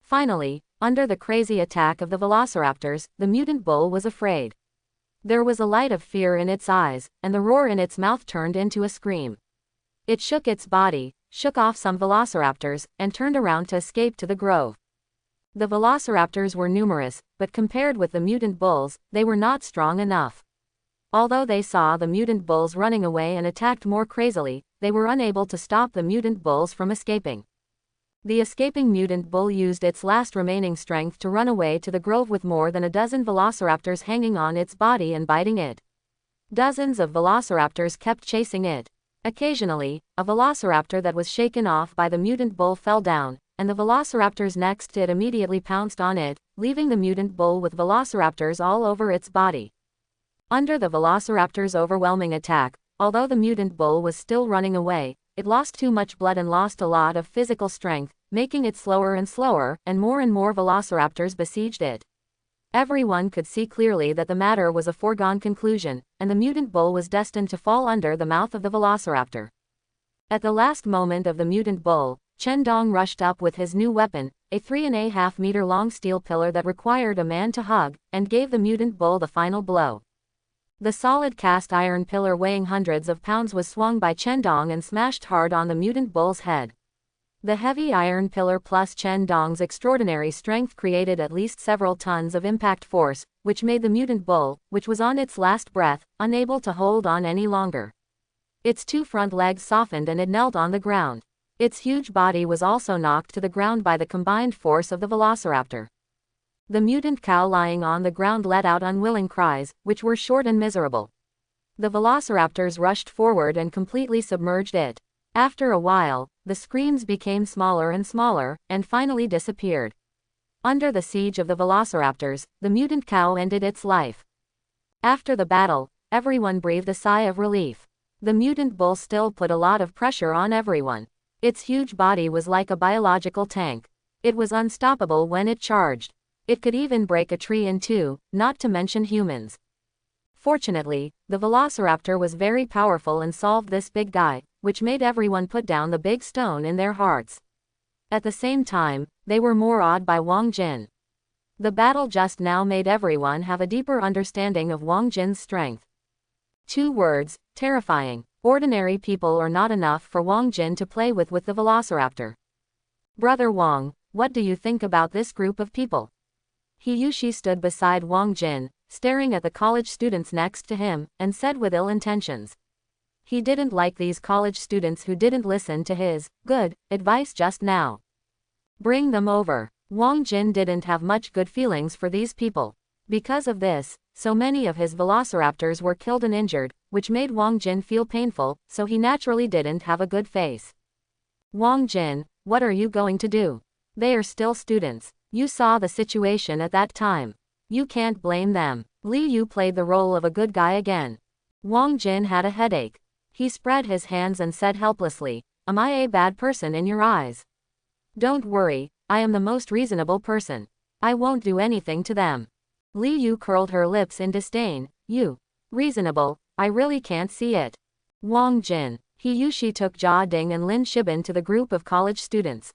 Finally, under the crazy attack of the velociraptors, the mutant bull was afraid. There was a light of fear in its eyes, and the roar in its mouth turned into a scream. It shook its body, shook off some velociraptors, and turned around to escape to the grove. The velociraptors were numerous, but compared with the mutant bulls, they were not strong enough. Although they saw the mutant bulls running away and attacked more crazily, they were unable to stop the mutant bulls from escaping. The escaping mutant bull used its last remaining strength to run away to the grove with more than a dozen velociraptors hanging on its body and biting it. Dozens of velociraptors kept chasing it. Occasionally, a velociraptor that was shaken off by the mutant bull fell down, and the velociraptors next to it immediately pounced on it, leaving the mutant bull with velociraptors all over its body. Under the velociraptor's overwhelming attack, although the mutant bull was still running away, it lost too much blood and lost a lot of physical strength, making it slower and more velociraptors besieged it. Everyone could see clearly that the matter was a foregone conclusion, and the mutant bull was destined to fall under the mouth of the velociraptor. At the last moment of the mutant bull, Chen Dong rushed up with his new weapon, a 3.5 meter long steel pillar that required a man to hug, and gave the mutant bull the final blow. The solid cast iron pillar weighing hundreds of pounds was swung by Chen Dong and smashed hard on the mutant bull's head. The heavy iron pillar plus Chen Dong's extraordinary strength created at least several tons of impact force, which made the mutant bull, which was on its last breath, unable to hold on any longer. Its 2 front legs softened and it knelt on the ground. Its huge body was also knocked to the ground by the combined force of the velociraptor. The mutant cow lying on the ground let out unwilling cries, which were short and miserable. The velociraptors rushed forward and completely submerged it. After a while, the screams became smaller and finally disappeared. Under the siege of the velociraptors, the mutant cow ended its life. After the battle, everyone breathed a sigh of relief. The mutant bull still put a lot of pressure on everyone. Its huge body was like a biological tank. It was unstoppable when it charged. It could even break a tree in two, not to mention humans. Fortunately, the velociraptor was very powerful and solved this big guy, which made everyone put down the big stone in their hearts. At the same time, they were more awed by Wang Jin. The battle just now made everyone have a deeper understanding of Wang Jin's strength. 2 words, terrifying. Ordinary people are not enough for Wang Jin to play with the velociraptor. Brother Wang, what do you think about this group of people? Hiyushi stood beside Wang Jin, staring at the college students next to him, and said with ill intentions. He didn't like these college students who didn't listen to his good advice just now. Bring them over. Wang Jin didn't have much good feelings for these people. Because of this, so many of his velociraptors were killed and injured, which made Wang Jin feel painful, so he naturally didn't have a good face. Wang Jin, what are you going to do? They are still students. You saw the situation at that time. You can't blame them. Li Yu played the role of a good guy again. Wang Jin had a headache. He spread his hands and said helplessly, "Am I a bad person in your eyes?" "Don't worry, I am the most reasonable person. I won't do anything to them." Li Yu curled her lips in disdain. "You. Reasonable, I really can't see it." Wang Jin. Hiyushi took Jia Ding and Lin Shibin to the group of college students.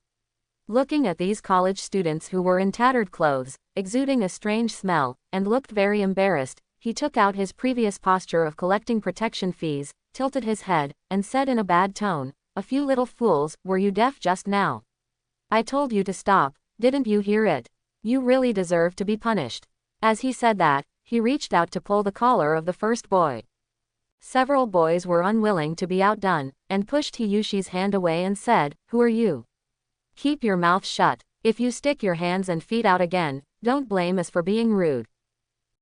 Looking at these college students who were in tattered clothes, exuding a strange smell, and looked very embarrassed, he took out his previous posture of collecting protection fees, tilted his head, and said in a bad tone, "A few little fools, were you deaf just now? I told you to stop, didn't you hear it? You really deserve to be punished." As he said that, he reached out to pull the collar of the first boy. Several boys were unwilling to be outdone, and pushed Hiyushi's hand away and said, "Who are you? Keep your mouth shut. If you stick your hands and feet out again, don't blame us for being rude."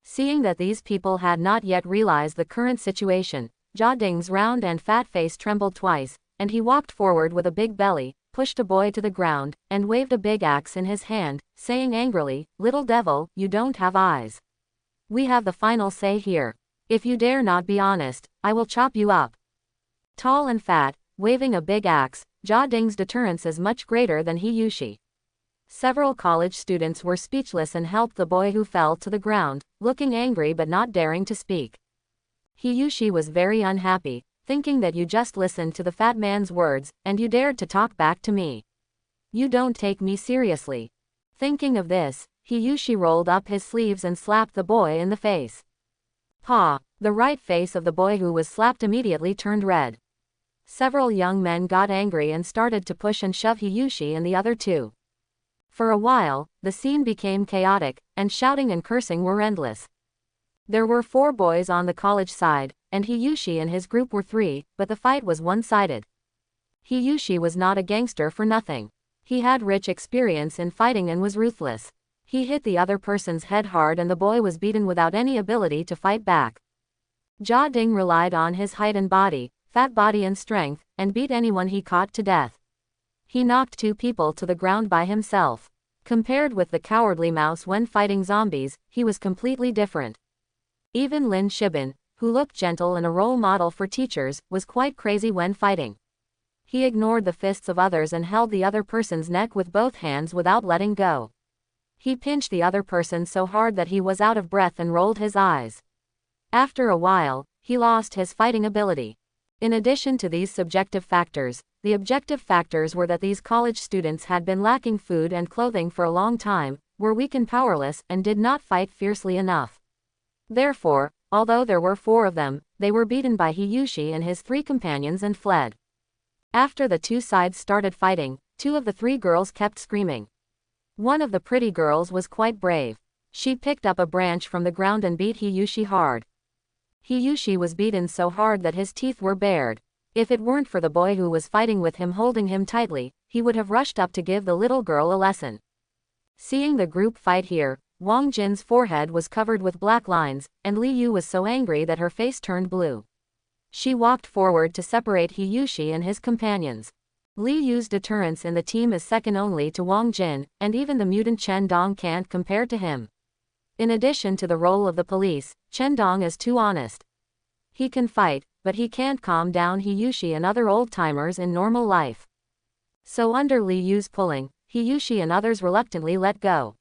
Seeing that these people had not yet realized the current situation, Jia Ding's round and fat face trembled twice, and he walked forward with a big belly, pushed a boy to the ground, and waved a big axe in his hand, saying angrily, "Little devil, you don't have eyes. We have the final say here. If you dare not be honest, I will chop you up." Tall and fat, waving a big axe, Jia Ding's deterrence is much greater than Hiyushi. Several college students were speechless and helped the boy who fell to the ground, looking angry but not daring to speak. Hiyushi was very unhappy, thinking that you just listened to the fat man's words, and you dared to talk back to me. You don't take me seriously. Thinking of this, Hiyushi rolled up his sleeves and slapped the boy in the face. Pa! The right face of the boy who was slapped immediately turned red. Several young men got angry and started to push and shove Hiyushi and the other two. For a while, the scene became chaotic, and shouting and cursing were endless. There were 4 boys on the college side, and Hiyushi and his group were 3, but the fight was one-sided. Hiyushi was not a gangster for nothing. He had rich experience in fighting and was ruthless. He hit the other person's head hard and the boy was beaten without any ability to fight back. Jia Ding relied on his height and fat body and strength, and beat anyone he caught to death. He knocked 2 people to the ground by himself. Compared with the cowardly mouse when fighting zombies, he was completely different. Even Lin Shibin, who looked gentle and a role model for teachers, was quite crazy when fighting. He ignored the fists of others and held the other person's neck with both hands without letting go. He pinched the other person so hard that he was out of breath and rolled his eyes. After a while, he lost his fighting ability. In addition to these subjective factors, the objective factors were that these college students had been lacking food and clothing for a long time, were weak and powerless, and did not fight fiercely enough. Therefore, although there were 4 of them, they were beaten by Hiyushi and his 3 companions and fled. After the 2 sides started fighting, 2 of the 3 girls kept screaming. One of the pretty girls was quite brave. She picked up a branch from the ground and beat Hiyushi hard. Hiyushi was beaten so hard that his teeth were bared. If it weren't for the boy who was fighting with him holding him tightly, he would have rushed up to give the little girl a lesson. Seeing the group fight here, Wang Jin's forehead was covered with black lines, and Li Yu was so angry that her face turned blue. She walked forward to separate Hiyushi and his companions. Li Yu's deterrence in the team is second only to Wang Jin, and even the mutant Chen Dong can't compare to him. In addition to the role of the police, Chen Dong is too honest. He can fight, but he can't calm down Hiyushi and other old-timers in normal life. So under Li Yu's pulling, Hiyushi and others reluctantly let go.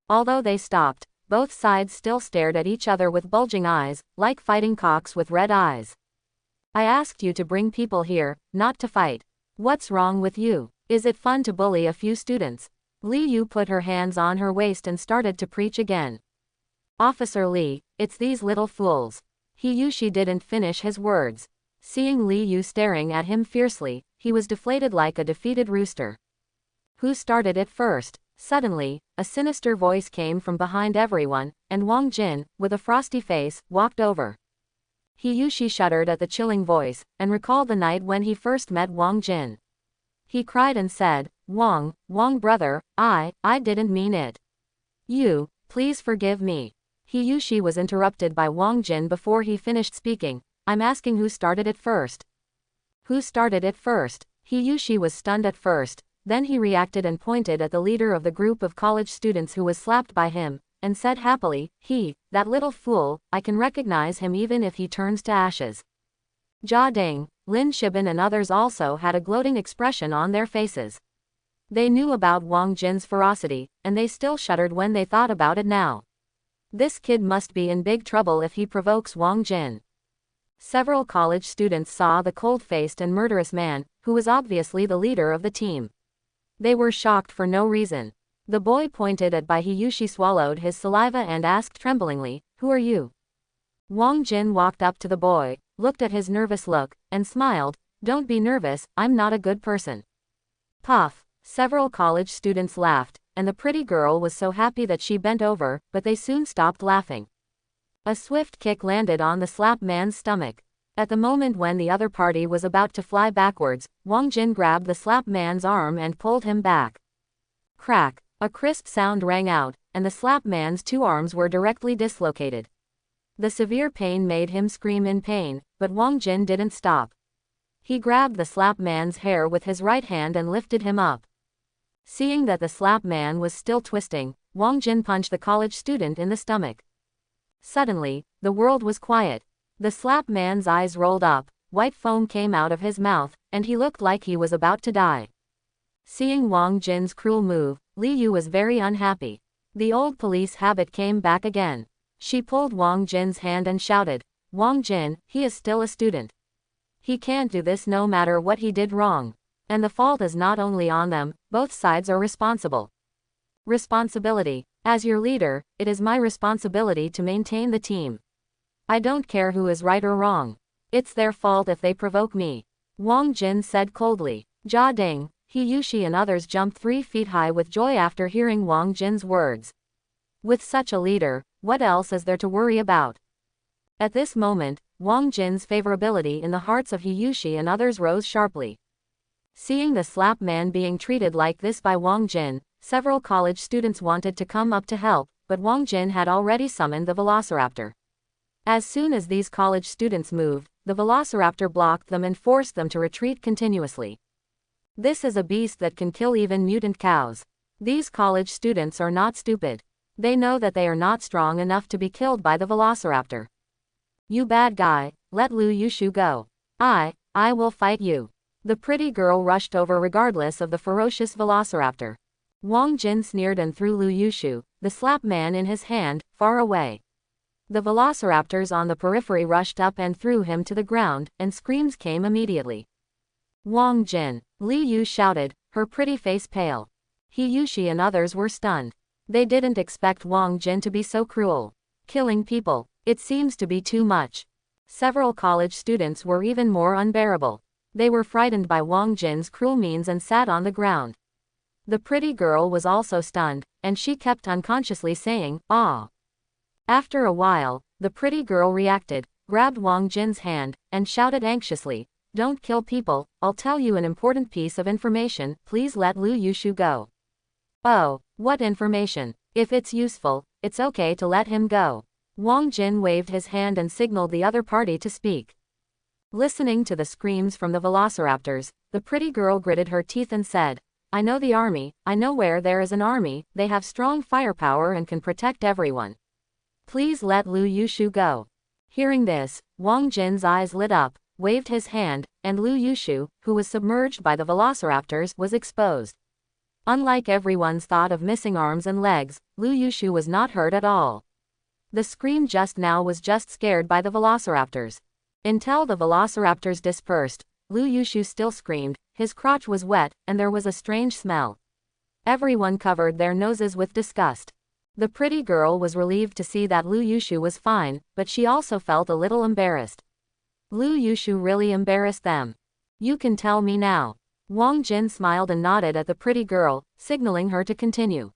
Although they stopped, both sides still stared at each other with bulging eyes, like fighting cocks with red eyes. I asked you to bring people here, not to fight. What's wrong with you? Is it fun to bully a few students? Li Yu put her hands on her waist and started to preach again. Officer Li, it's these little fools. Hiyushi didn't finish his words. Seeing Li Yu staring at him fiercely, he was deflated like a defeated rooster. Who started it first? Suddenly, a sinister voice came from behind everyone, and Wang Jin, with a frosty face, walked over. Hiyushi shuddered at the chilling voice, and recalled the night when he first met Wang Jin. He cried and said, Wang brother, I didn't mean it. You, please forgive me. Hiyushi was interrupted by Wang Jin before he finished speaking. I'm asking who started it first. Who started it first? Hiyushi was stunned at first, then he reacted and pointed at the leader of the group of college students who was slapped by him, and said happily, that little fool, I can recognize him even if he turns to ashes. Jia Ding, Lin Shibin and others also had a gloating expression on their faces. They knew about Wang Jin's ferocity, and they still shuddered when they thought about it now. This kid must be in big trouble if he provokes Wang Jin. Several college students saw the cold-faced and murderous man, who was obviously the leader of the team. They were shocked for no reason. The boy pointed at Hiyushi swallowed his saliva and asked tremblingly, Who are you? Wang Jin walked up to the boy, looked at his nervous look, and smiled, Don't be nervous, I'm not a good person. Puff. Several college students laughed, and the pretty girl was so happy that she bent over, but they soon stopped laughing. A swift kick landed on the slap man's stomach. At the moment when the other party was about to fly backwards, Wang Jin grabbed the slap man's arm and pulled him back. Crack. A crisp sound rang out, and the slap man's two arms were directly dislocated. The severe pain made him scream in pain, but Wang Jin didn't stop. He grabbed the slap man's hair with his right hand and lifted him up. Seeing that the slap man was still twisting, Wang Jin punched the college student in the stomach. Suddenly, the world was quiet. The slap man's eyes rolled up, white foam came out of his mouth, and he looked like he was about to die. Seeing Wang Jin's cruel move, Li Yu was very unhappy. The old police habit came back again. She pulled Wang Jin's hand and shouted, Wang Jin, he is still a student. He can't do this no matter what he did wrong. And the fault is not only on them, both sides are responsible. Responsibility. As your leader, it is my responsibility to maintain the team. I don't care who is right or wrong. It's their fault if they provoke me. Wang Jin said coldly. Jia Ding, Hiyushi and others jumped 3 feet high with joy after hearing Wang Jin's words. With such a leader, what else is there to worry about? At this moment, Wang Jin's favorability in the hearts of Hiyushi and others rose sharply. Seeing the slap man being treated like this by Wang Jin, several college students wanted to come up to help, but Wang Jin had already summoned the velociraptor. As soon as these college students moved, the velociraptor blocked them and forced them to retreat continuously. This is a beast that can kill even mutant cows. These college students are not stupid. They know that they are not strong enough to be killed by the velociraptor. You bad guy, let Lu Yushu go. I will fight you. The pretty girl rushed over regardless of the ferocious velociraptor. Wang Jin sneered and threw Lu Yushu, the slap man in his hand, far away. The velociraptors on the periphery rushed up and threw him to the ground, and screams came immediately. Wang Jin, Li Yu shouted, her pretty face pale. Hiyushi and others were stunned. They didn't expect Wang Jin to be so cruel. Killing people, it seems to be too much. Several college students were even more unbearable. They were frightened by Wang Jin's cruel means and sat on the ground. The pretty girl was also stunned, and she kept unconsciously saying, "Ah." After a while, the pretty girl reacted, grabbed Wang Jin's hand, and shouted anxiously, "Don't kill people, I'll tell you an important piece of information, please let Lu Yushu go." Oh, what information? If it's useful, it's okay to let him go. Wang Jin waved his hand and signaled the other party to speak. Listening to the screams from the velociraptors, the pretty girl gritted her teeth and said, I know the army, I know where there is an army, they have strong firepower and can protect everyone. Please let Lu Yushu go. Hearing this, Wang Jin's eyes lit up, waved his hand, and Lu Yushu, who was submerged by the velociraptors, was exposed. Unlike everyone's thought of missing arms and legs, Lu Yushu was not hurt at all. The scream just now was just scared by the velociraptors. Until the velociraptors dispersed, Lu Yushu still screamed, his crotch was wet, and there was a strange smell. Everyone covered their noses with disgust. The pretty girl was relieved to see that Lu Yushu was fine, but she also felt a little embarrassed. Lu Yushu really embarrassed them. You can tell me now. Wang Jin smiled and nodded at the pretty girl, signaling her to continue.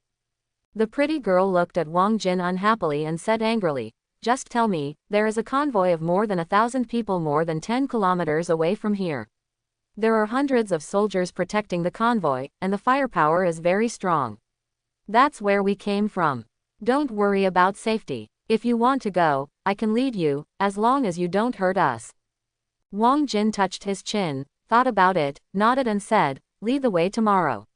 The pretty girl looked at Wang Jin unhappily and said angrily, just tell me, there is a convoy of more than 1,000 people more than 10 kilometers away from here. There are hundreds of soldiers protecting the convoy, and the firepower is very strong. That's where we came from. Don't worry about safety. If you want to go, I can lead you, as long as you don't hurt us. Wang Jin touched his chin, thought about it, nodded and said, lead the way tomorrow.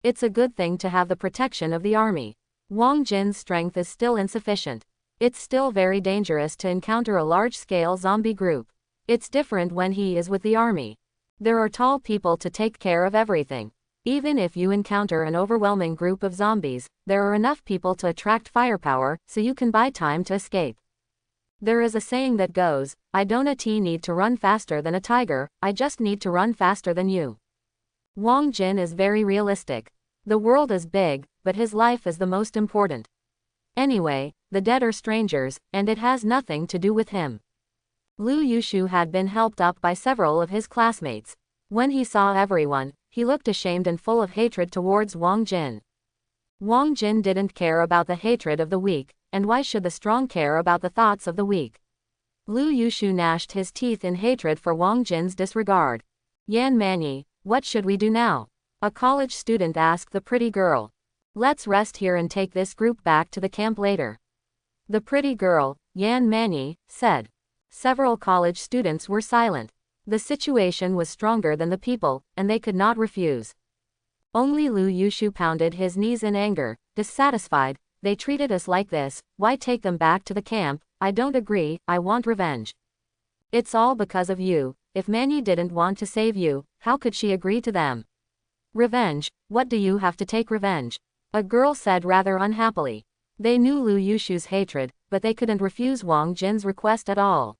It's a good thing to have the protection of the army. Wang Jin's strength is still insufficient. It's still very dangerous to encounter a large-scale zombie group. It's different when he is with the army. There are tall people to take care of everything. Even if you encounter an overwhelming group of zombies, there are enough people to attract firepower, so you can buy time to escape. There is a saying that goes, I don't need to run faster than a tiger, I just need to run faster than you. Wang Jin is very realistic. The world is big, but his life is the most important. Anyway, the dead are strangers, and it has nothing to do with him. Lu Yushu had been helped up by several of his classmates. When he saw everyone, he looked ashamed and full of hatred towards Wang Jin. Wang Jin didn't care about the hatred of the weak, and why should the strong care about the thoughts of the weak? Lu Yushu gnashed his teeth in hatred for Wang Jin's disregard. Yan Manyi, what should we do now? A college student asked the pretty girl. Let's rest here and take this group back to the camp later. The pretty girl, Yan Manyi, said. Several college students were silent. The situation was stronger than the people, and they could not refuse. Only Lu Yushu pounded his knees in anger, dissatisfied. They treated us like this, why take them back to the camp? I don't agree, I want revenge. It's all because of you. If Manyi didn't want to save you, how could she agree to them? Revenge, what do you have to take revenge? A girl said rather unhappily. They knew Lu Yushu's hatred, but they couldn't refuse Wang Jin's request at all.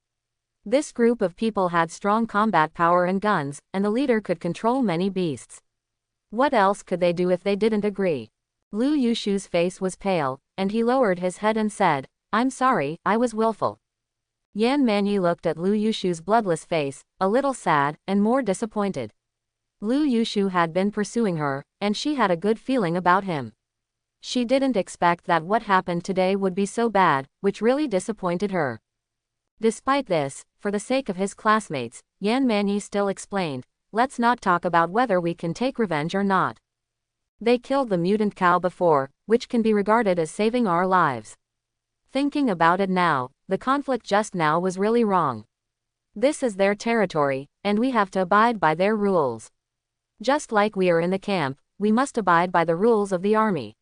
This group of people had strong combat power and guns, and the leader could control many beasts. What else could they do if they didn't agree? Lu Yushu's face was pale, and he lowered his head and said, I'm sorry, I was willful. Yan Manyi looked at Lu Yushu's bloodless face, a little sad, and more disappointed. Lu Yushu had been pursuing her, and she had a good feeling about him. She didn't expect that what happened today would be so bad, which really disappointed her. Despite this, for the sake of his classmates, Yan Manyi still explained, let's not talk about whether we can take revenge or not. They killed the mutant cow before, which can be regarded as saving our lives. Thinking about it now, the conflict just now was really wrong. This is their territory, and we have to abide by their rules. Just like we are in the camp, we must abide by the rules of the army.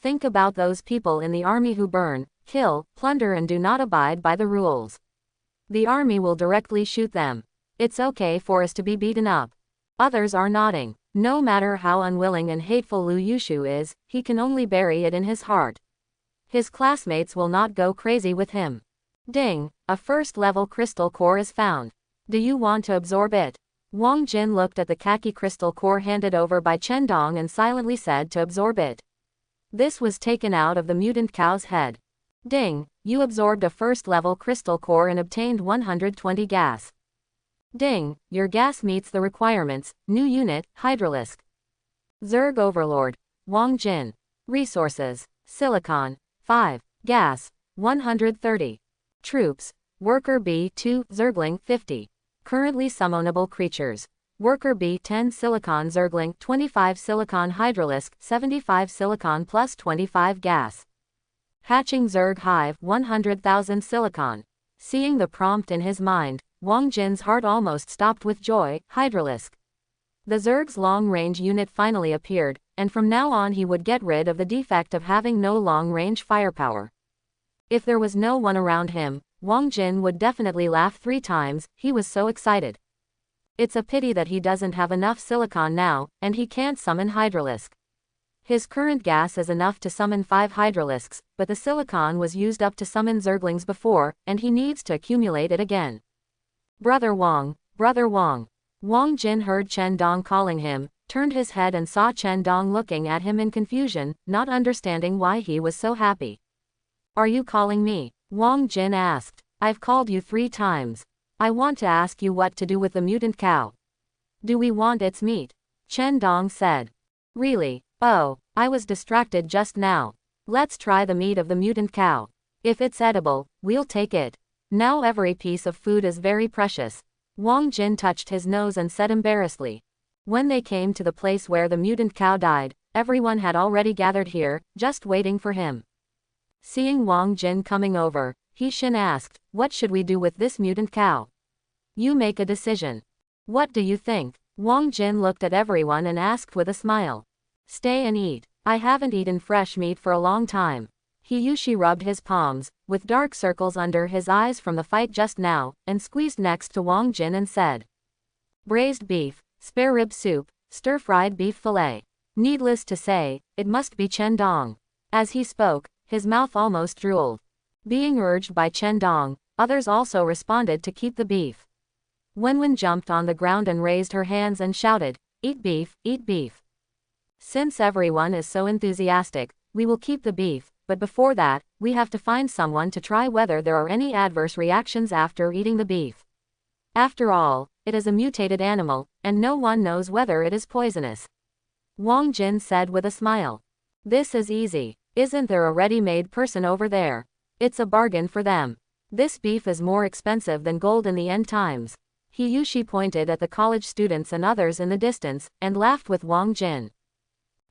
Think about those people in the army who burn, kill, plunder and do not abide by the rules. The army will directly shoot them. It's okay for us to be beaten up. Others are nodding. No matter how unwilling and hateful Lu Yushu is, he can only bury it in his heart. His classmates will not go crazy with him. Ding, a first-level crystal core is found. Do you want to absorb it? Wang Jin looked at the khaki crystal core handed over by Chen Dong and silently said to absorb it. This was taken out of the mutant cow's head. Ding, you absorbed a first-level crystal core and obtained 120 gas. Ding, your gas meets the requirements, new unit, Hydralisk. Zerg Overlord, Wang Jin. Resources, Silicon, 5, gas, 130. Troops, Worker B2, Zergling, 50. Currently summonable creatures. Worker B10 Silicon Zergling, 25 Silicon Hydralisk, 75 Silicon plus 25 gas. Hatching Zerg Hive, 100,000 Silicon. Seeing the prompt in his mind, Wang Jin's heart almost stopped with joy. Hydralisk. The Zerg's long-range unit finally appeared, and from now on he would get rid of the defect of having no long-range firepower. If there was no one around him, Wang Jin would definitely laugh 3 times, he was so excited. It's a pity that he doesn't have enough silicon now, and he can't summon Hydralisk. His current gas is enough to summon 5 Hydralisks, but the silicon was used up to summon Zerglings before, and he needs to accumulate it again. Brother Wang, Brother Wang. Wang Jin heard Chen Dong calling him, turned his head and saw Chen Dong looking at him in confusion, not understanding why he was so happy. Are you calling me? Wang Jin asked. I've called you 3 times. I want to ask you what to do with the mutant cow. Do we want its meat? Chen Dong said. Really? Oh, I was distracted just now. Let's try the meat of the mutant cow. If it's edible, we'll take it. Now every piece of food is very precious. Wang Jin touched his nose and said embarrassedly. When they came to the place where the mutant cow died, everyone had already gathered here, just waiting for him. Seeing Wang Jin coming over, He Shin asked, what should we do with this mutant cow? You make a decision. What do you think? Wang Jin looked at everyone and asked with a smile. Stay and eat. I haven't eaten fresh meat for a long time. Hiyushi rubbed his palms, with dark circles under his eyes from the fight just now, and squeezed next to Wang Jin and said. Braised beef, spare rib soup, stir-fried beef fillet. Needless to say, it must be Chen Dong. As he spoke, his mouth almost drooled. Being urged by Chen Dong, others also responded to keep the beef. Wenwen jumped on the ground and raised her hands and shouted, eat beef, eat beef. Since everyone is so enthusiastic, we will keep the beef, but before that, we have to find someone to try whether there are any adverse reactions after eating the beef. After all, it is a mutated animal, and no one knows whether it is poisonous. Wang Jin said with a smile. This is easy. Isn't there a ready-made person over there? It's a bargain for them. This beef is more expensive than gold in the end times. Hiyushi pointed at the college students and others in the distance, and laughed with Wang Jin.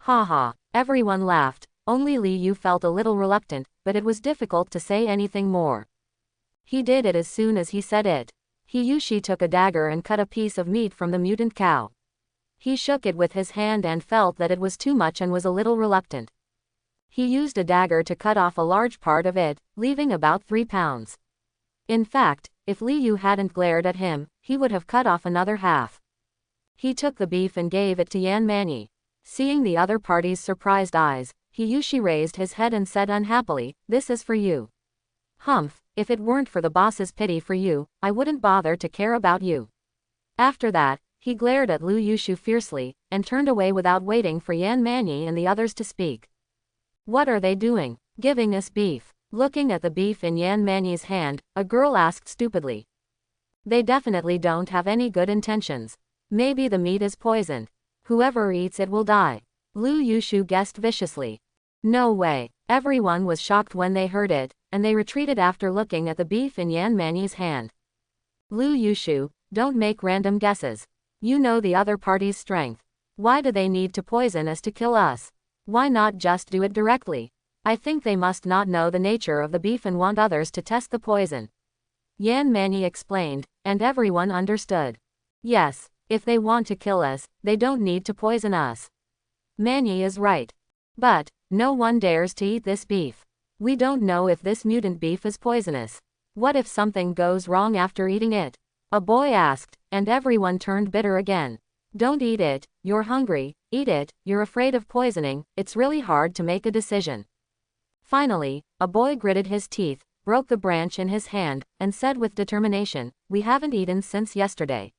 Ha ha, everyone laughed, only Li Yu felt a little reluctant, but it was difficult to say anything more. He did it as soon as he said it. Hiyushi took a dagger and cut a piece of meat from the mutant cow. He shook it with his hand and felt that it was too much and was a little reluctant. He used a dagger to cut off a large part of it, leaving about 3 pounds. In fact, if Li Yu hadn't glared at him, he would have cut off another half. He took the beef and gave it to Yan Mani. Seeing the other party's surprised eyes, Hiyushi raised his head and said unhappily, this is for you. Humph, if it weren't for the boss's pity for you, I wouldn't bother to care about you. After that, he glared at Lu Yushu fiercely, and turned away without waiting for Yan Mani and the others to speak. What are they doing? Giving us beef. Looking at the beef in Yan Mani's hand, a girl asked stupidly. They definitely don't have any good intentions. Maybe the meat is poisoned. Whoever eats it will die. Lu Yushu guessed viciously. No way. Everyone was shocked when they heard it, and they retreated after looking at the beef in Yan Mani's hand. Lu Yushu, don't make random guesses. You know the other party's strength. Why do they need to poison us to kill us? Why not just do it directly? I think they must not know the nature of the beef and want others to test the poison. Yan Mani explained, and everyone understood. Yes, if they want to kill us, they don't need to poison us. Mani is right. But, no one dares to eat this beef. We don't know if this mutant beef is poisonous. What if something goes wrong after eating it? A boy asked, and everyone turned bitter again. Don't eat it, you're hungry, eat it, you're afraid of poisoning, it's really hard to make a decision. Finally, a boy gritted his teeth, broke the branch in his hand, and said with determination, we haven't eaten since yesterday.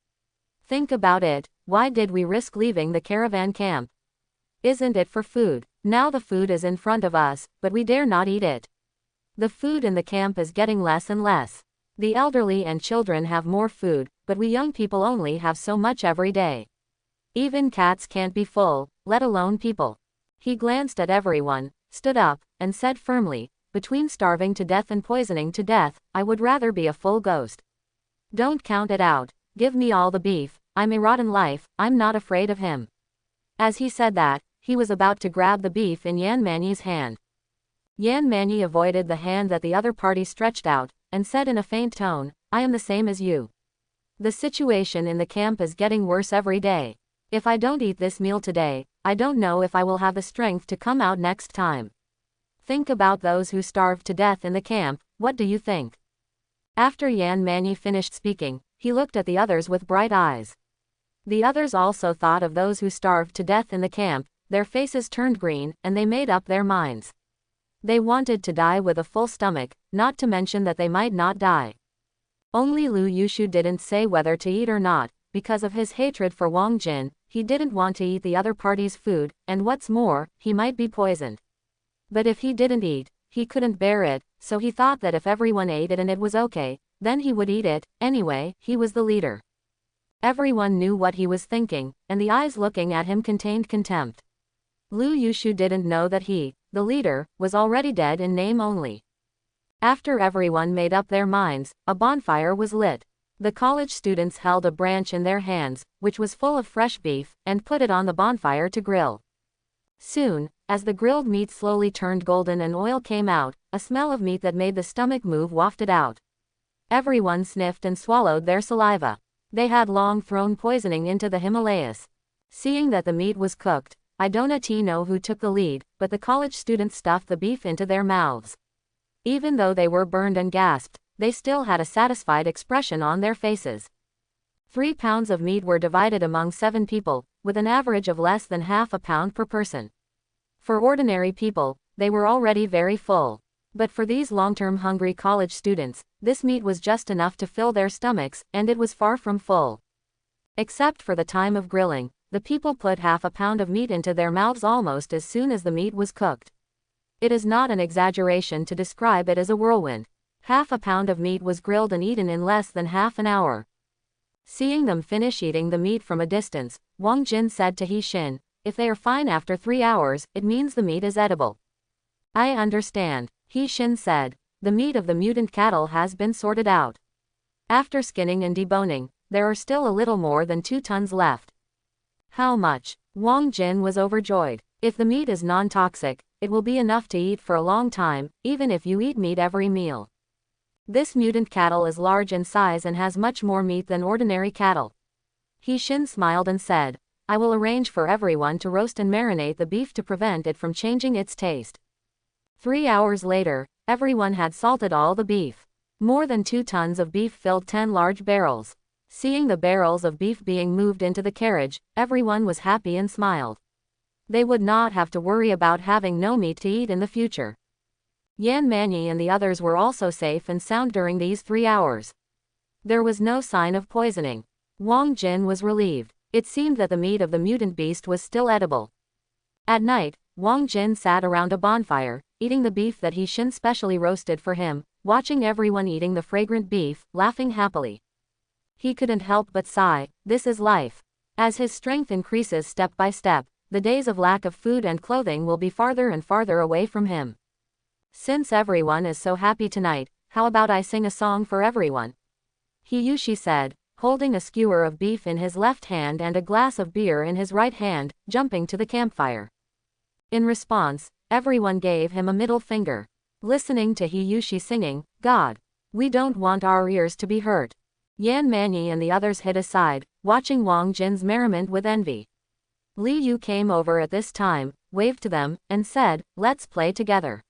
Think about it, why did we risk leaving the caravan camp? Isn't it for food? Now the food is in front of us, but we dare not eat it. The food in the camp is getting less and less. The elderly and children have more food, but we young people only have so much every day. Even cats can't be full, let alone people. He glanced at everyone, stood up, and said firmly, between starving to death and poisoning to death, I would rather be a full ghost. Don't count it out, give me all the beef, I'm a rotten life, I'm not afraid of him. As he said that, he was about to grab the beef in Yan Mani's hand. Yan Mani avoided the hand that the other party stretched out, and said in a faint tone, I am the same as you. The situation in the camp is getting worse every day. If I don't eat this meal today, I don't know if I will have the strength to come out next time. Think about those who starved to death in the camp, what do you think? After Yan Manyi finished speaking, he looked at the others with bright eyes. The others also thought of those who starved to death in the camp, their faces turned green, and they made up their minds. They wanted to die with a full stomach, not to mention that they might not die. Only Lu Yushu didn't say whether to eat or not, because of his hatred for Wang Jin. He didn't want to eat the other party's food, and what's more, he might be poisoned. But if he didn't eat, he couldn't bear it, so he thought that if everyone ate it and it was okay, then he would eat it. Anyway, he was the leader. Everyone knew what he was thinking, and the eyes looking at him contained contempt. Lu Yushu didn't know that he, the leader, was already dead in name only. After everyone made up their minds, a bonfire was lit. The college students held a branch in their hands, which was full of fresh beef, and put it on the bonfire to grill. Soon, as the grilled meat slowly turned golden and oil came out, a smell of meat that made the stomach move wafted out. Everyone sniffed and swallowed their saliva. They had long thrown poisoning into the Himalayas. Seeing that the meat was cooked, I don't know who took the lead, but the college students stuffed the beef into their mouths. Even though they were burned and gasped, they still had a satisfied expression on their faces. 3 pounds of meat were divided among 7 people, with an average of less than half a pound per person. For ordinary people, they were already very full. But for these long-term hungry college students, this meat was just enough to fill their stomachs, and it was far from full. Except for the time of grilling, the people put half a pound of meat into their mouths almost as soon as the meat was cooked. It is not an exaggeration to describe it as a whirlwind. Half a pound of meat was grilled and eaten in less than half an hour. Seeing them finish eating the meat from a distance, Wang Jin said to He Xin, "If they are fine after 3 hours, it means the meat is edible." "I understand," He Xin said. "The meat of the mutant cattle has been sorted out. After skinning and deboning, there are still a little more than 2 tons left." "How much?" Wang Jin was overjoyed. "If the meat is non-toxic, it will be enough to eat for a long time, even if you eat meat every meal. This mutant cattle is large in size and has much more meat than ordinary cattle." He Xin smiled and said, "I will arrange for everyone to roast and marinate the beef to prevent it from changing its taste." 3 hours later, everyone had salted all the beef. More than 2 tons of beef filled 10 large barrels. Seeing the barrels of beef being moved into the carriage, everyone was happy and smiled. They would not have to worry about having no meat to eat in the future. Yan Manyi and the others were also safe and sound during these 3 hours. There was no sign of poisoning. Wang Jin was relieved. It seemed that the meat of the mutant beast was still edible. At night, Wang Jin sat around a bonfire, eating the beef that He Xin specially roasted for him, watching everyone eating the fragrant beef, laughing happily. He couldn't help but sigh, this is life. As his strength increases step by step, the days of lack of food and clothing will be farther and farther away from him. Since everyone is so happy tonight, how about I sing a song for everyone? Hiyushi said, holding a skewer of beef in his left hand and a glass of beer in his right hand, jumping to the campfire. In response, everyone gave him a middle finger. Listening to Hiyushi singing, "God, we don't want our ears to be hurt." Yan Manyi and the others hid aside, watching Wang Jin's merriment with envy. Li Yu came over at this time, waved to them, and said, "Let's play together."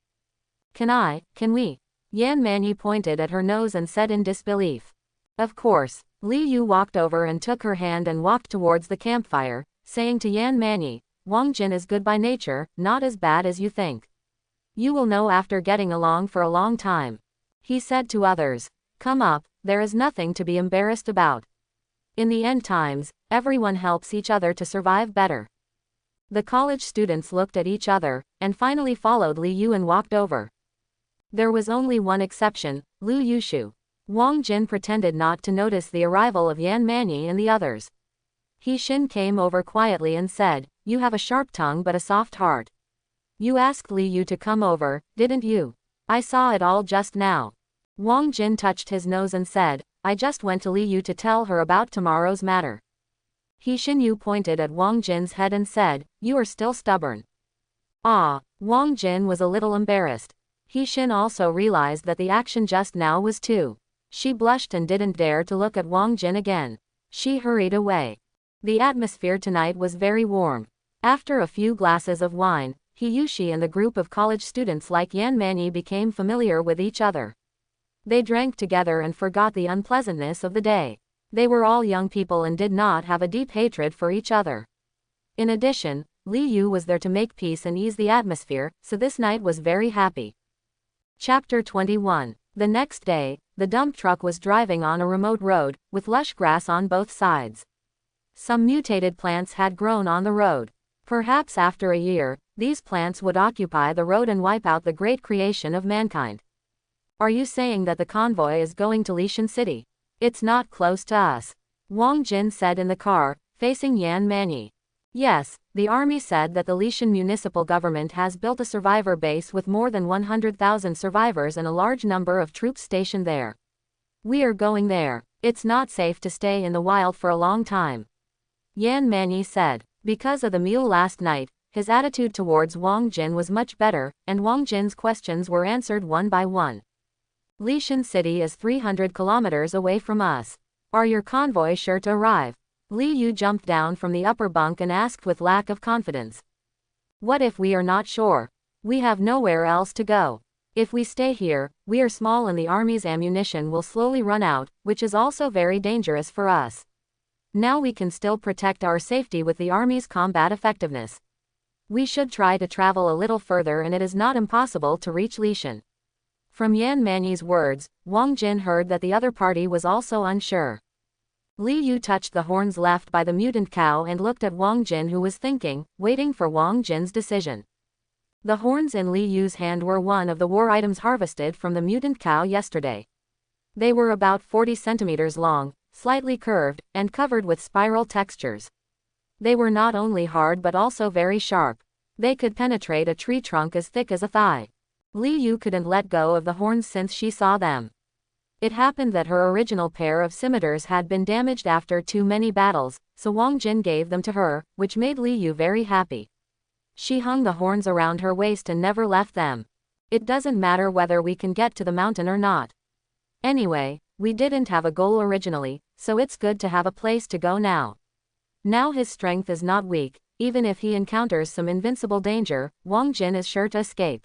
Can we? Yan Manyi pointed at her nose and said in disbelief. Of course. Li Yu walked over and took her hand and walked towards the campfire, saying to Yan Manyi, "Wang Jin is good by nature, not as bad as you think. You will know after getting along for a long time." He said to others, "Come up, there is nothing to be embarrassed about. In the end times, everyone helps each other to survive better." The college students looked at each other, and finally followed Li Yu and walked over. There was only one exception, Lu Yushu. Wang Jin pretended not to notice the arrival of Yan Manyi and the others. He Xin came over quietly and said, "You have a sharp tongue but a soft heart. You asked Li Yu to come over, didn't you? I saw it all just now." Wang Jin touched his nose and said, "I just went to Li Yu to tell her about tomorrow's matter." He Xin Yu pointed at Wang Jin's head and said, "You are still stubborn." Wang Jin was a little embarrassed. He Xin also realized that the action just now was too She blushed and didn't dare to look at Wang Jin again. She hurried away. The atmosphere tonight was very warm. After a few glasses of wine, Hiyushi and the group of college students like Yan Manyi became familiar with each other. They drank together and forgot the unpleasantness of the day. They were all young people and did not have a deep hatred for each other. In addition, Li Yu was there to make peace and ease the atmosphere, so this night was very happy. Chapter 21. The next day, the dump truck was driving on a remote road, with lush grass on both sides. Some mutated plants had grown on the road. Perhaps after a year, these plants would occupy the road and wipe out the great creation of mankind. Are you saying that the convoy is going to Lishan City? It's not close to us, Wang Jin said in the car, facing Yan Manyi. Yes, the army said that the Lishan municipal government has built a survivor base with more than 100,000 survivors and a large number of troops stationed there. We are going there. It's not safe to stay in the wild for a long time, Yan Manyi said. Because of the meal last night, his attitude towards Wang Jin was much better, and Wang Jin's questions were answered one by one. Lishan City is 300 kilometers away from us. Are your convoy sure to arrive? Li Yu jumped down from the upper bunk and asked with lack of confidence. What if we are not sure? We have nowhere else to go. If we stay here, we are small and the army's ammunition will slowly run out, which is also very dangerous for us. Now we can still protect our safety with the army's combat effectiveness. We should try to travel a little further and it is not impossible to reach Lishan. From Yan Manyi's words, Wang Jin heard that the other party was also unsure. Li Yu touched the horns left by the mutant cow and looked at Wang Jin, who was thinking, waiting for Wang Jin's decision. The horns in Li Yu's hand were one of the war items harvested from the mutant cow yesterday. They were about 40 centimeters long, slightly curved, and covered with spiral textures. They were not only hard but also very sharp. They could penetrate a tree trunk as thick as a thigh. Li Yu couldn't let go of the horns since she saw them. It happened that her original pair of scimitars had been damaged after too many battles, so Wang Jin gave them to her, which made Li Yu very happy. She hung the horns around her waist and never left them. It doesn't matter whether we can get to the mountain or not. Anyway, we didn't have a goal originally, so it's good to have a place to go now. Now his strength is not weak. Even if he encounters some invincible danger, Wang Jin is sure to escape.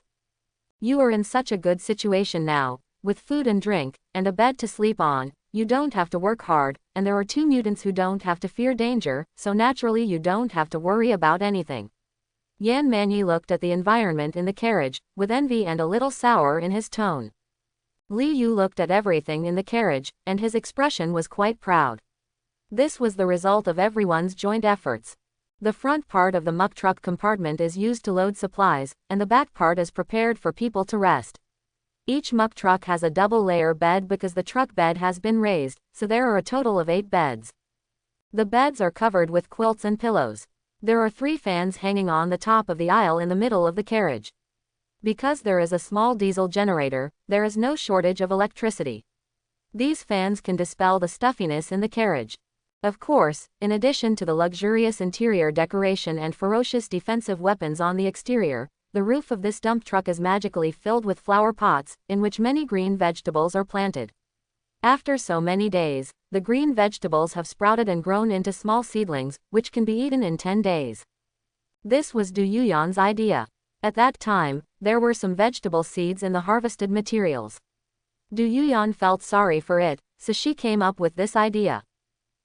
You are in such a good situation now, with food and drink, and a bed to sleep on. You don't have to work hard, and there are 2 mutants who don't have to fear danger, so naturally you don't have to worry about anything. Yan Manyi looked at the environment in the carriage, with envy and a little sour in his tone. Li Yu looked at everything in the carriage, and his expression was quite proud. This was the result of everyone's joint efforts. The front part of the muck truck compartment is used to load supplies, and the back part is prepared for people to rest. Each muck truck has a double-layer bed because the truck bed has been raised, so there are a total of 8 beds. The beds are covered with quilts and pillows. There are 3 fans hanging on the top of the aisle in the middle of the carriage. Because there is a small diesel generator, there is no shortage of electricity. These fans can dispel the stuffiness in the carriage. Of course, in addition to the luxurious interior decoration and ferocious defensive weapons on the exterior, the roof of this dump truck is magically filled with flower pots, in which many green vegetables are planted. After so many days, the green vegetables have sprouted and grown into small seedlings, which can be eaten in 10 days. This was Du Yuyan's idea. At that time, there were some vegetable seeds in the harvested materials. Du Yuyan felt sorry for it, so she came up with this idea.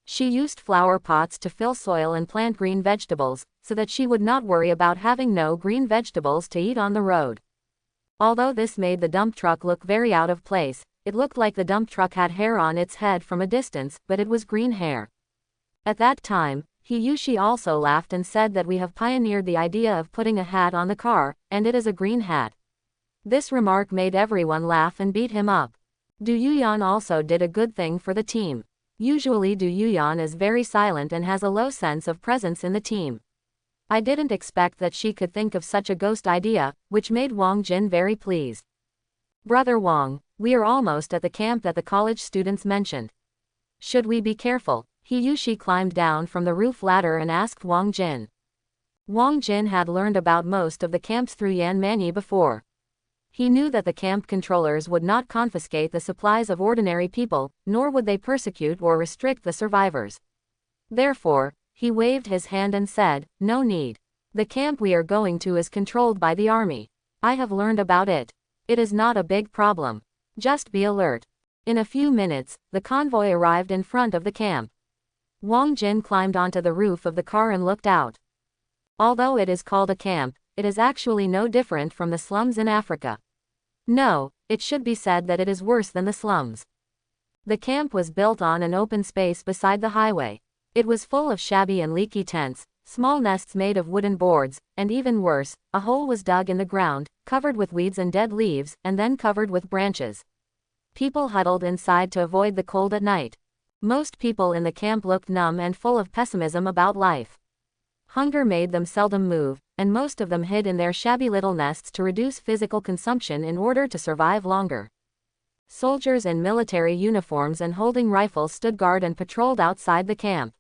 She used flower pots to fill soil and plant green vegetables, so that she would not worry about having no green vegetables to eat on the road. Although this made the dump truck look very out of place, it looked like the dump truck had hair on its head from a distance, but it was green hair. At that time, Hiyushi also laughed and said that we have pioneered the idea of putting a hat on the car, and it is a green hat. This remark made everyone laugh and beat him up. Du Yuyan also did a good thing for the team. Usually Du Yuyan is very silent and has a low sense of presence in the team. I didn't expect that she could think of such a ghost idea, which made Wang Jin very pleased. Brother Wang, we are almost at the camp that the college students mentioned. Should we be careful? Hiyushi climbed down from the roof ladder and asked Wang Jin. Wang Jin had learned about most of the camps through Yan Manyi before. He knew that the camp controllers would not confiscate the supplies of ordinary people, nor would they persecute or restrict the survivors. Therefore, he waved his hand and said, "No need. The camp we are going to is controlled by the army. I have learned about it. It is not a big problem. Just be alert." In a few minutes, the convoy arrived in front of the camp. Wang Jin climbed onto the roof of the car and looked out. Although it is called a camp, it is actually no different from the slums in Africa. No, it should be said that it is worse than the slums. The camp was built on an open space beside the highway. It was full of shabby and leaky tents, small nests made of wooden boards, and even worse, a hole was dug in the ground, covered with weeds and dead leaves, and then covered with branches. People huddled inside to avoid the cold at night. Most people in the camp looked numb and full of pessimism about life. Hunger made them seldom move, and most of them hid in their shabby little nests to reduce physical consumption in order to survive longer. Soldiers in military uniforms and holding rifles stood guard and patrolled outside the camp.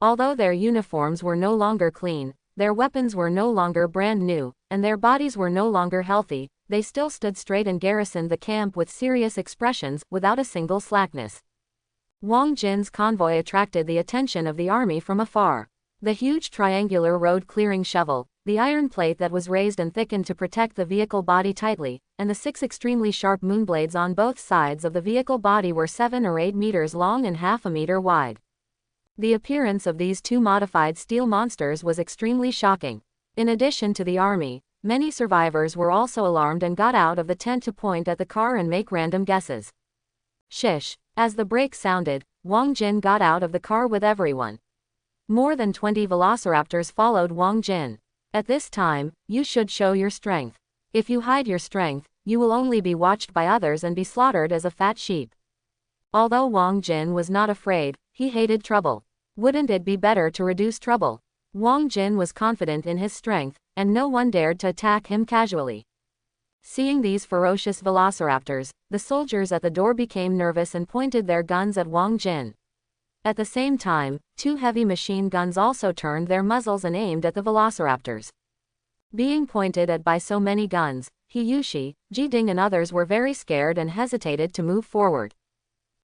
Although their uniforms were no longer clean, their weapons were no longer brand new, and their bodies were no longer healthy, they still stood straight and garrisoned the camp with serious expressions, without a single slackness. Wang Jin's convoy attracted the attention of the army from afar. The huge triangular road-clearing shovel, the iron plate that was raised and thickened to protect the vehicle body tightly, and the 6 extremely sharp moonblades on both sides of the vehicle body were 7 or 8 meters long and half a meter wide. The appearance of these 2 modified steel monsters was extremely shocking. In addition to the army, many survivors were also alarmed and got out of the tent to point at the car and make random guesses. Shish! As the brake sounded, Wang Jin got out of the car with everyone. More than 20 velociraptors followed Wang Jin. At this time, you should show your strength. If you hide your strength, you will only be watched by others and be slaughtered as a fat sheep. Although Wang Jin was not afraid, he hated trouble. Wouldn't it be better to reduce trouble? Wang Jin was confident in his strength, and no one dared to attack him casually. Seeing these ferocious velociraptors, the soldiers at the door became nervous and pointed their guns at Wang Jin. At the same time, 2 heavy machine guns also turned their muzzles and aimed at the velociraptors. Being pointed at by so many guns, He Yushi, Jiding and others were very scared and hesitated to move forward.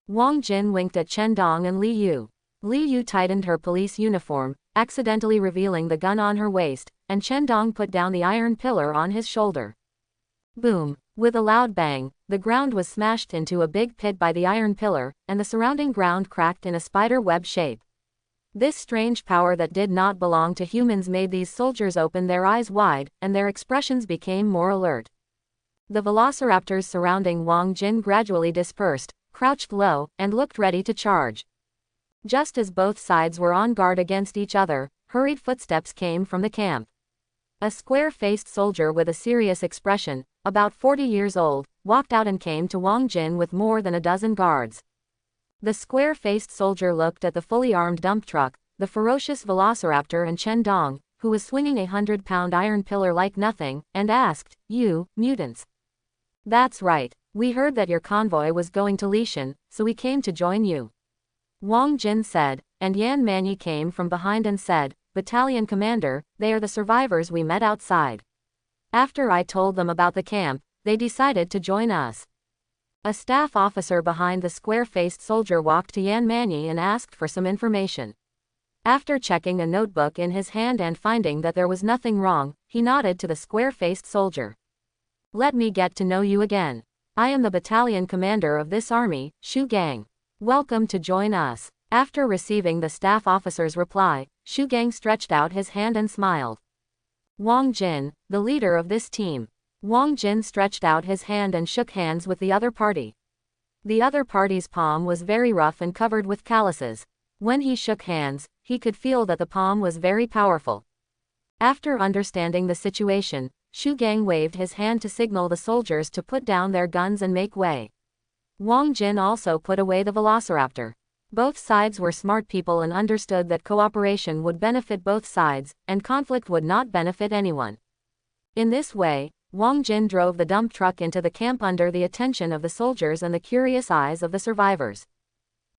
Wang Jin winked at Chen Dong and Li Yu. Li Yu tightened her police uniform, accidentally revealing the gun on her waist, and Chen Dong put down the iron pillar on his shoulder. Boom! With a loud bang, the ground was smashed into a big pit by the iron pillar, and the surrounding ground cracked in a spider web shape. This strange power that did not belong to humans made these soldiers open their eyes wide, and their expressions became more alert. The velociraptors surrounding Wang Jin gradually dispersed, crouched low, and looked ready to charge. Just as both sides were on guard against each other, hurried footsteps came from the camp. A square-faced soldier with a serious expression, about 40 years old, walked out and came to Wang Jin with more than a dozen guards. The square-faced soldier looked at the fully armed dump truck, the ferocious velociraptor and Chen Dong, who was swinging a 100-pound iron pillar like nothing, and asked, "You, mutants?" "That's right. We heard that your convoy was going to Lishan, so we came to join you," Wang Jin said, and Yan Manyi came from behind and said, "Battalion commander, they are the survivors we met outside. After I told them about the camp, they decided to join us." A staff officer behind the square-faced soldier walked to Yan Manyi and asked for some information. After checking a notebook in his hand and finding that there was nothing wrong, he nodded to the square-faced soldier. "Let me get to know you again. I am the battalion commander of this army, Shu Gang. Welcome to join us." After receiving the staff officer's reply, Shu Gang stretched out his hand and smiled. "Wang Jin, the leader of this team." Wang Jin stretched out his hand and shook hands with the other party. The other party's palm was very rough and covered with calluses. When he shook hands, he could feel that the palm was very powerful. After understanding the situation, Shu Gang waved his hand to signal the soldiers to put down their guns and make way. Wang Jin also put away the velociraptor. Both sides were smart people and understood that cooperation would benefit both sides, and conflict would not benefit anyone. In this way, Wang Jin drove the dump truck into the camp under the attention of the soldiers and the curious eyes of the survivors.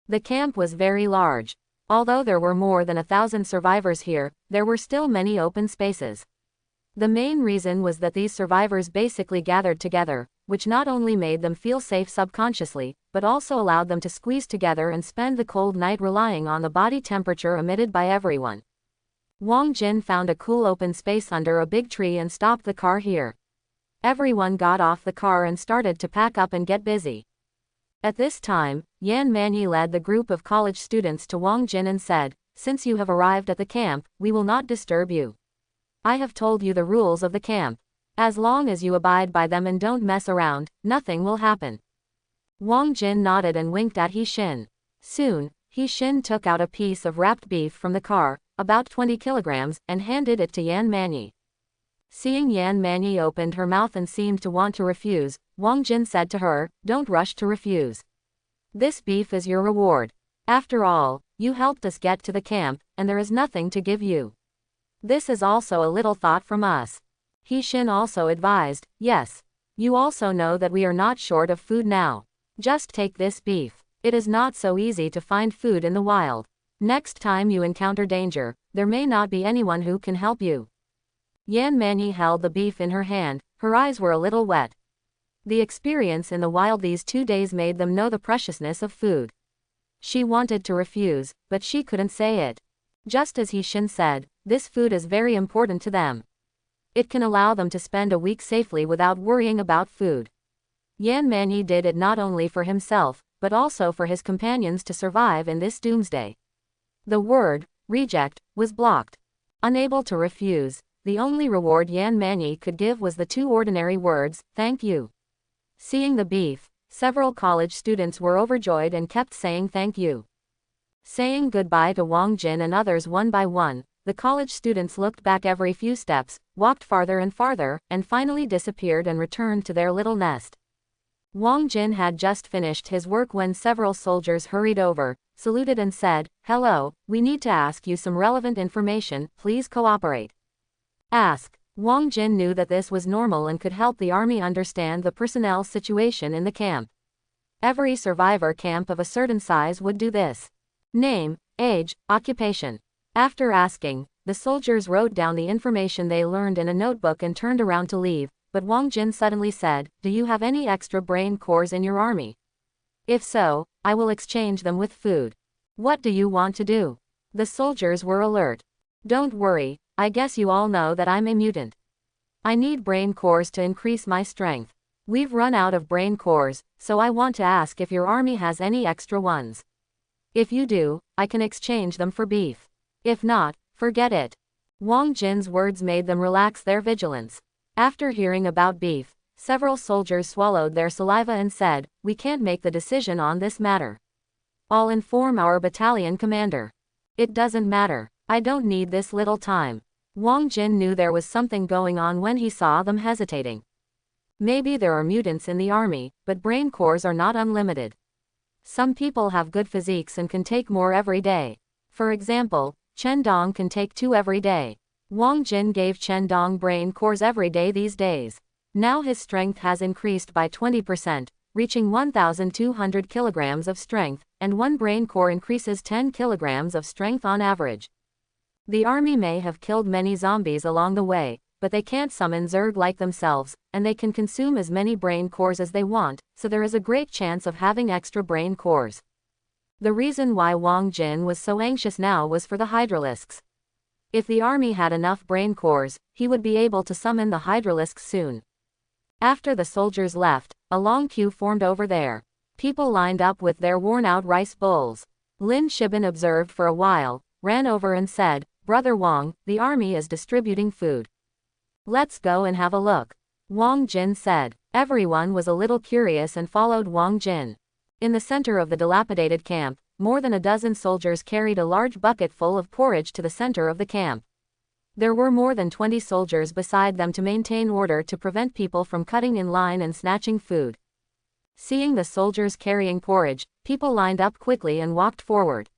The camp was very large. Although there were more than 1,000 survivors here, there were still many open spaces. The main reason was that these survivors basically gathered together, which not only made them feel safe subconsciously, but also allowed them to squeeze together and spend the cold night relying on the body temperature emitted by everyone. Wang Jin found a cool open space under a big tree and stopped the car here. Everyone got off the car and started to pack up and get busy. At this time, Yan Manyi led the group of college students to Wang Jin and said, "Since you have arrived at the camp, we will not disturb you. I have told you the rules of the camp. As long as you abide by them and don't mess around, nothing will happen." Wang Jin nodded and winked at He Xin. Soon, He Xin took out a piece of wrapped beef from the car, about 20 kilograms, and handed it to Yan Manyi. Seeing Yan Manyi opened her mouth and seemed to want to refuse, Wang Jin said to her, "Don't rush to refuse. This beef is your reward. After all, you helped us get to the camp, and there is nothing to give you. This is also a little thought from us." He Xin also advised, "Yes. You also know that we are not short of food now. Just take this beef. It is not so easy to find food in the wild. Next time you encounter danger, there may not be anyone who can help you." Yan Manyi held the beef in her hand, her eyes were a little wet. The experience in the wild these 2 days made them know the preciousness of food. She wanted to refuse, but she couldn't say it. Just as He Xin said, this food is very important to them. It can allow them to spend a week safely without worrying about food. Yan Manyi did it not only for himself, but also for his companions to survive in this doomsday. The word, reject, was blocked. Unable to refuse, the only reward Yan Manyi could give was the 2 ordinary words, "Thank you." Seeing the beef, several college students were overjoyed and kept saying thank you. Saying goodbye to Wang Jin and others one by one, the college students looked back every few steps, walked farther and farther, and finally disappeared and returned to their little nest. Wang Jin had just finished his work when several soldiers hurried over, saluted and said, "Hello, we need to ask you some relevant information, please cooperate." Ask. Wang Jin knew that this was normal and could help the army understand the personnel situation in the camp. Every survivor camp of a certain size would do this. Name, age, occupation. After asking, the soldiers wrote down the information they learned in a notebook and turned around to leave, but Wang Jin suddenly said, "Do you have any extra brain cores in your army? If so, I will exchange them with food. What do you want to do?" The soldiers were alert. "Don't worry, I guess you all know that I'm a mutant. I need brain cores to increase my strength. We've run out of brain cores, so I want to ask if your army has any extra ones. If you do, I can exchange them for beef. If not, forget it." Wang Jin's words made them relax their vigilance. After hearing about beef, several soldiers swallowed their saliva and said, "We can't make the decision on this matter. I'll inform our battalion commander." "It doesn't matter. I don't need this little time." Wang Jin knew there was something going on when he saw them hesitating. Maybe there are mutants in the army, but brain cores are not unlimited. Some people have good physiques and can take more every day. For example, Chen Dong can take 2 every day. Wang Jin gave Chen Dong brain cores every day these days. Now his strength has increased by 20%, reaching 1,200 kilograms of strength, and 1 brain core increases 10 kilograms of strength on average. The army may have killed many zombies along the way, but they can't summon Zerg like themselves, and they can consume as many brain cores as they want, so there is a great chance of having extra brain cores. The reason why Wang Jin was so anxious now was for the Hydralisks. If the army had enough brain cores, he would be able to summon the Hydralisks soon. After the soldiers left, a long queue formed over there. People lined up with their worn-out rice bowls. Lin Shibin observed for a while, ran over and said, "Brother Wang, the army is distributing food. Let's go and have a look." Wang Jin said. Everyone was a little curious and followed Wang Jin. In the center of the dilapidated camp, more than a dozen soldiers carried a large bucket full of porridge to the center of the camp. There were more than 20 soldiers beside them to maintain order to prevent people from cutting in line and snatching food. Seeing the soldiers carrying porridge, people lined up quickly and walked forward.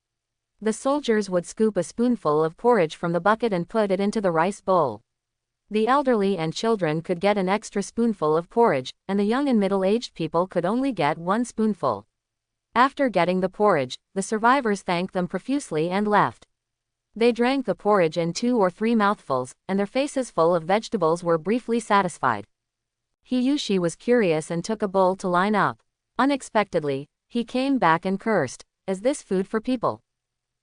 The soldiers would scoop a spoonful of porridge from the bucket and put it into the rice bowl. The elderly and children could get an extra spoonful of porridge, and the young and middle-aged people could only get 1 spoonful. After getting the porridge, the survivors thanked them profusely and left. They drank the porridge in 2 or 3 mouthfuls, and their faces full of vegetables were briefly satisfied. Hiyushi was curious and took a bowl to line up. Unexpectedly, he came back and cursed, "Is this food for people?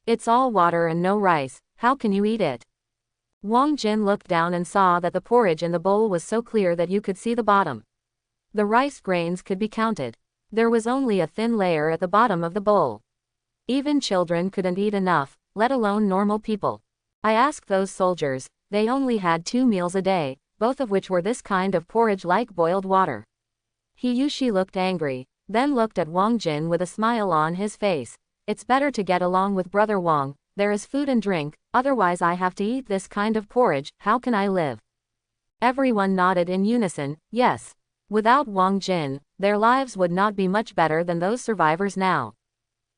It's all water and no rice, how can you eat it?" Wang Jin looked down and saw that the porridge in the bowl was so clear that you could see the bottom. The rice grains could be counted. There was only a thin layer at the bottom of the bowl. Even children couldn't eat enough, let alone normal people. I asked those soldiers, they only had 2 meals a day, both of which were this kind of porridge like boiled water. Hiyushi looked angry, then looked at Wang Jin with a smile on his face. "It's better to get along with Brother Wang, there is food and drink, otherwise I have to eat this kind of porridge, how can I live?" Everyone nodded in unison, yes. Without Wang Jin, their lives would not be much better than those survivors now.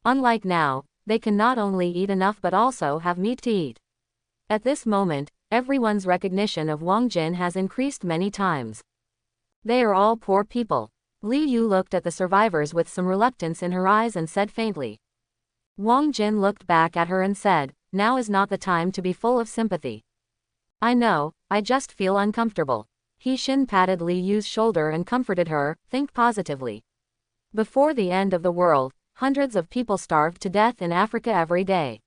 Unlike now, they can not only eat enough but also have meat to eat. At this moment, everyone's recognition of Wang Jin has increased many times. They are all poor people. Li Yu looked at the survivors with some reluctance in her eyes and said faintly. Wang Jin looked back at her and said, "Now is not the time to be full of sympathy. I know, I just feel uncomfortable." He Xin patted Li Yu's shoulder and comforted her, "Think positively. Before the end of the world, hundreds of people starved to death in Africa every day.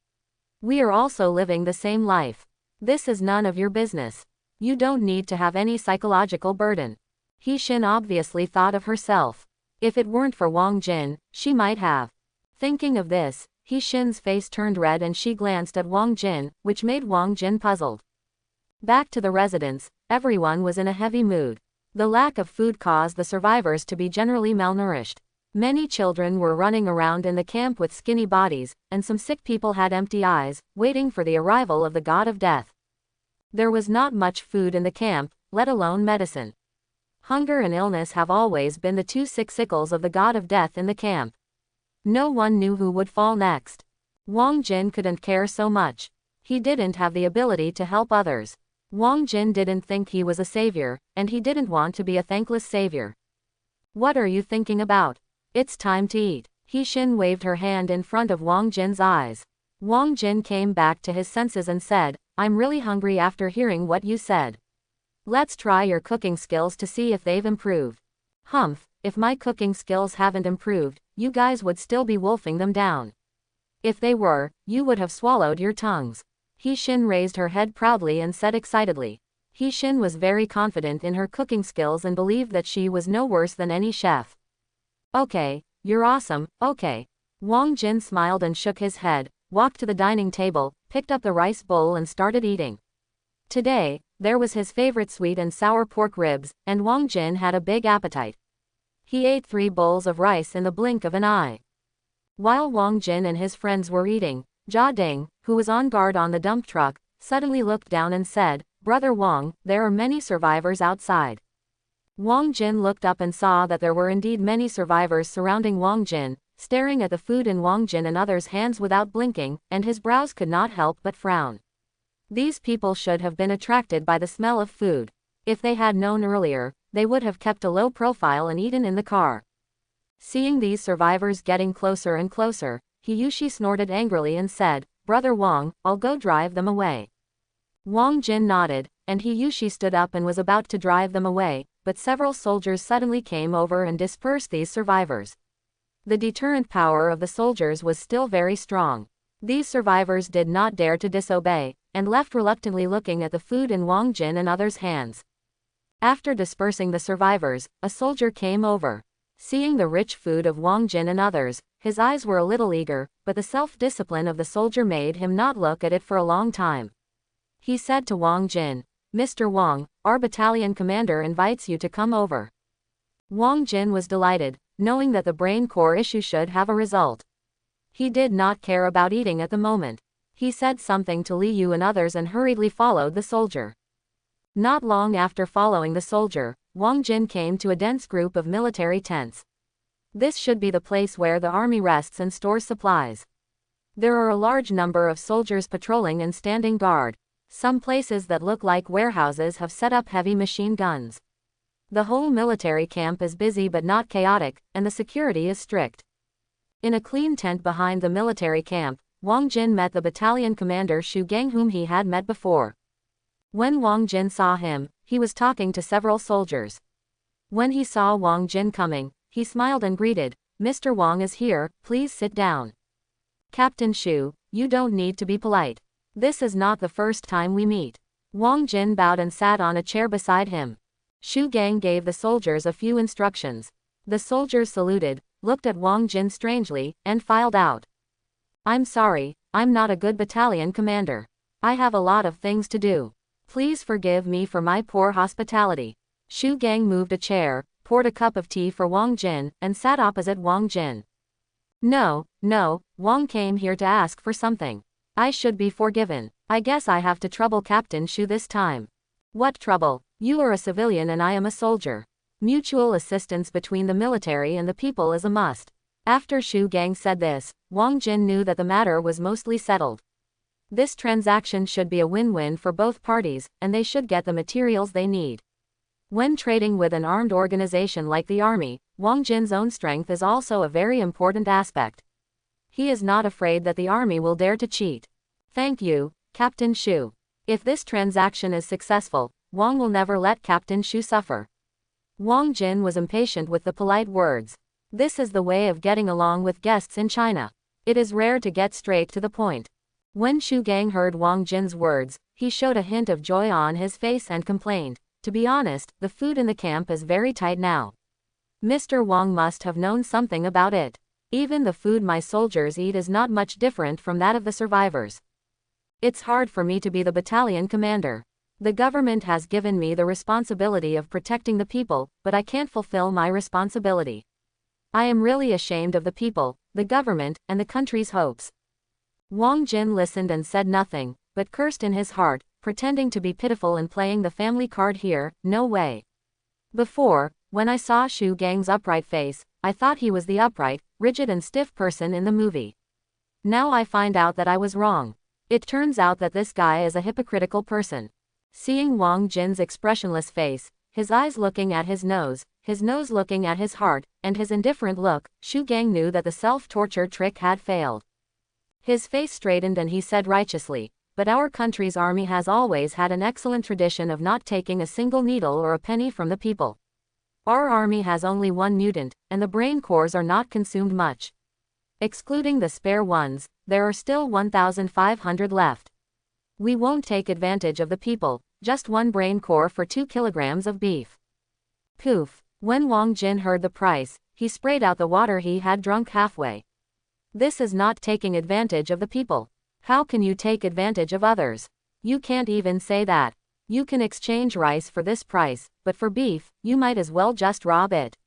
We are also living the same life. This is none of your business. You don't need to have any psychological burden." He Xin obviously thought of herself. If it weren't for Wang Jin, she might have. Thinking of this, He Xin's face turned red and she glanced at Wang Jin, which made Wang Jin puzzled. Back to the residence, everyone was in a heavy mood. The lack of food caused the survivors to be generally malnourished. Many children were running around in the camp with skinny bodies, and some sick people had empty eyes, waiting for the arrival of the god of death. There was not much food in the camp, let alone medicine. Hunger and illness have always been the 2 sickles of the god of death in the camp. No one knew who would fall next. Wang Jin couldn't care so much. He didn't have the ability to help others. Wang Jin didn't think he was a savior, and he didn't want to be a thankless savior. "What are you thinking about? It's time to eat." He Xin waved her hand in front of Wang Jin's eyes. Wang Jin came back to his senses and said, "I'm really hungry after hearing what you said. Let's try your cooking skills to see if they've improved." "Humph, if my cooking skills haven't improved, you guys would still be wolfing them down. If they were, you would have swallowed your tongues." He Xin raised her head proudly and said excitedly. He Xin was very confident in her cooking skills and believed that she was no worse than any chef. "Okay, you're awesome, okay." Wang Jin smiled and shook his head, walked to the dining table, picked up the rice bowl and started eating. Today, there was his favorite sweet and sour pork ribs, and Wang Jin had a big appetite. He ate 3 bowls of rice in the blink of an eye. While Wang Jin and his friends were eating, Jia Ding, who was on guard on the dump truck, suddenly looked down and said, "Brother Wang, there are many survivors outside." Wang Jin looked up and saw that there were indeed many survivors surrounding Wang Jin, staring at the food in Wang Jin and others' hands without blinking, and his brows could not help but frown. These people should have been attracted by the smell of food. If they had known earlier, they would have kept a low profile and eaten in the car. Seeing these survivors getting closer and closer, Hiyushi snorted angrily and said, "Brother Wang, I'll go drive them away." Wang Jin nodded, and Hiyushi stood up and was about to drive them away, but several soldiers suddenly came over and dispersed these survivors. The deterrent power of the soldiers was still very strong. These survivors did not dare to disobey, and left reluctantly looking at the food in Wang Jin and others' hands. After dispersing the survivors, a soldier came over. Seeing the rich food of Wang Jin and others, his eyes were a little eager, but the self-discipline of the soldier made him not look at it for a long time. He said to Wang Jin, "Mr. Wang, our battalion commander invites you to come over." Wang Jin was delighted, knowing that the brain core issue should have a result. He did not care about eating at the moment. He said something to Li Yu and others and hurriedly followed the soldier. Not long after following the soldier, Wang Jin came to a dense group of military tents. This should be the place where the army rests and stores supplies. There are a large number of soldiers patrolling and standing guard. Some places that look like warehouses have set up heavy machine guns. The whole military camp is busy but not chaotic, and the security is strict. In a clean tent behind the military camp, Wang Jin met the battalion commander Xu Gang, whom he had met before. When Wang Jin saw him, he was talking to several soldiers. When he saw Wang Jin coming, he smiled and greeted, "Mr. Wang is here, please sit down." "Captain Xu, you don't need to be polite. This is not the first time we meet." Wang Jin bowed and sat on a chair beside him. Xu Gang gave the soldiers a few instructions. The soldiers saluted, looked at Wang Jin strangely, and filed out. "I'm sorry, I'm not a good battalion commander. I have a lot of things to do. Please forgive me for my poor hospitality." Xu Gang moved a chair, poured a cup of tea for Wang Jin, and sat opposite Wang Jin. No, Wang came here to ask for something. I should be forgiven. I guess I have to trouble Captain Xu this time." "What trouble? You are a civilian and I am a soldier. Mutual assistance between the military and the people is a must." After Xu Gang said this, Wang Jin knew that the matter was mostly settled. This transaction should be a win-win for both parties, and they should get the materials they need. When trading with an armed organization like the army, Wang Jin's own strength is also a very important aspect. He is not afraid that the army will dare to cheat. "Thank you, Captain Xu. If this transaction is successful, Wang will never let Captain Xu suffer." Wang Jin was impatient with the polite words. This is the way of getting along with guests in China. It is rare to get straight to the point. When Xu Gang heard Wang Jin's words, he showed a hint of joy on his face and complained, "To be honest, the food in the camp is very tight now. Mr. Wang must have known something about it. Even the food my soldiers eat is not much different from that of the survivors. It's hard for me to be the battalion commander. The government has given me the responsibility of protecting the people, but I can't fulfill my responsibility. I am really ashamed of the people, the government, and the country's hopes." Wang Jin listened and said nothing, but cursed in his heart, pretending to be pitiful and playing the family card here. "No way. Before, when I saw Xu Gang's upright face, I thought he was the upright, rigid and stiff person in the movie. Now I find out that I was wrong. It turns out that this guy is a hypocritical person." Seeing Wang Jin's expressionless face, his eyes looking at his nose looking at his heart, and his indifferent look, Xu Gang knew that the self-torture trick had failed. His face straightened and he said righteously, "But our country's army has always had an excellent tradition of not taking a single needle or a penny from the people. Our army has only one mutant, and the brain cores are not consumed much. Excluding the spare ones, there are still 1,500 left. We won't take advantage of the people, just one brain core for 2 kilograms of beef." Poof! When Wang Jin heard the price, he sprayed out the water he had drunk halfway. "This is not taking advantage of the people. How can you take advantage of others? You can't even say that. You can exchange rice for this price, but for beef, you might as well just rob it."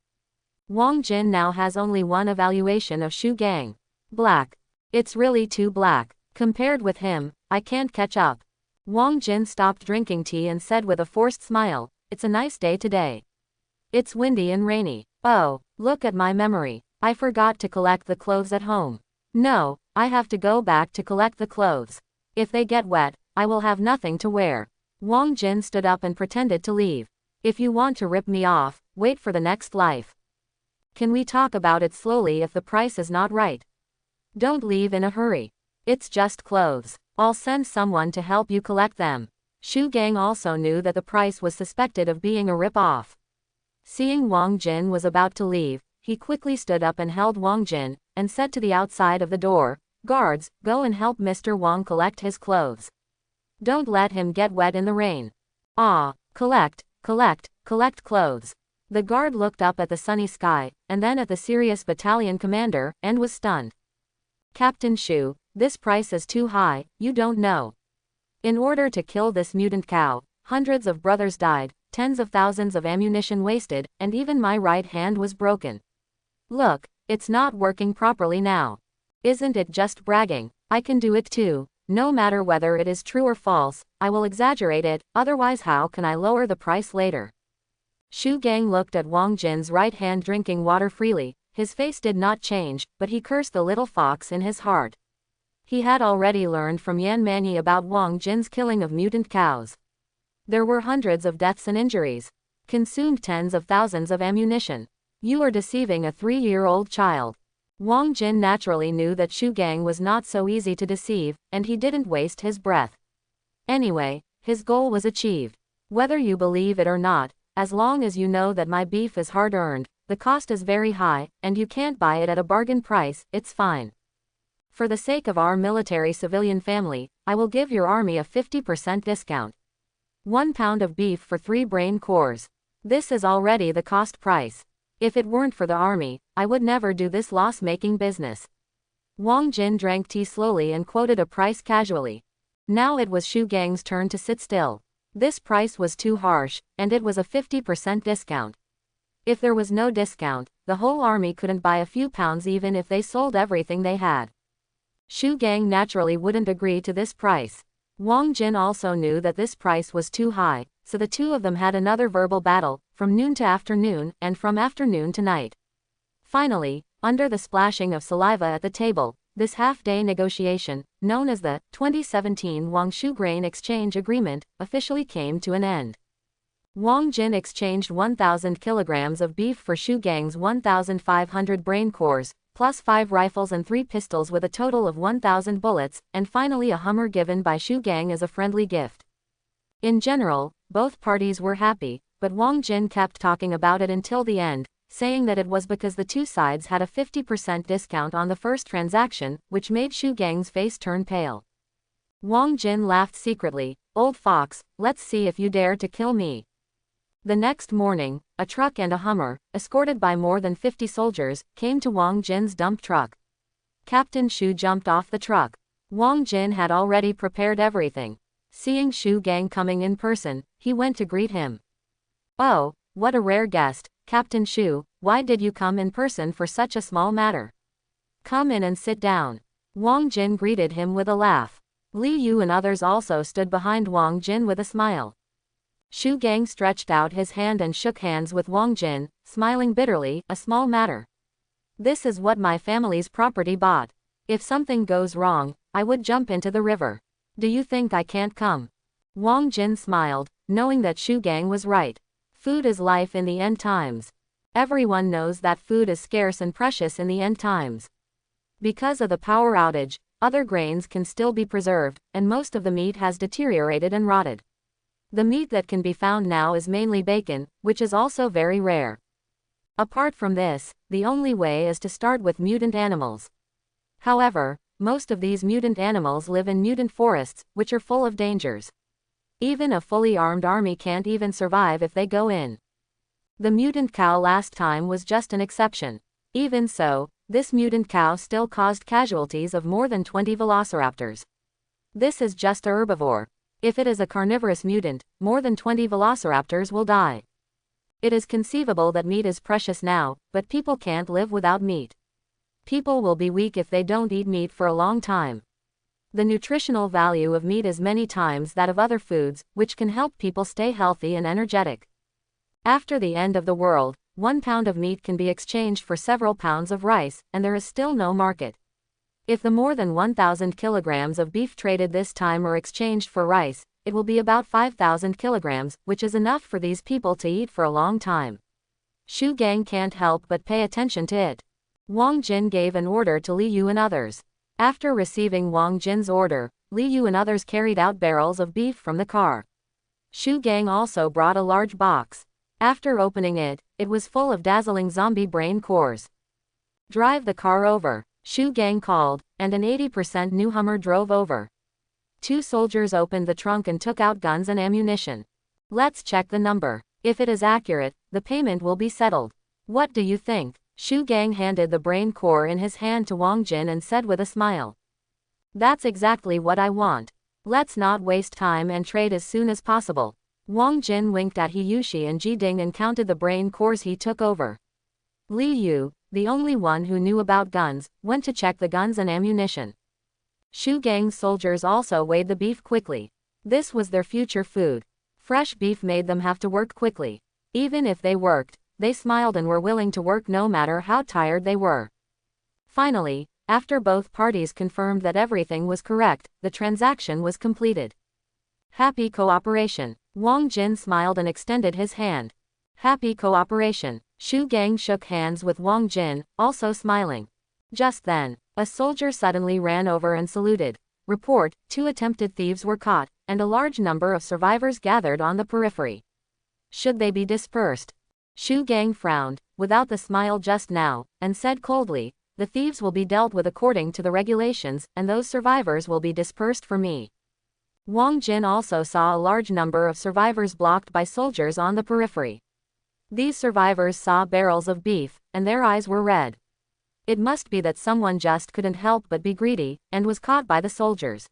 Wang Jin now has only one evaluation of Xu Gang. Black. It's really too black. Compared with him, I can't catch up. Wang Jin stopped drinking tea and said with a forced smile, "It's a nice day today. It's windy and rainy. Oh, look at my memory. I forgot to collect the clothes at home. No, I have to go back to collect the clothes. If they get wet, I will have nothing to wear." Wang Jin stood up and pretended to leave. "If you want to rip me off, wait for the next life. Can we talk about it slowly if the price is not right? Don't leave in a hurry. It's just clothes. I'll send someone to help you collect them." Xu Gang also knew that the price was suspected of being a rip-off. Seeing Wang Jin was about to leave, he quickly stood up and held Wang Jin, and said to the outside of the door, "Guards, go and help Mr. Wang collect his clothes. Don't let him get wet in the rain." "Ah, collect clothes." The guard looked up at the sunny sky, and then at the serious battalion commander, and was stunned. "Captain Xu, this price is too high, you don't know. In order to kill this mutant cow, hundreds of brothers died, tens of thousands of ammunition wasted, and even my right hand was broken. Look, it's not working properly now. Isn't it just bragging? I can do it too. No matter whether it is true or false, I will exaggerate it, otherwise how can I lower the price later?" Xu Gang looked at Wang Jin's right hand drinking water freely. His face did not change, but he cursed the little fox in his heart. He had already learned from Yan Manyi about Wang Jin's killing of mutant cows. There were hundreds of deaths and injuries. Consumed tens of thousands of ammunition. You are deceiving a 3-year-old child. Wang Jin naturally knew that Shu Gang was not so easy to deceive, and he didn't waste his breath. Anyway, his goal was achieved. Whether you believe it or not, as long as you know that my beef is hard-earned, the cost is very high, and you can't buy it at a bargain price, it's fine. For the sake of our military-civilian family, I will give your army a 50% discount. 1 pound of beef for 3 brain cores. This is already the cost price. If it weren't for the army, I would never do this loss-making business. Wang Jin drank tea slowly and quoted a price casually. Now it was Shu Gang's turn to sit still. This price was too harsh, and it was a 50% discount. If there was no discount, the whole army couldn't buy a few pounds even if they sold everything they had. Shu Gang naturally wouldn't agree to this price. Wang Jin also knew that this price was too high, so the two of them had another verbal battle, from noon to afternoon, and from afternoon to night. Finally, under the splashing of saliva at the table, this half-day negotiation, known as the 2017 Wangshu Grain Exchange Agreement, officially came to an end. Wang Jin exchanged 1,000 kilograms of beef for Shu Gang's 1,500 brain cores, plus 5 rifles and 3 pistols with a total of 1,000 bullets, and finally a Hummer given by Shu Gang as a friendly gift. In general, both parties were happy, but Wang Jin kept talking about it until the end, saying that it was because the two sides had a 50% discount on the first transaction, which made Shu Gang's face turn pale. Wang Jin laughed secretly, "Old fox, let's see if you dare to kill me." The next morning, a truck and a Hummer, escorted by more than 50 soldiers, came to Wang Jin's dump truck. Captain Shu jumped off the truck. Wang Jin had already prepared everything. Seeing Shu Gang coming in person, he went to greet him. "Oh, what a rare guest, Captain Shu, why did you come in person for such a small matter? Come in and sit down." Wang Jin greeted him with a laugh. Li Yu and others also stood behind Wang Jin with a smile. Shu Gang stretched out his hand and shook hands with Wang Jin, smiling bitterly, "A small matter. This is what my family's property bought. If something goes wrong, I would jump into the river. Do you think I can't come?" Wang Jin smiled, knowing that Shu Gang was right. Food is life in the end times. Everyone knows that food is scarce and precious in the end times. Because of the power outage, other grains can still be preserved, and most of the meat has deteriorated and rotted. The meat that can be found now is mainly bacon, which is also very rare. Apart from this, the only way is to start with mutant animals. However, most of these mutant animals live in mutant forests, which are full of dangers. Even a fully armed army can't even survive if they go in. The mutant cow last time was just an exception. Even so, this mutant cow still caused casualties of more than 20 velociraptors. This is just a herbivore. If it is a carnivorous mutant, more than 20 velociraptors will die. It is conceivable that meat is precious now, but people can't live without meat. People will be weak if they don't eat meat for a long time. The nutritional value of meat is many times that of other foods, which can help people stay healthy and energetic. After the end of the world, 1 pound of meat can be exchanged for several pounds of rice, and there is still no market. If the more than 1,000 kilograms of beef traded this time are exchanged for rice, it will be about 5,000 kilograms, which is enough for these people to eat for a long time. Shu Gang can't help but pay attention to it. Wang Jin gave an order to Li Yu and others. After receiving Wang Jin's order, Li Yu and others carried out barrels of beef from the car. Shu Gang also brought a large box. After opening it, it was full of dazzling zombie brain cores. "Drive the car over," Shu Gang called, and an 80% new Hummer drove over. 2 soldiers opened the trunk and took out guns and ammunition. "Let's check the number. If it is accurate, the payment will be settled. What do you think?" Shu Gang handed the brain core in his hand to Wang Jin and said with a smile. "That's exactly what I want. Let's not waste time and trade as soon as possible." Wang Jin winked at Hiyushi and Jiding and counted the brain cores he took over. Li Yu, the only one who knew about guns, went to check the guns and ammunition. Shu Gang's soldiers also weighed the beef quickly. This was their future food. Fresh beef made them have to work quickly. Even if they worked, they smiled and were willing to work no matter how tired they were. Finally, after both parties confirmed that everything was correct, the transaction was completed. "Happy cooperation." Wang Jin smiled and extended his hand. "Happy cooperation." Shu Gang shook hands with Wang Jin, also smiling. Just then, a soldier suddenly ran over and saluted. Report, 2 attempted thieves were caught, and a large number of survivors gathered on the periphery. Should they be dispersed? Shu Gang frowned, without the smile just now, and said coldly, the thieves will be dealt with according to the regulations, and those survivors will be dispersed for me. Wang Jin also saw a large number of survivors blocked by soldiers on the periphery. These survivors saw barrels of beef, and their eyes were red. It must be that someone just couldn't help but be greedy, and was caught by the soldiers.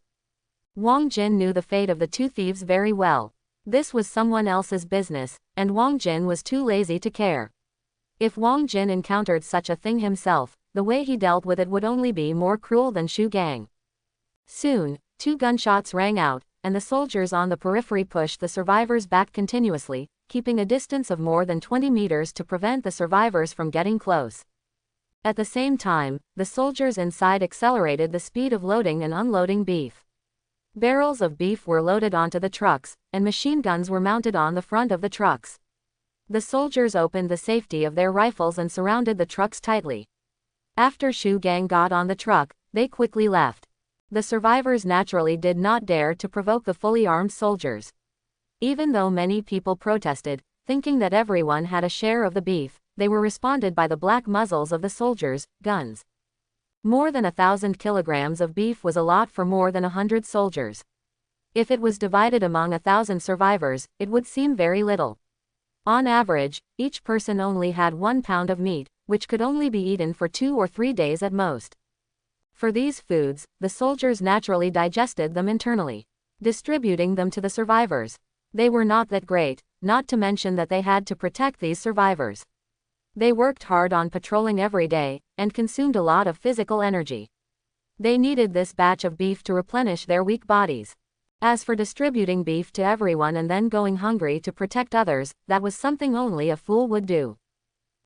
Wang Jin knew the fate of the 2 thieves very well. This was someone else's business, and Wang Jin was too lazy to care. If Wang Jin encountered such a thing himself, the way he dealt with it would only be more cruel than Shu Gang. Soon, 2 gunshots rang out, and the soldiers on the periphery pushed the survivors back continuously, keeping a distance of more than 20 meters to prevent the survivors from getting close. At the same time, the soldiers inside accelerated the speed of loading and unloading beef. Barrels of beef were loaded onto the trucks, and machine guns were mounted on the front of the trucks. The soldiers opened the safety of their rifles and surrounded the trucks tightly. After Shu Gang got on the truck, they quickly left. The survivors naturally did not dare to provoke the fully armed soldiers. Even though many people protested, thinking that everyone had a share of the beef, they were responded by the black muzzles of the soldiers' guns. More than 1,000 kilograms of beef was a lot for more than 100 soldiers. If it was divided among 1,000 survivors, it would seem very little. On average, each person only had 1 pound of meat, which could only be eaten for 2 or 3 days at most. For these foods, the soldiers naturally digested them internally, distributing them to the survivors. They were not that great, not to mention that they had to protect these survivors. They worked hard on patrolling every day, and consumed a lot of physical energy. They needed this batch of beef to replenish their weak bodies. As for distributing beef to everyone and then going hungry to protect others, that was something only a fool would do.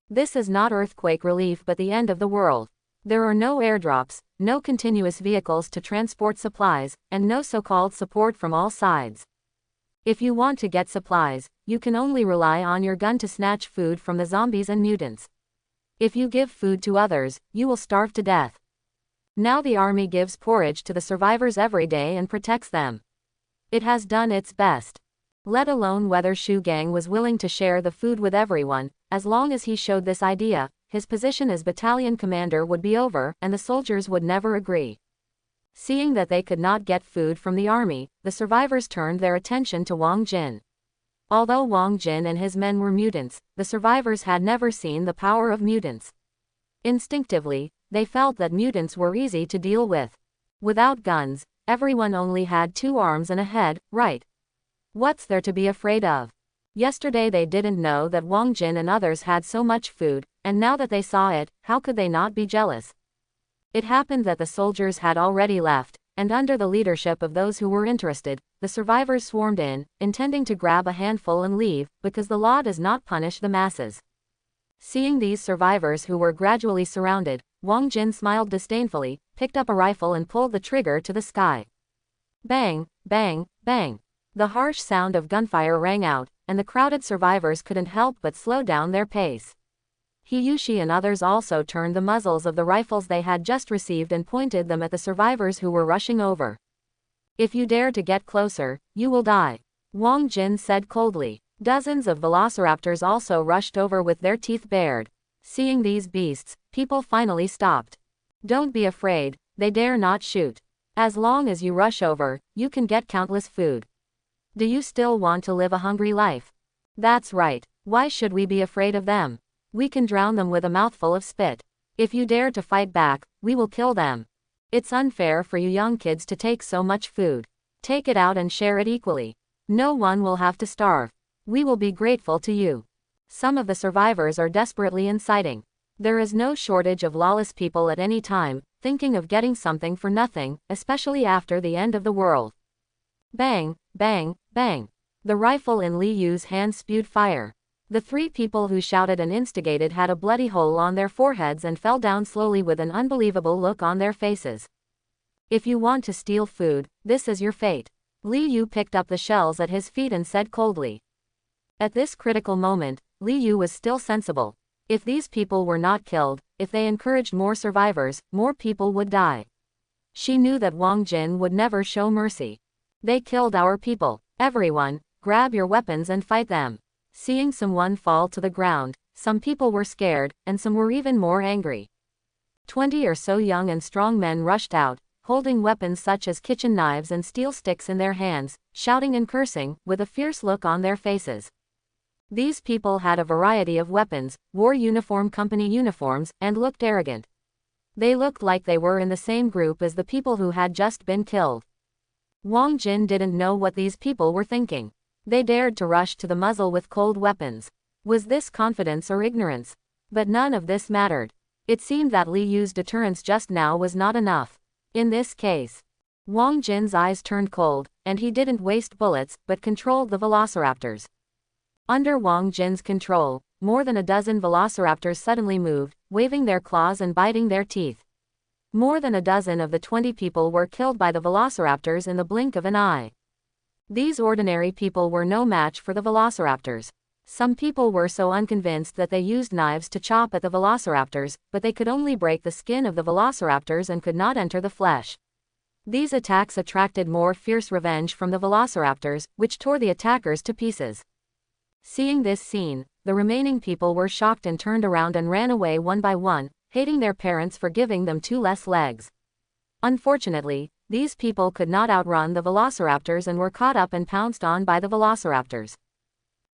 This is not earthquake relief but the end of the world. There are no airdrops, no continuous vehicles to transport supplies, and no so-called support from all sides. If you want to get supplies, you can only rely on your gun to snatch food from the zombies and mutants. If you give food to others, you will starve to death. Now the army gives porridge to the survivors every day and protects them. It has done its best. Let alone whether Shu Gang was willing to share the food with everyone, as long as he showed this idea, his position as battalion commander would be over, and the soldiers would never agree. Seeing that they could not get food from the army, the survivors turned their attention to Wang Jin. Although Wang Jin and his men were mutants, the survivors had never seen the power of mutants. Instinctively, they felt that mutants were easy to deal with. Without guns, everyone only had 2 arms and a head, right? What's there to be afraid of? Yesterday they didn't know that Wang Jin and others had so much food, and now that they saw it, how could they not be jealous? It happened that the soldiers had already left, and under the leadership of those who were interested, the survivors swarmed in, intending to grab a handful and leave, because the law does not punish the masses. Seeing these survivors who were gradually surrounded, Wang Jin smiled disdainfully, picked up a rifle and pulled the trigger to the sky. Bang, bang, bang. The harsh sound of gunfire rang out, and the crowded survivors couldn't help but slow down their pace. Hiyushi and others also turned the muzzles of the rifles they had just received and pointed them at the survivors who were rushing over. If you dare to get closer, you will die, Wang Jin said coldly. Dozens of velociraptors also rushed over with their teeth bared. Seeing these beasts, people finally stopped. Don't be afraid, they dare not shoot. As long as you rush over, you can get countless food. Do you still want to live a hungry life? That's right, why should we be afraid of them? We can drown them with a mouthful of spit. If you dare to fight back, we will kill them. It's unfair for you young kids to take so much food. Take it out and share it equally. No one will have to starve. We will be grateful to you. Some of the survivors are desperately inciting. There is no shortage of lawless people at any time, thinking of getting something for nothing, especially after the end of the world. Bang, bang, bang. The rifle in Li Yu's hand spewed fire. The 3 people who shouted and instigated had a bloody hole on their foreheads and fell down slowly with an unbelievable look on their faces. If you want to steal food, this is your fate. Li Yu picked up the shells at his feet and said coldly. At this critical moment, Li Yu was still sensible. If these people were not killed, if they encouraged more survivors, more people would die. She knew that Wang Jin would never show mercy. They killed our people. Everyone, grab your weapons and fight them. Seeing someone fall to the ground, some people were scared, and some were even more angry. 20 or so young and strong men rushed out, holding weapons such as kitchen knives and steel sticks in their hands, shouting and cursing, with a fierce look on their faces. These people had a variety of weapons, wore company uniforms, and looked arrogant. They looked like they were in the same group as the people who had just been killed. Wang Jin didn't know what these people were thinking. They dared to rush to the muzzle with cold weapons. Was this confidence or ignorance? But none of this mattered. It seemed that Li Yu's deterrence just now was not enough. In this case, Wang Jin's eyes turned cold, and he didn't waste bullets, but controlled the velociraptors. Under Wang Jin's control, more than a dozen velociraptors suddenly moved, waving their claws and biting their teeth. More than a dozen of the 20 people were killed by the velociraptors in the blink of an eye. These ordinary people were no match for the velociraptors. Some people were so unconvinced that they used knives to chop at the velociraptors, but they could only break the skin of the velociraptors and could not enter the flesh. These attacks attracted more fierce revenge from the velociraptors, which tore the attackers to pieces. Seeing this scene, the remaining people were shocked and turned around and ran away one by one, hating their parents for giving them 2 less legs. Unfortunately, these people could not outrun the velociraptors and were caught up and pounced on by the velociraptors.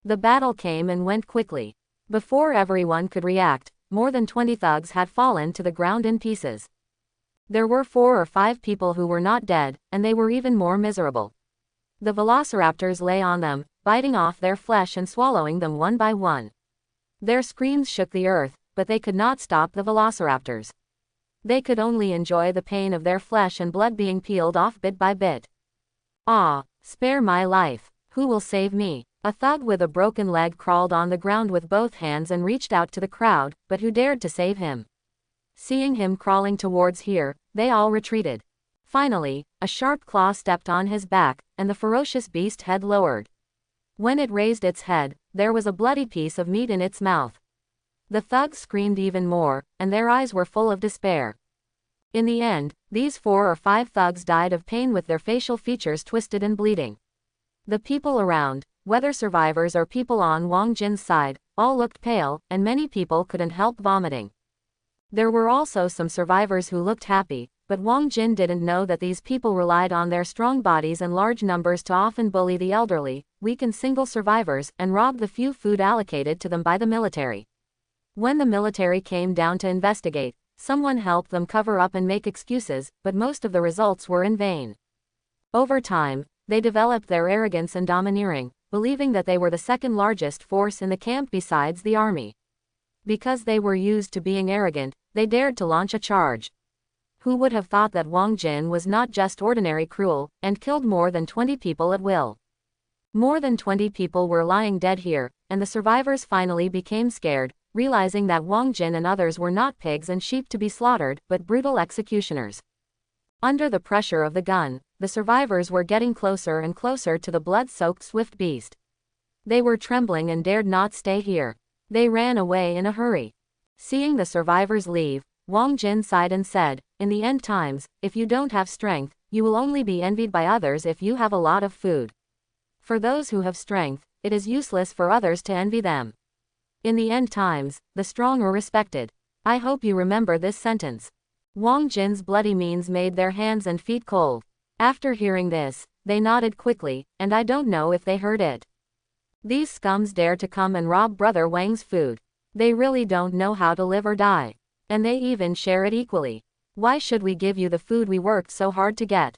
The battle came and went quickly. Before everyone could react, more than 20 thugs had fallen to the ground in pieces. There were 4 or 5 people who were not dead, and they were even more miserable. The velociraptors lay on them, biting off their flesh and swallowing them one by one. Their screams shook the earth, but they could not stop the velociraptors. They could only enjoy the pain of their flesh and blood being peeled off bit by bit. Ah, spare my life. Who will save me? A thug with a broken leg crawled on the ground with both hands and reached out to the crowd, but who dared to save him? Seeing him crawling towards here, they all retreated. Finally, a sharp claw stepped on his back, and the ferocious beast head lowered. When it raised its head, there was a bloody piece of meat in its mouth. The thugs screamed even more, and their eyes were full of despair. In the end, these 4 or 5 thugs died of pain with their facial features twisted and bleeding. The people around, whether survivors or people on Wang Jin's side, all looked pale, and many people couldn't help vomiting. There were also some survivors who looked happy, but Wang Jin didn't know that these people relied on their strong bodies and large numbers to often bully the elderly, weaken single survivors, and rob the few food allocated to them by the military. When the military came down to investigate, someone helped them cover up and make excuses, but most of the results were in vain. Over time, they developed their arrogance and domineering, believing that they were the second largest force in the camp besides the army. Because they were used to being arrogant, they dared to launch a charge. Who would have thought that Wang Jin was not just ordinary cruel, and killed more than 20 people at will? More than 20 people were lying dead here, and the survivors finally became scared, realizing that Wang Jin and others were not pigs and sheep to be slaughtered, but brutal executioners. Under the pressure of the gun, the survivors were getting closer and closer to the blood-soaked swift beast. They were trembling and dared not stay here. They ran away in a hurry. Seeing the survivors leave, Wang Jin sighed and said, "In the end times, if you don't have strength, you will only be envied by others if you have a lot of food. For those who have strength, it is useless for others to envy them. In the end times, the strong are respected." I hope you remember this sentence. Wang Jin's bloody means made their hands and feet cold. After hearing this, they nodded quickly, and I don't know if they heard it. These scums dare to come and rob Brother Wang's food. They really don't know how to live or die. And they even share it equally. Why should we give you the food we worked so hard to get?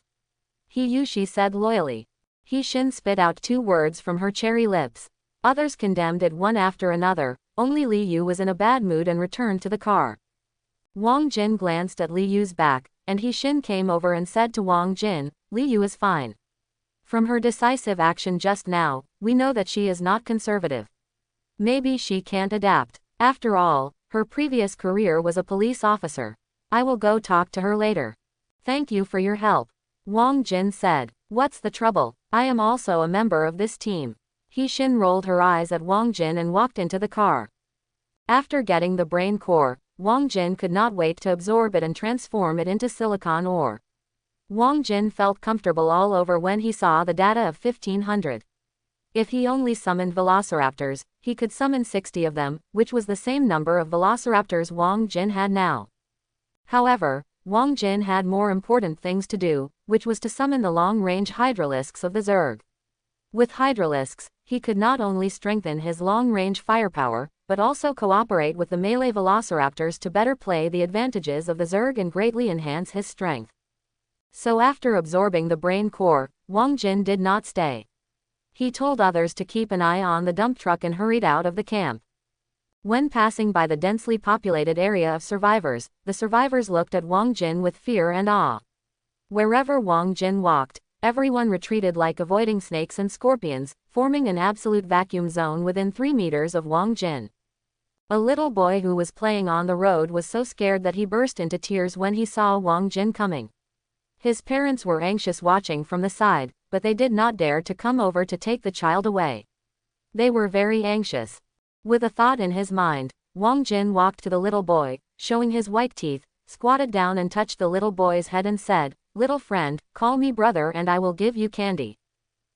He Yushi said loyally. He Shin spit out 2 words from her cherry lips. Others condemned it one after another. Only Li Yu was in a bad mood and returned to the car. Wang Jin glanced at Li Yu's back, and He Shin came over and said to Wang Jin, "Li Yu is fine. From her decisive action just now, we know that she is not conservative. Maybe she can't adapt. After all, her previous career was a police officer. I will go talk to her later." "Thank you for your help," Wang Jin said. "What's the trouble? I am also a member of this team." He Shin rolled her eyes at Wang Jin and walked into the car. After getting the brain core, Wang Jin could not wait to absorb it and transform it into silicon ore. Wang Jin felt comfortable all over when he saw the data of 1500. If he only summoned velociraptors, he could summon 60 of them, which was the same number of velociraptors Wang Jin had now. However, Wang Jin had more important things to do, which was to summon the long-range hydralisks of the Zerg. With hydralisks, he could not only strengthen his long-range firepower, but also cooperate with the melee velociraptors to better play the advantages of the Zerg and greatly enhance his strength. So after absorbing the brain core, Wang Jin did not stay. He told others to keep an eye on the dump truck and hurried out of the camp. When passing by the densely populated area of survivors, the survivors looked at Wang Jin with fear and awe. Wherever Wang Jin walked, everyone retreated like avoiding snakes and scorpions, forming an absolute vacuum zone within 3 meters of Wang Jin. A little boy who was playing on the road was so scared that he burst into tears when he saw Wang Jin coming. His parents were anxious watching from the side, but they did not dare to come over to take the child away. They were very anxious. With a thought in his mind, Wang Jin walked to the little boy, showing his white teeth, squatted down and touched the little boy's head and said, "Little friend, call me brother and I will give you candy."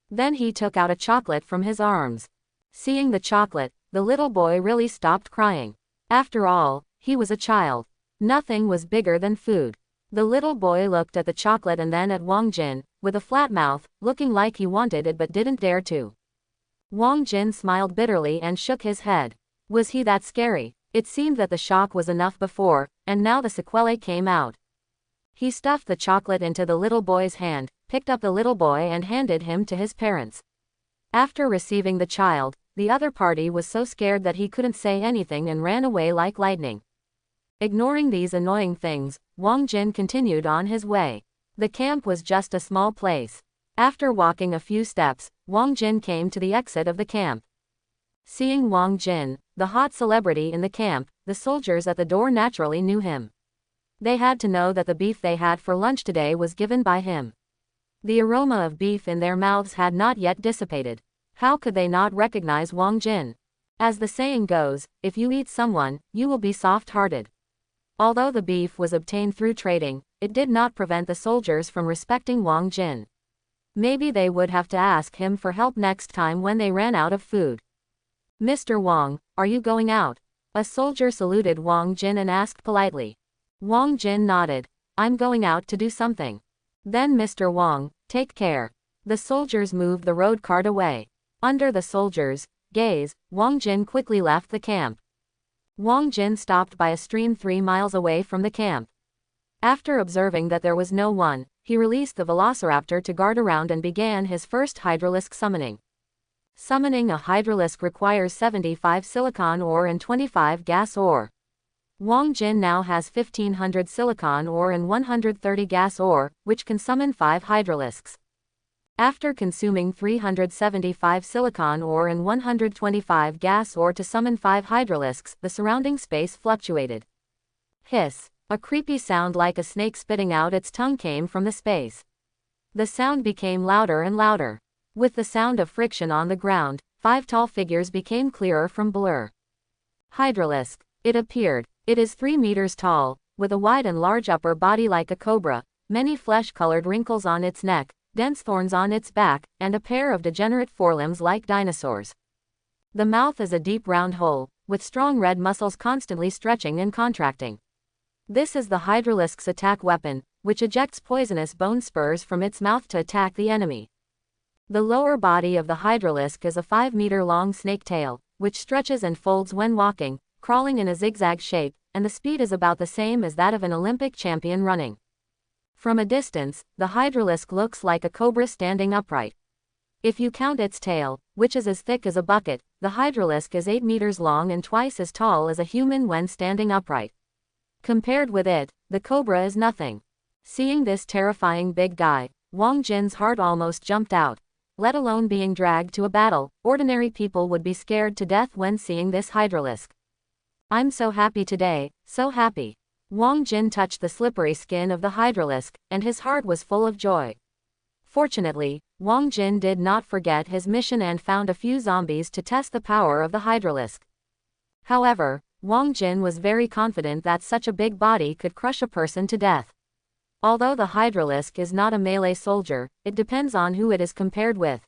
Then he took out a chocolate from his arms. Seeing the chocolate, the little boy really stopped crying. After all, he was a child. Nothing was bigger than food. The little boy looked at the chocolate and then at Wang Jin, with a flat mouth, looking like he wanted it but didn't dare to. Wang Jin smiled bitterly and shook his head. Was he that scary? It seemed that the shock was enough before, and now the sequelae came out. He stuffed the chocolate into the little boy's hand, picked up the little boy and handed him to his parents. After receiving the child, the other party was so scared that he couldn't say anything and ran away like lightning. Ignoring these annoying things, Wang Jin continued on his way. The camp was just a small place. After walking a few steps, Wang Jin came to the exit of the camp. Seeing Wang Jin, the hot celebrity in the camp, the soldiers at the door naturally knew him. They had to know that the beef they had for lunch today was given by him. The aroma of beef in their mouths had not yet dissipated. How could they not recognize Wang Jin? As the saying goes, if you eat someone, you will be soft-hearted. Although the beef was obtained through trading, it did not prevent the soldiers from respecting Wang Jin. Maybe they would have to ask him for help next time when they ran out of food. "Mr. Wang, are you going out?" A soldier saluted Wang Jin and asked politely. Wang Jin nodded. "I'm going out to do something." Then Mr. Wang, take care. The soldiers moved the road cart away. Under the soldiers' gaze, Wang Jin quickly left the camp. Wang Jin stopped by a stream 3 miles away from the camp. After observing that there was no one, he released the velociraptor to guard around and began his first hydralisk summoning. Summoning a hydralisk requires 75 silicon ore and 25 gas ore. Wang Jin now has 1500 silicon ore and 130 gas ore, which can summon 5 hydralisks. After consuming 375 silicon ore and 125 gas ore to summon 5 hydralisks, the surrounding space fluctuated. Hiss! A creepy sound like a snake spitting out its tongue came from the space. The sound became louder and louder. With the sound of friction on the ground, 5 tall figures became clearer from blur. Hydralisk. It appeared. It is 3 meters tall, with a wide and large upper body like a cobra, many flesh-colored wrinkles on its neck, dense thorns on its back, and a pair of degenerate forelimbs like dinosaurs. The mouth is a deep round hole, with strong red muscles constantly stretching and contracting. This is the hydralisk's attack weapon, which ejects poisonous bone spurs from its mouth to attack the enemy. The lower body of the hydralisk is a 5-meter-long snake tail, which stretches and folds when walking, crawling in a zigzag shape, and the speed is about the same as that of an Olympic champion running. From a distance, the hydralisk looks like a cobra standing upright. If you count its tail, which is as thick as a bucket, the hydralisk is 8 meters long and twice as tall as a human when standing upright. Compared with it, the cobra is nothing. Seeing this terrifying big guy, Wang Jin's heart almost jumped out. Let alone being dragged to a battle, ordinary people would be scared to death when seeing this hydralisk. "I'm so happy today, so happy." Wang Jin touched the slippery skin of the hydralisk, and his heart was full of joy. Fortunately, Wang Jin did not forget his mission and found a few zombies to test the power of the hydralisk. However, Wang Jin was very confident that such a big body could crush a person to death. Although the Hydralisk is not a melee soldier, it depends on who it is compared with.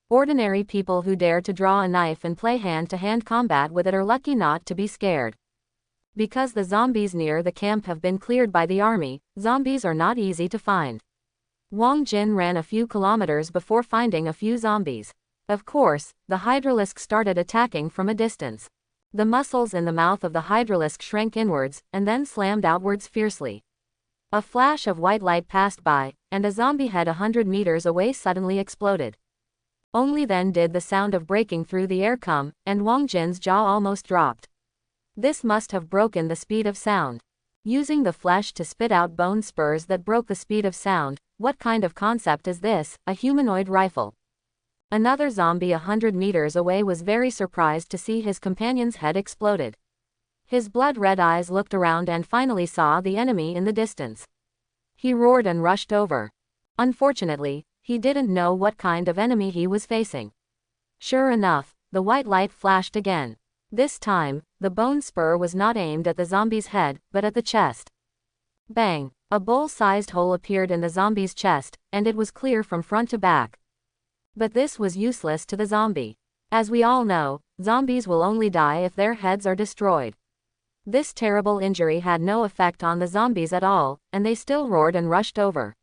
Ordinary people who dare to draw a knife and play hand-to-hand combat with it are lucky not to be scared. Because the zombies near the camp have been cleared by the army, zombies are not easy to find. Wang Jin ran a few kilometers before finding a few zombies. Of course, the Hydralisk started attacking from a distance. The muscles in the mouth of the Hydralisk shrank inwards, and then slammed outwards fiercely. A flash of white light passed by, and a zombie head 100 meters away suddenly exploded. Only then did the sound of breaking through the air come, and Wang Jin's jaw almost dropped. This must have broken the speed of sound. Using the flesh to spit out bone spurs that broke the speed of sound, what kind of concept is this, a humanoid rifle? Another zombie 100 meters away was very surprised to see his companion's head exploded. His blood-red eyes looked around and finally saw the enemy in the distance. He roared and rushed over. Unfortunately, he didn't know what kind of enemy he was facing. Sure enough, the white light flashed again. This time, the bone spur was not aimed at the zombie's head, but at the chest. Bang! A bowl-sized hole appeared in the zombie's chest, and it was clear from front to back. But this was useless to the zombie. As we all know, zombies will only die if their heads are destroyed. This terrible injury had no effect on the zombies at all, and they still roared and rushed over.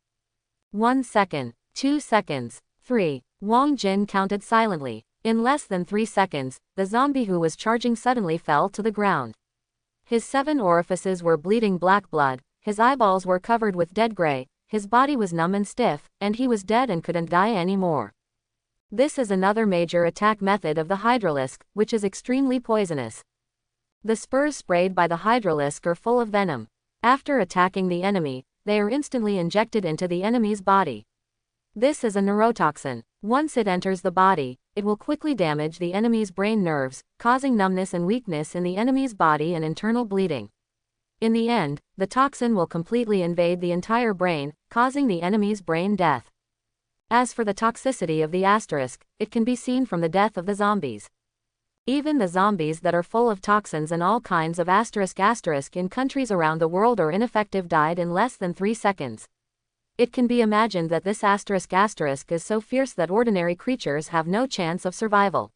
1 second. 2 seconds. 3. Wang Jin counted silently. In less than 3 seconds, the zombie who was charging suddenly fell to the ground. His 7 orifices were bleeding black blood, his eyeballs were covered with dead gray, his body was numb and stiff, and he was dead and couldn't die anymore. This is another major attack method of the Hydralisk, which is extremely poisonous. The spurs sprayed by the Hydralisk are full of venom. After attacking the enemy, they are instantly injected into the enemy's body. This is a neurotoxin. Once it enters the body, it will quickly damage the enemy's brain nerves, causing numbness and weakness in the enemy's body and internal bleeding. In the end, the toxin will completely invade the entire brain, causing the enemy's brain death. As for the toxicity of the asterisk, it can be seen from the death of the zombies. Even the zombies that are full of toxins and all kinds of asterisk in countries around the world are ineffective died in less than 3 seconds. It can be imagined that this asterisk is so fierce that ordinary creatures have no chance of survival.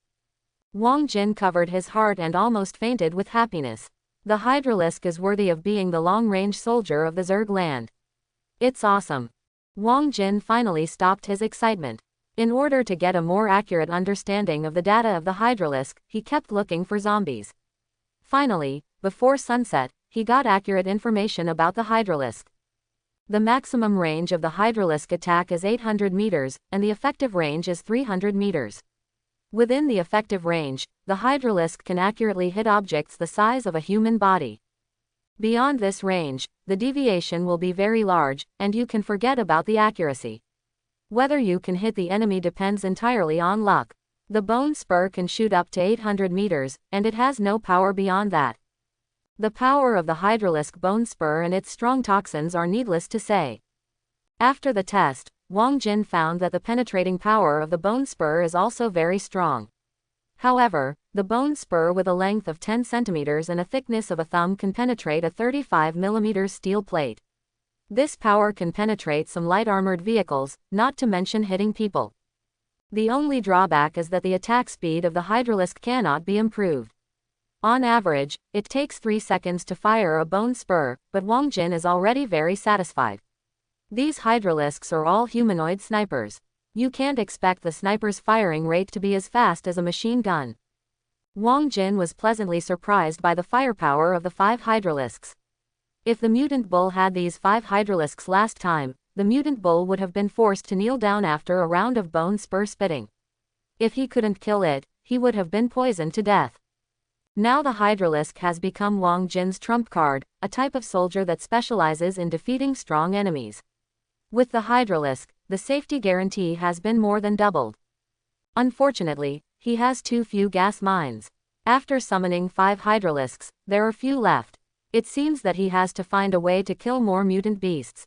Wang Jin covered his heart and almost fainted with happiness. The Hydralisk is worthy of being the long-range soldier of the Zerg land. It's awesome. Wang Jin finally stopped his excitement. In order to get a more accurate understanding of the data of the Hydralisk, he kept looking for zombies. Finally, before sunset, he got accurate information about the Hydralisk. The maximum range of the Hydralisk attack is 800 meters, and the effective range is 300 meters. Within the effective range, the Hydralisk can accurately hit objects the size of a human body. Beyond this range, the deviation will be very large, and you can forget about the accuracy. Whether you can hit the enemy depends entirely on luck. The bone spur can shoot up to 800 meters, and it has no power beyond that. The power of the Hydralisk bone spur and its strong toxins are needless to say. After the test, Wang Jin found that the penetrating power of the bone spur is also very strong. However, the bone spur with a length of 10 centimeters and a thickness of a thumb can penetrate a 35 mm steel plate. This power can penetrate some light armored vehicles, not to mention hitting people. The only drawback is that the attack speed of the Hydralisk cannot be improved. On average, it takes 3 seconds to fire a bone spur, but Wang Jin is already very satisfied. These Hydralisks are all humanoid snipers. You can't expect the sniper's firing rate to be as fast as a machine gun. Wang Jin was pleasantly surprised by the firepower of the 5 Hydralisks. If the mutant bull had these 5 Hydralisks last time, the mutant bull would have been forced to kneel down after a round of bone spur spitting. If he couldn't kill it, he would have been poisoned to death. Now the Hydralisk has become Wang Jin's trump card, a type of soldier that specializes in defeating strong enemies. With the Hydralisk, the safety guarantee has been more than doubled. Unfortunately, he has too few gas mines. After summoning 5 Hydralisks, there are few left. It seems that he has to find a way to kill more mutant beasts.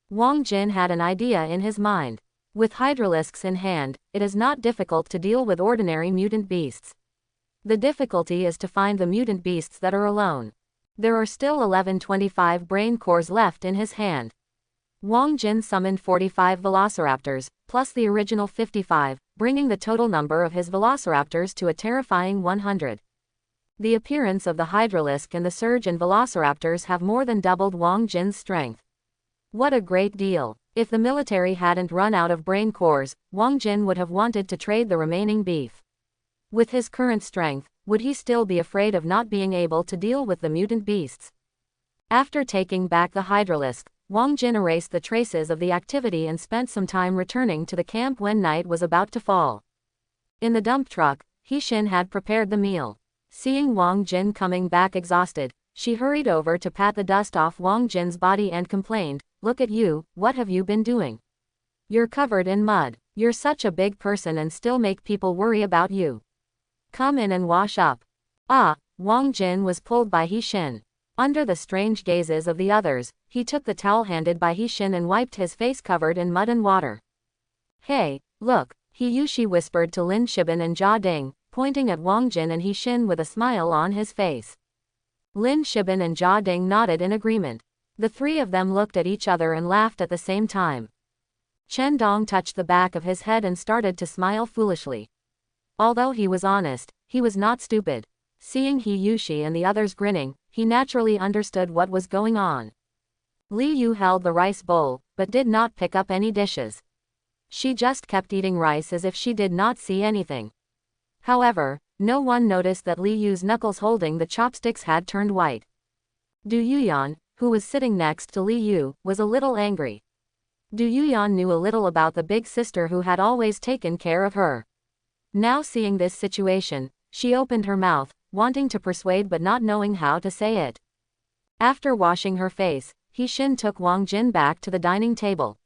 Wang Jin had an idea in his mind. With Hydralisks in hand, it is not difficult to deal with ordinary mutant beasts. The difficulty is to find the mutant beasts that are alone. There are still 1125 brain cores left in his hand. Wang Jin summoned 45 velociraptors, plus the original 55, bringing the total number of his velociraptors to a terrifying 100. The appearance of the Hydralisk and the Surge and velociraptors have more than doubled Wang Jin's strength. What a great deal! If the military hadn't run out of brain cores, Wang Jin would have wanted to trade the remaining beef. With his current strength, would he still be afraid of not being able to deal with the mutant beasts? After taking back the Hydralisk, Wang Jin erased the traces of the activity and spent some time returning to the camp when night was about to fall. In the dump truck, He Xin had prepared the meal. Seeing Wang Jin coming back exhausted, she hurried over to pat the dust off Wang Jin's body and complained, "Look at you, what have you been doing? You're covered in mud. You're such a big person and still make people worry about you. Come in and wash up." Ah, Wang Jin was pulled by He Xin. Under the strange gazes of the others, he took the towel handed by He Xin and wiped his face covered in mud and water. "Hey, look," He Yushi whispered to Lin Shiban and Jia Ding, pointing at Wang Jin and He Xin with a smile on his face. Lin Shiban and Jia Ding nodded in agreement. The three of them looked at each other and laughed at the same time. Chen Dong touched the back of his head and started to smile foolishly. Although he was honest, he was not stupid. Seeing He Yushi and the others grinning, he naturally understood what was going on. Li Yu held the rice bowl, but did not pick up any dishes. She just kept eating rice as if she did not see anything. However, no one noticed that Li Yu's knuckles holding the chopsticks had turned white. Du Yuyan, who was sitting next to Li Yu, was a little angry. Du Yuyan knew a little about the big sister who had always taken care of her. Now seeing this situation, she opened her mouth, wanting to persuade but not knowing how to say it. After washing her face, He Xin took Wang Jin back to the dining table.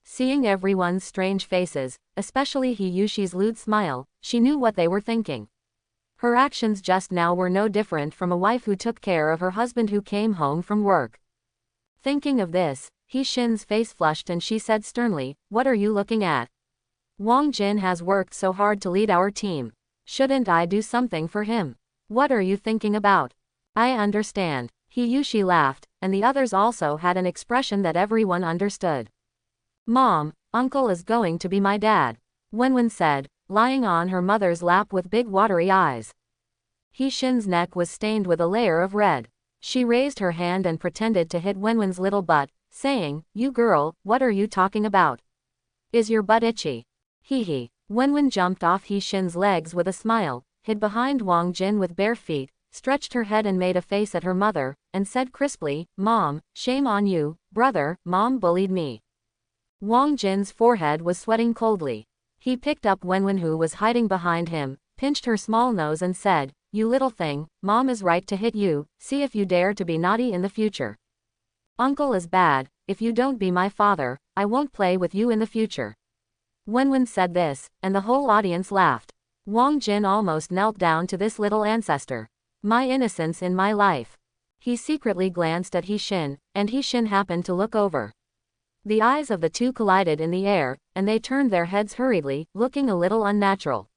Seeing everyone's strange faces, especially He Yushi's lewd smile, she knew what they were thinking. Her actions just now were no different from a wife who took care of her husband who came home from work. Thinking of this, He Xin's face flushed and she said sternly, "What are you looking at? Wang Jin has worked so hard to lead our team. Shouldn't I do something for him? What are you thinking about?" "I understand." He Yushi laughed, and the others also had an expression that everyone understood. "Mom, Uncle is going to be my dad," Wenwen said, lying on her mother's lap with big watery eyes. He Xin's neck was stained with a layer of red. She raised her hand and pretended to hit Wenwen's little butt, saying, "You girl, what are you talking about? Is your butt itchy?" Hee hee. Wenwen jumped off He Xin's legs with a smile, hid behind Wang Jin with bare feet, stretched her head and made a face at her mother, and said crisply, "Mom, shame on you, brother, Mom bullied me." Wang Jin's forehead was sweating coldly. He picked up Wenwen who was hiding behind him, pinched her small nose and said, "You little thing, Mom is right to hit you, see if you dare to be naughty in the future. Uncle is bad, if you don't be my father, I won't play with you in the future." Wenwen said this, and the whole audience laughed. Wang Jin almost knelt down to this little ancestor. "My innocence in my life." He secretly glanced at He Xin, and He Xin happened to look over. The eyes of the two collided in the air, and they turned their heads hurriedly, looking a little unnatural.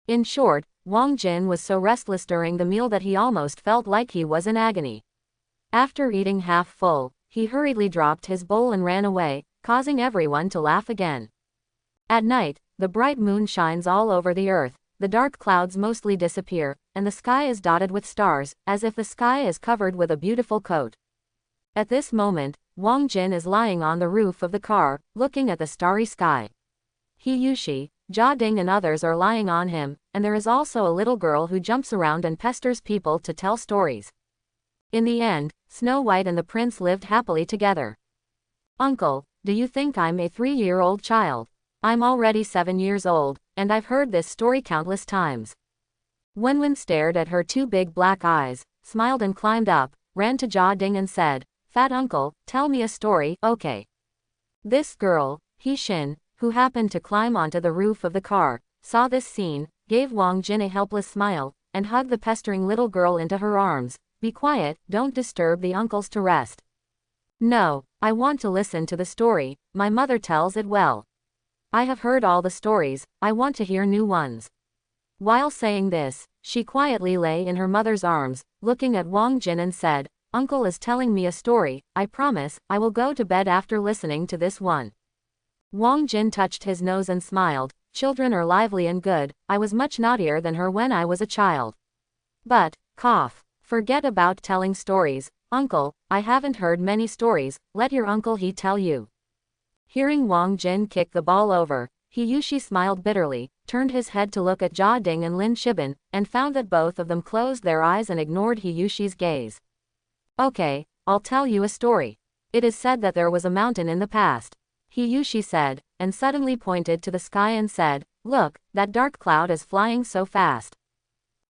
In short, Wang Jin was so restless during the meal that he almost felt like he was in agony. After eating half full, he hurriedly dropped his bowl and ran away, causing everyone to laugh again. At night, the bright moon shines all over the earth, the dark clouds mostly disappear, and the sky is dotted with stars, as if the sky is covered with a beautiful coat. At this moment, Wang Jin is lying on the roof of the car, looking at the starry sky. He Yushi, Jia Ding and others are lying on him, and there is also a little girl who jumps around and pesters people to tell stories. In the end, Snow White and the prince lived happily together. "Uncle, do you think I'm a 3-year-old child? I'm already 7 years old, and I've heard this story countless times." Wenwen stared at her two big black eyes, smiled and climbed up, ran to Jia Ding and said, "Fat uncle, tell me a story, okay?" This girl, He Xin, who happened to climb onto the roof of the car, saw this scene, gave Wang Jin a helpless smile, and hugged the pestering little girl into her arms. "Be quiet, don't disturb the uncles to rest." "No, I want to listen to the story, my mother tells it well. I have heard all the stories, I want to hear new ones." While saying this, She quietly lay in her mother's arms, looking at Wang Jin and said, "Uncle is telling me a story, I promise, I will go to bed after listening to this one." Wang Jin touched his nose and smiled, "Children are lively and good, I was much naughtier than her when I was a child. But, cough. Forget about telling stories, uncle, I haven't heard many stories, let your uncle he tell you." Hearing Wang Jin kick the ball over, He Yushi smiled bitterly, turned his head to look at Jia Ding and Lin Shiban, and found that both of them closed their eyes and ignored He Yushi's gaze. "Okay, I'll tell you a story. It is said that there was a mountain in the past," He Yushi said, and suddenly pointed to the sky and said, "Look, that dark cloud is flying so fast."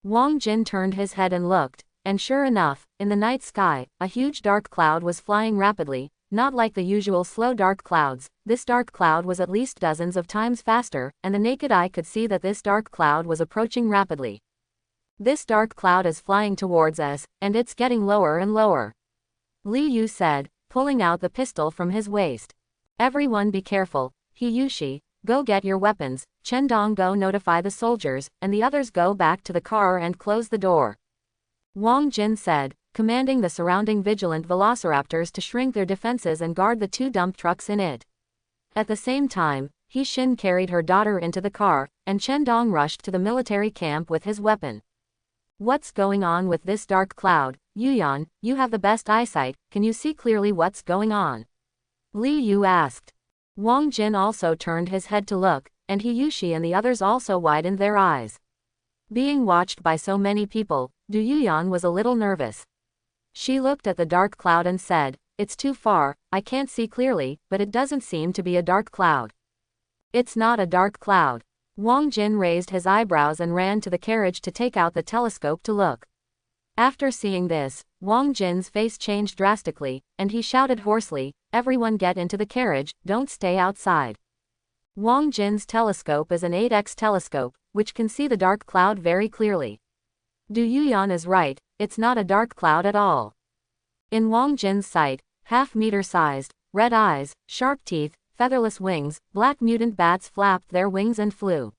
Wang Jin turned his head and looked, and sure enough, in the night sky, a huge dark cloud was flying rapidly, not like the usual slow dark clouds. This dark cloud was at least dozens of times faster, and the naked eye could see that this dark cloud was approaching rapidly. "This dark cloud is flying towards us, and it's getting lower and lower," Li Yu said, pulling out the pistol from his waist. "Everyone be careful. He Yushi, go get your weapons, Chen Dong go notify the soldiers, and the others go back to the car and close the door," Wang Jin said, commanding the surrounding vigilant velociraptors to shrink their defenses and guard the 2 dump trucks in it. At the same time, He Xin carried her daughter into the car, and Chen Dong rushed to the military camp with his weapon. "What's going on with this dark cloud? Yuyan, you have the best eyesight, can you see clearly what's going on?" Li Yu asked. Wang Jin also turned his head to look, and He Yushi and the others also widened their eyes. Being watched by so many people, Du Yuyan was a little nervous. She looked at the dark cloud and said, "It's too far, I can't see clearly, but it doesn't seem to be a dark cloud." "It's not a dark cloud." Wang Jin raised his eyebrows and ran to the carriage to take out the telescope to look. After seeing this, Wang Jin's face changed drastically, and he shouted hoarsely, "Everyone get into the carriage, don't stay outside." Wang Jin's telescope is an 8x telescope, which can see the dark cloud very clearly. Du Yuyan is right, it's not a dark cloud at all. In Wang Jin's sight, half-meter-sized, red eyes, sharp teeth, featherless wings, black mutant bats flapped their wings and flew.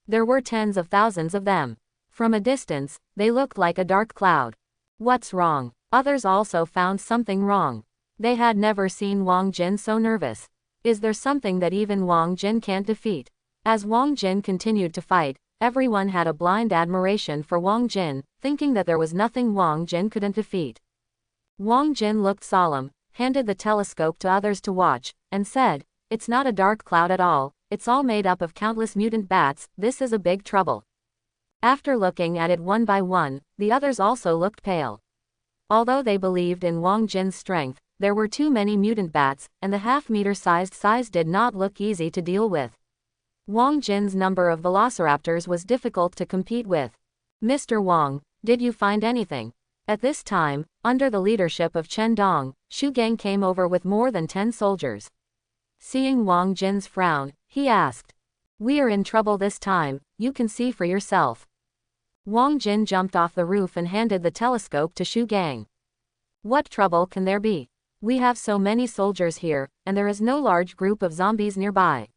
There were tens of thousands of them. From a distance, they looked like a dark cloud. What's wrong? Others also found something wrong. They had never seen Wang Jin so nervous. Is there something that even Wang Jin can't defeat? As Wang Jin continued to fight, everyone had a blind admiration for Wang Jin, thinking that there was nothing Wang Jin couldn't defeat. Wang Jin looked solemn, handed the telescope to others to watch, and said, "It's not a dark cloud at all, it's all made up of countless mutant bats, this is a big trouble." After looking at it one by one, the others also looked pale. Although they believed in Wang Jin's strength, there were too many mutant bats, and the half-meter-sized size did not look easy to deal with. Wang Jin's number of velociraptors was difficult to compete with. "Mr. Wang, did you find anything?" At this time, under the leadership of Chen Dong, Shu Gang came over with more than 10 soldiers. Seeing Wang Jin's frown, he asked, "We are in trouble this time, you can see for yourself." Wang Jin jumped off the roof and handed the telescope to Shu Gang. "What trouble can there be? We have so many soldiers here, and there is no large group of zombies nearby.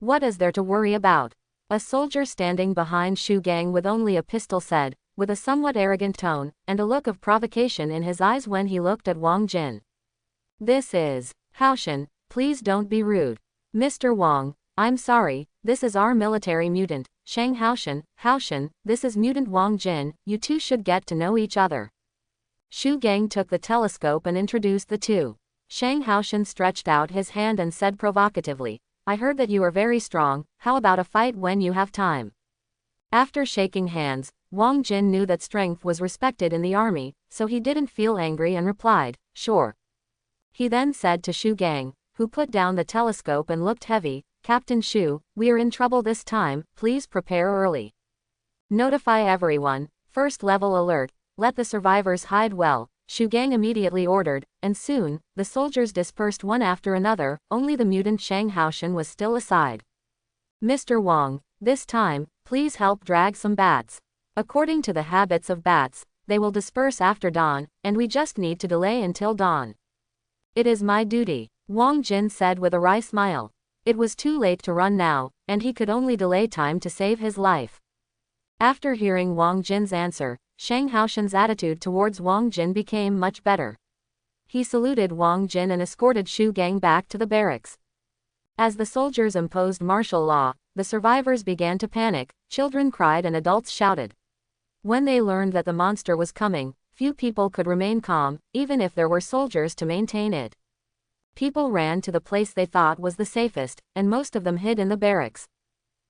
What is there to worry about?" A soldier standing behind Shu Gang with only a pistol said, with a somewhat arrogant tone, and a look of provocation in his eyes when he looked at Wang Jin. "This is Haoshan, please don't be rude. Mr. Wang, I'm sorry, this is our military mutant, Shang Haoshan. Haoshan, this is mutant Wang Jin, you two should get to know each other." Shu Gang took the telescope and introduced the two. Shang Haoshan stretched out his hand and said provocatively, "I heard that you are very strong, how about a fight when you have time?" After shaking hands, Wang Jin knew that strength was respected in the army, so he didn't feel angry and replied, "Sure." He then said to Shu Gang, who put down the telescope and looked heavy, "Captain Shu, we are in trouble this time, please prepare early. Notify everyone, first level alert, let the survivors hide well." Shu Gang immediately ordered, and soon, the soldiers dispersed one after another, only the mutant Shang Haoshan was still aside. "Mr. Wang, this time, please help drag some bats. According to the habits of bats, they will disperse after dawn, and we just need to delay until dawn." "It is my duty," Wang Jin said with a wry smile. It was too late to run now, and he could only delay time to save his life. After hearing Wang Jin's answer, Shang Haoshan's attitude towards Wang Jin became much better. He saluted Wang Jin and escorted Shu Gang back to the barracks. As the soldiers imposed martial law, the survivors began to panic, children cried and adults shouted. When they learned that the monster was coming, few people could remain calm, even if there were soldiers to maintain it. People ran to the place they thought was the safest, and most of them hid in the barracks.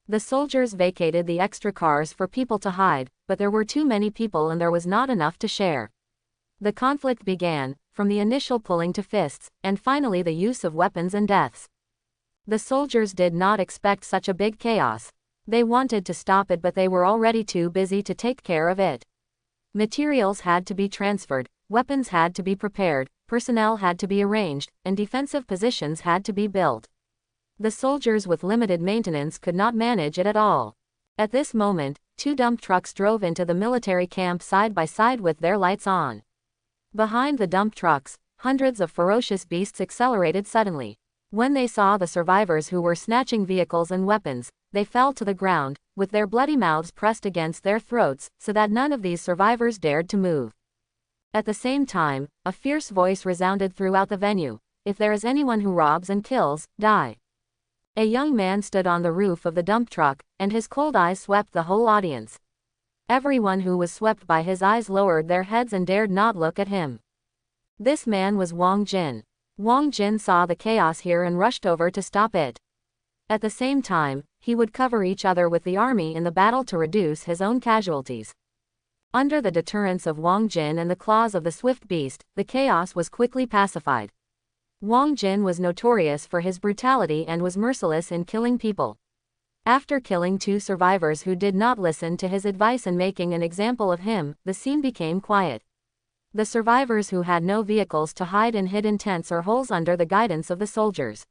The soldiers vacated the extra cars for people to hide, but there were too many people and there was not enough to share. The conflict began, from the initial pulling to fists, and finally the use of weapons and deaths. The soldiers did not expect such a big chaos. They wanted to stop it, but they were already too busy to take care of it. Materials had to be transferred, weapons had to be prepared, personnel had to be arranged, and defensive positions had to be built. The soldiers with limited maintenance could not manage it at all. At this moment, 2 dump trucks drove into the military camp side by side with their lights on. Behind the dump trucks, hundreds of ferocious beasts accelerated suddenly. When they saw the survivors who were snatching vehicles and weapons, they fell to the ground, with their bloody mouths pressed against their throats, so that none of these survivors dared to move. At the same time, a fierce voice resounded throughout the venue. If there is anyone who robs and kills, die. A young man stood on the roof of the dump truck, and his cold eyes swept the whole audience. Everyone who was swept by his eyes lowered their heads and dared not look at him. This man was Wang Jin. Wang Jin saw the chaos here and rushed over to stop it. At the same time, he would cover each other with the army in the battle to reduce his own casualties. Under the deterrence of Wang Jin and the claws of the swift beast, the chaos was quickly pacified. Wang Jin was notorious for his brutality and was merciless in killing people. After killing 2 survivors who did not listen to his advice and making an example of him, the scene became quiet. The survivors who had no vehicles to hide and hid in tents or holes under the guidance of the soldiers.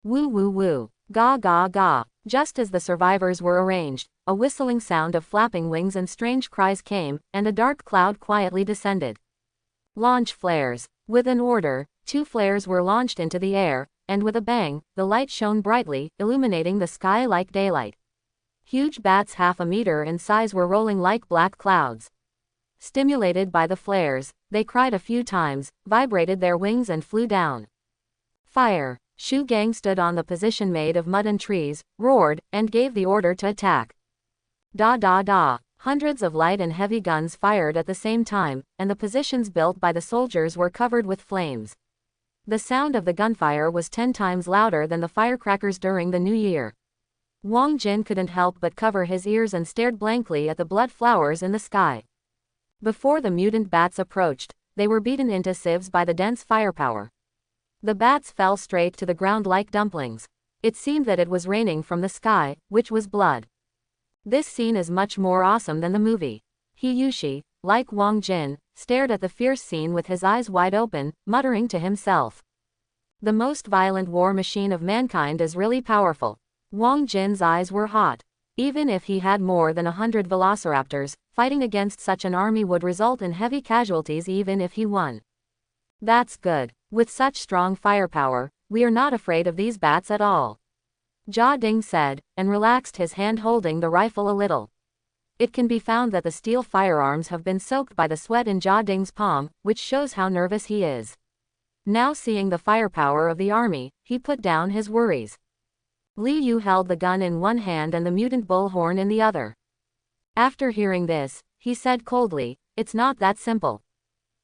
Woo woo woo. Ga ga ga. Just as the survivors were arranged, a whistling sound of flapping wings and strange cries came, and a dark cloud quietly descended. Launch flares. With an order, 2 flares were launched into the air, and with a bang, the light shone brightly, illuminating the sky like daylight. Huge bats 1/2 meter in size were rolling like black clouds. Stimulated by the flares, they cried a few times, vibrated their wings and flew down. Fire! Shu Gang stood on the position made of mud and trees, roared, and gave the order to attack. Da da da! Hundreds of light and heavy guns fired at the same time, and the positions built by the soldiers were covered with flames. The sound of the gunfire was 10 times louder than the firecrackers during the New Year. Wang Jin couldn't help but cover his ears and stared blankly at the blood flowers in the sky. Before the mutant bats approached, they were beaten into sieves by the dense firepower. The bats fell straight to the ground like dumplings. It seemed that it was raining from the sky, which was blood. This scene is much more awesome than the movie. Yushi, like Wang Jin, stared at the fierce scene with his eyes wide open, muttering to himself. The most violent war machine of mankind is really powerful. Wang Jin's eyes were hot. Even if he had more than 100 velociraptors, fighting against such an army would result in heavy casualties even if he won. That's good. With such strong firepower, we are not afraid of these bats at all. Jia Ding said, and relaxed his hand holding the rifle a little. It can be found that the steel firearms have been soaked by the sweat in Jia Ding's palm, which shows how nervous he is. Now seeing the firepower of the army, he put down his worries. Li Yu held the gun in one hand and the mutant bullhorn in the other. After hearing this, he said coldly, "It's not that simple.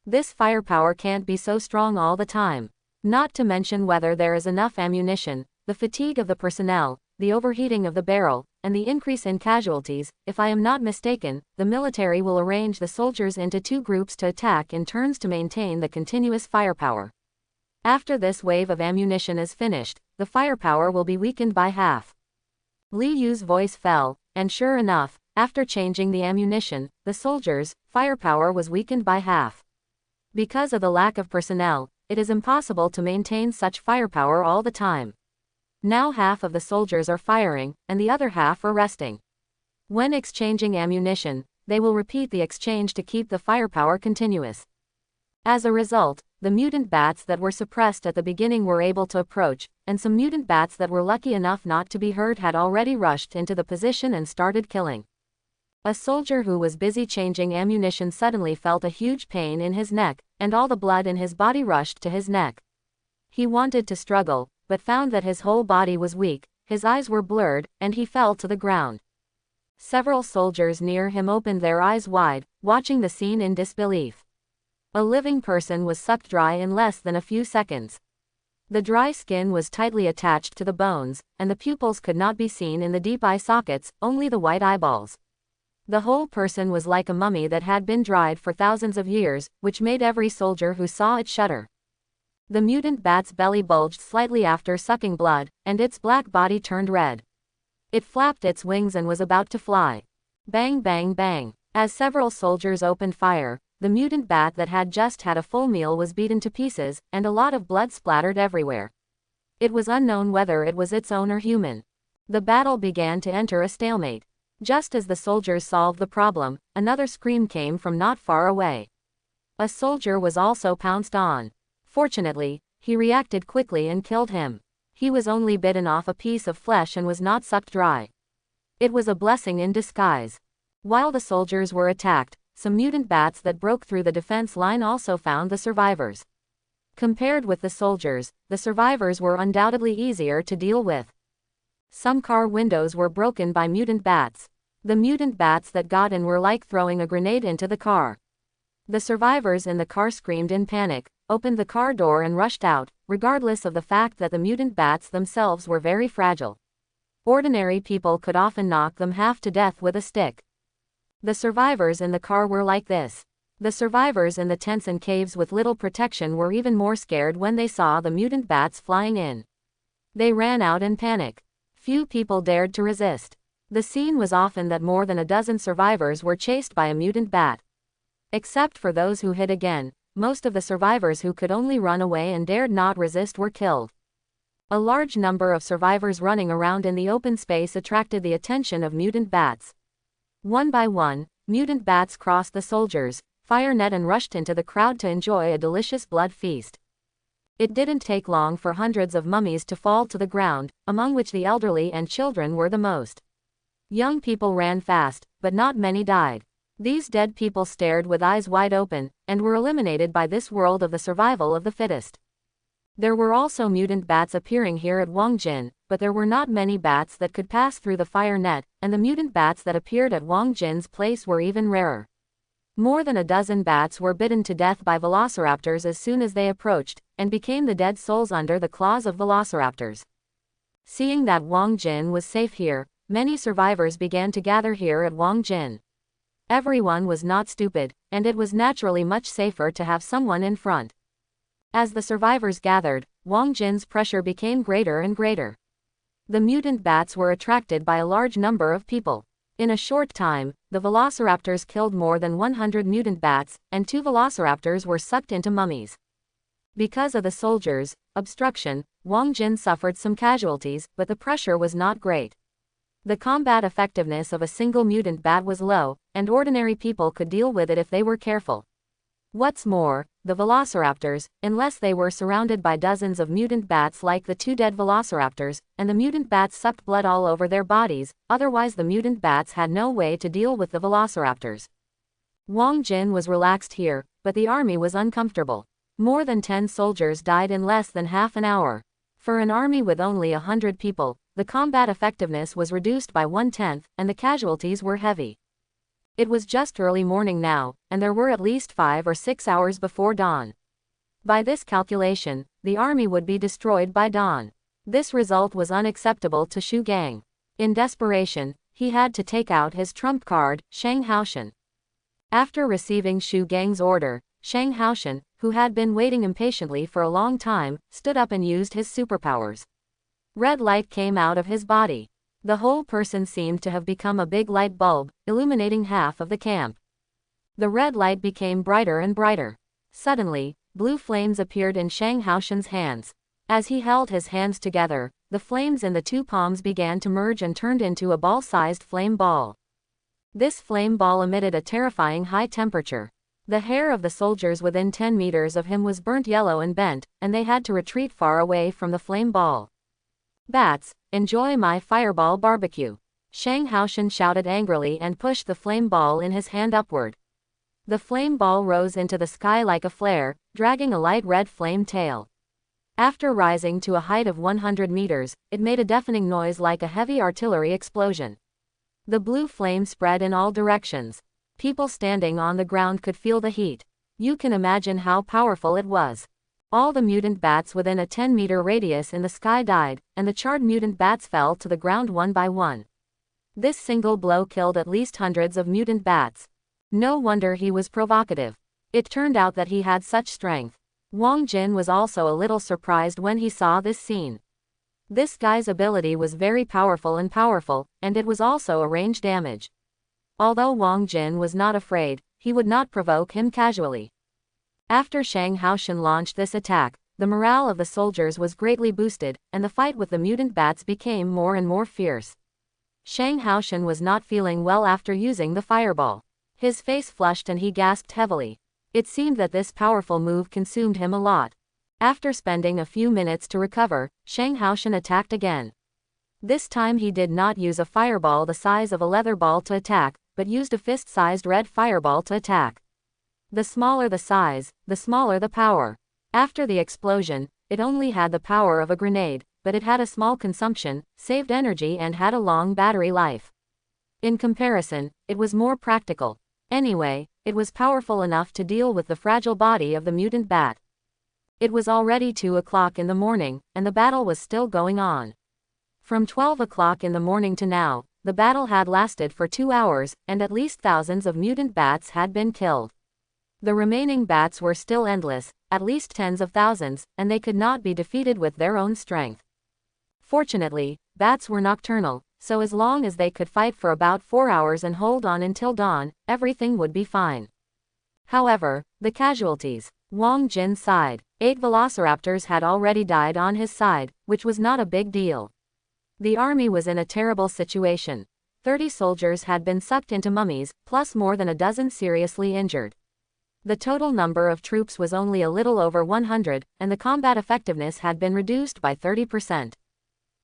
This firepower can't be so strong all the time. Not to mention whether there is enough ammunition, the fatigue of the personnel, the overheating of the barrel, and the increase in casualties. If I am not mistaken, the military will arrange the soldiers into 2 groups to attack in turns to maintain the continuous firepower. After this wave of ammunition is finished, the firepower will be weakened by half." Li Yu's voice fell, and sure enough, after changing the ammunition, the soldiers' firepower was weakened by half. Because of the lack of personnel, it is impossible to maintain such firepower all the time. Now half of the soldiers are firing, and the other half are resting. When exchanging ammunition, they will repeat the exchange to keep the firepower continuous. As a result, the mutant bats that were suppressed at the beginning were able to approach, and some mutant bats that were lucky enough not to be hurt had already rushed into the position and started killing. A soldier who was busy changing ammunition suddenly felt a huge pain in his neck, and all the blood in his body rushed to his neck. He wanted to struggle, but found that his whole body was weak, his eyes were blurred, and he fell to the ground. Several soldiers near him opened their eyes wide, watching the scene in disbelief. A living person was sucked dry in less than a few seconds. The dry skin was tightly attached to the bones, and the pupils could not be seen in the deep eye sockets, only the white eyeballs. The whole person was like a mummy that had been dried for thousands of years, which made every soldier who saw it shudder. The mutant bat's belly bulged slightly after sucking blood, and its black body turned red. It flapped its wings and was about to fly. Bang bang bang. As several soldiers opened fire, the mutant bat that had just had a full meal was beaten to pieces, and a lot of blood splattered everywhere. It was unknown whether it was its own or human. The battle began to enter a stalemate. Just as the soldiers solved the problem, another scream came from not far away. A soldier was also pounced on. Fortunately, he reacted quickly and killed him. He was only bitten off a piece of flesh and was not sucked dry. It was a blessing in disguise. While the soldiers were attacked, some mutant bats that broke through the defense line also found the survivors. Compared with the soldiers, the survivors were undoubtedly easier to deal with. Some car windows were broken by mutant bats. The mutant bats that got in were like throwing a grenade into the car. The survivors in the car screamed in panic, opened the car door and rushed out, regardless of the fact that the mutant bats themselves were very fragile. Ordinary people could often knock them half to death with a stick. The survivors in the car were like this. The survivors in the tents and caves with little protection were even more scared when they saw the mutant bats flying in. They ran out in panic. Few people dared to resist. The scene was often that more than a dozen survivors were chased by a mutant bat. Except for those who hid again, most of the survivors who could only run away and dared not resist were killed. A large number of survivors running around in the open space attracted the attention of mutant bats. One by one, mutant bats crossed the soldiers' fire net and rushed into the crowd to enjoy a delicious blood feast. It didn't take long for hundreds of mummies to fall to the ground, among which the elderly and children were the most. Young people ran fast, but not many died. These dead people stared with eyes wide open, and were eliminated by this world of the survival of the fittest. There were also mutant bats appearing here at Wangjin, but there were not many bats that could pass through the fire net, and the mutant bats that appeared at Wangjin's place were even rarer. More than a dozen bats were bitten to death by velociraptors as soon as they approached, and became the dead souls under the claws of velociraptors. Seeing that Wangjin was safe here, many survivors began to gather here at Wangjin. Everyone was not stupid, and it was naturally much safer to have someone in front. As the survivors gathered, Wangjin's pressure became greater and greater. The mutant bats were attracted by a large number of people. In a short time, the velociraptors killed more than 100 mutant bats, and 2 velociraptors were sucked into mummies. Because of the soldiers' obstruction, Wangjin suffered some casualties, but the pressure was not great. The combat effectiveness of a single mutant bat was low, and ordinary people could deal with it if they were careful. What's more, the velociraptors, unless they were surrounded by dozens of mutant bats like the 2 dead velociraptors, and the mutant bats sucked blood all over their bodies, otherwise the mutant bats had no way to deal with the velociraptors. Wangjin was relaxed here, but the army was uncomfortable. More than 10 soldiers died in less than half an hour. For an army with only 100 people, the combat effectiveness was reduced by 1/10, and the casualties were heavy. It was just early morning now, and there were at least 5 or 6 hours before dawn. By this calculation, the army would be destroyed by dawn. This result was unacceptable to Shu Gang. In desperation, he had to take out his trump card, Shang Haoshan. After receiving Shu Gang's order, Shang Haoshan, who had been waiting impatiently for a long time, stood up and used his superpowers. Red light came out of his body. The whole person seemed to have become a big light bulb, illuminating half of the camp. The red light became brighter and brighter. Suddenly, blue flames appeared in Shang Haoshan's hands. As he held his hands together, the flames in the 2 palms began to merge and turned into a ball-sized flame ball. This flame ball emitted a terrifying high temperature. The hair of the soldiers within 10 meters of him was burnt yellow and bent, and they had to retreat far away from the flame ball. Bats, enjoy my fireball barbecue. Shang Haoshan shouted angrily and pushed the flame ball in his hand upward. The flame ball rose into the sky like a flare, dragging a light red flame tail. After rising to a height of 100 meters, it made a deafening noise like a heavy artillery explosion. The blue flame spread in all directions. People standing on the ground could feel the heat. You can imagine how powerful it was. All the mutant bats within a 10-meter radius in the sky died, and the charred mutant bats fell to the ground one by one. This single blow killed at least hundreds of mutant bats. No wonder he was provocative. It turned out that he had such strength. Wang Jin was also a little surprised when he saw this scene. This guy's ability was very powerful, and it was also a range damage. Although Wang Jin was not afraid, he would not provoke him casually. After Shang Haoshan launched this attack, the morale of the soldiers was greatly boosted, and the fight with the mutant bats became more and more fierce. Shang Haoshan was not feeling well after using the fireball. His face flushed and he gasped heavily. It seemed that this powerful move consumed him a lot. After spending a few minutes to recover, Shang Haoshan attacked again. This time he did not use a fireball the size of a leather ball to attack, but used a fist-sized red fireball to attack. The smaller the size, the smaller the power. After the explosion, it only had the power of a grenade, but it had a small consumption, saved energy and had a long battery life. In comparison, it was more practical. Anyway, it was powerful enough to deal with the fragile body of the mutant bat. It was already 2 o'clock in the morning, and the battle was still going on. From 12 o'clock in the morning to now, the battle had lasted for 2 hours, and at least thousands of mutant bats had been killed. The remaining bats were still endless, at least tens of thousands, and they could not be defeated with their own strength. Fortunately, bats were nocturnal, so as long as they could fight for about 4 hours and hold on until dawn, everything would be fine. However, the casualties. Wang Jin sighed. 8 velociraptors had already died on his side, which was not a big deal. The army was in a terrible situation. 30 soldiers had been sucked into mummies, plus more than a dozen seriously injured. The total number of troops was only a little over 100, and the combat effectiveness had been reduced by 30%.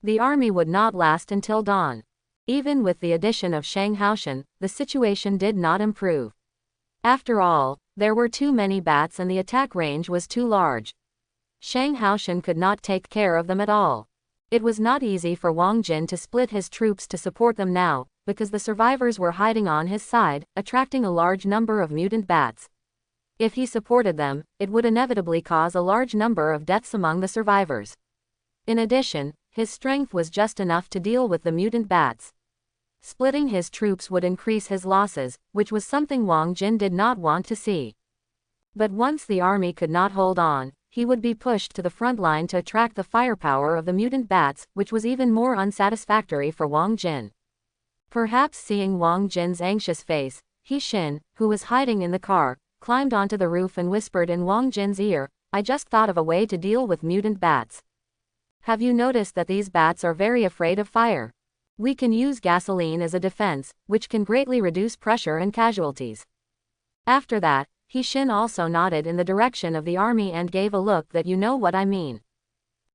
The army would not last until dawn. Even with the addition of Shang Haoshan, the situation did not improve. After all, there were too many bats and the attack range was too large. Shang Haoshan could not take care of them at all. It was not easy for Wang Jin to split his troops to support them now, because the survivors were hiding on his side, attracting a large number of mutant bats. If he supported them, it would inevitably cause a large number of deaths among the survivors. In addition, his strength was just enough to deal with the mutant bats. Splitting his troops would increase his losses, which was something Wang Jin did not want to see. But once the army could not hold on, he would be pushed to the front line to attract the firepower of the mutant bats, which was even more unsatisfactory for Wang Jin. Perhaps seeing Wang Jin's anxious face, He Xin, who was hiding in the car, climbed onto the roof and whispered in Wang Jin's ear, "I just thought of a way to deal with mutant bats. Have you noticed that these bats are very afraid of fire? We can use gasoline as a defense, which can greatly reduce pressure and casualties." After that, He Xin also nodded in the direction of the army and gave a look that you know what I mean.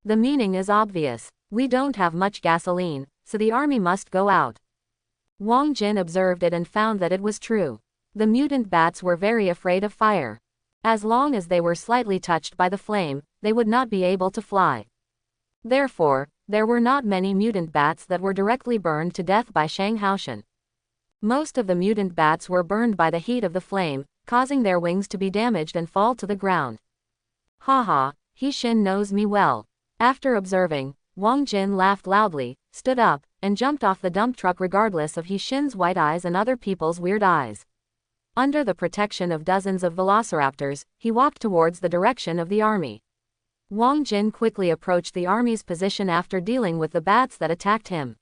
The meaning is obvious. We don't have much gasoline, so the army must go out. Wang Jin observed it and found that it was true. The mutant bats were very afraid of fire. As long as they were slightly touched by the flame, they would not be able to fly. Therefore, there were not many mutant bats that were directly burned to death by Shang Haoshan. Most of the mutant bats were burned by the heat of the flame, causing their wings to be damaged and fall to the ground. Haha, He Xin knows me well. After observing, Wang Jin laughed loudly, stood up, and jumped off the dump truck regardless of He Xin's white eyes and other people's weird eyes. Under the protection of dozens of velociraptors, he walked towards the direction of the army. Wang Jin quickly approached the army's position after dealing with the bats that attacked him.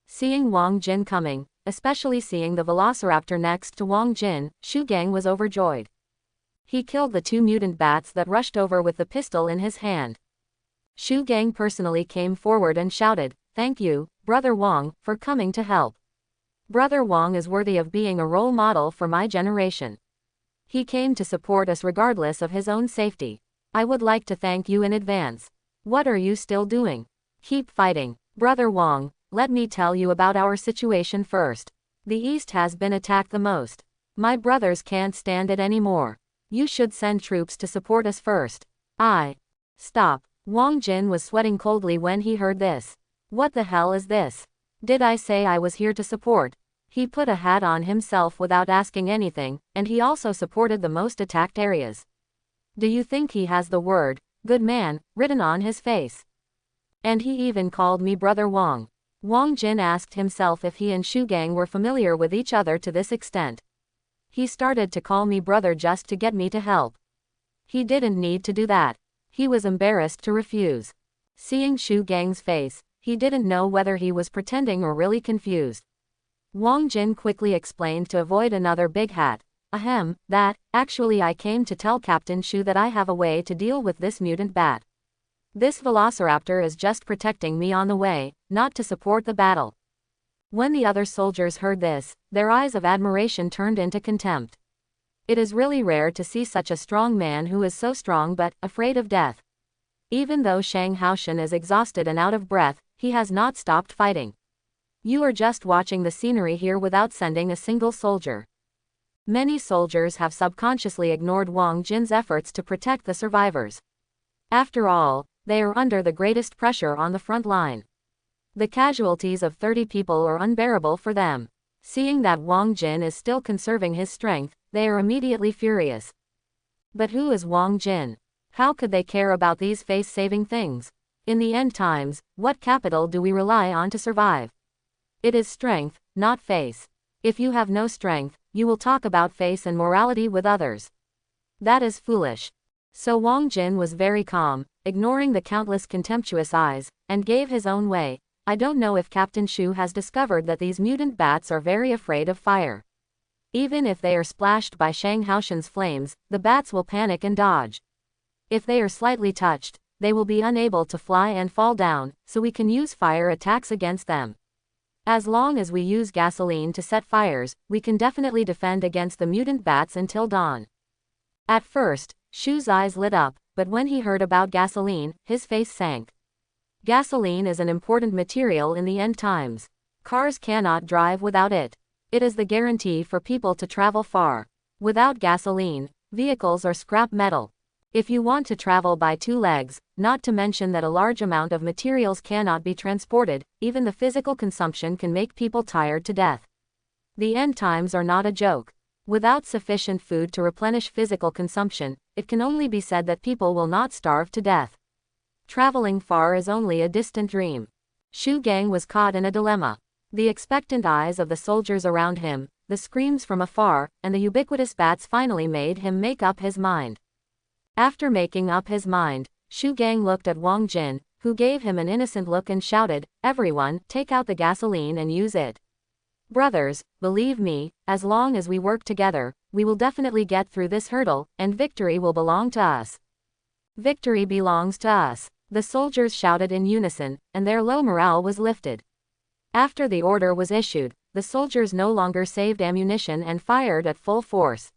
Seeing Wang Jin coming, especially seeing the velociraptor next to Wang Jin, Shu Gang was overjoyed. He killed the 2 mutant bats that rushed over with the pistol in his hand. Shu Gang personally came forward and shouted, "Thank you, Brother Wang, for coming to help. Brother Wang is worthy of being a role model for my generation. He came to support us regardless of his own safety. I would like to thank you in advance. What are you still doing? Keep fighting. Brother Wang, let me tell you about our situation first. The East has been attacked the most. My brothers can't stand it anymore. You should send troops to support us first. Stop. Wang Jin was sweating coldly when he heard this. What the hell is this? Did I say I was here to support? He put a hat on himself without asking anything, and he also supported the most attacked areas. Do you think he has the word, good man, written on his face? And he even called me Brother Wang. Wang Jin asked himself if he and Shu Gang were familiar with each other to this extent. He started to call me brother just to get me to help. He didn't need to do that. He was embarrassed to refuse. Seeing Shu Gang's face, he didn't know whether he was pretending or really confused. Wang Jin quickly explained to avoid another big hat. Ahem, actually I came to tell Captain Shu that I have a way to deal with this mutant bat. This velociraptor is just protecting me on the way, not to support the battle. When the other soldiers heard this, their eyes of admiration turned into contempt. It is really rare to see such a strong man who is so strong but afraid of death. Even though Shang Haoshan is exhausted and out of breath, he has not stopped fighting. You are just watching the scenery here without sending a single soldier. Many soldiers have subconsciously ignored Wang Jin's efforts to protect the survivors. After all, they are under the greatest pressure on the front line. The casualties of 30 people are unbearable for them. Seeing that Wang Jin is still conserving his strength, they are immediately furious. But who is Wang Jin? How could they care about these face-saving things? In the end times, what capital do we rely on to survive? It is strength, not face. If you have no strength, you will talk about face and morality with others. That is foolish. So Wang Jin was very calm, ignoring the countless contemptuous eyes, and gave his own way. I don't know if Captain Shu has discovered that these mutant bats are very afraid of fire. Even if they are splashed by Shang Haoshan's flames, the bats will panic and dodge. If they are slightly touched, they will be unable to fly and fall down, so we can use fire attacks against them. As long as we use gasoline to set fires, we can definitely defend against the mutant bats until dawn. At first, Shu's eyes lit up, but when he heard about gasoline, his face sank. Gasoline is an important material in the end times. Cars cannot drive without it. It is the guarantee for people to travel far. Without gasoline, vehicles are scrap metal. If you want to travel by 2 legs, not to mention that a large amount of materials cannot be transported, even the physical consumption can make people tired to death. The end times are not a joke. Without sufficient food to replenish physical consumption, it can only be said that people will not starve to death. Traveling far is only a distant dream. Shu Gang was caught in a dilemma. The expectant eyes of the soldiers around him, the screams from afar, and the ubiquitous bats finally made him make up his mind. After making up his mind, Shu Gang looked at Wang Jin, who gave him an innocent look and shouted, "Everyone, take out the gasoline and use it. Brothers, believe me, as long as we work together, we will definitely get through this hurdle, and victory will belong to us. Victory belongs to us." The soldiers shouted in unison, and their low morale was lifted. After the order was issued, the soldiers no longer saved ammunition and fired at full force.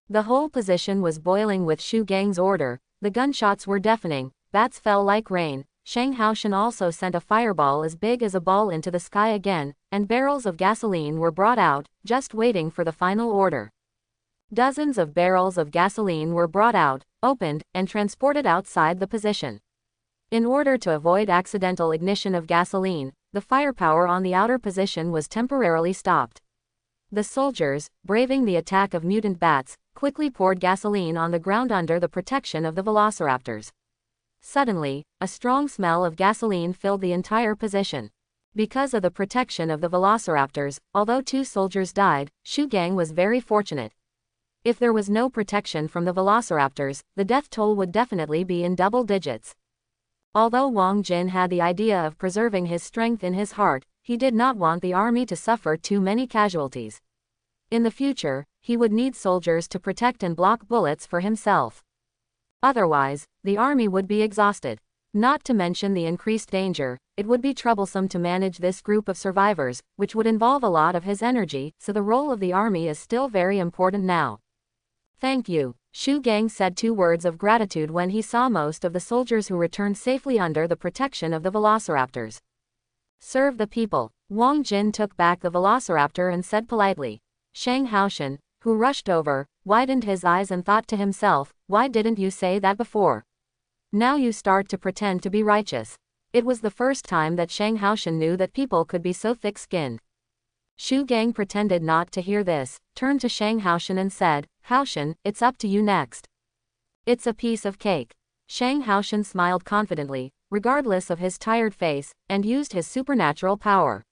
The whole position was boiling with Shu Gang's order, the gunshots were deafening, bats fell like rain, Shang Haoshan also sent a fireball as big as a ball into the sky again, and barrels of gasoline were brought out, just waiting for the final order. Dozens of barrels of gasoline were brought out, opened, and transported outside the position. In order to avoid accidental ignition of gasoline, the firepower on the outer position was temporarily stopped. The soldiers, braving the attack of mutant bats, quickly poured gasoline on the ground under the protection of the velociraptors. Suddenly, a strong smell of gasoline filled the entire position. Because of the protection of the velociraptors, although 2 soldiers died, Shu Gang was very fortunate. If there was no protection from the velociraptors, the death toll would definitely be in double digits. Although Wang Jin had the idea of preserving his strength in his heart, he did not want the army to suffer too many casualties. In the future, he would need soldiers to protect and block bullets for himself. Otherwise, the army would be exhausted. Not to mention the increased danger, it would be troublesome to manage this group of survivors, which would involve a lot of his energy, so the role of the army is still very important now. Thank you. Shu Gang said 2 words of gratitude when he saw most of the soldiers who returned safely under the protection of the velociraptors. Serve the people. Wang Jin took back the velociraptor and said politely. Shang Haoshan, who rushed over, widened his eyes and thought to himself, why didn't you say that before? Now you start to pretend to be righteous. It was the first time that Shang Haoshan knew that people could be so thick-skinned. Shu Gang pretended not to hear this, turned to Shang Haoshan and said, Haoshan, it's up to you next. It's a piece of cake. Shang Haoshan smiled confidently, regardless of his tired face, and used his supernatural power.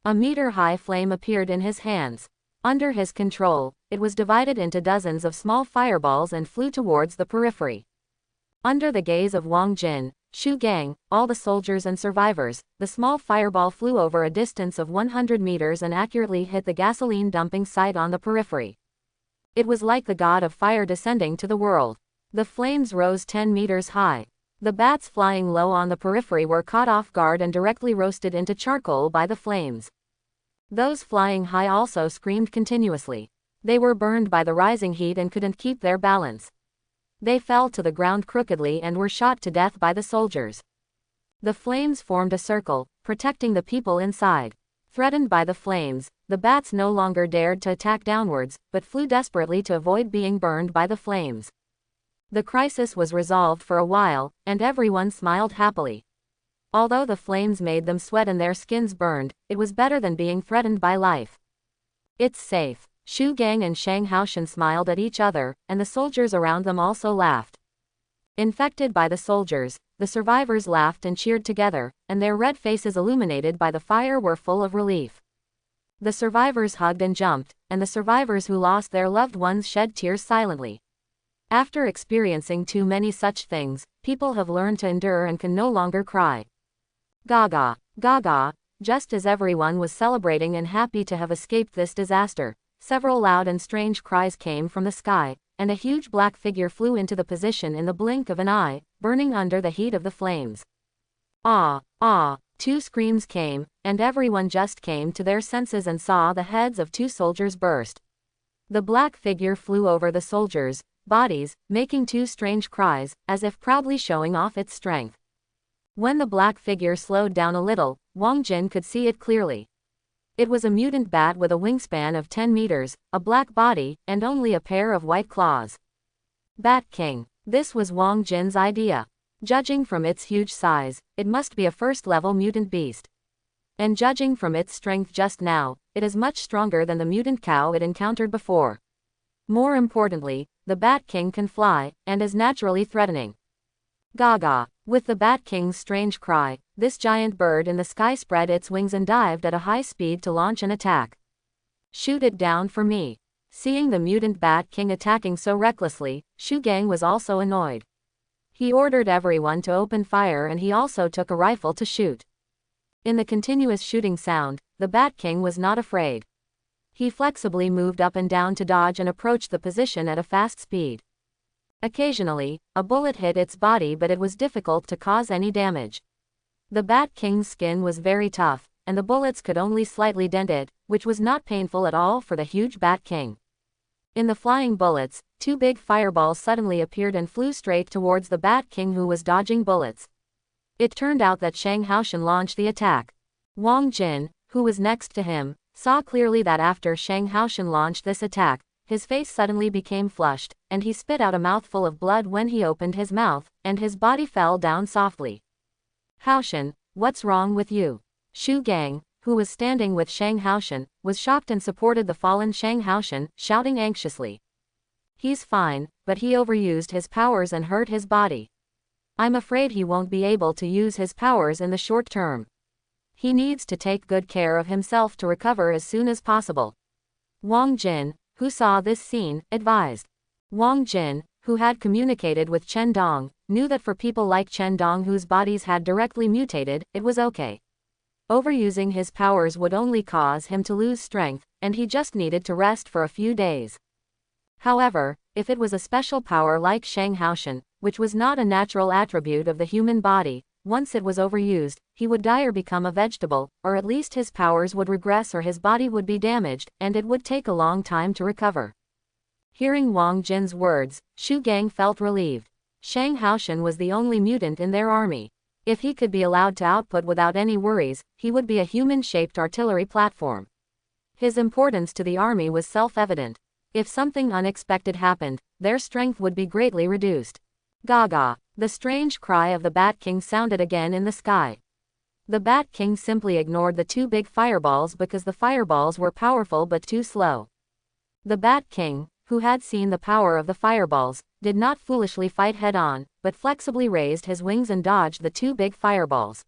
A meter-high flame appeared in his hands. Under his control, it was divided into dozens of small fireballs and flew towards the periphery. Under the gaze of Wang Jin, Shu Gang, all the soldiers and survivors, the small fireball flew over a distance of 100 meters and accurately hit the gasoline dumping site on the periphery. It was like the god of fire descending to the world. The flames rose 10 meters high. The bats flying low on the periphery were caught off guard and directly roasted into charcoal by the flames. Those flying high also screamed continuously. They were burned by the rising heat and couldn't keep their balance. They fell to the ground crookedly and were shot to death by the soldiers. The flames formed a circle, protecting the people inside. Threatened by the flames, the bats no longer dared to attack downwards, but flew desperately to avoid being burned by the flames. The crisis was resolved for a while, and everyone smiled happily. Although the flames made them sweat and their skins burned, it was better than being threatened by life. It's safe. Shu Gang and Shang Haoshan smiled at each other, and the soldiers around them also laughed. Infected by the soldiers, the survivors laughed and cheered together, and their red faces illuminated by the fire were full of relief. The survivors hugged and jumped, and the survivors who lost their loved ones shed tears silently. After experiencing too many such things, people have learned to endure and can no longer cry. Gaga, gaga, just as everyone was celebrating and happy to have escaped this disaster, several loud and strange cries came from the sky, and a huge black figure flew into the position in the blink of an eye, burning under the heat of the flames. Ah, ah, two screams came, and everyone just came to their senses and saw the heads of two soldiers burst. The black figure flew over the soldiers' bodies, making two strange cries, as if proudly showing off its strength. When the black figure slowed down a little, Wang Jin could see it clearly. It was a mutant bat with a wingspan of 10 meters, a black body, and only a pair of white claws. Bat King. This was Wang Jin's idea. Judging from its huge size, it must be a first-level mutant beast. And judging from its strength just now, it is much stronger than the mutant cow it encountered before. More importantly, the Bat King can fly, and is naturally threatening. Gaga. With the Bat King's strange cry, this giant bird in the sky spread its wings and dived at a high speed to launch an attack. Shoot it down for me. Seeing the mutant Bat King attacking so recklessly, Shu Gang was also annoyed. He ordered everyone to open fire and he also took a rifle to shoot. In the continuous shooting sound, the Bat King was not afraid. He flexibly moved up and down to dodge and approached the position at a fast speed. Occasionally, a bullet hit its body but it was difficult to cause any damage. The Bat King's skin was very tough, and the bullets could only slightly dent it, which was not painful at all for the huge Bat King. In the flying bullets, two big fireballs suddenly appeared and flew straight towards the Bat King who was dodging bullets. It turned out that Shang Haoshan launched the attack. Wang Jin, who was next to him, saw clearly that after Shang Haoshan launched this attack, his face suddenly became flushed, and he spit out a mouthful of blood when he opened his mouth, and his body fell down softly. Haoshan, what's wrong with you? Shu Gang, who was standing with Shang Haoshan, was shocked and supported the fallen Shang Haoshan, shouting anxiously. He's fine, but he overused his powers and hurt his body. I'm afraid he won't be able to use his powers in the short term. He needs to take good care of himself to recover as soon as possible. Wang Jin, who saw this scene, advised. Wang Jin, who had communicated with Chen Dong, knew that for people like Chen Dong whose bodies had directly mutated, it was okay. Overusing his powers would only cause him to lose strength, and he just needed to rest for a few days. However, if it was a special power like Shang Haoshan, which was not a natural attribute of the human body, once it was overused, he would die or become a vegetable, or at least his powers would regress or his body would be damaged, and it would take a long time to recover. Hearing Wang Jin's words, Shu Gang felt relieved. Shang Haoshan was the only mutant in their army. If he could be allowed to output without any worries, he would be a human-shaped artillery platform. His importance to the army was self-evident. If something unexpected happened, their strength would be greatly reduced. Gaga! The strange cry of the Bat King sounded again in the sky. The Bat King simply ignored the two big fireballs because the fireballs were powerful but too slow. The Bat King, who had seen the power of the fireballs, did not foolishly fight head-on, but flexibly raised his wings and dodged the two big fireballs.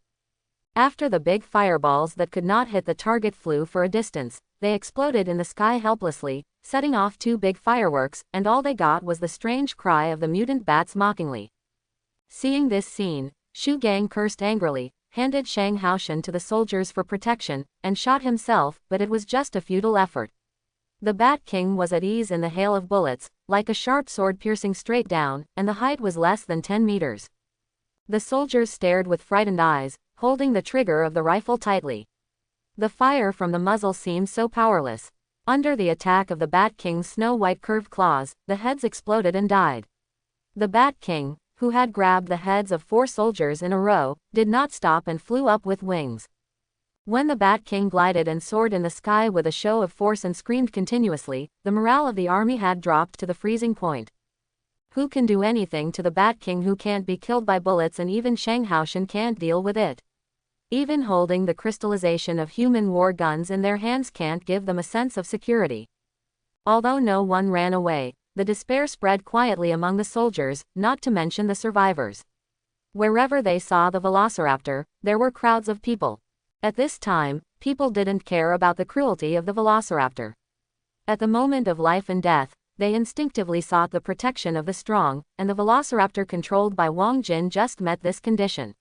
After the big fireballs that could not hit the target flew for a distance, they exploded in the sky helplessly, setting off two big fireworks, and all they got was the strange cry of the mutant bats mockingly. Seeing this scene, Shu Gang cursed angrily, handed Shang Haoshan to the soldiers for protection, and shot himself, but it was just a futile effort. The Bat King was at ease in the hail of bullets, like a sharp sword piercing straight down, and the height was less than 10 meters. The soldiers stared with frightened eyes, holding the trigger of the rifle tightly. The fire from the muzzle seemed so powerless. Under the attack of the Bat King's snow-white curved claws, the heads exploded and died. The Bat King, who had grabbed the heads of 4 soldiers in a row, did not stop and flew up with wings. When the Bat King glided and soared in the sky with a show of force and screamed continuously, the morale of the army had dropped to the freezing point. Who can do anything to the Bat King who can't be killed by bullets, and even Shang Haoshan can't deal with it? Even holding the crystallization of human war guns in their hands can't give them a sense of security. Although no one ran away, the despair spread quietly among the soldiers, not to mention the survivors. Wherever they saw the Velociraptor, there were crowds of people. At this time, people didn't care about the cruelty of the Velociraptor. At the moment of life and death, they instinctively sought the protection of the strong, and the Velociraptor controlled by Wang Jin just met this condition.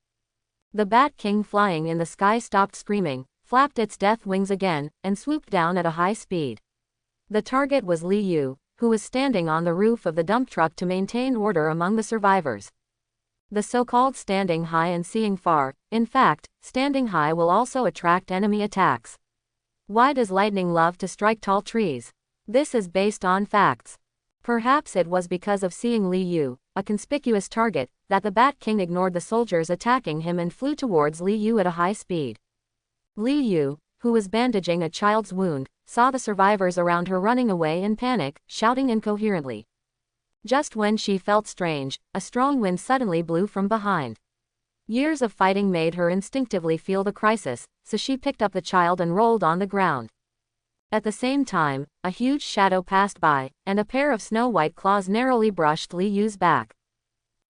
The Bat King flying in the sky stopped screaming, flapped its death wings again, and swooped down at a high speed. The target was Li Yu, who was standing on the roof of the dump truck to maintain order among the survivors. The so-called standing high and seeing far, in fact, standing high will also attract enemy attacks. Why does lightning love to strike tall trees? This is based on facts. Perhaps it was because of seeing Li Yu, a conspicuous target, that the Bat King ignored the soldiers attacking him and flew towards Li Yu at a high speed. Li Yu, who was bandaging a child's wound, saw the survivors around her running away in panic, shouting incoherently. Just when she felt strange, a strong wind suddenly blew from behind. Years of fighting made her instinctively feel the crisis, so she picked up the child and rolled on the ground. At the same time, a huge shadow passed by, and a pair of snow-white claws narrowly brushed Li Yu's back.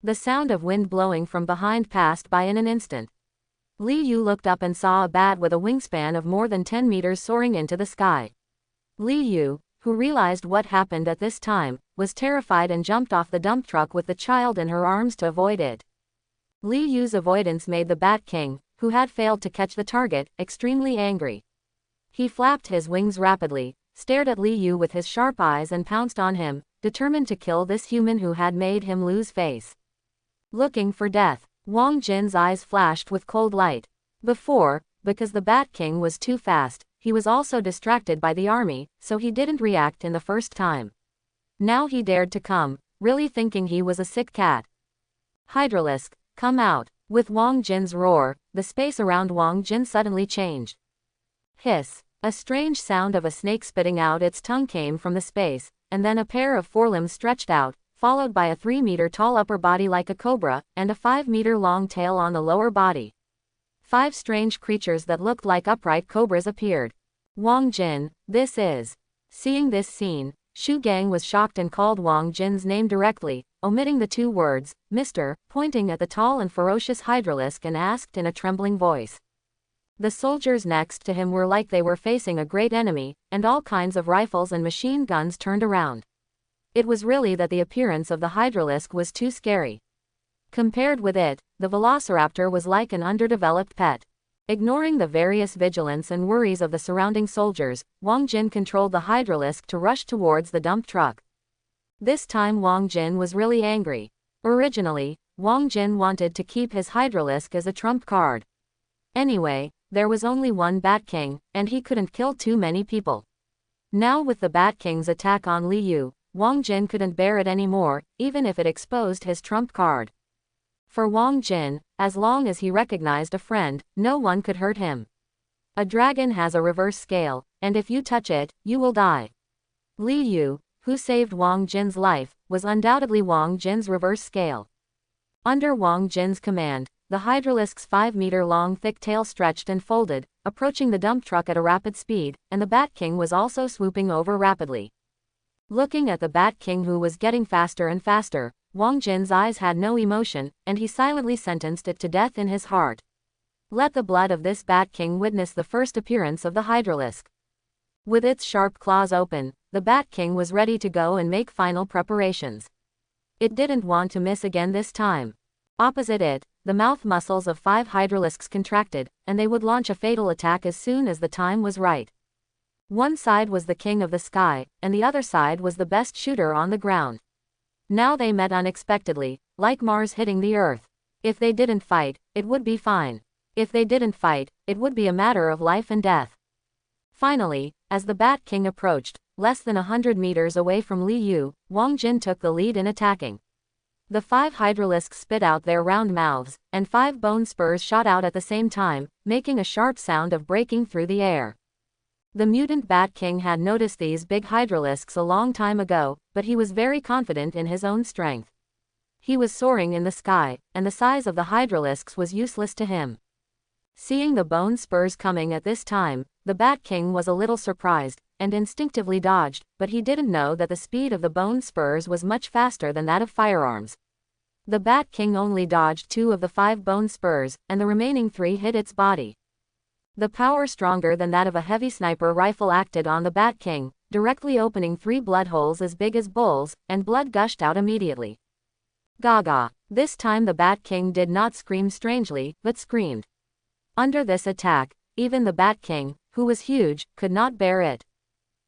The sound of wind blowing from behind passed by in an instant. Li Yu looked up and saw a bat with a wingspan of more than 10 meters soaring into the sky. Li Yu, who realized what happened at this time, was terrified and jumped off the dump truck with the child in her arms to avoid it. Li Yu's avoidance made the Bat King, who had failed to catch the target, extremely angry. He flapped his wings rapidly, stared at Li Yu with his sharp eyes and pounced on him, determined to kill this human who had made him lose face. Looking for death, Wang Jin's eyes flashed with cold light. Before, because the Bat King was too fast, he was also distracted by the army, so he didn't react in the first time. Now he dared to come, really thinking he was a sick cat. Hydralisk, come out. With Wang Jin's roar, the space around Wang Jin suddenly changed. Hiss. A strange sound of a snake spitting out its tongue came from the space, and then a pair of forelimbs stretched out, followed by a 3-meter-tall upper body like a cobra, and a 5-meter-long tail on the lower body. 5 strange creatures that looked like upright cobras appeared. Wang Jin, this is. Seeing this scene, Shu Gang was shocked and called Wang Jin's name directly, omitting the 2 words, Mr., pointing at the tall and ferocious Hydralisk, and asked in a trembling voice. The soldiers next to him were like they were facing a great enemy, and all kinds of rifles and machine guns turned around. It was really that the appearance of the Hydralisk was too scary. Compared with it, the Velociraptor was like an underdeveloped pet. Ignoring the various vigilance and worries of the surrounding soldiers, Wang Jin controlled the Hydralisk to rush towards the dump truck. This time Wang Jin was really angry. Originally, Wang Jin wanted to keep his Hydralisk as a trump card. Anyway, there was only one Bat King, and he couldn't kill too many people. Now with the Bat King's attack on Li Yu, Wang Jin couldn't bear it anymore, even if it exposed his trump card. For Wang Jin, as long as he recognized a friend, no one could hurt him. A dragon has a reverse scale, and if you touch it, you will die. Li Yu, who saved Wang Jin's life, was undoubtedly Wang Jin's reverse scale. Under Wang Jin's command, the hydralisk's 5-meter-long thick tail stretched and folded, approaching the dump truck at a rapid speed, and the Bat King was also swooping over rapidly. Looking at the Bat King, who was getting faster and faster, Wang Jin's eyes had no emotion, and he silently sentenced it to death in his heart. Let the blood of this Bat King witness the first appearance of the hydralisk. With its sharp claws open, the Bat King was ready to go and make final preparations. It didn't want to miss again this time. Opposite it, the mouth muscles of 5 hydralisks contracted, and they would launch a fatal attack as soon as the time was right. One side was the king of the sky, and the other side was the best shooter on the ground. Now they met unexpectedly, like Mars hitting the Earth. If they didn't fight, it would be fine. If they didn't fight, it would be a matter of life and death. Finally, as the Bat King approached, less than 100 meters away from Li Yu, Wang Jin took the lead in attacking. The 5 hydralisks spit out their round mouths, and 5 bone spurs shot out at the same time, making a sharp sound of breaking through the air. The mutant Bat King had noticed these big hydralisks a long time ago, but he was very confident in his own strength. He was soaring in the sky, and the size of the hydralisks was useless to him. Seeing the bone spurs coming at this time, the Bat King was a little surprised, and instinctively dodged, but he didn't know that the speed of the bone spurs was much faster than that of firearms. The Bat King only dodged 2 of the 5 bone spurs, and the remaining 3 hit its body. The power stronger than that of a heavy sniper rifle acted on the Bat King, directly opening 3 blood holes as big as bowls, and blood gushed out immediately. Gaga! This time the Bat King did not scream strangely, but screamed. Under this attack, even the Bat King, who was huge, could not bear it.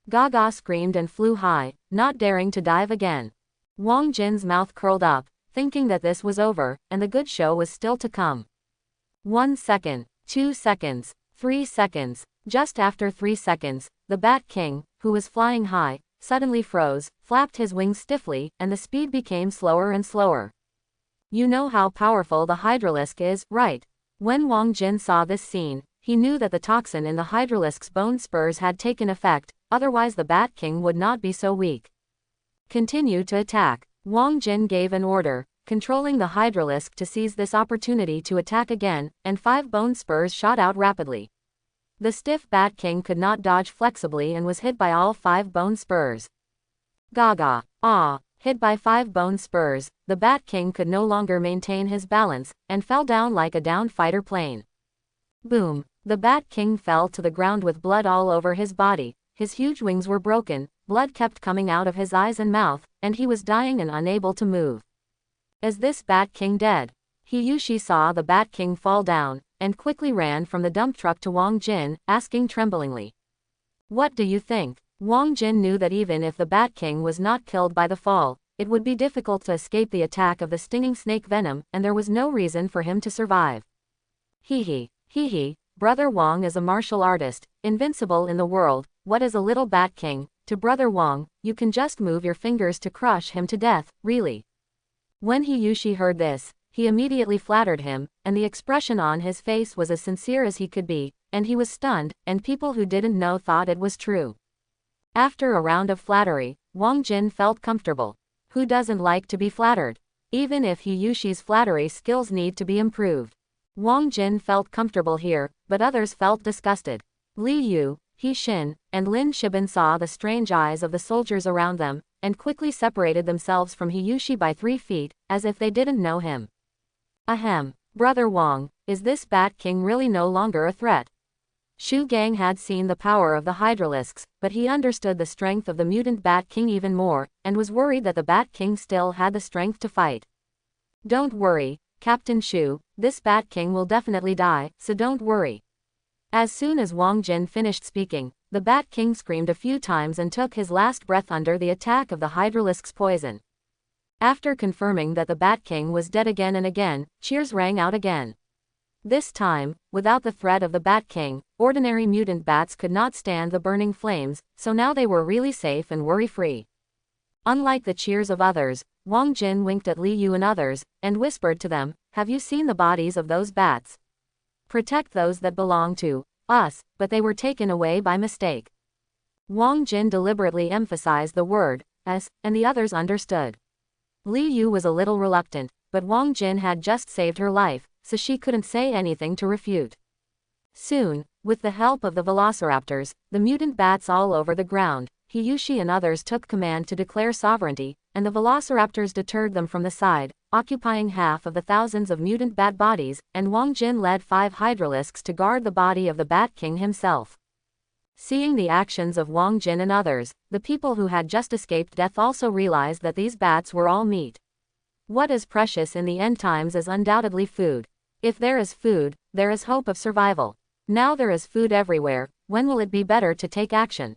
Gaga screamed and flew high, not daring to dive again. Wang Jin's mouth curled up, thinking that this was over, and the good show was still to come. 1 second, 2 seconds, 3 seconds. Just after 3 seconds, the Bat King, who was flying high, suddenly froze, flapped his wings stiffly, and the speed became slower and slower. You know how powerful the hydralisk is, right? When Wang Jin saw this scene, he knew that the toxin in the hydralisk's bone spurs had taken effect, otherwise the Bat King would not be so weak. Continue to attack. Wang Jin gave an order, controlling the hydralisk to seize this opportunity to attack again, and 5 bone spurs shot out rapidly. The stiff Bat King could not dodge flexibly and was hit by all 5 bone spurs. Gaga! Ah! Hit by 5 bone spurs, the Bat King could no longer maintain his balance, and fell down like a downed fighter plane. Boom! The Bat King fell to the ground with blood all over his body, his huge wings were broken, blood kept coming out of his eyes and mouth, and he was dying and unable to move. Is this Bat King dead? Hiyushi saw the Bat King fall down, and quickly ran from the dump truck to Wang Jin, asking tremblingly. What do you think? Wang Jin knew that even if the Bat King was not killed by the fall, it would be difficult to escape the attack of the stinging snake venom, and there was no reason for him to survive. Hee, Brother Wang is a martial artist, invincible in the world. What is a little Bat King? To Brother Wang, you can just move your fingers to crush him to death, really. When Hiyushi heard this, he immediately flattered him, and the expression on his face was as sincere as he could be, and he was stunned, and people who didn't know thought it was true. After a round of flattery, Wang Jin felt comfortable. Who doesn't like to be flattered? Even if Hiyushi's flattery skills need to be improved. Wang Jin felt comfortable here, but others felt disgusted. Li Yu, He Xin, and Lin Shiban saw the strange eyes of the soldiers around them, and quickly separated themselves from Hiyushi by 3 feet, as if they didn't know him. Ahem, Brother Wang, is this Bat King really no longer a threat? Shu Gang had seen the power of the hydralisks, but he understood the strength of the mutant Bat King even more, and was worried that the Bat King still had the strength to fight. Don't worry, Captain Shu, this Bat King will definitely die, so don't worry. As soon as Wang Jin finished speaking, the Bat King screamed a few times and took his last breath under the attack of the hydralisk's poison. After confirming that the Bat King was dead again and again, cheers rang out again. This time, without the threat of the Bat King, ordinary mutant bats could not stand the burning flames, so now they were really safe and worry-free. Unlike the cheers of others, Wang Jin winked at Li Yu and others, and whispered to them, "Have you seen the bodies of those bats? Protect those that belong to us, but they were taken away by mistake." Wang Jin deliberately emphasized the word "us," and the others understood. Li Yu was a little reluctant, but Wang Jin had just saved her life, so she couldn't say anything to refute. Soon, with the help of the velociraptors, the mutant bats all over the ground, Hiyushi and others took command to declare sovereignty, and the velociraptors deterred them from the side, occupying half of the thousands of mutant bat bodies, and Wang Jin led 5 hydralisks to guard the body of the Bat King himself. Seeing the actions of Wang Jin and others, the people who had just escaped death also realized that these bats were all meat. What is precious in the end times is undoubtedly food. If there is food, there is hope of survival. Now there is food everywhere, when will it be better to take action?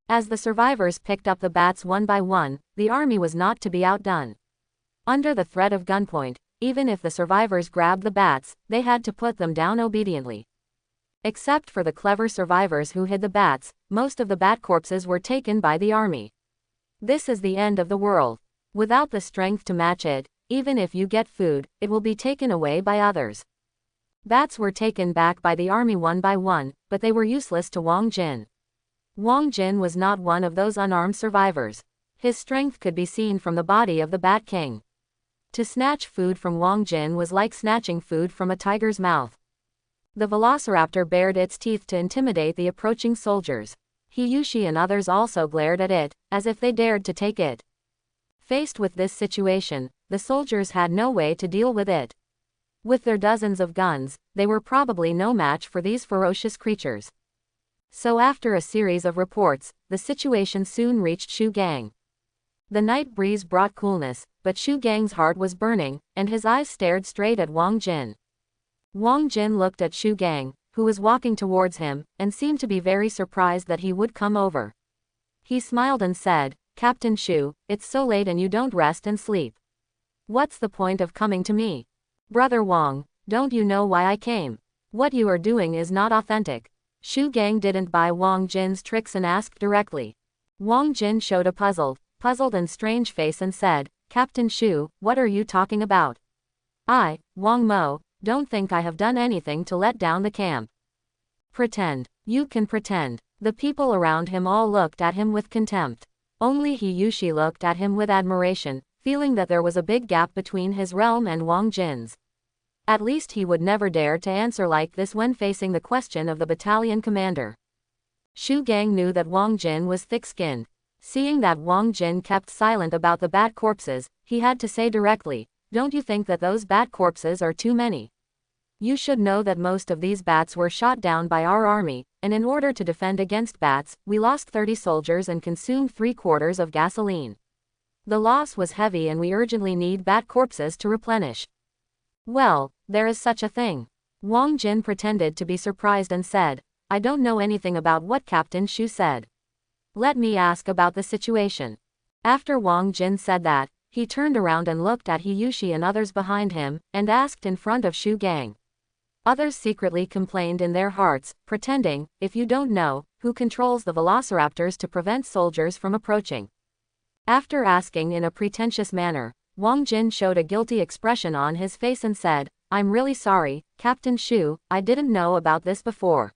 As the survivors picked up the bats one by one, the army was not to be outdone. Under the threat of gunpoint, even if the survivors grabbed the bats, they had to put them down obediently. Except for the clever survivors who hid the bats, most of the bat corpses were taken by the army. This is the end of the world. Without the strength to match it, even if you get food, it will be taken away by others. Bats were taken back by the army one by one, but they were useless to Wang Jin. Wang Jin was not one of those unarmed survivors. His strength could be seen from the body of the Bat King. To snatch food from Wang Jin was like snatching food from a tiger's mouth. The velociraptor bared its teeth to intimidate the approaching soldiers. Hiyushi and others also glared at it, as if they dared to take it. Faced with this situation, the soldiers had no way to deal with it. With their dozens of guns, they were probably no match for these ferocious creatures. So after a series of reports, the situation soon reached Shu Gang. The night breeze brought coolness, but Shu Gang's heart was burning, and his eyes stared straight at Wang Jin. Wang Jin looked at Shu Gang, who was walking towards him, and seemed to be very surprised that he would come over. He smiled and said, "Captain Shu, it's so late and you don't rest and sleep. What's the point of coming to me? Brother Wang, don't you know why I came? What you are doing is not authentic." Shu Gang didn't buy Wang Jin's tricks and asked directly. Wang Jin showed a puzzled and strange face and said, "Captain Shu, what are you talking about? I, Wang Mo, don't think I have done anything to let down the camp." "Pretend. You can pretend." The people around him all looked at him with contempt. Only Hiyushi looked at him with admiration, feeling that there was a big gap between his realm and Wang Jin's. At least he would never dare to answer like this when facing the question of the battalion commander. Shu Gang knew that Wang Jin was thick-skinned. Seeing that Wang Jin kept silent about the bat corpses, he had to say directly, "Don't you think that those bat corpses are too many? You should know that most of these bats were shot down by our army, and in order to defend against bats, we lost 30 soldiers and consumed 3/4 of gasoline. The loss was heavy and we urgently need bat corpses to replenish." "Well, there is such a thing." Wang Jin pretended to be surprised and said, "I don't know anything about what Captain Shu said. Let me ask about the situation." After Wang Jin said that, he turned around and looked at Hiyushi and others behind him, and asked in front of Shu Gang. Others secretly complained in their hearts, pretending, "If you don't know, who controls the velociraptors to prevent soldiers from approaching?" After asking in a pretentious manner, Wang Jin showed a guilty expression on his face and said, "I'm really sorry, Captain Shu, I didn't know about this before.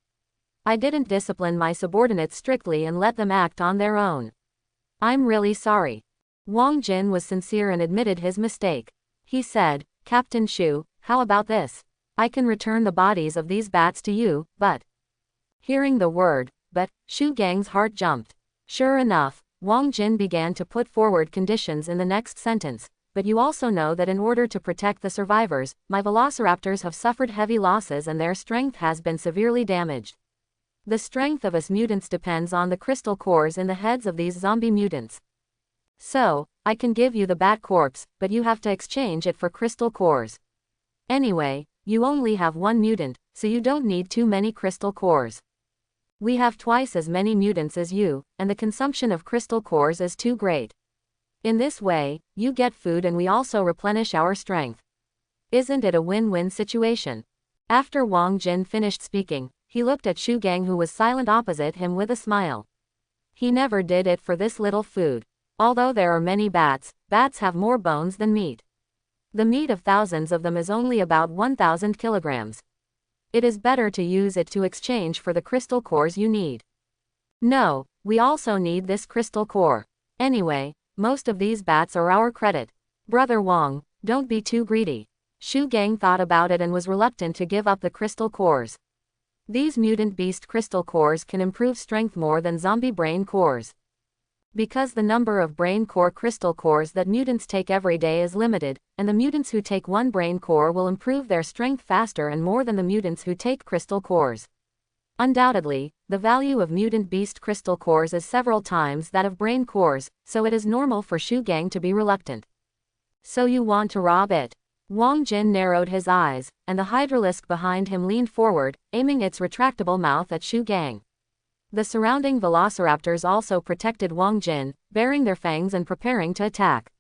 I didn't discipline my subordinates strictly and let them act on their own. I'm really sorry." Wang Jin was sincere and admitted his mistake. He said, "Captain Shu, how about this? I can return the bodies of these bats to you, but..." Hearing the word, "but," Shu Gang's heart jumped. Sure enough, Wang Jin began to put forward conditions in the next sentence. "But you also know that in order to protect the survivors, my velociraptors have suffered heavy losses and their strength has been severely damaged. The strength of us mutants depends on the crystal cores in the heads of these zombie mutants. So, I can give you the bat corpse, but you have to exchange it for crystal cores. Anyway, you only have one mutant, so you don't need too many crystal cores. We have twice as many mutants as you, and the consumption of crystal cores is too great. In this way, you get food and we also replenish our strength. Isn't it a win-win situation?" After Wang Jin finished speaking, he looked at Shu Gang who was silent opposite him with a smile. He never did it for this little food. Although there are many bats, bats have more bones than meat. The meat of thousands of them is only about 1,000 kilograms. It is better to use it to exchange for the crystal cores you need. No, we also need this crystal core. Anyway, most of these bats are our credit. Brother Wang, don't be too greedy. Shu Gang thought about it and was reluctant to give up the crystal cores. These mutant beast crystal cores can improve strength more than zombie brain cores. Because the number of brain core crystal cores that mutants take every day is limited, and the mutants who take one brain core will improve their strength faster and more than the mutants who take crystal cores. Undoubtedly, the value of mutant beast crystal cores is several times that of brain cores, so it is normal for Shu Gang to be reluctant. So you want to rob it? Wang Jin narrowed his eyes, and the hydralisk behind him leaned forward, aiming its retractable mouth at Shu Gang. The surrounding velociraptors also protected Wang Jin, baring their fangs and preparing to attack.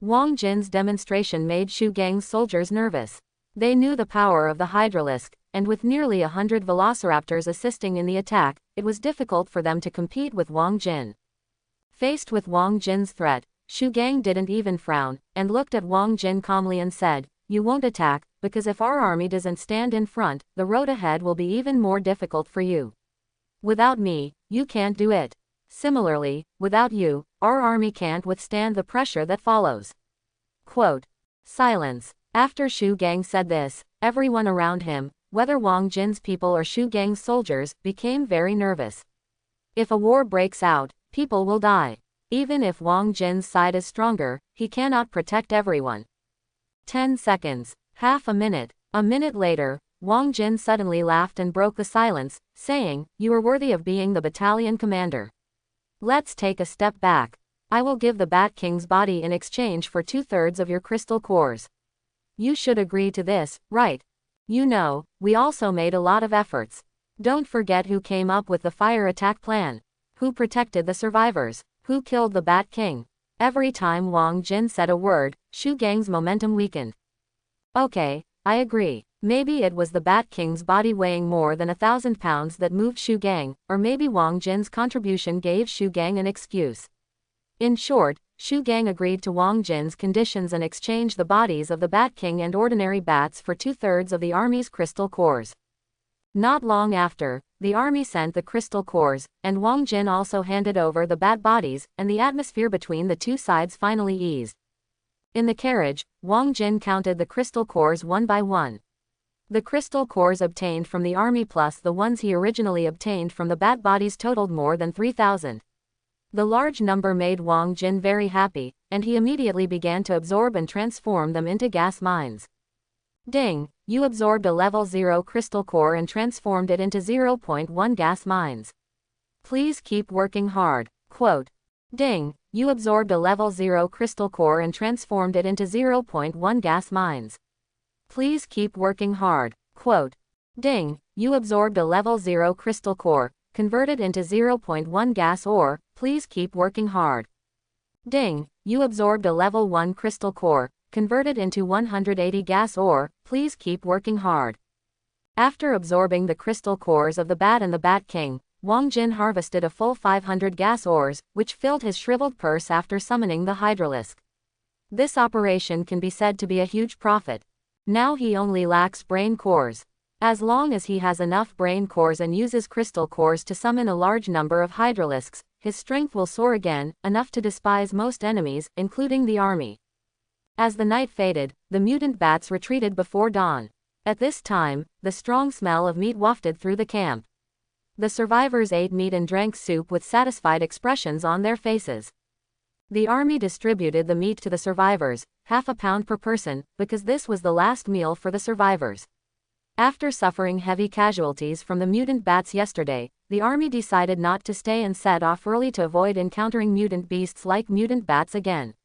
Wang Jin's demonstration made Shu Gang's soldiers nervous. They knew the power of the hydralisk, and with nearly 100 velociraptors assisting in the attack, it was difficult for them to compete with Wang Jin. Faced with Wang Jin's threat, Shu Gang didn't even frown, and looked at Wang Jin calmly and said, "You won't attack, because if our army doesn't stand in front, the road ahead will be even more difficult for you. Without me, you can't do it. Similarly, without you, our army can't withstand the pressure that follows." Quote. Silence. After Shu Gang said this, everyone around him, whether Wang Jin's people or Shu Gang's soldiers, became very nervous. If a war breaks out, people will die. Even if Wang Jin's side is stronger, he cannot protect everyone. 10 seconds. Half a minute. A minute later, Wang Jin suddenly laughed and broke the silence, saying, "You are worthy of being the battalion commander. Let's take a step back. I will give the Bat King's body in exchange for 2/3 of your crystal cores. You should agree to this, right? You know, we also made a lot of efforts. Don't forget who came up with the fire attack plan. Who protected the survivors. Who killed the Bat King." Every time Wang Jin said a word, Shu Gang's momentum weakened. Okay, I agree. Maybe it was the Bat King's body weighing more than 1,000 pounds that moved Shu Gang, or maybe Wang Jin's contribution gave Shu Gang an excuse. In short, Shu Gang agreed to Wang Jin's conditions and exchanged the bodies of the Bat King and ordinary bats for 2/3 of the army's crystal cores. Not long after, the army sent the crystal cores, and Wang Jin also handed over the bat bodies, and the atmosphere between the two sides finally eased. In the carriage, Wang Jin counted the crystal cores one by one. The crystal cores obtained from the army plus the ones he originally obtained from the bat bodies totaled more than 3,000. The large number made Wang Jin very happy, and he immediately began to absorb and transform them into gas mines. Ding! You absorbed a level 0 crystal core and transformed it into 0.1 gas mines. Please keep working hard. Quote. Ding! You absorbed a level 0 crystal core and transformed it into 0.1 gas mines. Please keep working hard. Quote. Ding! You absorbed a level 0 crystal core, converted into 0.1 gas ore, please keep working hard. Ding! You absorbed a level 1 crystal core, converted into 180 gas ore, please keep working hard. After absorbing the crystal cores of the Bat and the Bat King, Wang Jin harvested a full 500 gas ores, which filled his shriveled purse after summoning the hydralisk. This operation can be said to be a huge profit. Now he only lacks brain cores. As long as he has enough brain cores and uses crystal cores to summon a large number of hydralisks, his strength will soar again, enough to despise most enemies, including the army. As the night faded, the mutant bats retreated before dawn. At this time, the strong smell of meat wafted through the camp. The survivors ate meat and drank soup with satisfied expressions on their faces. The army distributed the meat to the survivors, half a pound per person, because this was the last meal for the survivors. After suffering heavy casualties from the mutant bats yesterday, the army decided not to stay and set off early to avoid encountering mutant beasts like mutant bats again.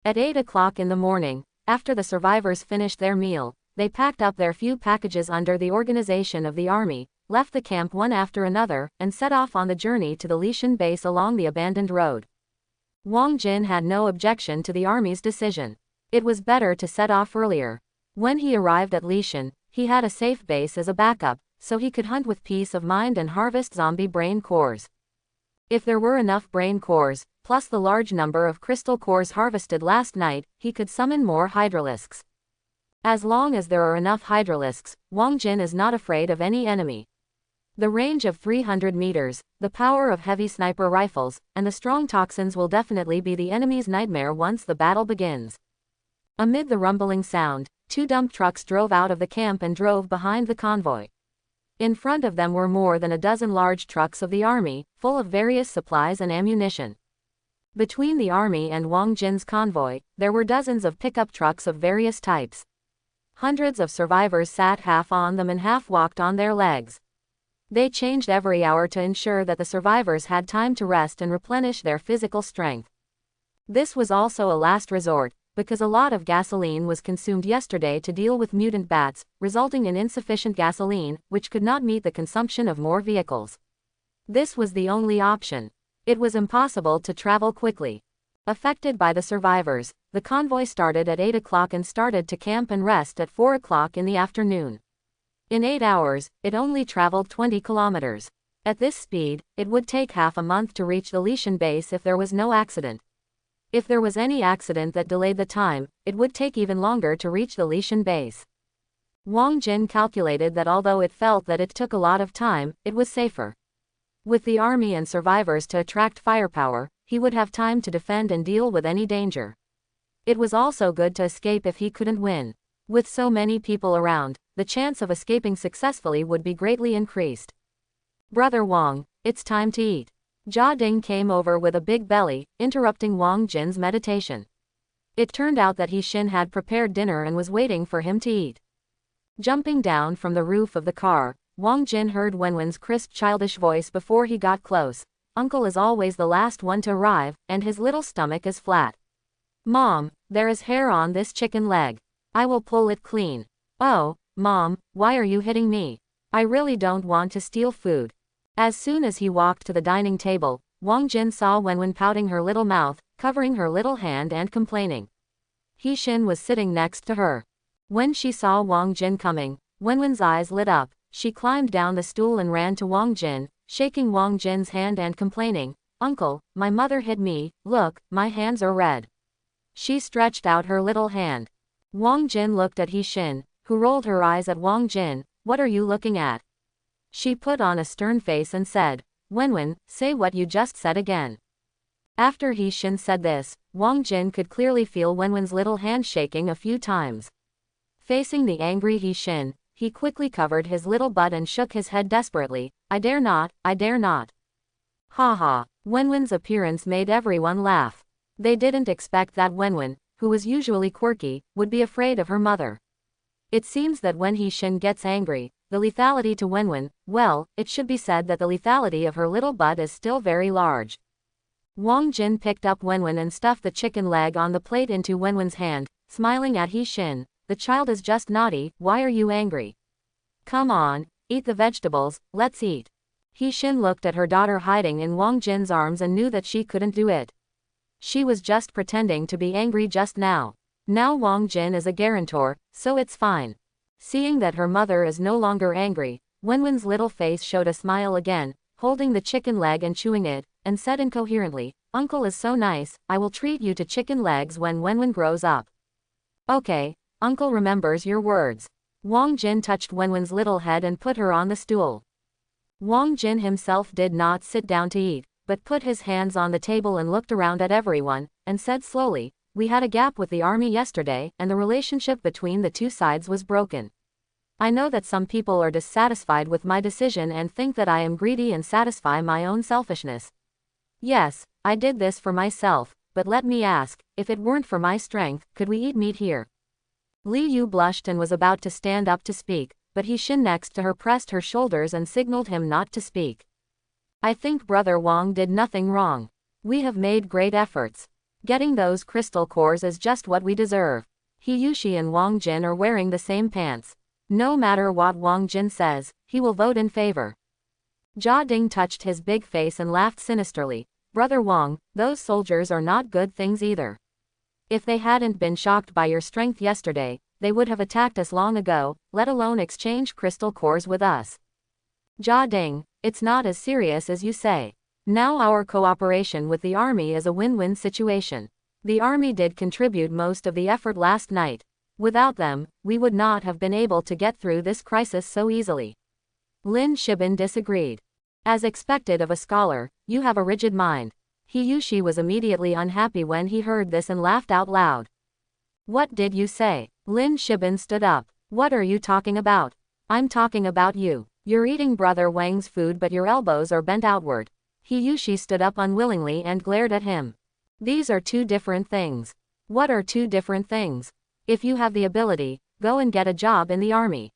At 8 o'clock in the morning, after the survivors finished their meal, they packed up their few packages under the organization of the army, left the camp one after another, and set off on the journey to the Lishan base along the abandoned road. Wang Jin had no objection to the army's decision. It was better to set off earlier. When he arrived at Lishan, he had a safe base as a backup, so he could hunt with peace of mind and harvest zombie brain cores. If there were enough brain cores, plus the large number of crystal cores harvested last night, he could summon more hydralisks. As long as there are enough hydralisks, Wang Jin is not afraid of any enemy. The range of 300 meters, the power of heavy sniper rifles, and the strong toxins will definitely be the enemy's nightmare once the battle begins. Amid the rumbling sound, 2 dump trucks drove out of the camp and drove behind the convoy. In front of them were more than a dozen large trucks of the army, full of various supplies and ammunition. Between the army and Wang Jin's convoy, there were dozens of pickup trucks of various types. Hundreds of survivors sat half on them and half walked on their legs. They changed every hour to ensure that the survivors had time to rest and replenish their physical strength. This was also a last resort, because a lot of gasoline was consumed yesterday to deal with mutant bats, resulting in insufficient gasoline, which could not meet the consumption of more vehicles. This was the only option. It was impossible to travel quickly. Affected by the survivors, the convoy started at 8 o'clock and started to camp and rest at 4 o'clock in the afternoon. In 8 hours, it only traveled 20 kilometers. At this speed, it would take half a month to reach the Lishan base if there was no accident. If there was any accident that delayed the time, it would take even longer to reach the Lishan base. Wang Jin calculated that although it felt that it took a lot of time, it was safer. With the army and survivors to attract firepower, he would have time to defend and deal with any danger. It was also good to escape if he couldn't win. With so many people around, the chance of escaping successfully would be greatly increased. Brother Wang, it's time to eat. Jia Ding came over with a big belly, interrupting Wang Jin's meditation. It turned out that He Xin had prepared dinner and was waiting for him to eat. Jumping down from the roof of the car, Wang Jin heard Wenwen's crisp childish voice before he got close. Uncle is always the last one to arrive, and his little stomach is flat. Mom, there is hair on this chicken leg. I will pull it clean. Oh, Mom, why are you hitting me? I really don't want to steal food. As soon as he walked to the dining table, Wang Jin saw Wenwen pouting her little mouth, covering her little hand and complaining. He Xin was sitting next to her. When she saw Wang Jin coming, Wenwen's eyes lit up. She climbed down the stool and ran to Wang Jin, shaking Wang Jin's hand and complaining, Uncle, my mother hit me, look, my hands are red. She stretched out her little hand. Wang Jin looked at He Xin, who rolled her eyes at Wang Jin. What are you looking at? She put on a stern face and said, Wenwen, say what you just said again. After He Xin said this, Wang Jin could clearly feel Wenwen's little hand shaking a few times. Facing the angry He Xin, he quickly covered his little butt and shook his head desperately. I dare not, I dare not. Ha ha. Wenwen's appearance made everyone laugh. They didn't expect that Wenwen, who was usually quirky, would be afraid of her mother. It seems that when He Xin gets angry, the lethality to Wenwen, well, it should be said that the lethality of her little butt is still very large. Wang Jin picked up Wenwen and stuffed the chicken leg on the plate into Wenwen's hand, smiling at He Xin. The child is just naughty, why are you angry? Come on, eat the vegetables, let's eat. He Xin looked at her daughter hiding in Wang Jin's arms and knew that she couldn't do it. She was just pretending to be angry just now. Now Wang Jin is a guarantor, so it's fine. Seeing that her mother is no longer angry, Wenwen's little face showed a smile again, holding the chicken leg and chewing it, and said incoherently, Uncle is so nice, I will treat you to chicken legs when Wenwen grows up. Okay, Uncle remembers your words. Wang Jin touched Wenwen's little head and put her on the stool. Wang Jin himself did not sit down to eat, but put his hands on the table and looked around at everyone, and said slowly, we had a gap with the army yesterday, and the relationship between the two sides was broken. I know that some people are dissatisfied with my decision and think that I am greedy and satisfy my own selfishness. Yes, I did this for myself, but let me ask, if it weren't for my strength, could we eat meat here? Li Yu blushed and was about to stand up to speak, but He Xin next to her pressed her shoulders and signaled him not to speak. I think Brother Wang did nothing wrong. We have made great efforts. Getting those crystal cores is just what we deserve. He Yushi and Wang Jin are wearing the same pants. No matter what Wang Jin says, he will vote in favor. Jia Ding touched his big face and laughed sinisterly. Brother Wang, those soldiers are not good things either. If they hadn't been shocked by your strength yesterday, they would have attacked us long ago, let alone exchange crystal cores with us. Jia Ding, it's not as serious as you say. Now our cooperation with the army is a win-win situation. The army did contribute most of the effort last night. Without them, we would not have been able to get through this crisis so easily. Lin Shibin disagreed. As expected of a scholar, you have a rigid mind. Hiyushi was immediately unhappy when he heard this and laughed out loud. What did you say? Lin Shibin stood up. What are you talking about? I'm talking about you. You're eating Brother Wang's food but your elbows are bent outward. Hiyushi stood up unwillingly and glared at him. These are two different things. What are two different things? If you have the ability, go and get a job in the army.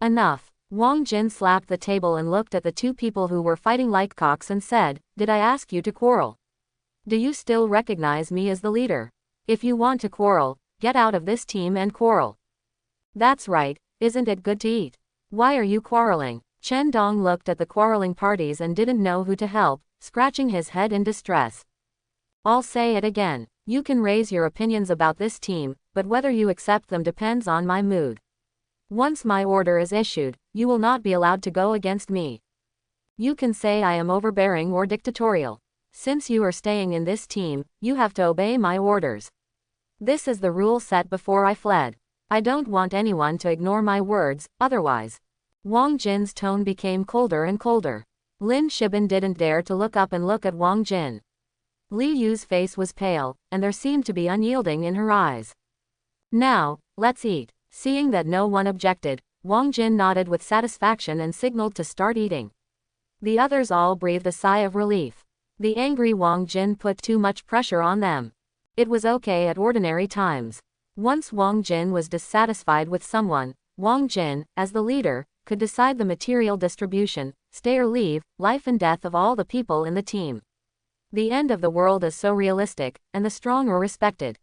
Enough. Wang Jin slapped the table and looked at the two people who were fighting like cocks and said, did I ask you to quarrel? Do you still recognize me as the leader? If you want to quarrel, get out of this team and quarrel. That's right, isn't it good to eat? Why are you quarreling? Chen Dong looked at the quarreling parties and didn't know who to help, scratching his head in distress. I'll say it again. You can raise your opinions about this team, but whether you accept them depends on my mood. Once my order is issued, you will not be allowed to go against me. You can say I am overbearing or dictatorial. Since you are staying in this team, you have to obey my orders. This is the rule set before I fled. I don't want anyone to ignore my words, otherwise. Wang Jin's tone became colder and colder. Lin Shibin didn't dare to look up and look at Wang Jin. Li Yu's face was pale, and there seemed to be unyielding in her eyes. Now, let's eat. Seeing that no one objected, Wang Jin nodded with satisfaction and signaled to start eating. The others all breathed a sigh of relief. The angry Wang Jin put too much pressure on them. It was okay at ordinary times. Once Wang Jin was dissatisfied with someone, Wang Jin, as the leader, could decide the material distribution, stay or leave, life and death of all the people in the team. The end of the world is so realistic, and the strong are respected.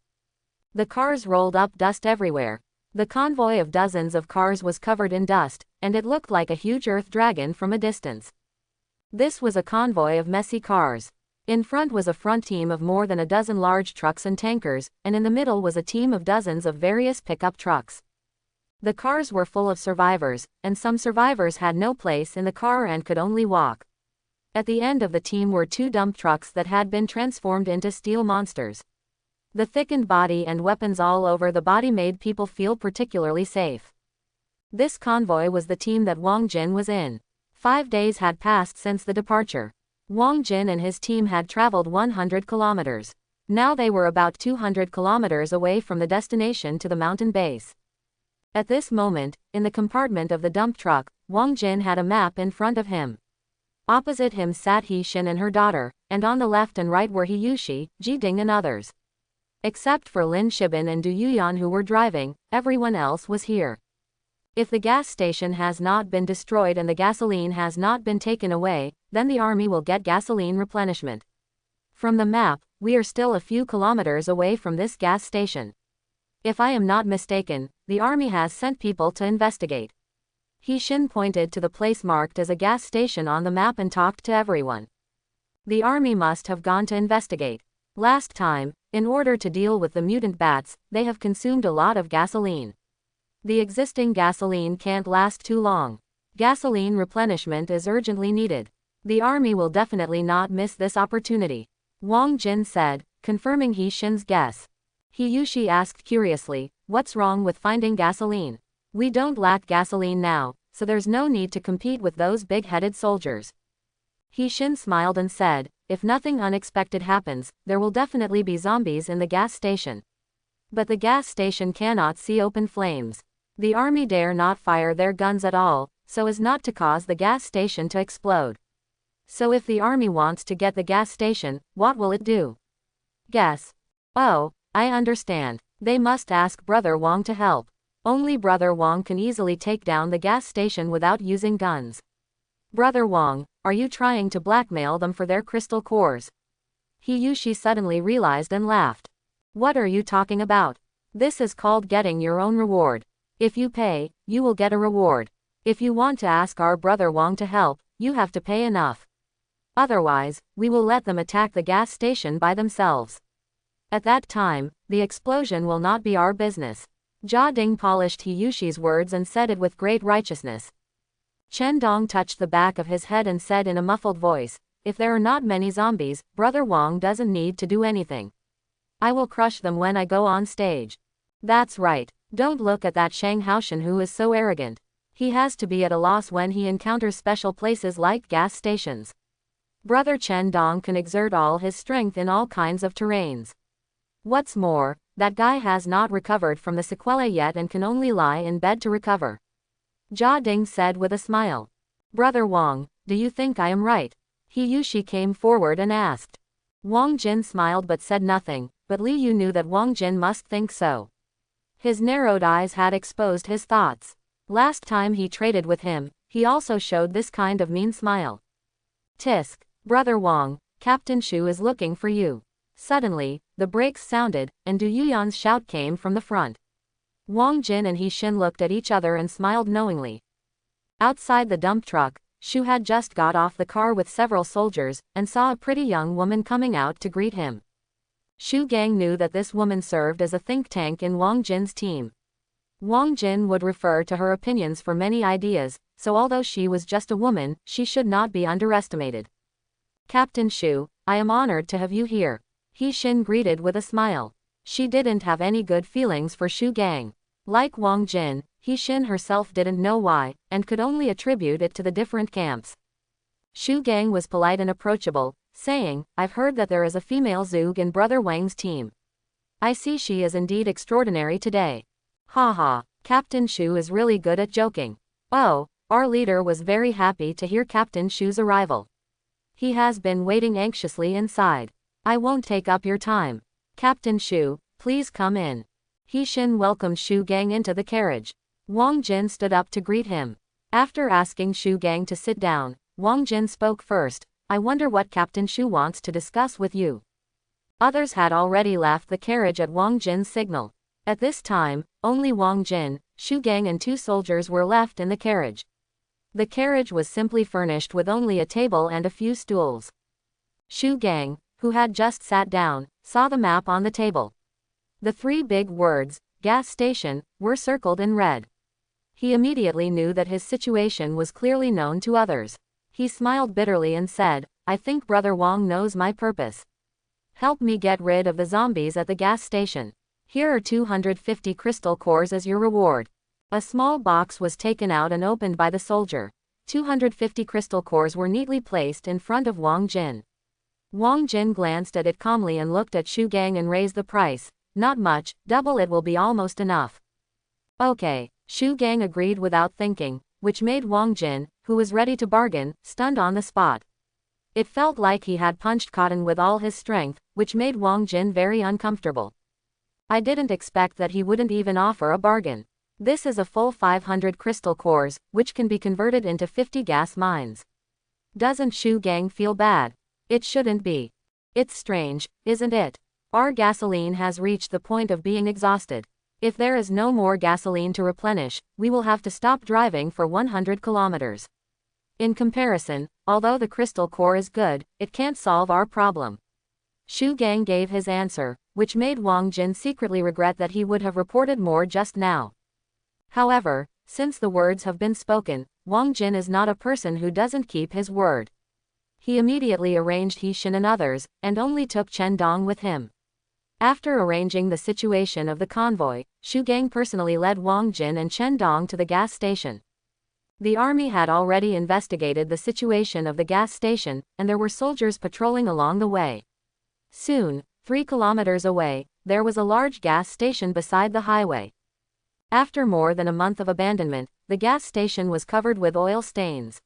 The cars rolled up dust everywhere. The convoy of dozens of cars was covered in dust, and it looked like a huge earth dragon from a distance. This was a convoy of messy cars. In front was a front team of more than a dozen large trucks and tankers, and in the middle was a team of dozens of various pickup trucks. The cars were full of survivors, and some survivors had no place in the car and could only walk. At the end of the team were two dump trucks that had been transformed into steel monsters. The thickened body and weapons all over the body made people feel particularly safe. This convoy was the team that Wang Jin was in. 5 days had passed since the departure. Wang Jin and his team had traveled 100 kilometers. Now they were about 200 kilometers away from the destination to the mountain base. At this moment, in the compartment of the dump truck, Wang Jin had a map in front of him. Opposite him sat He-Shin and her daughter, and on the left and right were Hiyushi, Ji-Ding and others. Except for Lin Shibin and Du Yuyan who were driving, everyone else was here. If the gas station has not been destroyed and the gasoline has not been taken away, then the army will get gasoline replenishment. From the map, we are still a few kilometers away from this gas station. If I am not mistaken, the army has sent people to investigate. He-Shin pointed to the place marked as a gas station on the map and talked to everyone. The army must have gone to investigate. Last time, in order to deal with the mutant bats, they have consumed a lot of gasoline. The existing gasoline can't last too long. Gasoline replenishment is urgently needed. The army will definitely not miss this opportunity, Wang Jin said, confirming He-Shin's guess. Hiyushi asked curiously, what's wrong with finding gasoline? We don't lack gasoline now, so there's no need to compete with those big-headed soldiers. He-Shin smiled and said, if nothing unexpected happens, there will definitely be zombies in the gas station. But the gas station cannot see open flames. The army dare not fire their guns at all, so as not to cause the gas station to explode. So if the army wants to get the gas station, what will it do? Guess. Oh, I understand. They must ask Brother Wang to help. Only Brother Wang can easily take down the gas station without using guns. Brother Wang, are you trying to blackmail them for their crystal cores? Hiyushi suddenly realized and laughed. What are you talking about? This is called getting your own reward. If you pay, you will get a reward. If you want to ask our Brother Wang to help, you have to pay enough. Otherwise, we will let them attack the gas station by themselves. At that time, the explosion will not be our business. Ji-Ding polished Hiyushi's words and said it with great righteousness. Chen Dong touched the back of his head and said in a muffled voice, if there are not many zombies, Brother Wong doesn't need to do anything. I will crush them when I go on stage. That's right. Don't look at that Shang Haoshan who is so arrogant. He has to be at a loss when he encounters special places like gas stations. Brother Chen Dong can exert all his strength in all kinds of terrains. What's more, that guy has not recovered from the sequelae yet and can only lie in bed to recover. Jia Ding said with a smile. Brother Wong, do you think I am right? He Yushi came forward and asked. Wang Jin smiled but said nothing, but Li Yu knew that Wang Jin must think so. His narrowed eyes had exposed his thoughts. Last time he traded with him, he also showed this kind of mean smile. Tisk, Brother Wong, Captain Shu is looking for you. Suddenly, the brakes sounded, and Du Yuan's shout came from the front. Wang Jin and He Xin looked at each other and smiled knowingly. Outside the dump truck, Shu had just got off the car with several soldiers, and saw a pretty young woman coming out to greet him. Shu Gang knew that this woman served as a think tank in Wang Jin's team. Wang Jin would refer to her opinions for many ideas, so although she was just a woman, she should not be underestimated. Captain Shu, I am honored to have you here. He Xin greeted with a smile. She didn't have any good feelings for Shu Gang. Like Wang Jin, He Xin herself didn't know why, and could only attribute it to the different camps. Shu Gang was polite and approachable, saying, I've heard that there is a female Zerg in Brother Wang's team. I see she is indeed extraordinary today. Ha ha, Captain Shu is really good at joking. Oh, our leader was very happy to hear Captain Shu's arrival. He has been waiting anxiously inside. I won't take up your time. Captain Shu, please come in. He Xin welcomed Shu Gang into the carriage. Wang Jin stood up to greet him. After asking Shu Gang to sit down, Wang Jin spoke first. I wonder what Captain Shu wants to discuss with you. Others had already left the carriage at Wang Jin's signal. At this time, only Wang Jin, Shu Gang and 2 soldiers were left in the carriage. The carriage was simply furnished with only a table and a few stools. Shu Gang, who had just sat down, saw the map on the table. The 3 big words, gas station, were circled in red. He immediately knew that his situation was clearly known to others. He smiled bitterly and said, I think Brother Wang knows my purpose. Help me get rid of the zombies at the gas station. Here are 250 crystal cores as your reward. A small box was taken out and opened by the soldier. 250 crystal cores were neatly placed in front of Wang Jin. Wang Jin glanced at it calmly and looked at Shu Gang and raised the price. Not much, double it will be almost enough. Okay, Shu Gang agreed without thinking, which made Wang Jin, who was ready to bargain, stunned on the spot. It felt like he had punched cotton with all his strength, which made Wang Jin very uncomfortable. I didn't expect that he wouldn't even offer a bargain. This is a full 500 crystal cores, which can be converted into 50 gas mines. Doesn't Shu Gang feel bad? It shouldn't be. It's strange, isn't it? Our gasoline has reached the point of being exhausted. If there is no more gasoline to replenish, we will have to stop driving for 100 kilometers. In comparison, although the crystal core is good, it can't solve our problem. Shu Gang gave his answer, which made Wang Jin secretly regret that he would have reported more just now. However, since the words have been spoken, Wang Jin is not a person who doesn't keep his word. He immediately arranged He Xin and others, and only took Chen Dong with him. After arranging the situation of the convoy, Shu Gang personally led Wang Jin and Chen Dong to the gas station. The army had already investigated the situation of the gas station, and there were soldiers patrolling along the way. Soon, 3 kilometers away, there was a large gas station beside the highway. After more than a month of abandonment, the gas station was covered with oil stains.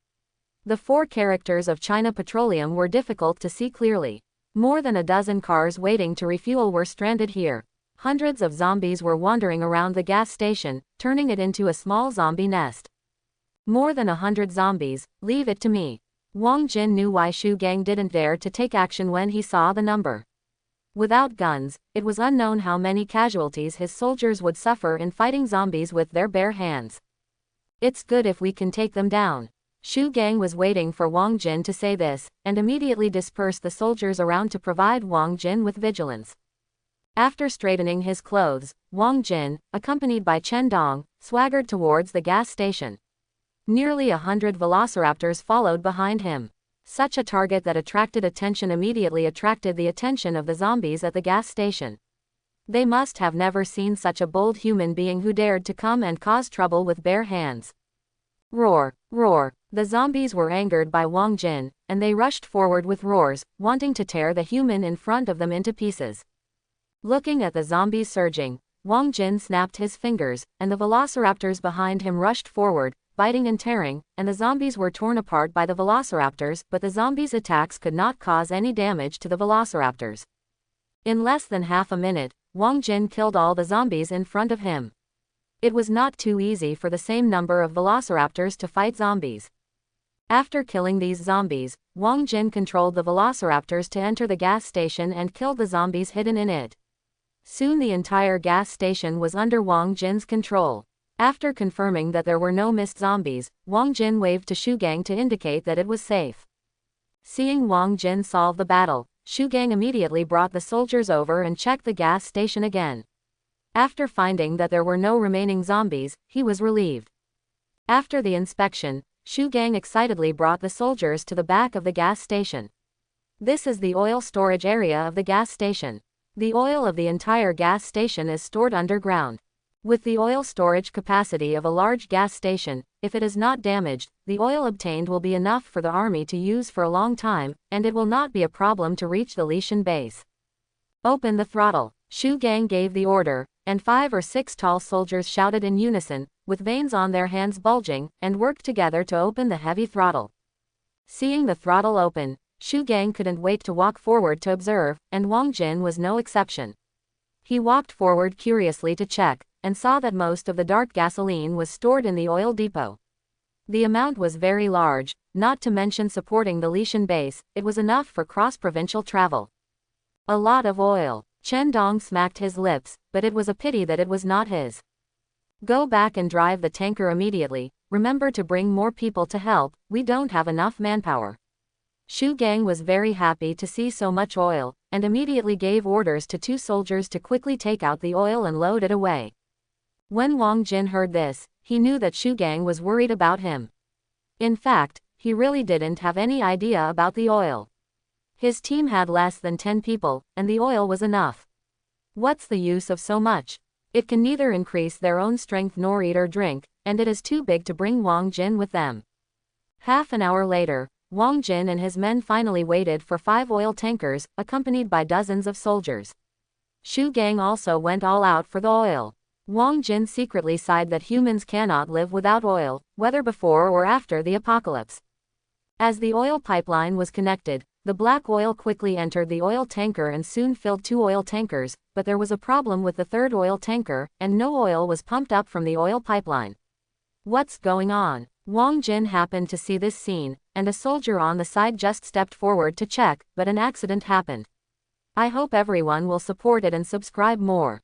The 4 characters of China Petroleum were difficult to see clearly. More than a dozen cars waiting to refuel were stranded here. Hundreds of zombies were wandering around the gas station, turning it into a small zombie nest. More than 100 zombies, leave it to me. Wang Jin knew why Shu Gang didn't dare to take action when he saw the number. Without guns, it was unknown how many casualties his soldiers would suffer in fighting zombies with their bare hands. It's good if we can take them down. Shu Gang was waiting for Wang Jin to say this, and immediately dispersed the soldiers around to provide Wang Jin with vigilance. After straightening his clothes, Wang Jin, accompanied by Chen Dong, swaggered towards the gas station. Nearly 100 velociraptors followed behind him. Such a target that attracted attention immediately attracted the attention of the zombies at the gas station. They must have never seen such a bold human being who dared to come and cause trouble with bare hands. Roar, roar. The zombies were angered by Wang Jin, and they rushed forward with roars, wanting to tear the human in front of them into pieces. Looking at the zombies surging, Wang Jin snapped his fingers, and the velociraptors behind him rushed forward, biting and tearing, and the zombies were torn apart by the velociraptors, but the zombies' attacks could not cause any damage to the velociraptors. In less than half a minute, Wang Jin killed all the zombies in front of him. It was not too easy for the same number of velociraptors to fight zombies. After killing these zombies, Wang Jin controlled the velociraptors to enter the gas station and killed the zombies hidden in it. Soon the entire gas station was under Wang Jin's control. After confirming that there were no missed zombies, Wang Jin waved to Shu Gang to indicate that it was safe. Seeing Wang Jin solve the battle, Shu Gang immediately brought the soldiers over and checked the gas station again. After finding that there were no remaining zombies, he was relieved. After the inspection, Shu Gang excitedly brought the soldiers to the back of the gas station. This is the oil storage area of the gas station. The oil of the entire gas station is stored underground. With the oil storage capacity of a large gas station, if it is not damaged, the oil obtained will be enough for the army to use for a long time, and it will not be a problem to reach the Lishan base. Open the throttle. Shu Gang gave the order, and 5 or 6 tall soldiers shouted in unison, with veins on their hands bulging, and worked together to open the heavy throttle. Seeing the throttle open, Shu Gang couldn't wait to walk forward to observe, and Wang Jin was no exception. He walked forward curiously to check, and saw that most of the dark gasoline was stored in the oil depot. The amount was very large, not to mention supporting the Lishan base, it was enough for cross-provincial travel. A lot of oil. Chen Dong smacked his lips, but it was a pity that it was not his. Go back and drive the tanker immediately, remember to bring more people to help, we don't have enough manpower. Shu Gang was very happy to see so much oil, and immediately gave orders to 2 soldiers to quickly take out the oil and load it away. When Wang Jin heard this, he knew that Shu Gang was worried about him. In fact, he really didn't have any idea about the oil. His team had less than 10 people, and the oil was enough. What's the use of so much? It can neither increase their own strength nor eat or drink, and it is too big to bring Wang Jin with them. Half an hour later, Wang Jin and his men finally waited for 5 oil tankers, accompanied by dozens of soldiers. Shu Gang also went all out for the oil. Wang Jin secretly sighed that humans cannot live without oil, whether before or after the apocalypse. As the oil pipeline was connected, the black oil quickly entered the oil tanker and soon filled 2 oil tankers, but there was a problem with the 3rd oil tanker, and no oil was pumped up from the oil pipeline. What's going on? Wang Jin happened to see this scene, and a soldier on the side just stepped forward to check, but an accident happened. I hope everyone will support it and subscribe more.